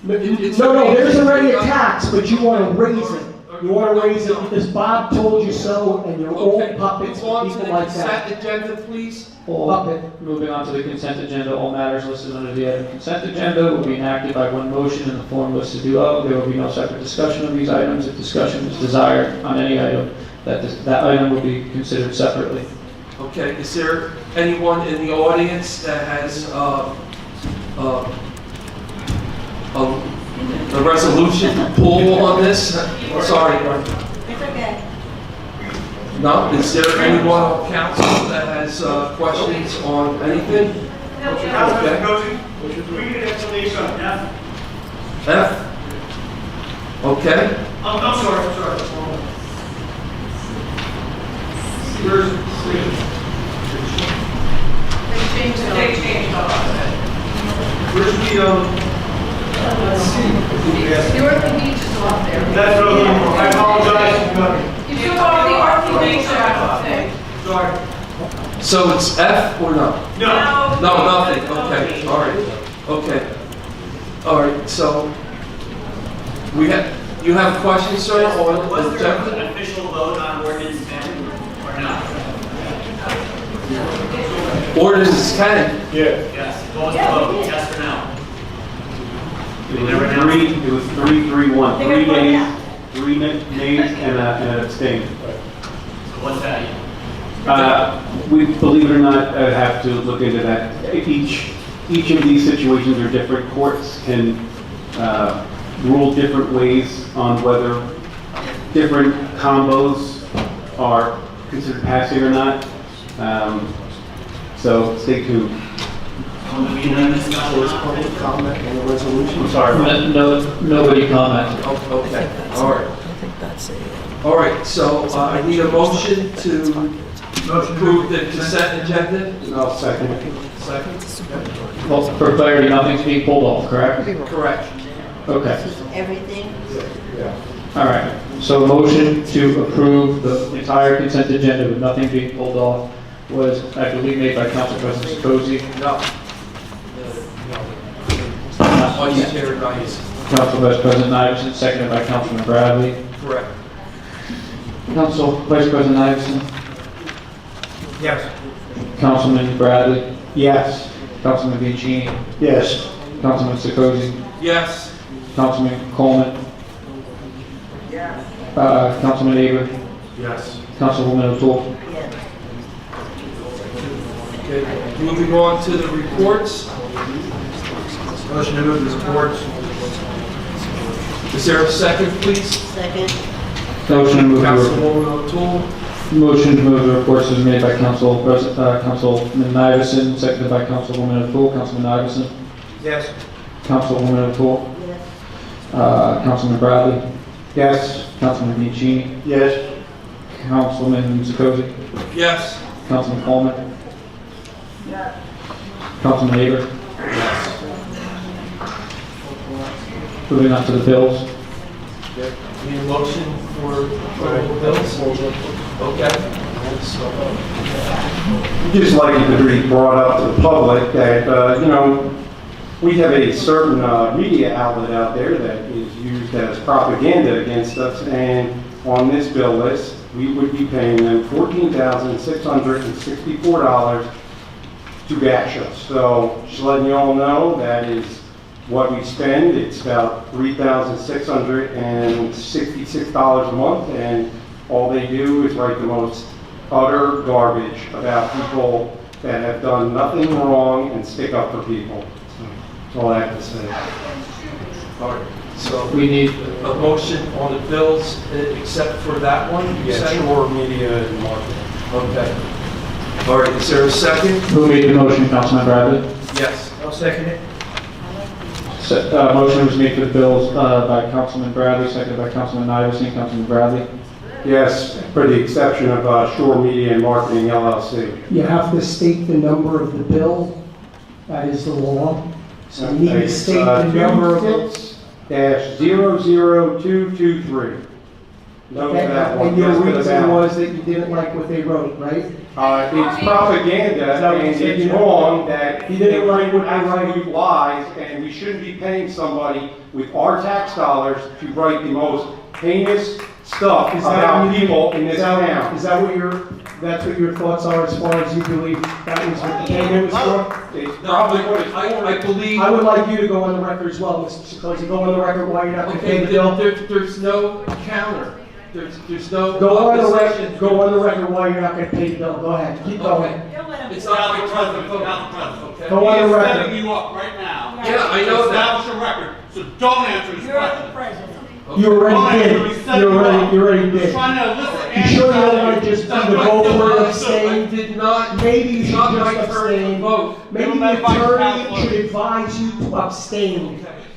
Speaker 1: It's
Speaker 14: No, there's already a
Speaker 1: amazing.
Speaker 14: tax, but you want to raise it. You want to raise it because Bob told you so, and you're all
Speaker 1: Okay,
Speaker 14: puppets
Speaker 1: move on
Speaker 14: for
Speaker 1: to
Speaker 14: people
Speaker 1: the
Speaker 14: like that.
Speaker 1: consent agenda, please.
Speaker 14: Puppet.
Speaker 3: Moving on to the consent agenda, all matters listed under the item consent agenda will be enacted by one motion in the form listed below. There will be no separate discussion of these items. If discussion is desired on any item, that item will be considered separately.
Speaker 1: Okay, is there anyone in the audience that has a resolution to pull on this? Sorry.
Speaker 16: It's okay.
Speaker 1: No? Is there anyone on council that has questions on anything?
Speaker 12: Councilman Sikosi, we need an explanation on F.
Speaker 1: F? Okay.
Speaker 12: I'm sorry. Where's C? They changed Where's the,
Speaker 15: The orthopedics is off there.
Speaker 12: That's what I apologize.
Speaker 15: You took off the orthopedics out there.
Speaker 12: Sorry.
Speaker 1: So it's F or no?
Speaker 12: No.
Speaker 1: No, nothing. Okay, all right. Okay. All right, so you have questions, sir, on
Speaker 2: Was
Speaker 1: the
Speaker 2: there
Speaker 1: agenda?
Speaker 2: an official vote on ordinance 10 or not?
Speaker 1: Ordinance 10.
Speaker 11: Yeah.
Speaker 2: Yes. What was the vote? Yes or no?
Speaker 9: It was 3-3-1.
Speaker 16: They're gonna vote now.
Speaker 9: 3 nays and an abstain.
Speaker 2: So what's that?
Speaker 9: We, believe it or not, have to look into that. Each of these situations are different. Courts can rule different ways on whether different combos are considered passing or not. So stay tuned.
Speaker 14: Public comment on the resolution.
Speaker 9: I'm sorry.
Speaker 3: Nobody commented.
Speaker 1: Oh, okay, all right. All right, so I need a motion to approve the consent agenda.
Speaker 5: I'll second it.
Speaker 1: Second?
Speaker 3: Well, for clarity, nothing's being pulled off, correct?
Speaker 1: Correct.
Speaker 3: Okay.
Speaker 16: Everything.
Speaker 3: All right. So a motion to approve the entire consent agenda with nothing being pulled off was, I believe, made by Council President Sikosi.
Speaker 1: No. Budgetary rights.
Speaker 3: Council Vice President Iverson, seconded by Councilman Bradley.
Speaker 1: Correct.
Speaker 3: Council Vice President Iverson.
Speaker 7: Yes.
Speaker 3: Councilman Bradley.
Speaker 5: Yes.
Speaker 3: Councilman Bianchini.
Speaker 5: Yes.
Speaker 3: Councilman Sikosi.
Speaker 1: Yes.
Speaker 3: Councilman Coleman. Councilman Aber.
Speaker 11: Yes.
Speaker 3: Councilwoman O'Toole.
Speaker 1: Okay, moving on to the reports.
Speaker 11: Motion to move the reports.
Speaker 1: Is there a second, please?
Speaker 16: Second.
Speaker 3: Motion to move the
Speaker 1: Councilwoman O'Toole.
Speaker 3: motion to move the reports was made by Councilman Iverson, seconded by Councilwoman O'Toole. Councilman Iverson.
Speaker 7: Yes.
Speaker 3: Councilwoman O'Toole.
Speaker 16: Yes.
Speaker 3: Councilman Bradley.
Speaker 5: Yes.
Speaker 3: Councilman Bianchini.
Speaker 5: Yes.
Speaker 3: Councilman Sikosi.
Speaker 1: Yes.
Speaker 3: Councilman Coleman. Councilman Aber? Moving on to the bills.
Speaker 1: Need a motion for approval of bills? Okay.
Speaker 5: Just like it to be brought up to the public that, we have a certain media outlet out there that is used as propaganda against us, and on this bill list, we would be paying them $14,664 to bash us. So just letting you all know that is what we spend. It's about $3,666 a month, and all they do is write the most utter garbage about people that have done nothing wrong and stick up for people. That's all I have to say.
Speaker 1: All right, so we need a motion on the bills except for that one? you said?
Speaker 5: Shore Media and Marketing.
Speaker 1: Okay. All right, is there a second?
Speaker 3: Who made the motion, Councilman Bradley?
Speaker 1: Yes.
Speaker 6: I'll second it.
Speaker 3: Motion was made for the bills by Councilman Bradley, seconded by Councilman Iverson. Councilman Bradley?
Speaker 5: Yes, for the exception of Shore Media and Marketing LLC.
Speaker 6: You have to state the number of the bill. That is the law. So you need to state the number of it.
Speaker 5: -00223. Note
Speaker 6: Okay,
Speaker 5: that one.
Speaker 6: and your
Speaker 5: Just for the
Speaker 6: reason
Speaker 5: balance.
Speaker 6: was that you didn't like what they wrote, right?
Speaker 5: It's propaganda,
Speaker 6: Is that what you
Speaker 5: and
Speaker 6: said?
Speaker 5: it's wrong that
Speaker 6: You didn't like what they
Speaker 5: absolute lies, and we shouldn't be paying somebody with our tax dollars to write the most heinous stuff
Speaker 6: Is that
Speaker 5: about
Speaker 6: what you-
Speaker 5: people in this town.
Speaker 6: Is that what that's what your thoughts are as far as you believe that was what the payment was for?
Speaker 5: It's probably what it's
Speaker 1: I
Speaker 5: for.
Speaker 1: believe.
Speaker 6: I would like you to go on the record as well, Mr. Chikose. Go on the record why you're not going to pay
Speaker 1: Okay,
Speaker 6: the bill.
Speaker 1: there's no counter. There's no
Speaker 6: Go on the
Speaker 1: opposition.
Speaker 6: record, go on the record why you're not going to pay the bill. Go ahead, keep going.
Speaker 1: Okay. It's not my turn to vote. Okay.
Speaker 6: Go on the
Speaker 12: He is
Speaker 6: record.
Speaker 12: setting you up right now.
Speaker 1: Yeah, I know that.
Speaker 12: Establish a record, so don't answer his question.
Speaker 6: You already did. You already
Speaker 12: He's
Speaker 6: did.
Speaker 12: trying to elicit
Speaker 6: You sure you don't want to
Speaker 12: answers.
Speaker 6: just either vote for it or
Speaker 1: I
Speaker 6: abstain?
Speaker 1: did not.
Speaker 6: Maybe you
Speaker 1: It's
Speaker 6: should
Speaker 1: not my
Speaker 6: just
Speaker 1: turn to
Speaker 6: abstain.
Speaker 1: vote.
Speaker 6: Maybe the attorney should advise you to abstain.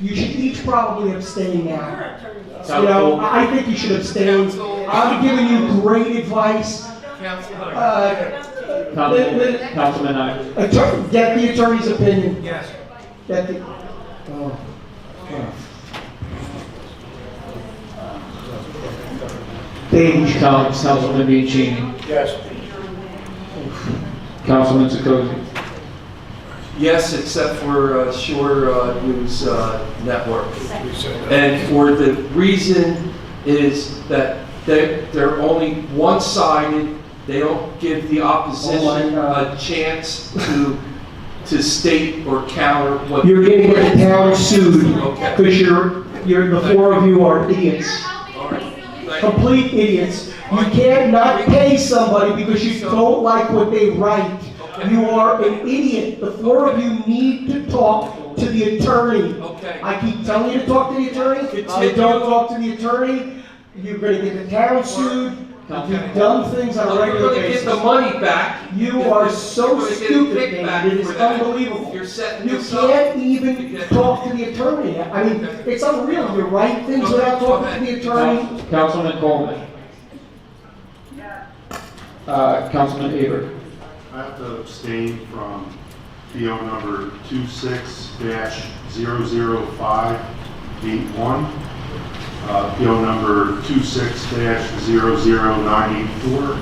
Speaker 6: You should each probably abstain now. You know, I think you should abstain. I'm giving you great advice.
Speaker 3: Councilman Iverson?
Speaker 6: Get the attorney's opinion.
Speaker 11: Yes.
Speaker 6: Get the, oh.
Speaker 3: Councilman Bianchini?
Speaker 11: Yes.
Speaker 3: Councilman Chikose?
Speaker 1: Yes, except for Shore News Network. And for the reason is that they're only one-sided. They don't give the opposition a chance to state or counter what.
Speaker 6: You're getting the town sued
Speaker 1: Okay.
Speaker 6: because the four of you are idiots.
Speaker 1: All right. Thank you.
Speaker 6: Complete idiots. You can't not pay somebody because you don't like what they write. You are an idiot. The four of you need to talk to the attorney.
Speaker 1: Okay.
Speaker 6: I keep telling you to talk to the attorney. You don't talk to the attorney. You're going to get the town sued. You do dumb things on a
Speaker 1: You're
Speaker 6: regular
Speaker 1: going to
Speaker 6: basis.
Speaker 1: get the money back.
Speaker 6: You are so
Speaker 1: You're gonna get a
Speaker 6: stupid,
Speaker 1: kickback
Speaker 6: David. It is
Speaker 1: for that.
Speaker 6: unbelievable.
Speaker 1: You're setting
Speaker 6: You
Speaker 1: this up.
Speaker 6: can't even talk to the attorney. I mean, it's unreal. You write things without talking to the attorney.
Speaker 3: Councilman Coleman? Councilman Aber?
Speaker 18: I have to abstain from PO number 26-00581, PO number 26-00984,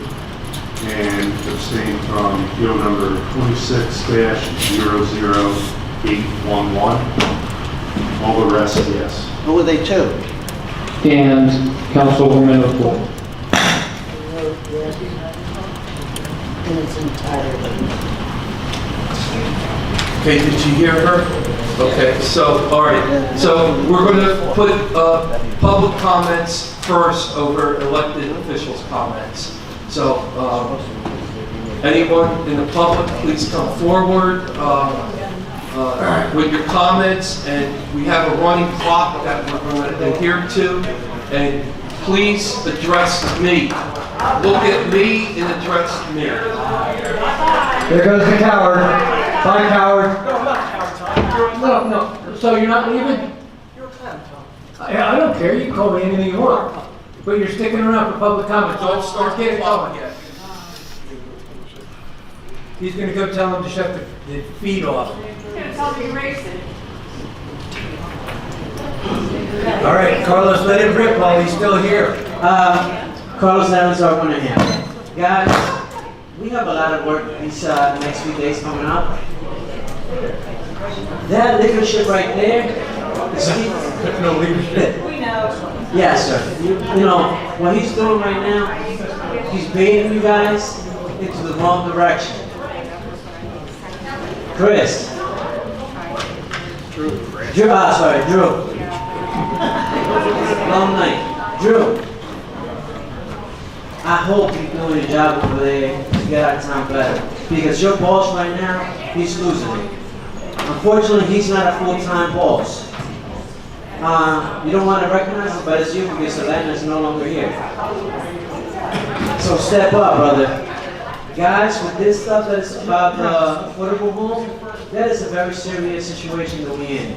Speaker 18: and abstain from PO number 26-00811. All the rest, yes.
Speaker 19: Who are they to?
Speaker 3: And Councilwoman LaFleur?
Speaker 16: In its entirety.
Speaker 1: Okay, did you hear her? Okay, so, all right, so we're going to put public comments first over elected officials' comments. So, anyone in the public, please come forward with your comments, and we have a running clock that we're going to adhere to, and please address me. Look at me and address me.
Speaker 6: There goes the coward. Bye, coward.
Speaker 7: No, so you're not leaving? I don't care, you can call me anything you want, but you're sticking around for public comment.
Speaker 1: Don't start getting going yet.
Speaker 7: He's gonna go tell him to shut the feed off.
Speaker 8: He's gonna tell me to erase it.
Speaker 7: All right, Carlos, let him rip while he's still here.
Speaker 22: Carlos Evans, our winner here. Guys, we have a lot of work these next few days coming up. That leadership right there is
Speaker 7: no leadership.
Speaker 8: We know.
Speaker 22: Yes, sir. You know, what he's doing right now, he's baiting you guys into the wrong direction. Chris. Drew. Drew. Long night. Drew. I hope you're doing your job over there to get our town better. Because your boss right now, he's losing it. Unfortunately, he's not a full-time boss. You don't want to recognize it, but it's you because Selena is no longer here. So step up, brother. Guys, with this stuff that is about the affordable home, that is a very serious situation that we're in.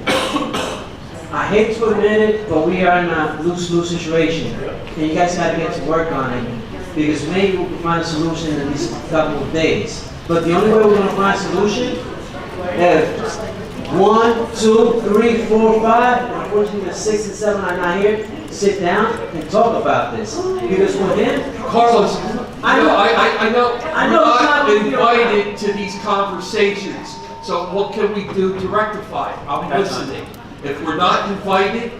Speaker 22: I hate to admit it, but we are in a lose-lose situation. And you guys got to get to work on it. Because maybe we can find a solution in these couple of days. But the only way we're going to find a solution is 1, 2, 3, 4, 5, and unfortunately the 6 and 7 are not here, sit down and talk about this. Because with him,
Speaker 1: Carlos, I know
Speaker 22: we're
Speaker 1: not invited to these conversations. So what can we do to rectify it? I'm listening. If we're not invited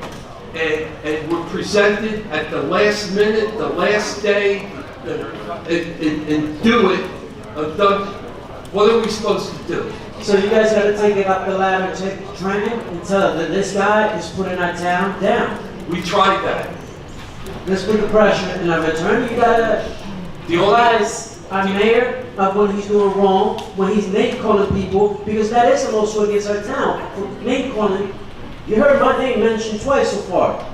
Speaker 1: and we're presented at the last minute, the last day, and do it, what are we supposed to do?
Speaker 22: so you guys got to take it up the ladder and take the training and tell them that this guy is putting our town down.
Speaker 1: We tried that.
Speaker 22: Let's put the pressure, and in return, you gotta advise our mayor of when he's doing wrong, when he's name calling people, because that is a lawsuit against our town. For name calling, you heard my name mentioned twice so far.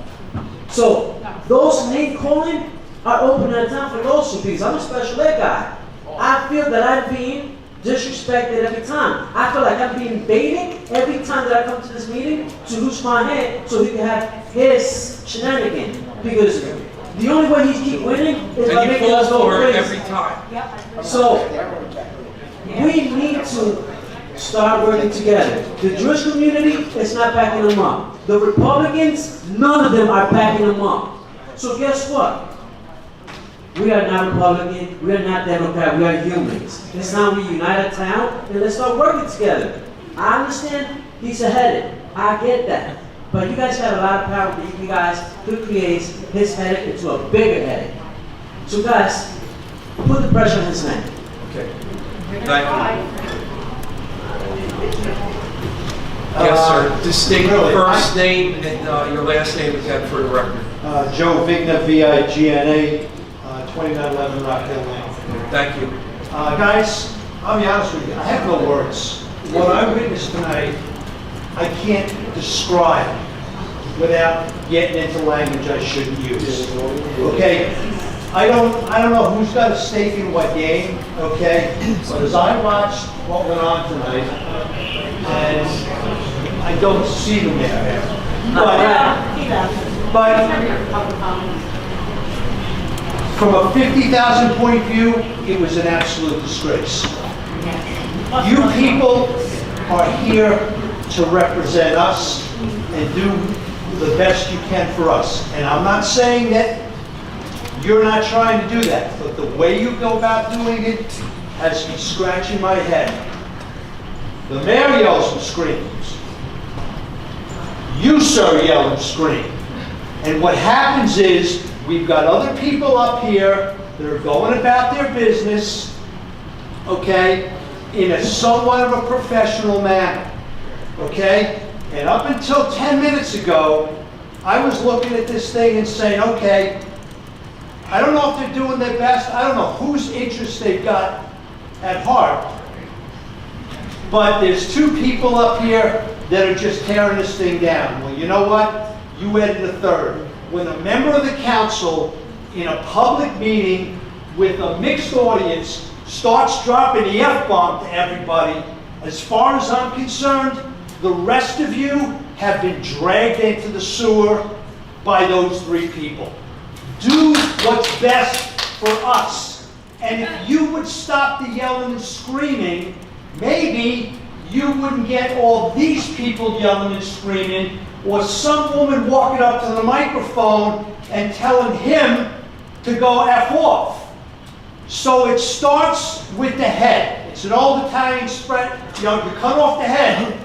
Speaker 22: So those name calling are open our town for lawsuit because I'm a special ed guy. I feel that I'm being disrespected every time. I feel like I'm being baited every time that I come to this meeting to lose my head so he can have his shenanigan. Because the only way he keep winning is by
Speaker 1: And you
Speaker 22: making us
Speaker 1: fall
Speaker 22: go
Speaker 1: for it
Speaker 22: crazy.
Speaker 1: every time.
Speaker 22: So we need to start working together. The Jewish community is not backing them up. The Republicans, none of them are backing them up. So guess what? We are not Republican, we are not Democrat, we are humans. It's time we unite a town and let's start working together. I understand he's headed. I get that. But you guys got a lot of power that you guys could create his headache into a bigger headache. So guys, put the pressure on his man.
Speaker 1: Okay. Thank you. Yes, sir. Just state your first name and your last name again for the record.
Speaker 14: Joe Vigna, V-I-G-N-A, 2911 Rock Hill Lane.
Speaker 1: Thank you.
Speaker 20: Guys, I'll be honest with you, I have no words. What I witnessed tonight, I can't describe without getting into language I shouldn't use. Okay? I don't know who's got a stake in what game, okay? But as I watched what went on tonight, and I don't see them there. But from a 50,000 point view, it was an absolute disgrace. You people are here to represent us and do the best you can for us. And I'm not saying that you're not trying to do that, but the way you go about doing it has me scratching my head. The mayor yells and screams. You, sir, yell and scream. And what happens is, we've got other people up here that are going about their business, okay, in a somewhat of a professional manner, okay? And up until 10 minutes ago, I was looking at this thing and saying, okay, I don't know if they're doing their best. I don't know whose interest they've got at heart. But there's two people up here that are just tearing this thing down. Well, you know what? You added a third. When a member of the council in a public meeting with a mixed audience starts dropping the F-bomb to everybody, as far as I'm concerned, the rest of you have been dragged into the sewer by those three people. Do what's best for us. And if you would stop the yelling and screaming, maybe you wouldn't get all these people yelling and screaming, or some woman walking up to the microphone and telling him to go F off. So it starts with the head. It's an old Italian spread, you cut off the head.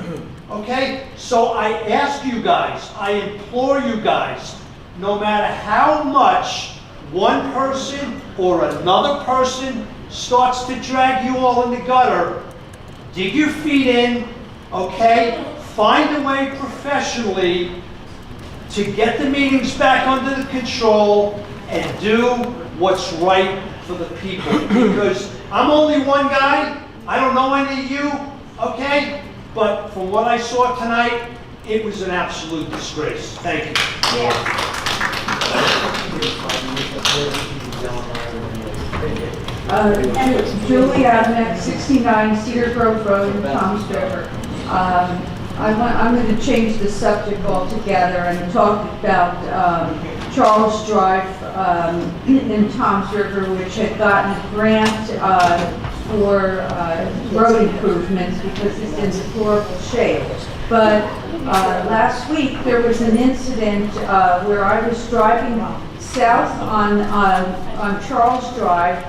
Speaker 20: Okay? So I ask you guys, I implore you guys, no matter how much one person or another person starts to drag you all in the gutter, dig your feet in, okay? Find a way professionally to get the meetings back under the control and do what's right for the people. Because I'm only one guy, I don't know any of you, okay? But from what I saw tonight, it was an absolute disgrace. Thank you.
Speaker 17: And it's Julie Admet, 69 Cedar Grove Road in Toms River. I'm going to change the subject altogether and talk about Charles Drive in Toms River, which had gotten a grant for road improvements because it's in deplorable shape. But last week there was an incident where I was driving south on Charles Drive,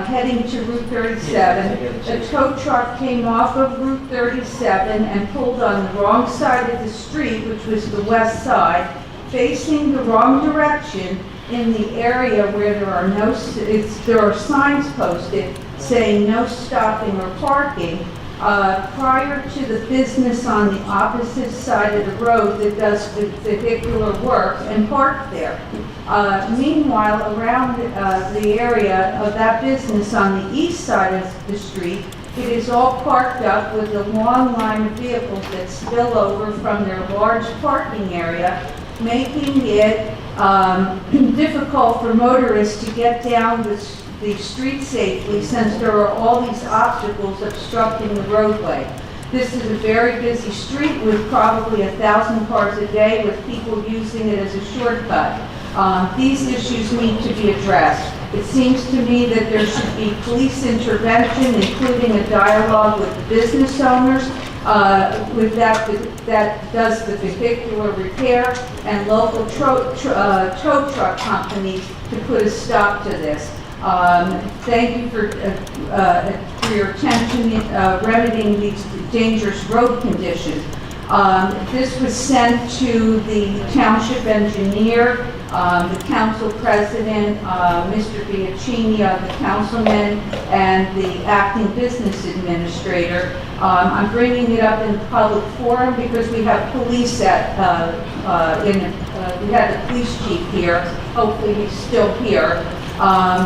Speaker 17: heading to Route 37. A tow truck came off of Route 37 and pulled on the wrong side of the street, which was the west side, facing the wrong direction in the area where there are signs posted saying no stopping or parking. Prior to the business on the opposite side of the road that does vehicular work and parked there. Meanwhile, around the area of that business on the east side of the street, it is all parked up with a long line of vehicles that spill over from their large parking area, making it difficult for motorists to get down the street safely, since there are all these obstacles obstructing the roadway. This is a very busy street with probably 1,000 cars a day, with people using it as a shortcut. These issues need to be addressed. It seems to me that there should be police intervention, including a dialogue with the business owners, with that does the vehicular repair, and local tow truck companies to put a stop to this. Thank you for your attention remedying these dangerous road conditions. This was sent to the township engineer, the council president, Mr. Bianchini, the councilman, and the acting business administrator. I'm bringing it up in public forum because we have police we had the police chief here. Hopefully he's still here.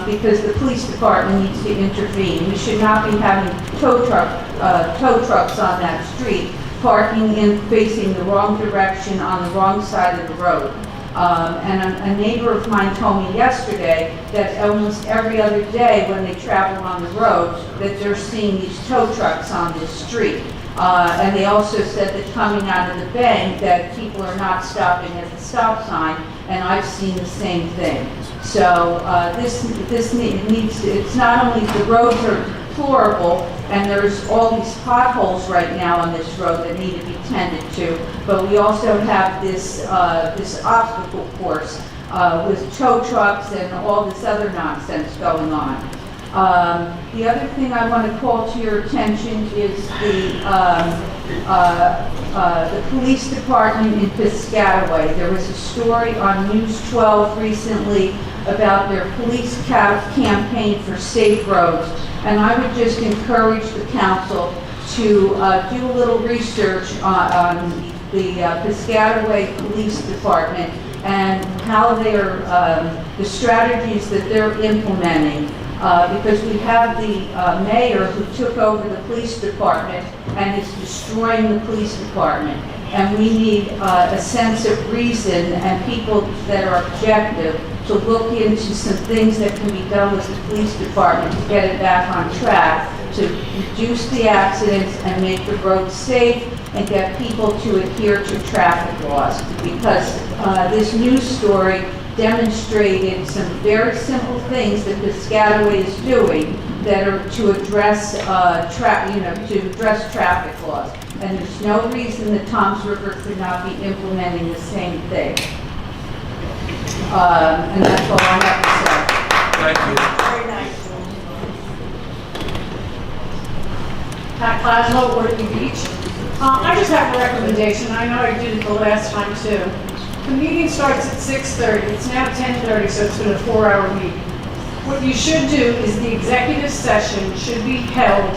Speaker 17: Because the police department needs to intervene. We should not be having tow trucks on that street, parking in facing the wrong direction on the wrong side of the road. And a neighbor of mine told me yesterday that almost every other day when they travel on the road that they're seeing these tow trucks on this street. And they also said that coming out of the bank that people are not stopping at the stop sign, and I've seen the same thing. So this needs to, it's not only the roads are deplorable, and there's all these potholes right now on this road that need to be tended to, but we also have this obstacle course with tow trucks and all this other nonsense going on. The other thing I want to call to your attention is the police department in Piscataway. There was a story on News 12 recently about their police campaign for safe roads, and I would just encourage the council to do a little research on the Piscataway Police Department and how they are, the strategies that they're implementing. Because we have the mayor who took over the police department and is destroying the police department. And we need a sense of reason and people that are objective to look into some things that can be done with the police department to get it back on track, to reduce the accidents and make the roads safe and get people to adhere to traffic laws. Because this news story
Speaker 8: demonstrated some very simple things that Piscataway is doing that are to address, to address traffic laws. And there's no reason that Toms River could not be implementing the same thing. And that's all I have to say.
Speaker 1: Thank you.
Speaker 8: Very nice.
Speaker 15: Pat Claswell, Orton Beach. I just have a recommendation. I know I did it the last time too. The meeting starts at 6:30. It's now 10:30, so it's been a 4-hour meeting. What you should do is the executive session should be held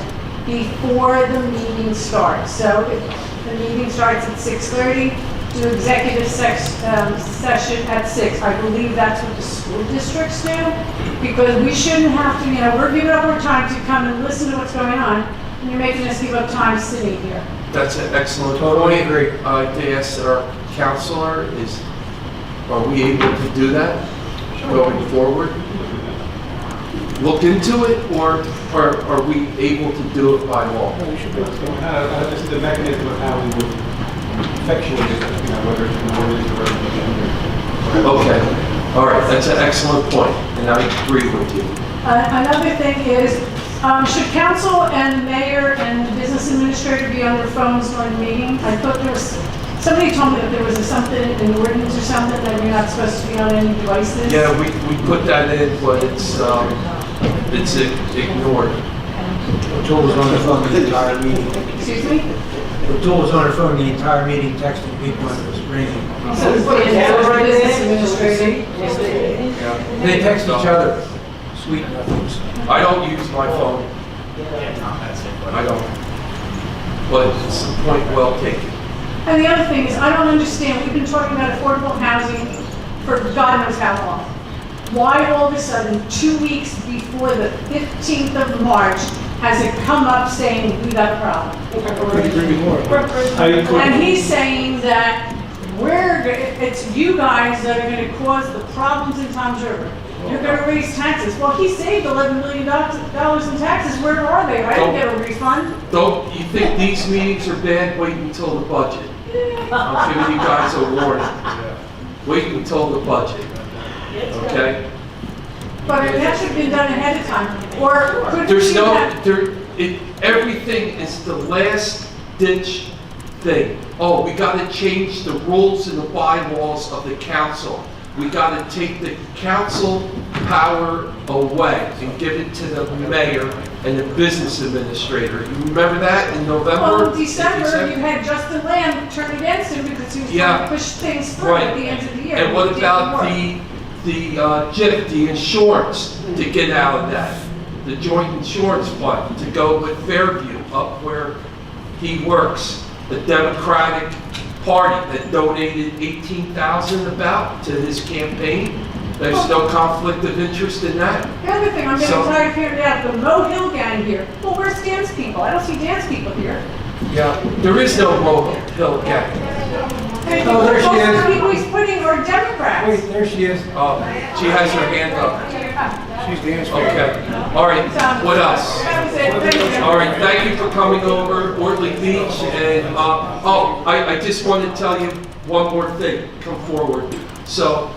Speaker 15: before the meeting starts. So if the meeting starts at 6:30, do executive session at 6. I believe that's what the school districts do, because we shouldn't have to, we're giving up our time to come and listen to what's going on, and you're making us give up time sitting here.
Speaker 1: That's an excellent point.
Speaker 7: Totally agree.
Speaker 1: I'd ask our counselor, are we able to do that going forward? Look into it, or are we able to do it by law?
Speaker 12: This is the mechanism of how we would effectuate it, whether it's an ordinance or resolution.
Speaker 1: Okay, all right, that's an excellent point, and I agree with you.
Speaker 15: Another thing is, should council and the mayor and the business administrator be on their phones during the meeting? I thought there was, somebody told me that there was something, an ordinance or something, that you're not supposed to be on any devices.
Speaker 1: Yeah, we put that in, but it's ignored.
Speaker 7: O'Toole was on the phone the entire meeting.
Speaker 15: Excuse me?
Speaker 7: O'Toole was on the phone the entire meeting, texting people and it was ringing.
Speaker 15: So it's the business administrator.
Speaker 7: They text each other. Sweet nothings.
Speaker 1: I don't use my phone. I don't. But it's a point well taken.
Speaker 15: And the other thing is, I don't understand, we've been talking about affordable housing for God knows how long. Why all of a sudden, 2 weeks before the 15th of March, has it come up saying we got a problem? And he's saying that it's you guys that are going to cause the problems in Toms River. You're going to raise taxes. Well, he saved $11 million in taxes. Where are they? I didn't get a refund.
Speaker 1: Don't you think these meetings are bad? Wait until the budget. I'm giving you guys a warning. Wait until the budget. Okay?
Speaker 15: But that should have been done ahead of time. Or could
Speaker 1: There's
Speaker 15: we
Speaker 1: no,
Speaker 15: have...
Speaker 1: everything is the last ditch thing. Oh, we got to change the rules and the bylaws of the council. We got to take the council power away and give it to the mayor and the business administrator. You remember that in November?
Speaker 15: Well, in December, you had Justin Lamb turn against him because he was trying to push things through at the end of the year.
Speaker 1: And what
Speaker 15: It didn't
Speaker 1: about
Speaker 15: work.
Speaker 1: the insurance to get out of that? The joint insurance fund to go with Fairview up where he works, the Democratic Party that donated $18,000 about to his campaign. There's no conflict of interest in that.
Speaker 15: The other thing, I'm getting tired of hearing out the Mo Hill gang here. Well, where's dance people? I don't see dance people here.
Speaker 1: Yeah, there is no Mo Hill gang.
Speaker 15: And
Speaker 7: Oh, there she
Speaker 15: most of
Speaker 7: is.
Speaker 15: the people he's putting are Democrats.
Speaker 7: Wait, there she is.
Speaker 1: Oh, she has her hand up.
Speaker 7: She's dancing.
Speaker 1: Okay, all right, what else?
Speaker 15: That was it. Thank you.
Speaker 1: All right, thank you for coming over, Ortley Beach, and, I just want to tell you one more thing, come forward. So,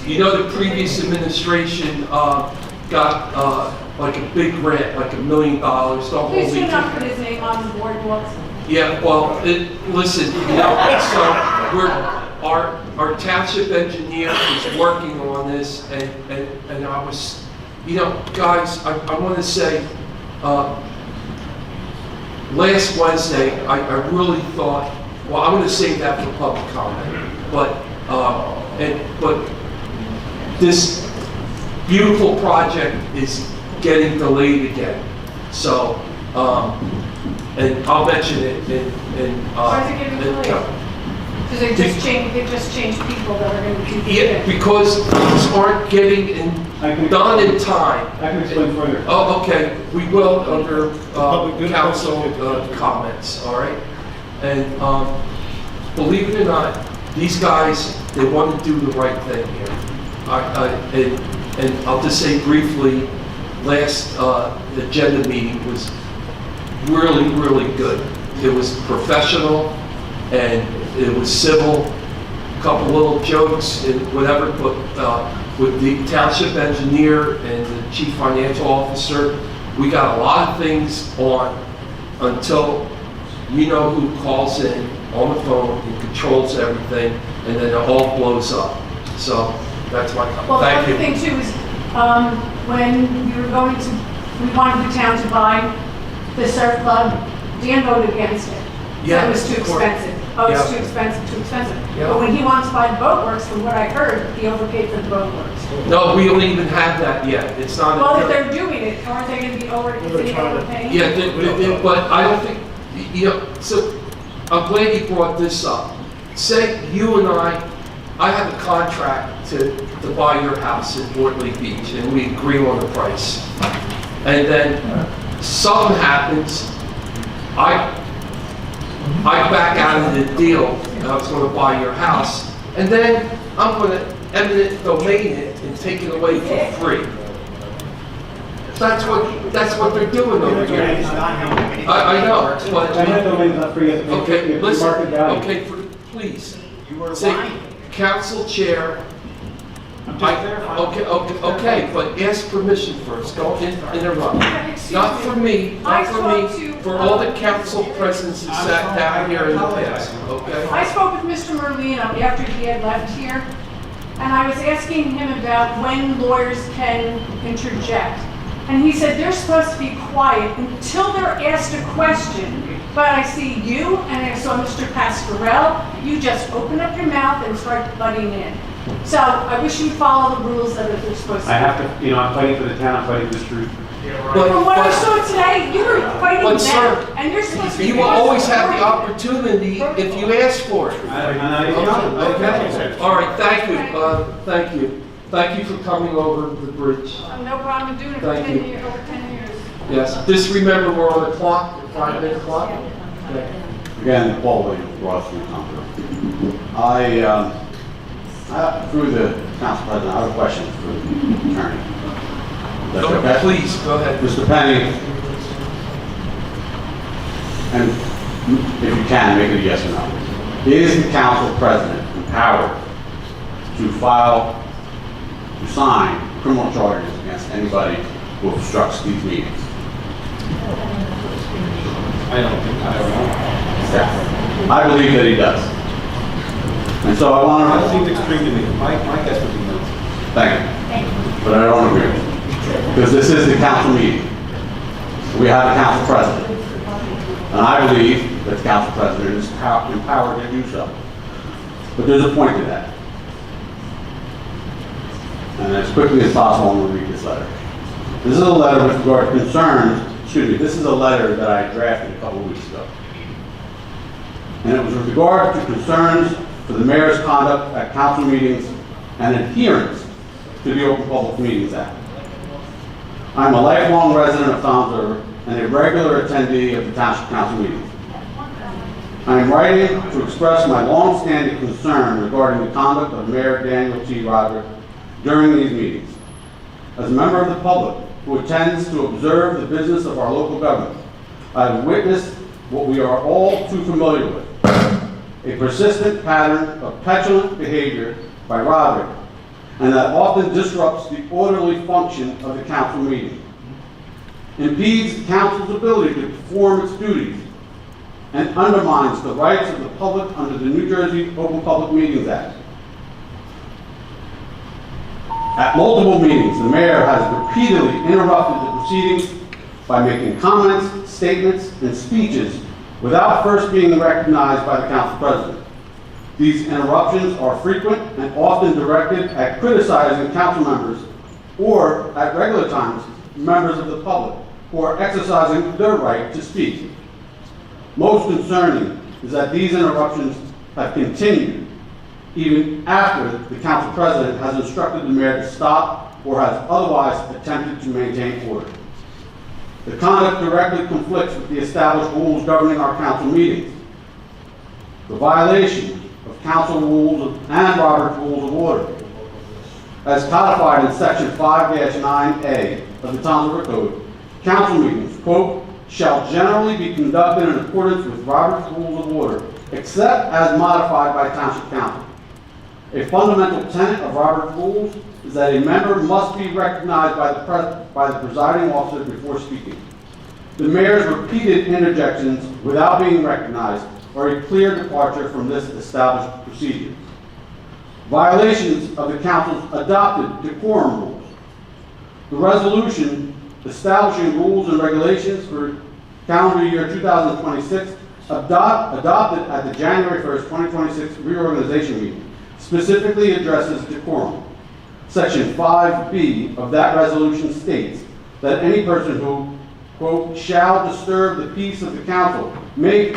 Speaker 1: you know the previous administration, got, like a big grant, like $1 million, don't hold
Speaker 15: Please
Speaker 1: me
Speaker 15: do
Speaker 1: to.
Speaker 15: not put his name on the boardwalks.
Speaker 1: Yeah, well, listen, so our township engineer is working on this, and I was, guys, I want to say, last Wednesday, I really thought, well, I'm going to save that for public comment, but this beautiful project is getting delayed again, so, and I'll mention it
Speaker 15: Why is it getting delayed? Because they just changed people that are going to do
Speaker 1: Yeah, because things aren't getting done in time.
Speaker 12: I can explain further.
Speaker 1: Oh, okay, we will under council comments, all right? And believe it or not, these guys, they want to do the right thing here. And I'll just say briefly, last agenda meeting was really, really good. It was professional and it was civil, couple little jokes and whatever, but with the township engineer and the chief financial officer, we got a lot of things on until you know who calls in on the phone and controls everything, and then it all blows up. So that's my comment.
Speaker 10: Well, the
Speaker 1: Thank
Speaker 10: other
Speaker 1: you.
Speaker 10: thing too is, when we were going to, we wanted the town to buy the surf club, Dan voted against it.
Speaker 1: Yeah,
Speaker 10: It was too
Speaker 1: of course.
Speaker 10: expensive. Oh, it's
Speaker 1: Yeah.
Speaker 10: too expensive.
Speaker 1: Yeah.
Speaker 10: But when he wants to buy the boat works, from what I heard, he overpaid for the boat works.
Speaker 1: No, we don't even have that yet. It's not.
Speaker 10: Well, if they're doing it, aren't they gonna be overpaying?
Speaker 1: Yeah, but I don't think, you know, so I'm glad you brought this up. Say you and I have a contract to buy your house in Portland Beach, and we agree on the price. And then something happens, I back out of the deal, and I was gonna buy your house, and then I'm gonna eminent domain it and take it away for free. That's what they're doing over here. I know, but.
Speaker 5: Eminent domain is not free, it's
Speaker 1: Okay,
Speaker 5: market
Speaker 1: listen,
Speaker 5: value.
Speaker 1: okay, please.
Speaker 2: You were
Speaker 1: Say,
Speaker 2: lying.
Speaker 1: council chair. Okay, but ask permission first, don't interrupt. Not for me, not for me, for all the council presidents that sat down here in the past, okay?
Speaker 10: I spoke with Mr. Merlino after he had left here, and I was asking him about when lawyers can interject. And he said they're supposed to be quiet until they're asked a question. But I see you, and I saw Mr. Pasquarello, you just open up your mouth and start butting in. So I wish you'd follow the rules that they're supposed to.
Speaker 9: I have to, you know, I'm fighting for the town, I'm fighting for the truth.
Speaker 1: But-
Speaker 10: From what I saw today, you were fighting
Speaker 1: But
Speaker 10: them,
Speaker 1: sir,
Speaker 10: and you're supposed to be.
Speaker 1: you will always have the opportunity if you ask for it. Okay, all right, thank you. Thank you for coming over the bridge.
Speaker 10: No problem doing it for
Speaker 1: Thank
Speaker 10: 10
Speaker 1: you.
Speaker 10: years, over 10 years.
Speaker 1: Yes, just remember, we're on the clock, 5-minute clock. Okay.
Speaker 21: Again, Paul Williams, Broad Street, Concord. Through the council president, I have a question for the attorney. That's okay?
Speaker 1: Please, go ahead.
Speaker 21: Mr. Penny, and if you can, make it a yes or no. Is the council president empowered to sign criminal charges against anybody who obstructs these meetings?
Speaker 12: I don't know.
Speaker 21: Yeah. I believe that he does. And so I want to...
Speaker 12: That seems extreme to me. My guess would be no.
Speaker 21: Thank you. But I don't agree with you. Because this is the council meeting. We have a council president. And I believe that the council president is empowered to do so. But there's a point to that. And as quickly as possible, I'm going to read this letter. This is a letter with regard to concerns, this is a letter that I drafted a couple of weeks ago. And it was with regard to concerns for the mayor's conduct at council meetings and adherence to the Open Public Meetings Act. I'm a lifelong resident of Toms River and a regular attendee of the Township Council meetings. I am writing to express my long-standing concern regarding the conduct of Mayor Daniel T. Roderick during these meetings. As a member of the public who attends to observe the business of our local government, I have witnessed what we are all too familiar with, a persistent pattern of petulant behavior by Roderick, and that often disrupts the orderly function of the council meeting, impedes the council's ability to perform its duties, and undermines the rights of the public under the New Jersey Open Public Meetings Act. At multiple meetings, the mayor has repeatedly interrupted the proceedings by making comments, statements, and speeches without first being recognized by the council president. These interruptions are frequent and often directed at criticizing council members or, at regular times, members of the public who are exercising their right to speak. Most concerning is that these interruptions have continued even after the council president has instructed the mayor to stop or has otherwise attempted to maintain order. The conduct directly conflicts with the established rules governing our council meetings. The violation of council rules and Robert's Rules of Order, as codified in section 5-9A of the Toms River Code, council meetings, quote, shall generally be conducted in accordance with Robert's Rules of Order, except as modified by Township Council. A fundamental tenet of Robert's rules is that a member must be recognized by the presiding officer before speaking. The mayor's repeated interjections without being recognized are a clear departure from this established procedure. Violations of the council's adopted decorum rules. The resolution establishing rules and regulations for calendar year 2026 adopted at the January 1st, 2026 reorganization meeting specifically addresses decorum. Section 5B of that resolution states that any person who, quote, shall disturb the peace of the council, make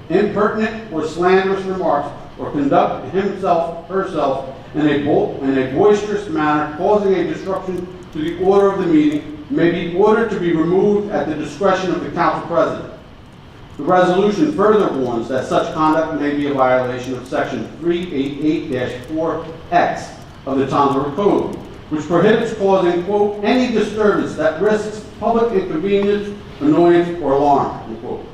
Speaker 21: impertinent or slanderous remarks, or conduct himself, herself in a boisterous manner, causing a disruption to the order of the meeting, may be ordered to be removed at the discretion of the council president. The resolution further warns that such conduct may be a violation of section 388-4X of the TOMS Code, which prohibits causing, quote, any disturbance that risks public inconvenience, annoyance, or alarm, unquote.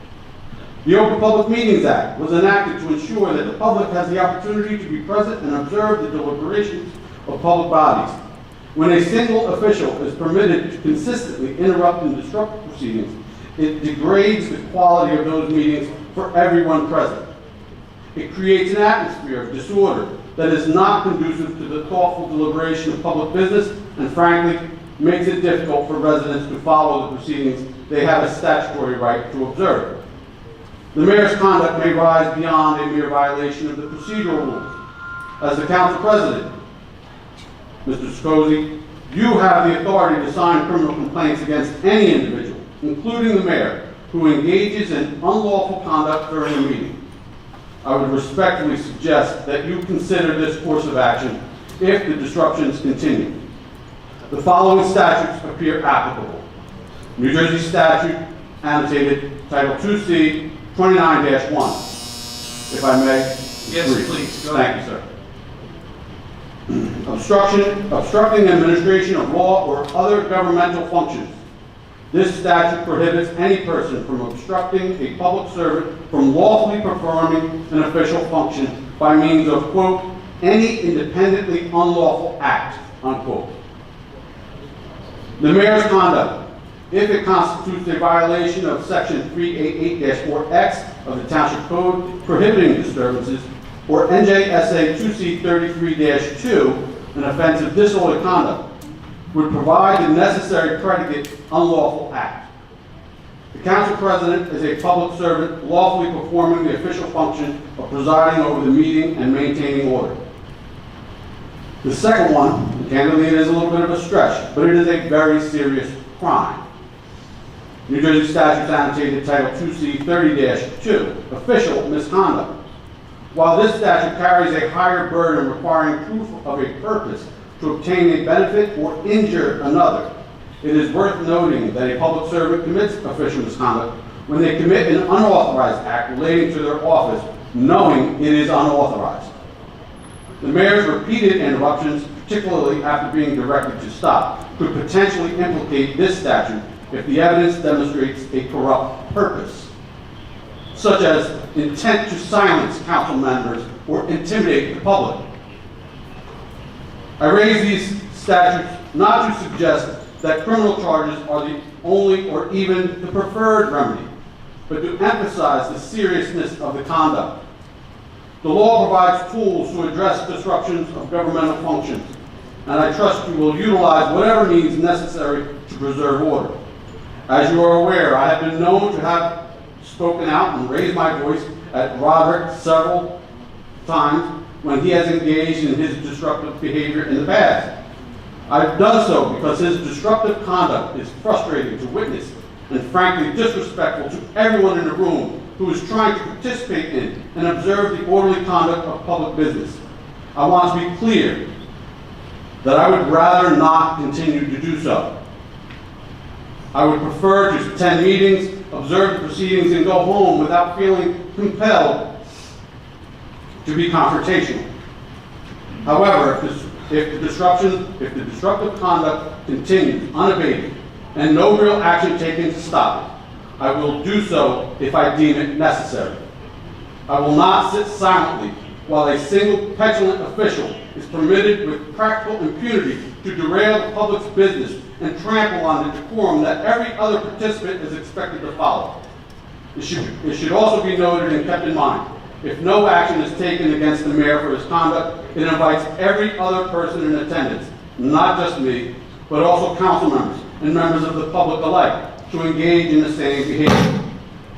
Speaker 21: The Open Public Meetings Act was enacted to ensure that the public has the opportunity to be present and observe the deliberations of public bodies. When a single official is permitted to consistently interrupt and disrupt proceedings, it degrades the quality of those meetings for everyone present. It creates an atmosphere of disorder that is not conducive to the thoughtful deliberation of public business, and frankly, makes it difficult for residents to follow the proceedings they have a statutory right to observe. The mayor's conduct may rise beyond a mere violation of the procedural rules. As the council president, Mr. Scosi, you have the authority to sign criminal complaints against any individual, including the mayor, who engages in unlawful conduct during a meeting. I would respectfully suggest that you consider this course of action if the disruptions continue. The following statutes appear applicable. New Jersey statute annotated Title 2C 29-1. If I may.
Speaker 1: Yes,
Speaker 21: brief.
Speaker 1: please. Go
Speaker 21: Thank
Speaker 1: ahead.
Speaker 21: you, sir. Obstructing administration of law or other governmental functions. This statute prohibits any person from obstructing a public servant from lawfully performing an official function by means of, quote, any independently unlawful act, unquote. The mayor's conduct, if it constitutes a violation of section 388-4X of the Township Code prohibiting disturbances, or NJSA 2C33-2, an offense of disorderly conduct, would provide the necessary predicate unlawful act. The council president is a public servant lawfully performing the official function of presiding over the meeting and maintaining order. The second one, candidly, it is a little bit of a stretch, but it is a very serious crime. New Jersey statutes annotated Title 2C 30-2, official misconduct. While this statute carries a higher burden requiring proof of a purpose to obtain a benefit or injure another, it is worth noting that a public servant commits official misconduct when they commit an unauthorized act relating to their office, knowing it is unauthorized. The mayor's repeated interruptions, particularly after being directed to stop, could potentially implicate this statute if the evidence demonstrates a corrupt purpose, such as intent to silence council members or intimidate the public. I raise these statutes not to suggest that criminal charges are the only or even the preferred remedy, but to emphasize the seriousness of the conduct. The law provides tools to address disruptions of governmental functions, and I trust you will utilize whatever means necessary to preserve order. As you are aware, I have been known to have spoken out and raised my voice at Robert several times when he has engaged in his disruptive behavior in the past. I've done so because his disruptive conduct is frustrating to witness and frankly disrespectful to everyone in the room who is trying to participate in and observe the orderly conduct of public business. I want to be clear that I would rather not continue to do so. I would prefer to attend meetings, observe the proceedings, and go home without feeling compelled to be confrontational. However, if the disruptive conduct continues unabated and no real action taken to stop it, I will do so if I deem it necessary. I will not sit silently while a single petulant official is permitted with practical impunity to derail the public's business and trample on the decorum that every other participant is expected to follow. It should also be noted and kept in mind, if no action is taken against the mayor for his conduct, it invites every other person in attendance, not just me, but also council members and members of the public alike, to engage in the same behavior.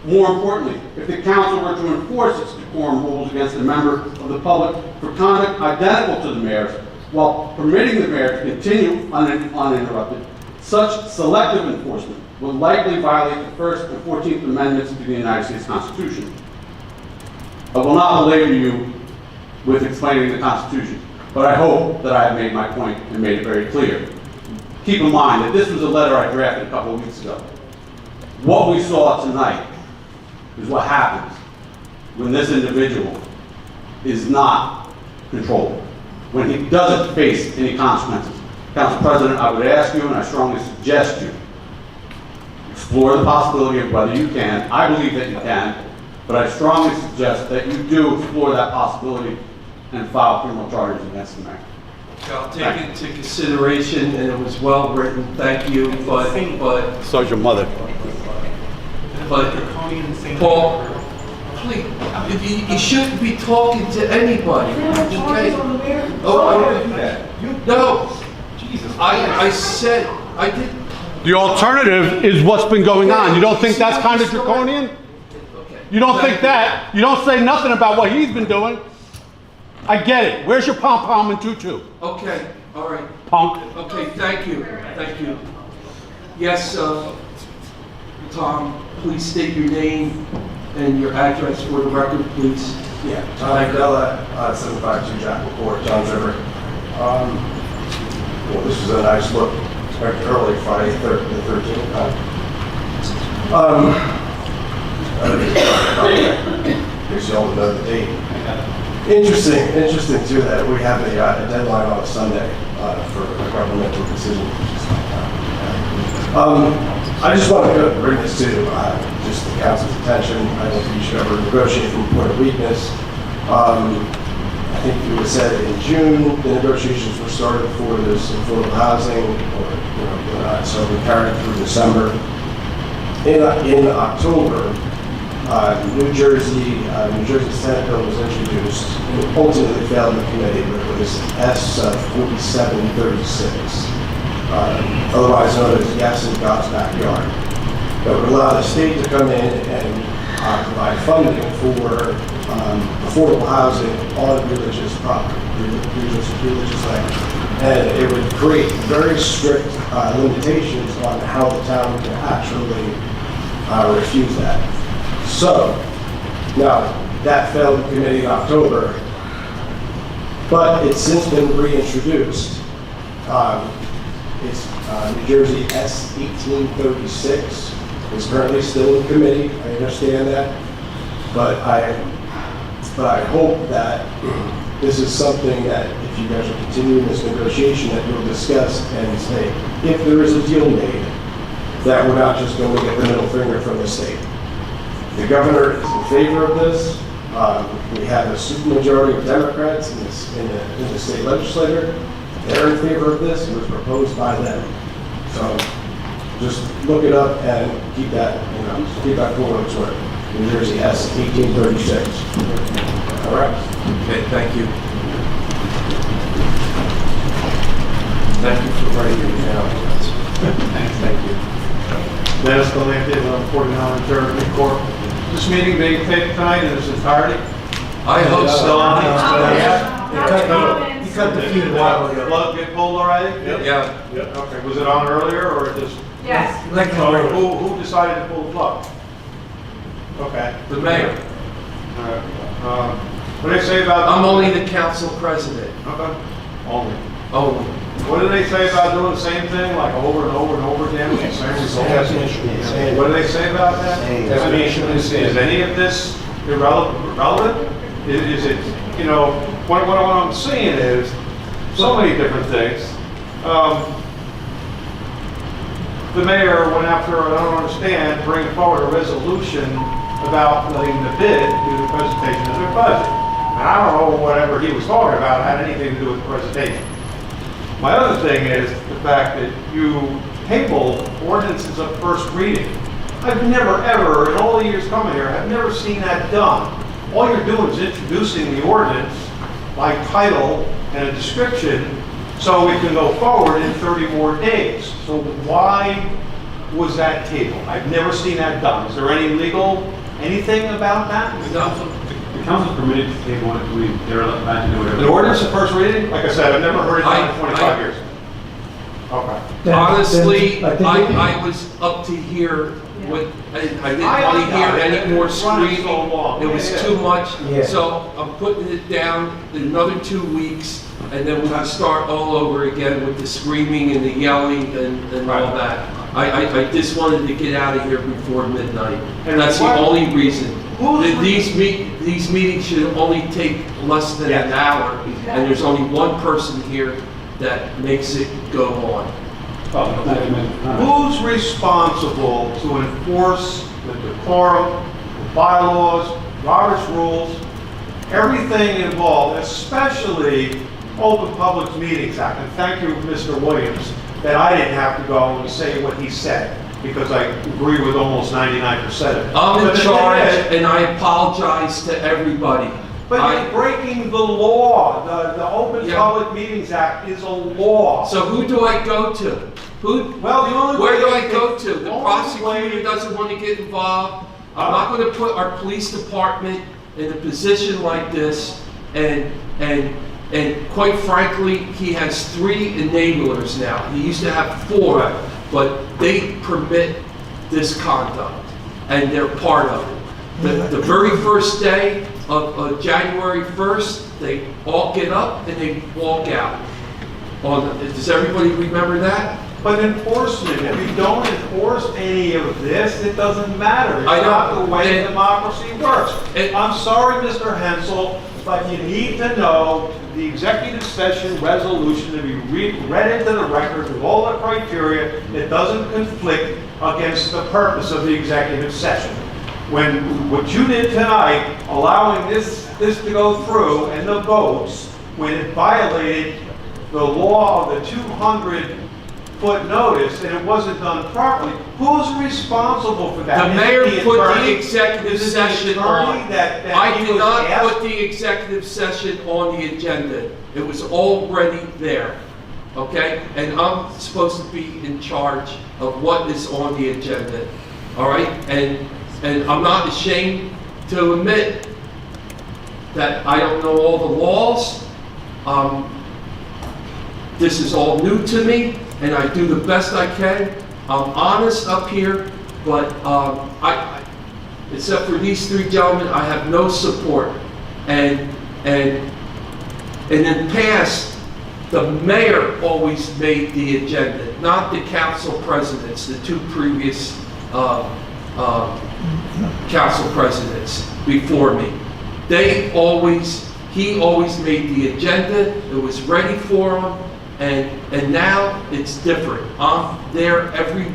Speaker 21: More importantly, if the council were to enforce its decorum rules against a member of the public for conduct identical to the mayor's, while permitting the mayor to continue uninterrupted, such selective enforcement would likely violate the First and 14th Amendments to the United States Constitution. I will not belabor you with explaining the Constitution, but I hope that I have made my point and made it very clear. Keep in mind that this was a letter I drafted a couple of weeks ago. What we saw tonight is what happens when this individual is not controlled, when he doesn't face any consequences. Council President, I would ask you, and I strongly suggest you, explore the possibility of whether you can. I believe that you can, but I strongly suggest that you do explore that possibility and file criminal charges against the mayor.
Speaker 1: I'll take it into consideration, and it was well written, thank you, but
Speaker 21: So's your mother.
Speaker 1: Paul, please, you shouldn't be talking to anybody, okay? Oh, I don't do that. No, Jesus, I said, I did.
Speaker 21: The alternative is what's been going on. You don't think that's kind of draconian? You don't think that? You don't say nothing about what he's been doing? I get it. Where's your pom-pom and tutu?
Speaker 1: Okay, all right.
Speaker 21: Punk.
Speaker 1: Okay, thank you, thank you. Yes, Tom, please state your name and your address for the record, please.
Speaker 4: Yeah, Tom Agdella, 752 Jackal Court, Johns River. Well, this is a nice look, expected early Friday, the 13th. Guess you all know the date. Interesting too that we have a deadline on a Sunday for a governmental decision. I just want to bring this to just the council's attention. I don't think you should ever negotiate from a point of weakness. I think it was said in June the negotiations were started for this affordable housing, or so we carried through December. In October, New Jersey Senate bill was introduced and ultimately failed in the committee, but it was S-4736, otherwise known as Yes in God's Backyard. That would allow the state to come in and provide funding for affordable housing on religious property, religious land. And it would create very strict limitations on how the town can actually refuse that. So, now, that failed the committee in October, but it's since been reintroduced. It's New Jersey S-1836 is currently still in committee. I understand that, but I hope that this is something that if you guys are continuing this negotiation, that you'll discuss and say, if there is a deal made, that we're not just going to get the middle finger from the state. The governor is in favor of this. We have a supermajority of Democrats in the state legislature. They're in favor of this. It was proposed by them. So just look it up and keep that, keep that for what it's worth. New Jersey S-1836. All right.
Speaker 1: Okay, thank you. Thank you for writing it down. Thank you.
Speaker 12: Dennis Galante, 49 Third Court. This meeting being taped tonight in its entirety?
Speaker 1: I hope so.
Speaker 12: You cut the feed a while ago. Plug get pulled already?
Speaker 1: Yeah.
Speaker 12: Okay, was it on earlier or just?
Speaker 10: Yes.
Speaker 12: Who decided to pull the plug? Okay.
Speaker 1: The mayor.
Speaker 12: All right. What do they say about?
Speaker 1: I'm only the council president.
Speaker 12: Okay. Only.
Speaker 1: Only.
Speaker 12: What do they say about doing the same thing, like over and over and over again? With the same result? What do they say about that? I mean, is any of this irrelevant? Is it, what I'm seeing is so many different things. The mayor went after, I don't understand, bringing forward a resolution about letting the bid do the presentation of their budget. And I don't know whatever he was talking about had anything to do with the presentation. My other thing is the fact that you table ordinances of first reading. I've never, ever, in all the years coming here, I've never seen that done. All you're doing is introducing the ordinance by title and a description so we can go forward in 30 more days. So why was that tabled? I've never seen that done. Is there any legal, anything about that?
Speaker 9: The council's permitted to table it, they're allowed to do whatever.
Speaker 12: The ordinance of first reading? Like I said, I've never heard it done in 25 years. Okay.
Speaker 1: Honestly, I was up to here with, I didn't want to hear any more screaming. It was too much. So I'm putting it down in another 2 weeks, and then we're gonna start all over again with the screaming and the yelling and all that. I just wanted to get out of here before midnight. And that's the only reason. These meetings should only take less than an hour, and there's only one person here that makes it go on.
Speaker 12: Who's responsible to enforce the decorum, the bylaws, Robert's rules, everything involved, especially Open Public Meetings Act? And thank you, Mr. Williams, that I didn't have to go and say what he said, because I agree with almost 99% of it.
Speaker 1: I'm in charge, and I apologize to everybody.
Speaker 12: But you're breaking the law. The Open Public Meetings Act is a law.
Speaker 1: So who do I go to? Where do I go to? The prosecutor doesn't want to get involved. I'm not going to put our police department in a position like this. And quite frankly, he has 3 enablers now. He used to have 4, but they permit this conduct, and they're part of it. The very first day of January 1st, they all get up and they walk out. Does everybody remember that?
Speaker 12: But enforcement, if you don't enforce any of this, it doesn't matter. It's not the way democracy works. I'm sorry, Mr. Hensel, but you need to know the executive session resolution to be read into the record with all the criteria that doesn't conflict against the purpose of the executive session. When what you did tonight, allowing this to go through and the votes, when it violated the law of the 200-foot notice and it wasn't done properly, who's responsible for that?
Speaker 1: The mayor put the executive session on. I did not put the executive session on the agenda. It was already there, okay? And I'm supposed to be in charge of what is on the agenda, all right? And I'm not ashamed to admit that I don't know all the laws. This is all new to me, and I do the best I can. I'm honest up here, but except for these 3 gentlemen, I have no support. And in the past, the mayor always made the agenda, not the council presidents, the 2 previous council presidents before me. He always made the agenda. It was ready for him. And now it's different. I'm there every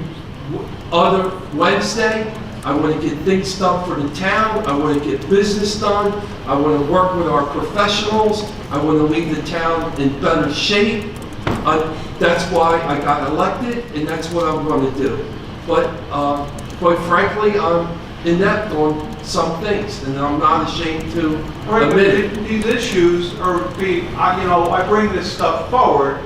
Speaker 1: other Wednesday. I want to get things done for the town. I want to get business done. I want to work with our professionals. I want to leave the town in better shape. That's why I got elected, and that's what I'm going to do. But quite frankly, I'm inept on some things, and I'm not ashamed to admit it.
Speaker 12: These issues are I bring this stuff forward,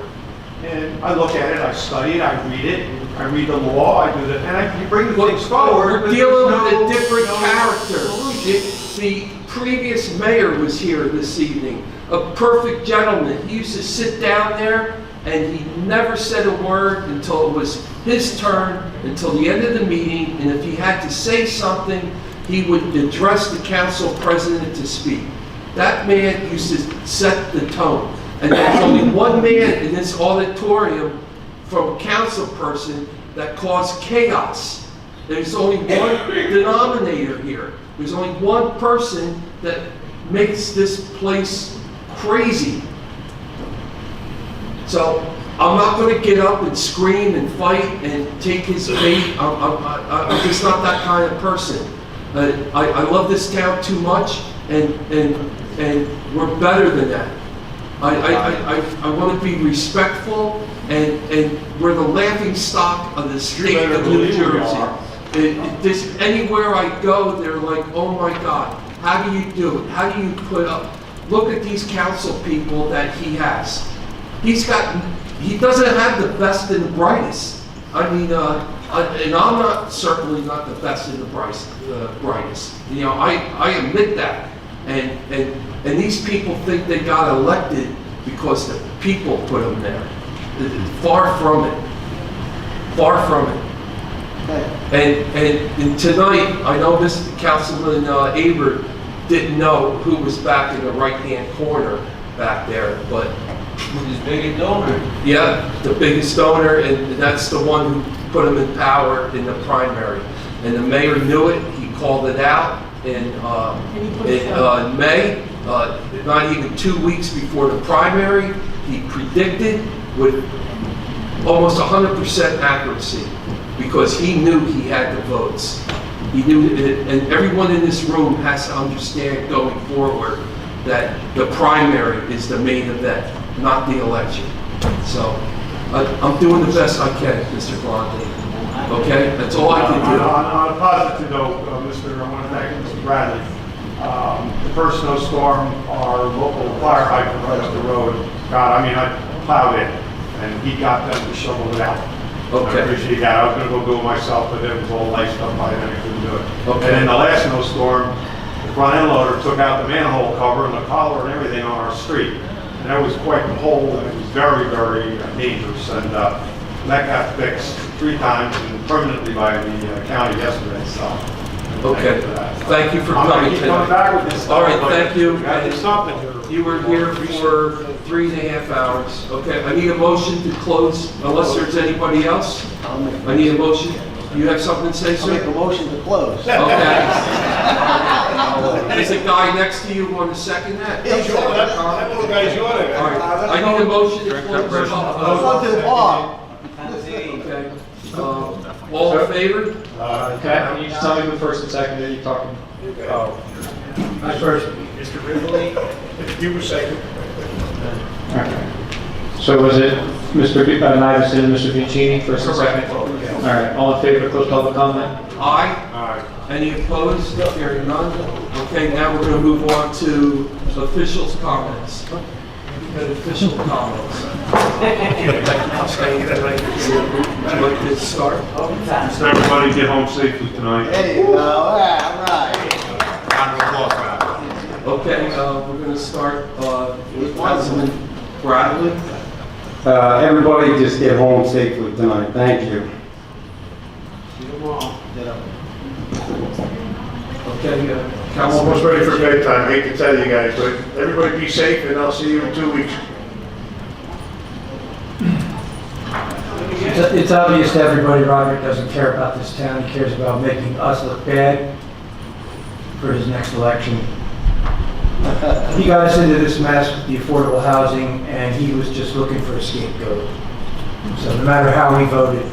Speaker 12: and I look at it, I study it, I read the law, I do that, and you bring the things forward.
Speaker 1: We're dealing with a different character. The previous mayor was here this evening, a perfect gentleman. He used to sit down there, and he never said a word until it was his turn, until the end of the meeting, and if he had to say something, he would address the council president to speak. That man used to set the tone. And there's only one man in this auditorium from a council person that caused chaos. There's only one denominator here. There's only one person that makes this place crazy. So I'm not going to get up and scream and fight and take his bait. I'm just not that kind of person. I love this town too much, and and we're better than that. I want to be respectful, and we're the laughing stock of the state of New Jersey. Anywhere I go, they're like, oh my God, how do you do it? How do you put up? Look at these council people that he has. He doesn't have the best and the brightest. I mean, and I'm certainly not the best and the brightest. You know, I admit that. And these people think they got elected because the people put them there. Far from it. Far from it. And tonight, I know Mr. Councilman Aber didn't know who was back in the right-hand corner back there, but
Speaker 2: His biggest donor.
Speaker 1: yeah, the biggest donor, and that's the one who put him in power in the primary. And the mayor knew it. He called it out in May, not even 2 weeks before the primary. He predicted with almost 100% accuracy because he knew he had the votes. He knew it, and everyone in this room has to understand going forward that the primary is the main event, not the election. So I'm doing the best I can, Mr. Blondin. Okay, that's all I can do.
Speaker 12: On a positive note, I want to thank Mr. Bradley. The first snowstorm, our local fire hydrant right up the road, God, I mean, I plowed it, and he got them to shovel it out.
Speaker 1: Okay.
Speaker 12: I appreciate that. I was going to go do it myself, but it was all laced up by then, I couldn't do it.
Speaker 1: Okay.
Speaker 12: And then the last snowstorm, the front end loader took out the manhole cover and the collar and everything on our street. And that was quite the hole, and it was very, very dangerous. And that got fixed 3 times and permanently by the county yesterday, so.
Speaker 1: Okay, thank you for coming
Speaker 12: Keep
Speaker 1: tonight.
Speaker 12: coming back with this stuff.
Speaker 1: All right, thank you.
Speaker 12: You gotta do something.
Speaker 1: You were here for 3.5 hours. Okay, I need a motion to close, unless there's anybody else. I need a motion. You have something to say, sir?
Speaker 20: I'll make a motion to close.
Speaker 1: Okay. Is the guy next to you want to second that?
Speaker 20: He's your- that
Speaker 14: little guy's your guy.
Speaker 1: All right, I need a motion to close.
Speaker 20: Let's go to the bar.
Speaker 1: Okay. All in favor?
Speaker 3: Okay, can you just tell me who first and second that you're talking?
Speaker 14: I first, Mr. Ridley, you were second.
Speaker 3: Okay. So was it Mr. Nivison and Mr. Vincini, first and second? All right, all in favor, close public comment?
Speaker 1: Aye. Any opposed? Hearing none. Okay, now we're going to move on to officials' comments. Official comments. Would you like to start?
Speaker 18: Just everybody get home safely tonight.
Speaker 20: There you go, all right.
Speaker 1: Okay, we're going to start with Councilman Bradley.
Speaker 5: Everybody just get home safely tonight. Thank you.
Speaker 1: Okay,
Speaker 12: I'm almost ready for bedtime. I hate to tell you guys, but everybody be safe, and I'll see you in 2 weeks.
Speaker 7: It's obvious to everybody Roderick doesn't care about this town. He cares about making us look bad for his next election. He got us into this mess with the affordable housing, and he was just looking for a scapegoat. So no matter how he voted,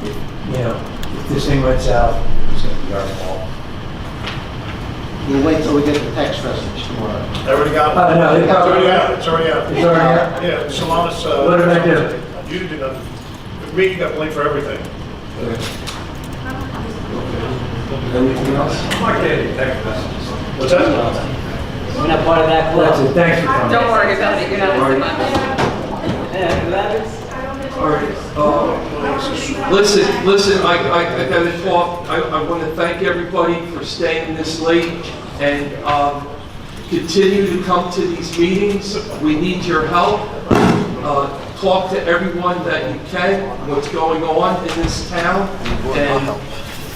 Speaker 7: if this thing went south, it's going to be our fault.
Speaker 20: We'll wait till we get the text message tomorrow.
Speaker 14: Already got it?
Speaker 7: No,
Speaker 14: It's already out, it's already out.
Speaker 7: It's already out?
Speaker 14: Yeah, Solanas.
Speaker 7: What did I do?
Speaker 14: You did nothing. With me, you got blamed for everything.
Speaker 1: Anything else?
Speaker 12: I'm not getting text messages.
Speaker 14: What's that?
Speaker 22: We're not part of that
Speaker 7: That's
Speaker 22: club.
Speaker 7: it. Thanks for coming.
Speaker 11: Don't worry about it, you're not missing much.
Speaker 1: All right. Listen, I got to talk. I want to thank everybody for staying this late and continue to come to these meetings. We need your help. Talk to everyone that you can, what's going on in this town,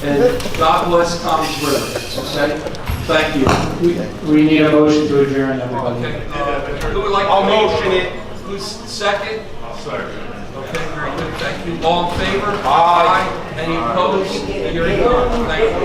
Speaker 1: and God bless Tom's River, okay? Thank you.
Speaker 3: We need a motion to adjourn, everybody.
Speaker 1: Okay, who would like to motion it? Who's second?
Speaker 18: I'll second.
Speaker 1: Okay, very good, thank you. All in favor? Aye. Any opposed? Hearing none, thank you.